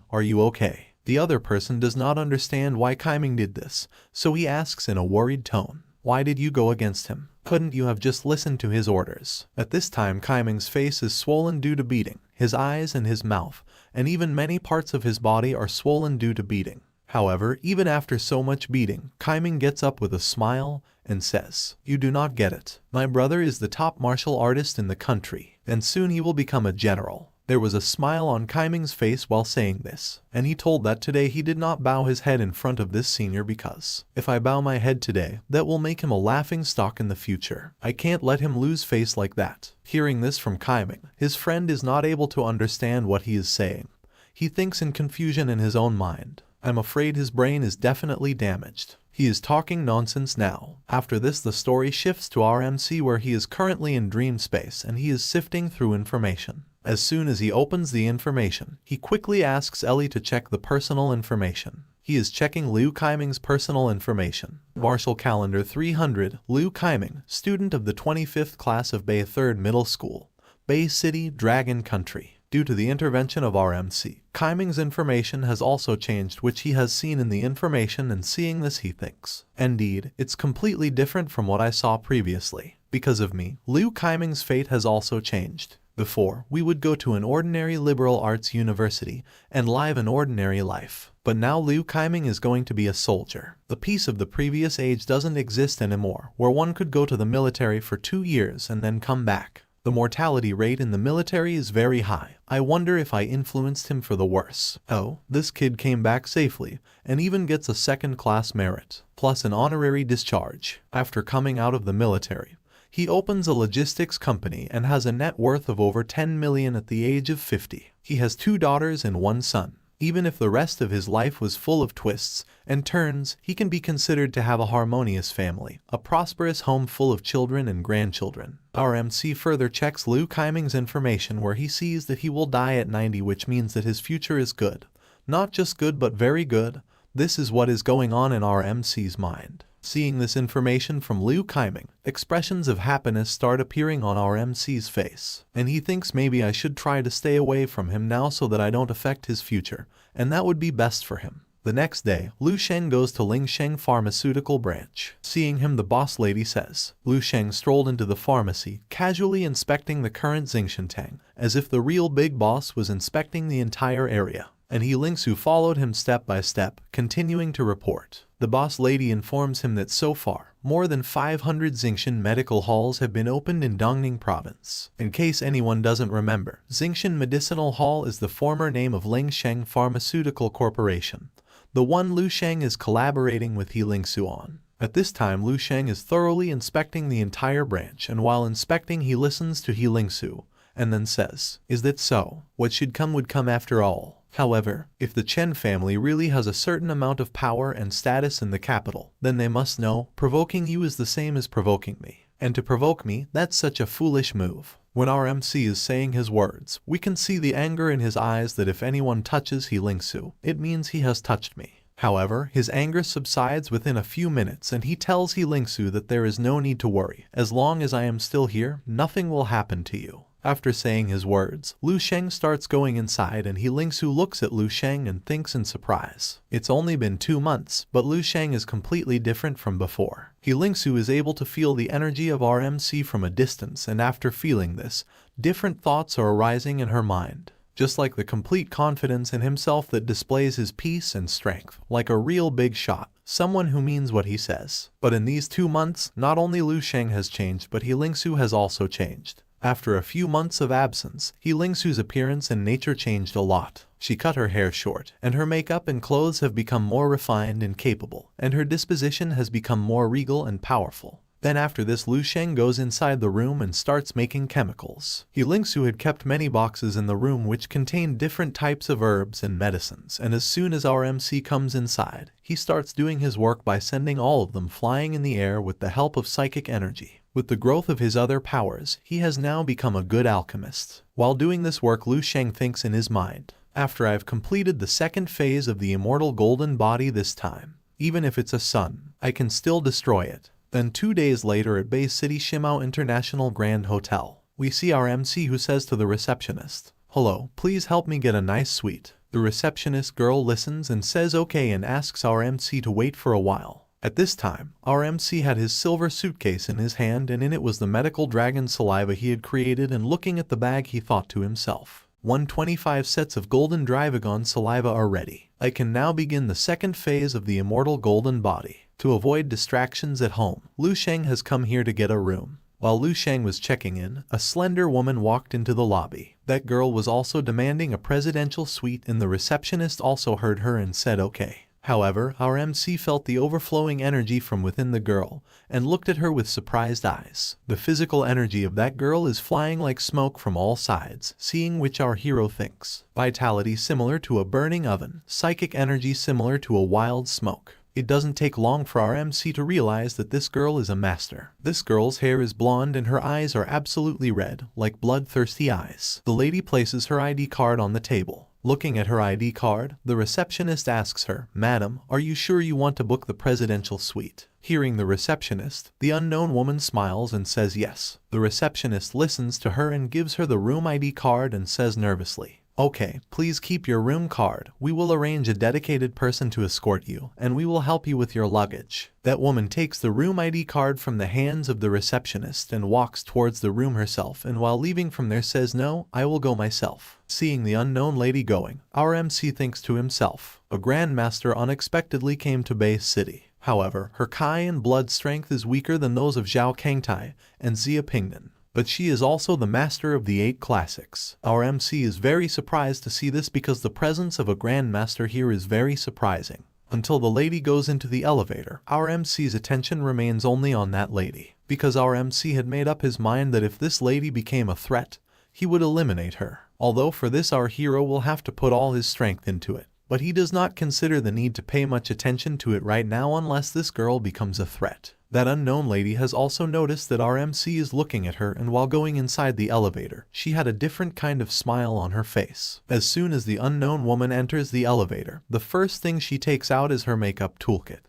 are you okay?" The other person does not understand why Kaiming did this, so he asks in a worried tone, "Why did you go against him? Couldn't you have just listened to his orders?" At this time Kaiming's face is swollen due to beating. His eyes and his mouth, and even many parts of his body are swollen due to beating. However, even after so much beating, Kaiming gets up with a smile and says, "You do not get it. My brother is the top martial artist in the country, and soon he will become a general." There was a smile on Kaiming's face while saying this, and he told that today he did not bow his head in front of this senior because, "If I bow my head today, that will make him a laughing stock in the future. I can't let him lose face like that." Hearing this from Kaiming, his friend is not able to understand what he is saying. He thinks in confusion in his own mind. I'm afraid his brain is definitely damaged. He is talking nonsense now. After this, the story shifts to our MC, where he is currently in dream space and he is sifting through information. As soon as he opens the information, he quickly asks Ellie to check the personal information. He is checking Liu Kaiming's personal information. Martial Calendar 300, Liu Kaiming, student of the 25th class of Bay 3rd Middle School, Bay City, Dragon Country. Due to the intervention of RMC, Kaiming's information has also changed, which he has seen in the information, and seeing this he thinks, "Indeed, it's completely different from what I saw previously. Because of me, Liu Kaiming's fate has also changed. Before, we would go to an ordinary liberal arts university and live an ordinary life. But now Liu Kaiming is going to be a soldier. The peace of the previous age doesn't exist anymore, where one could go to the military for 2 years and then come back. The mortality rate in the military is very high. I wonder if I influenced him for the worse. Oh, this kid came back safely, and even gets a second-class merit, plus an honorary discharge. After coming out of the military, he opens a logistics company and has a net worth of over 10 million at the age of 50. He has 2 daughters and 1 son. Even if the rest of his life was full of twists and turns, he can be considered to have a harmonious family, a prosperous home full of children and grandchildren. Our MC further checks Liu Kaiming's information, where he sees that he will die at 90, which means that his future is good. Not just good, but very good. This is what is going on in our MC's mind. Seeing this information from Liu Kaiming, expressions of happiness start appearing on our MC's face, and he thinks maybe I should try to stay away from him now so that I don't affect his future, and that would be best for him. The next day, Liu Sheng goes to Ling Sheng Pharmaceutical Branch. Seeing him, the boss lady says. Liu Sheng strolled into the pharmacy, casually inspecting the current Xingshentang, as if the real big boss was inspecting the entire area. And he Ling Su followed him step by step, continuing to report. The boss lady informs him that so far, more than 500 Xingshan medical halls have been opened in Dongning province. In case anyone doesn't remember, Xingshan Medicinal Hall is the former name of Ling Sheng Pharmaceutical Corporation. the one Lu Sheng is collaborating with He Lingsu on. At this time Lu Sheng is thoroughly inspecting the entire branch, and while inspecting he listens to He Lingsu, and then says, "Is that so? What should come would come after all." However, if the Chen family really has a certain amount of power and status in the capital, then they must know, provoking you is the same as provoking me. And to provoke me, that's such a foolish move. When our MC is saying his words, we can see the anger in his eyes that if anyone touches He Lingsu, it means he has touched me. However, his anger subsides within a few minutes and he tells He Lingsu that there is no need to worry. As long as I am still here, nothing will happen to you. After saying his words, Lu Sheng starts going inside and He Lingsu looks at Lu Sheng and thinks in surprise. It's only been 2 months, but Lu Sheng is completely different from before. He Lingsu is able to feel the energy of our MC from a distance, and after feeling this, different thoughts are arising in her mind. Just like the complete confidence in himself that displays his peace and strength, like a real big shot, someone who means what he says. But in these 2 months, not only Lu Sheng has changed, but He Lingsu has also changed. After a few months of absence, He Lingsu's appearance and nature changed a lot. She cut her hair short, and her makeup and clothes have become more refined and capable, and her disposition has become more regal and powerful. Then after this Lu Sheng goes inside the room and starts making chemicals. He Lingsu had kept many boxes in the room which contained different types of herbs and medicines, and as soon as our MC comes inside, he starts doing his work by sending all of them flying in the air with the help of psychic energy. With the growth of his other powers, he has now become a good alchemist. While doing this work, Lu Sheng thinks in his mind, after I have completed the second phase of the immortal golden body this time, even if it's a sun, I can still destroy it. Then 2 days later at Bay City Shimao International Grand Hotel, we see our MC who says to the receptionist, "Hello, please help me get a nice suite." The receptionist girl listens and says okay and asks our MC to wait for a while. At this time, our MC had his silver suitcase in his hand and in it was the medical dragon saliva he had created, and looking at the bag he thought to himself, 125 sets of golden Drivagon saliva are ready. I can now begin the second phase of the immortal golden body. To avoid distractions at home, Lu Sheng has come here to get a room. While Lu Sheng was checking in, a slender woman walked into the lobby. That girl was also demanding a presidential suite and the receptionist also heard her and said okay. However, our MC felt the overflowing energy from within the girl and looked at her with surprised eyes. The physical energy of that girl is flying like smoke from all sides, seeing which our hero thinks. Vitality similar to a burning oven, psychic energy similar to a wild smoke. It doesn't take long for our MC to realize that this girl is a master. This girl's hair is blonde and her eyes are absolutely red, like bloodthirsty eyes. The lady places her ID card on the table. Looking at her ID card, the receptionist asks her, "Madam, are you sure you want to book the presidential suite?" Hearing the receptionist, the unknown woman smiles and says yes. The receptionist listens to her and gives her the room ID card and says nervously, "Okay, please keep your room card. We will arrange a dedicated person to escort you, and we will help you with your luggage." That woman takes the room ID card from the hands of the receptionist and walks towards the room herself, and while leaving from there says, "No, I will go myself." Seeing the unknown lady going, our MC thinks to himself, a grandmaster unexpectedly came to Bay City. However, her Kai and blood strength is weaker than those of Zhao Kangtai and Xia Pingnan. But she is also the master of the 8 classics. Our MC is very surprised to see this because the presence of a grandmaster here is very surprising. Until the lady goes into the elevator, our MC's attention remains only on that lady. Because our MC had made up his mind that if this lady became a threat, he would eliminate her. Although for this our hero will have to put all his strength into it. But he does not consider the need to pay much attention to it right now unless this girl becomes a threat. That unknown lady has also noticed that our MC is looking at her, and while going inside the elevator, she had a different kind of smile on her face. As soon as the unknown woman enters the elevator, the first thing she takes out is her makeup toolkit.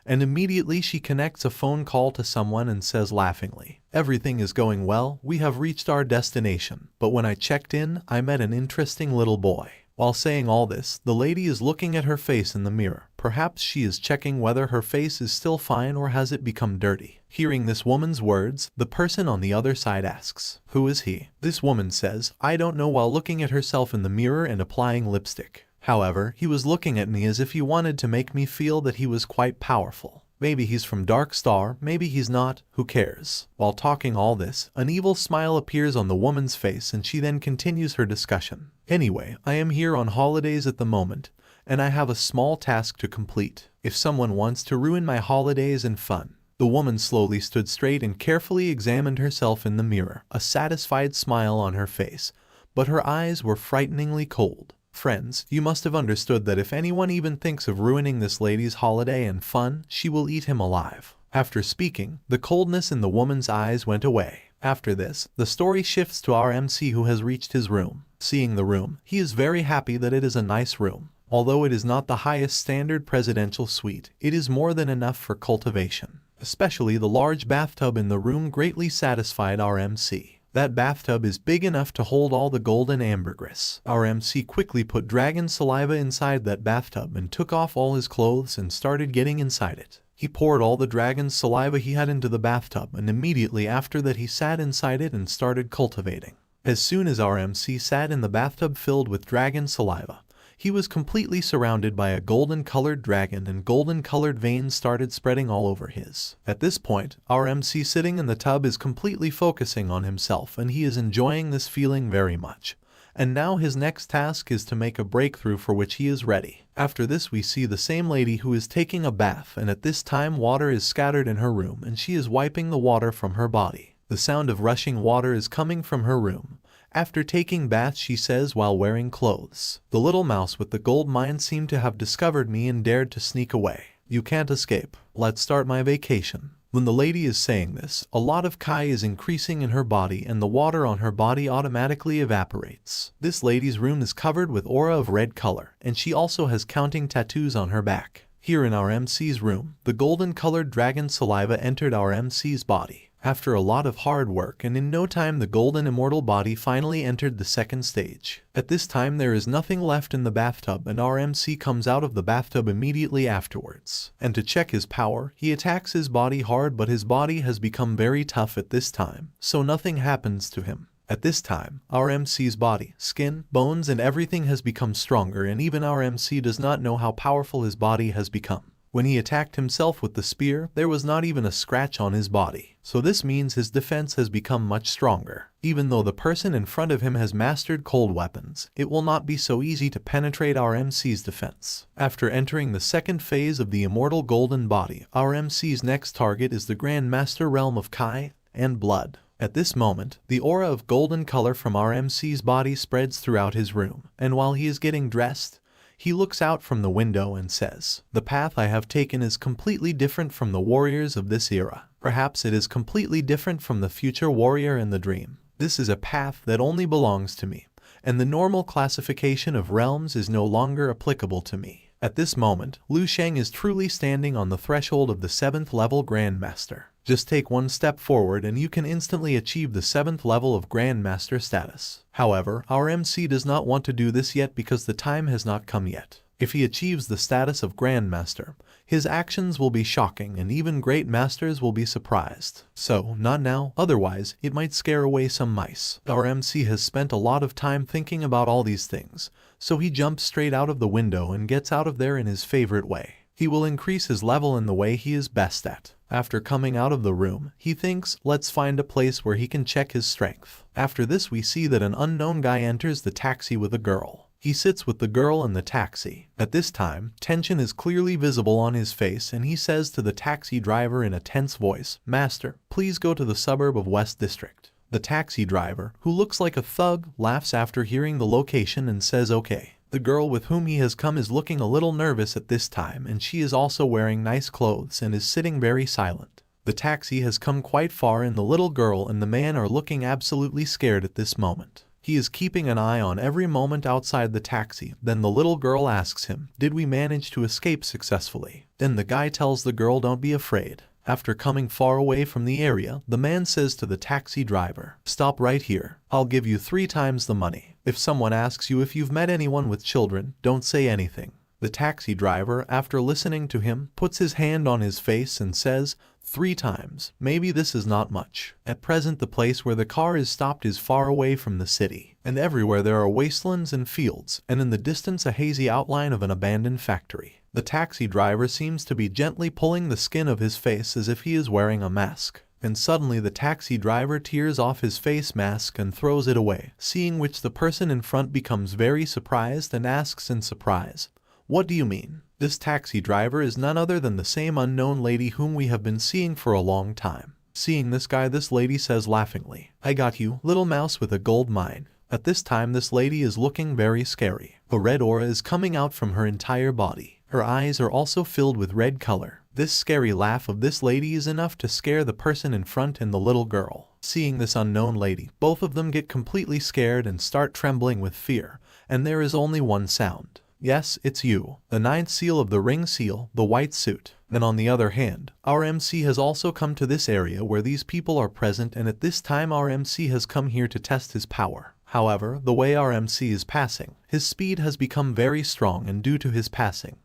And immediately she connects a phone call to someone and says laughingly, "Everything is going well, we have reached our destination. But when I checked in, I met an interesting little boy." While saying all this, the lady is looking at her face in the mirror. Perhaps she is checking whether her face is still fine or has it become dirty. Hearing this woman's words, the person on the other side asks, "Who is he?" This woman says, "I don't know," while looking at herself in the mirror and applying lipstick. However, he was looking at me as if he wanted to make me feel that he was quite powerful. Maybe he's from Dark Star, maybe he's not, who cares? While talking all this, an evil smile appears on the woman's face and she then continues her discussion. "Anyway, I am here on holidays at the moment, and I have a small task to complete. If someone wants to ruin my holidays and fun. The woman slowly stood straight and carefully examined herself in the mirror, a satisfied smile on her face, but her eyes were frighteningly cold. Friends, you must have understood that if anyone even thinks of ruining this lady's holiday and fun, she will eat him alive. After speaking, the coldness in the woman's eyes went away. After this, the story shifts to our MC who has reached his room. Seeing the room, he is very happy that it is a nice room. Although it is not the highest standard presidential suite, it is more than enough for cultivation. Especially the large bathtub in the room greatly satisfied our MC. That bathtub is big enough to hold all the gold and ambergris. Our MC quickly put dragon saliva inside that bathtub and took off all his clothes and started getting inside it. He poured all the dragon's saliva he had into the bathtub, and immediately after that he sat inside it and started cultivating. As soon as our MC sat in the bathtub filled with dragon saliva, he was completely surrounded by a golden-colored dragon, and golden-colored veins started spreading all over his. At this point, our MC sitting in the tub is completely focusing on himself, and he is enjoying this feeling very much. And now his next task is to make a breakthrough for which he is ready. After this we see the same lady who is taking a bath, and at this time water is scattered in her room and she is wiping the water from her body. The sound of rushing water is coming from her room. After taking bath she says while wearing clothes, "The little mouse with the gold mine seemed to have discovered me and dared to sneak away. You can't escape. Let's start my vacation." When the lady is saying this, a lot of Kai is increasing in her body and the water on her body automatically evaporates. This lady's room is covered with aura of red color, and she also has counting tattoos on her back. Here in our MC's room, the golden-colored dragon saliva entered our MC's body. After a lot of hard work and in no time the golden immortal body finally entered the second stage. At this time there is nothing left in the bathtub and our MC comes out of the bathtub immediately afterwards. And to check his power, he attacks his body hard, but his body has become very tough at this time, so nothing happens to him. At this time, our MC's body, skin, bones and everything has become stronger, and even our MC does not know how powerful his body has become. When he attacked himself with the spear, there was not even a scratch on his body. So this means his defense has become much stronger. Even though the person in front of him has mastered cold weapons, it will not be so easy to penetrate our MC's defense. After entering the second phase of the immortal golden body, our MC's next target is the Grand Master realm of Kai and blood. At this moment, the aura of golden color from our MC's body spreads throughout his room, and while he is getting dressed, he looks out from the window and says, "The path I have taken is completely different from the warriors of this era. Perhaps it is completely different from the future warrior in the dream. This is a path that only belongs to me, and the normal classification of realms is no longer applicable to me." At this moment, Lu Sheng is truly standing on the threshold of the 7th level Grandmaster. Just take one step forward and you can instantly achieve the 7th level of Grandmaster status. However, our MC does not want to do this yet because the time has not come yet. If he achieves the status of Grandmaster, his actions will be shocking and even great masters will be surprised. So, not now, otherwise it might scare away some mice. Our MC has spent a lot of time thinking about all these things, so he jumps straight out of the window and gets out of there in his favorite way. He will increase his level in the way he is best at. After coming out of the room, he thinks, let's find a place where he can check his strength. After this we see that an unknown guy enters the taxi with a girl. He sits with the girl in the taxi. At this time, tension is clearly visible on his face and he says to the taxi driver in a tense voice, "Master, please go to the suburb of West District." The taxi driver, who looks like a thug, laughs after hearing the location and says okay. The girl with whom he has come is looking a little nervous at this time, and she is also wearing nice clothes and is sitting very silent. The taxi has come quite far and the little girl and the man are looking absolutely scared at this moment. He is keeping an eye on every moment outside the taxi. Then the little girl asks him, "Did we manage to escape successfully?" Then the guy tells the girl, "Don't be afraid." After coming far away from the area, the man says to the taxi driver, "Stop right here. I'll give you 3 times the money. If someone asks you if you've met anyone with children, don't say anything." The taxi driver, after listening to him, puts his hand on his face and says, 3 times. Maybe this is not much. At present the place where the car is stopped is far away from the city, and everywhere there are wastelands and fields, and in the distance a hazy outline of an abandoned factory. The taxi driver seems to be gently pulling the skin of his face as if he is wearing a mask. And suddenly the taxi driver tears off his face mask and throws it away, seeing which the person in front becomes very surprised and asks in surprise, What do you mean? This taxi driver is none other than the same unknown lady whom we have been seeing for a long time. Seeing this guy, this lady says laughingly, I got you, little mouse with a gold mine. At this time this lady is looking very scary. A red aura is coming out from her entire body. Her eyes are also filled with red color. This scary laugh of this lady is enough to scare the person in front and the little girl. Seeing this unknown lady, both of them get completely scared and start trembling with fear, and there is only one sound. Yes, it's you. The ninth seal of the ring seal, the white suit. Then on the other hand, our MC has also come to this area where these people are present, and at this time our MC has come here to test his power. However, the way our MC is passing, his speed has become very strong, and due to his passing,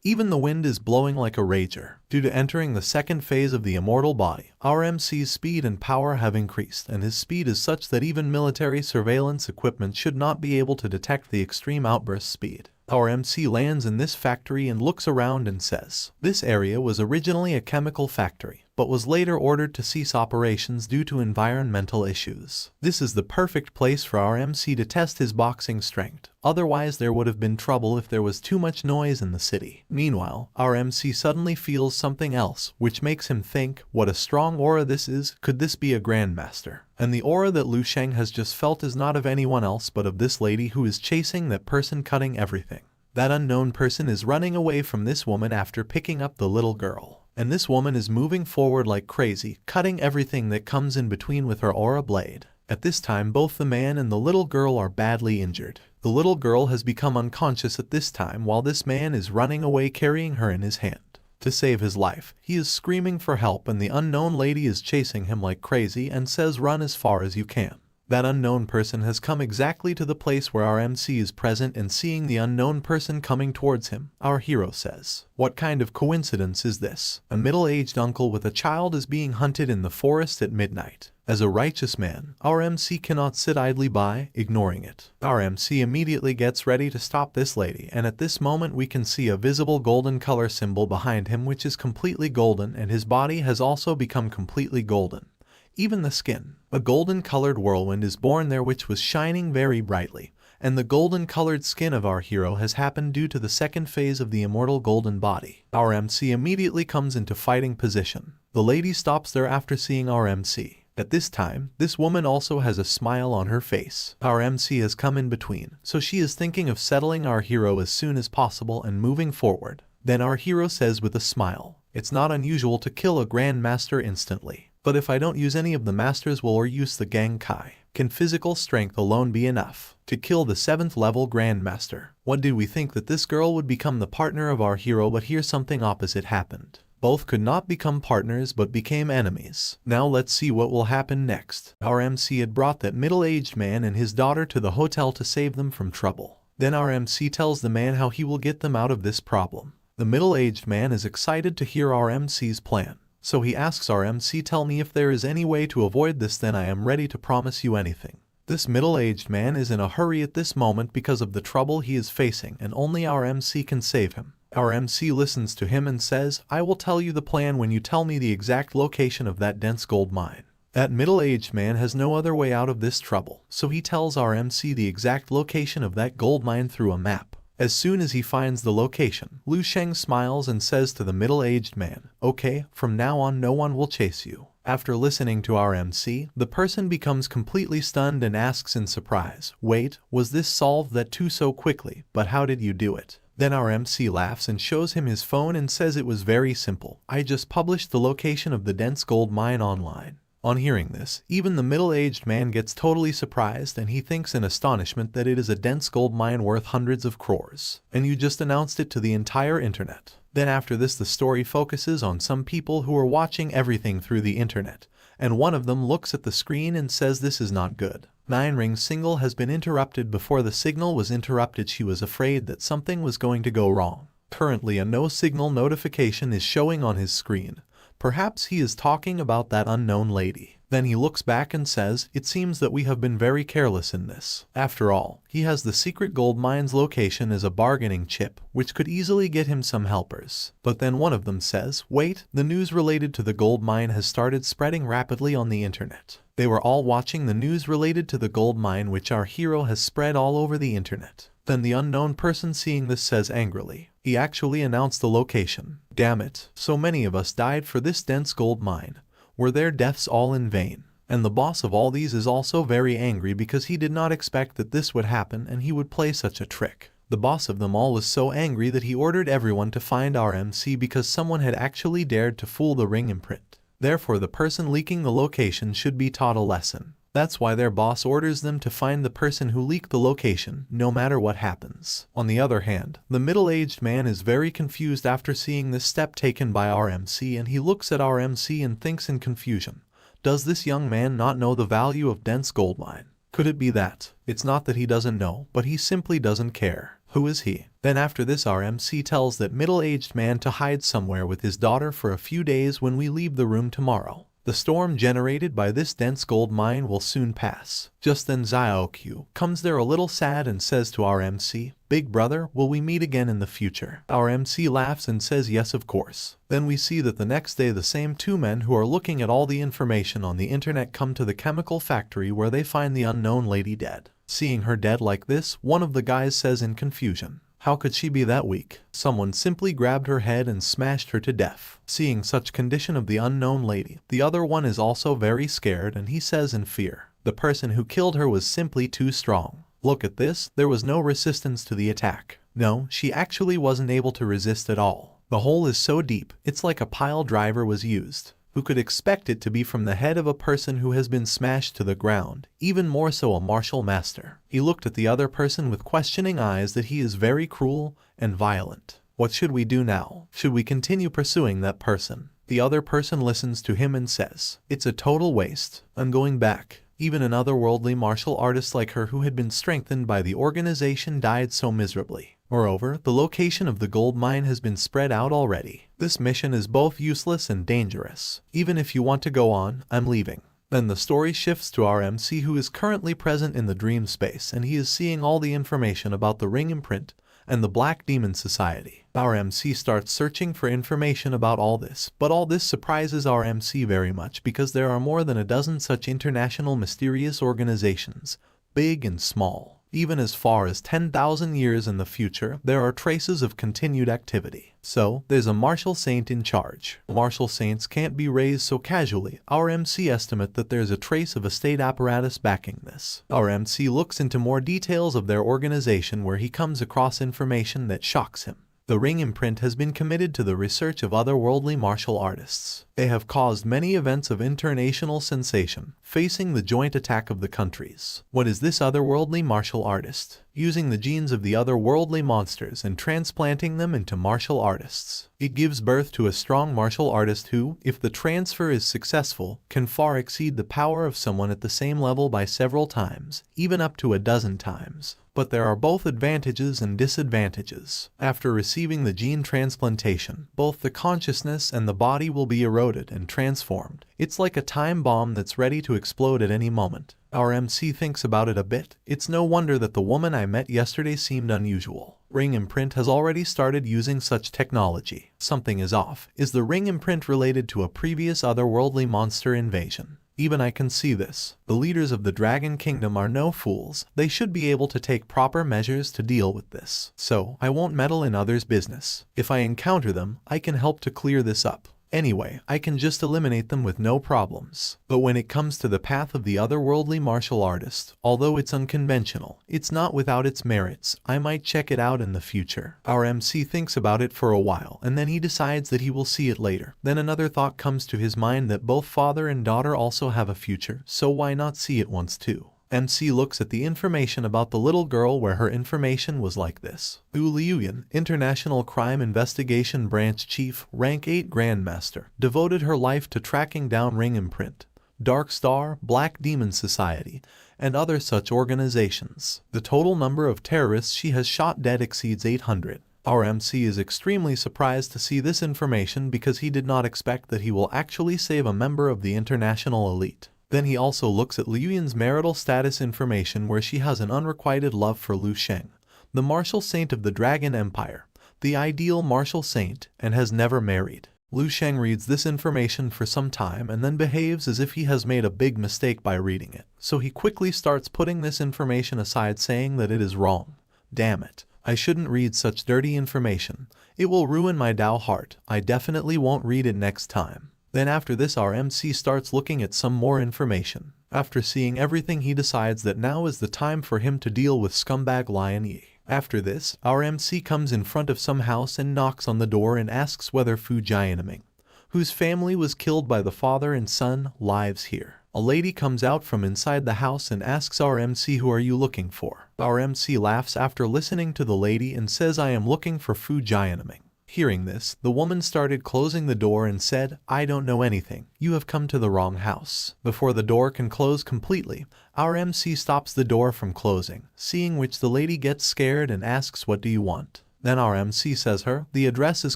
even the wind is blowing like a rager. Due to entering the second phase of the immortal body, our MC's speed and power have increased, and his speed is such that even military surveillance equipment should not be able to detect the extreme outburst speed. Our MC lands in this factory and looks around and says, this area was originally a chemical factory, but was later ordered to cease operations due to environmental issues. This is the perfect place for our MC to test his boxing strength. Otherwise there would have been trouble if there was too much noise in the city. Meanwhile, our MC suddenly feels something else, which makes him think, what a strong aura this is. Could this be a grandmaster? And the aura that Lu Sheng has just felt is not of anyone else but of this lady who is chasing that person, cutting everything. That unknown person is running away from this woman after picking up the little girl. And this woman is moving forward like crazy, cutting everything that comes in between with her aura blade. At this time both the man and the little girl are badly injured. The little girl has become unconscious at this time while this man is running away carrying her in his hand. To save his life, he is screaming for help, and the unknown lady is chasing him like crazy and says, run as far as you can. That unknown person has come exactly to the place where our MC is present, and seeing the unknown person coming towards him, our hero says, what kind of coincidence is this? A middle-aged uncle with a child is being hunted in the forest at midnight. As a righteous man, our MC cannot sit idly by, ignoring it. Our MC immediately gets ready to stop this lady, and at this moment we can see a visible golden color symbol behind him, which is completely golden, and his body has also become completely golden. Even the skin. A golden-colored whirlwind is born there which was shining very brightly, and the golden-colored skin of our hero has happened due to the second phase of the immortal golden body. Our MC immediately comes into fighting position. The lady stops there after seeing our MC. At this time, this woman also has a smile on her face. Our MC has come in between, so she is thinking of settling our hero as soon as possible and moving forward. Then our hero says with a smile, it's not unusual to kill a grandmaster instantly. But if I don't use any of the masters will or use the Genkai, can physical strength alone be enough to kill the 7th level grandmaster? What did we think that this girl would become the partner of our hero, but here something opposite happened. Both could not become partners but became enemies. Now let's see what will happen next. Our MC had brought that middle-aged man and his daughter to the hotel to save them from trouble. Then our MC tells the man how he will get them out of this problem. The middle-aged man is excited to hear our MC's plan. So he asks our MC, tell me if there is any way to avoid this, then I am ready to promise you anything. This middle-aged man is in a hurry at this moment because of the trouble he is facing, and only our MC can save him. Our MC listens to him and says, I will tell you the plan when you tell me the exact location of that dense gold mine. That middle-aged man has no other way out of this trouble, so he tells our MC the exact location of that gold mine through a map. As soon as he finds the location, Lu Sheng smiles and says to the middle-aged man, okay, from now on no one will chase you. After listening to our MC, the person becomes completely stunned and asks in surprise, wait, was this solved that too so quickly, but how did you do it? Then our MC laughs and shows him his phone and says it was very simple. I just published the location of the dense gold mine online. On hearing this, even the middle-aged man gets totally surprised, and he thinks in astonishment that it is a dense gold mine worth hundreds of crores. And you just announced it to the entire internet. Then after this the story focuses on some people who are watching everything through the internet, and one of them looks at the screen and says this is not good. 9 Ring signal has been interrupted. Before the signal was interrupted she was afraid that something was going to go wrong. Currently a no signal notification is showing on his screen. Perhaps he is talking about that unknown lady. Then he looks back and says, it seems that we have been very careless in this. After all, he has the secret gold mine's location as a bargaining chip, which could easily get him some helpers. But then one of them says, wait, the news related to the gold mine has started spreading rapidly on the internet. They were all watching the news related to the gold mine which our hero has spread all over the internet. Then the unknown person seeing this says angrily, he actually announced the location. Damn it, so many of us died for this dense gold mine. Were their deaths all in vain? And the boss of all these is also very angry because he did not expect that this would happen and he would play such a trick. The boss of them all is so angry that he ordered everyone to find our MC because someone had actually dared to fool the ring imprint. Therefore the person leaking the location should be taught a lesson. That's why their boss orders them to find the person who leaked the location, no matter what happens. On the other hand, the middle-aged man is very confused after seeing this step taken by our MC, and he looks at our MC and thinks in confusion. Does this young man not know the value of dense gold mine? Could it be that? It's not that he doesn't know, but he simply doesn't care. Who is he? Then after this our MC tells that middle-aged man to hide somewhere with his daughter for a few days when we leave the room tomorrow. The storm generated by this dense gold mine will soon pass. Just then Xiaoqiu comes there a little sad and says to our MC, "Big brother, will we meet again in the future?" Our MC laughs and says yes, of course. Then we see that the next day the same two men who are looking at all the information on the internet come to the chemical factory where they find the unknown lady dead. Seeing her dead like this, one of the guys says in confusion, "How could she be that weak? Someone simply grabbed her head and smashed her to death." Seeing such condition of the unknown lady, the other one is also very scared and he says in fear, "The person who killed her was simply too strong. Look at this, there was no resistance to the attack. No, she actually wasn't able to resist at all. The hole is so deep, it's like a pile driver was used. Who could expect it to be from the head of a person who has been smashed to the ground, even more so a martial master?" He looked at the other person with questioning eyes that he is very cruel and violent. What should we do now? Should we continue pursuing that person? The other person listens to him and says, "It's a total waste. I'm going back." Even an otherworldly martial artist like her who had been strengthened by the organization died so miserably. Moreover, the location of the gold mine has been spread out already. This mission is both useless and dangerous. Even if you want to go on, I'm leaving. Then the story shifts to our MC who is currently present in the dream space and he is seeing all the information about the ring imprint and the Black Demon Society. Our MC starts searching for information about all this, but all this surprises our MC very much because there are more than a dozen such international mysterious organizations, big and small. Even as far as 10,000 years in the future, there are traces of continued activity. So, there's a martial saint in charge. Martial saints can't be raised so casually. Our MC estimate that there's a trace of a state apparatus backing this. Our MC looks into more details of their organization where he comes across information that shocks him. The ring imprint has been committed to the research of otherworldly martial artists. They have caused many events of international sensation, facing the joint attack of the countries. What is this otherworldly martial artist? Using the genes of the otherworldly monsters and transplanting them into martial artists. It gives birth to a strong martial artist who, if the transfer is successful, can far exceed the power of someone at the same level by several times, even up to a dozen times. But there are both advantages and disadvantages. After receiving the gene transplantation, both the consciousness and the body will be eroded and transformed. It's like a time bomb that's ready to explode at any moment. Our MC thinks about it a bit. It's no wonder that the woman I met yesterday seemed unusual. Ring imprint has already started using such technology. Something is off. Is the ring imprint related to a previous otherworldly monster invasion? Even I can see this. The leaders of the Dragon Kingdom are no fools. They should be able to take proper measures to deal with this. So, I won't meddle in others' business. If I encounter them, I can help to clear this up. Anyway, I can just eliminate them with no problems. But when it comes to the path of the otherworldly martial artist, although it's unconventional, it's not without its merits. I might check it out in the future. Our MC thinks about it for a while, and then he decides that he will see it later. Then another thought comes to his mind that both father and daughter also have a future, so why not see it once too? MC looks at the information about the little girl where her information was like this. Wu Liuyan, International Crime Investigation Branch Chief, Rank 8 Grandmaster, devoted her life to tracking down Ring Imprint, Dark Star, Black Demon Society, and other such organizations. The total number of terrorists she has shot dead exceeds 800. Our MC is extremely surprised to see this information because he did not expect that he will actually save a member of the international elite. Then he also looks at Liu Yan's marital status information where she has an unrequited love for Lu Sheng, the martial saint of the Dragon Empire, the ideal martial saint, and has never married. Lu Sheng reads this information for some time and then behaves as if he has made a big mistake by reading it. So he quickly starts putting this information aside saying that it is wrong. Damn it. I shouldn't read such dirty information. It will ruin my Dao heart. I definitely won't read it next time. Then after this our MC starts looking at some more information. After seeing everything he decides that now is the time for him to deal with scumbag Lion Yi. After this, our MC comes in front of some house and knocks on the door and asks whether Fu Jianming, whose family was killed by the father and son, lives here. A lady comes out from inside the house and asks our MC, who are you looking for? Our MC laughs after listening to the lady and says, I am looking for Fu Jianming. Hearing this, the woman started closing the door and said, I don't know anything. You have come to the wrong house. Before the door can close completely, our MC stops the door from closing, seeing which the lady gets scared and asks, what do you want? Then our MC says her, the address is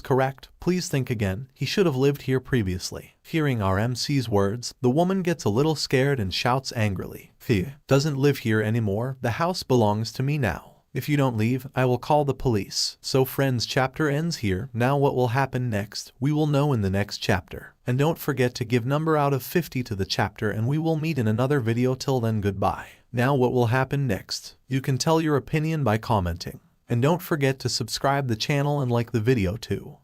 correct, please think again, he should have lived here previously. Hearing our MC's words, the woman gets a little scared and shouts angrily, he doesn't live here anymore, the house belongs to me now. If you don't leave, I will call the police. So friends, chapter ends here. Now what will happen next, we will know in the next chapter. And don't forget to give number out of 50 to the chapter and we will meet in another video. Till then, goodbye. Now what will happen next? You can tell your opinion by commenting. And don't forget to subscribe the channel and like the video too.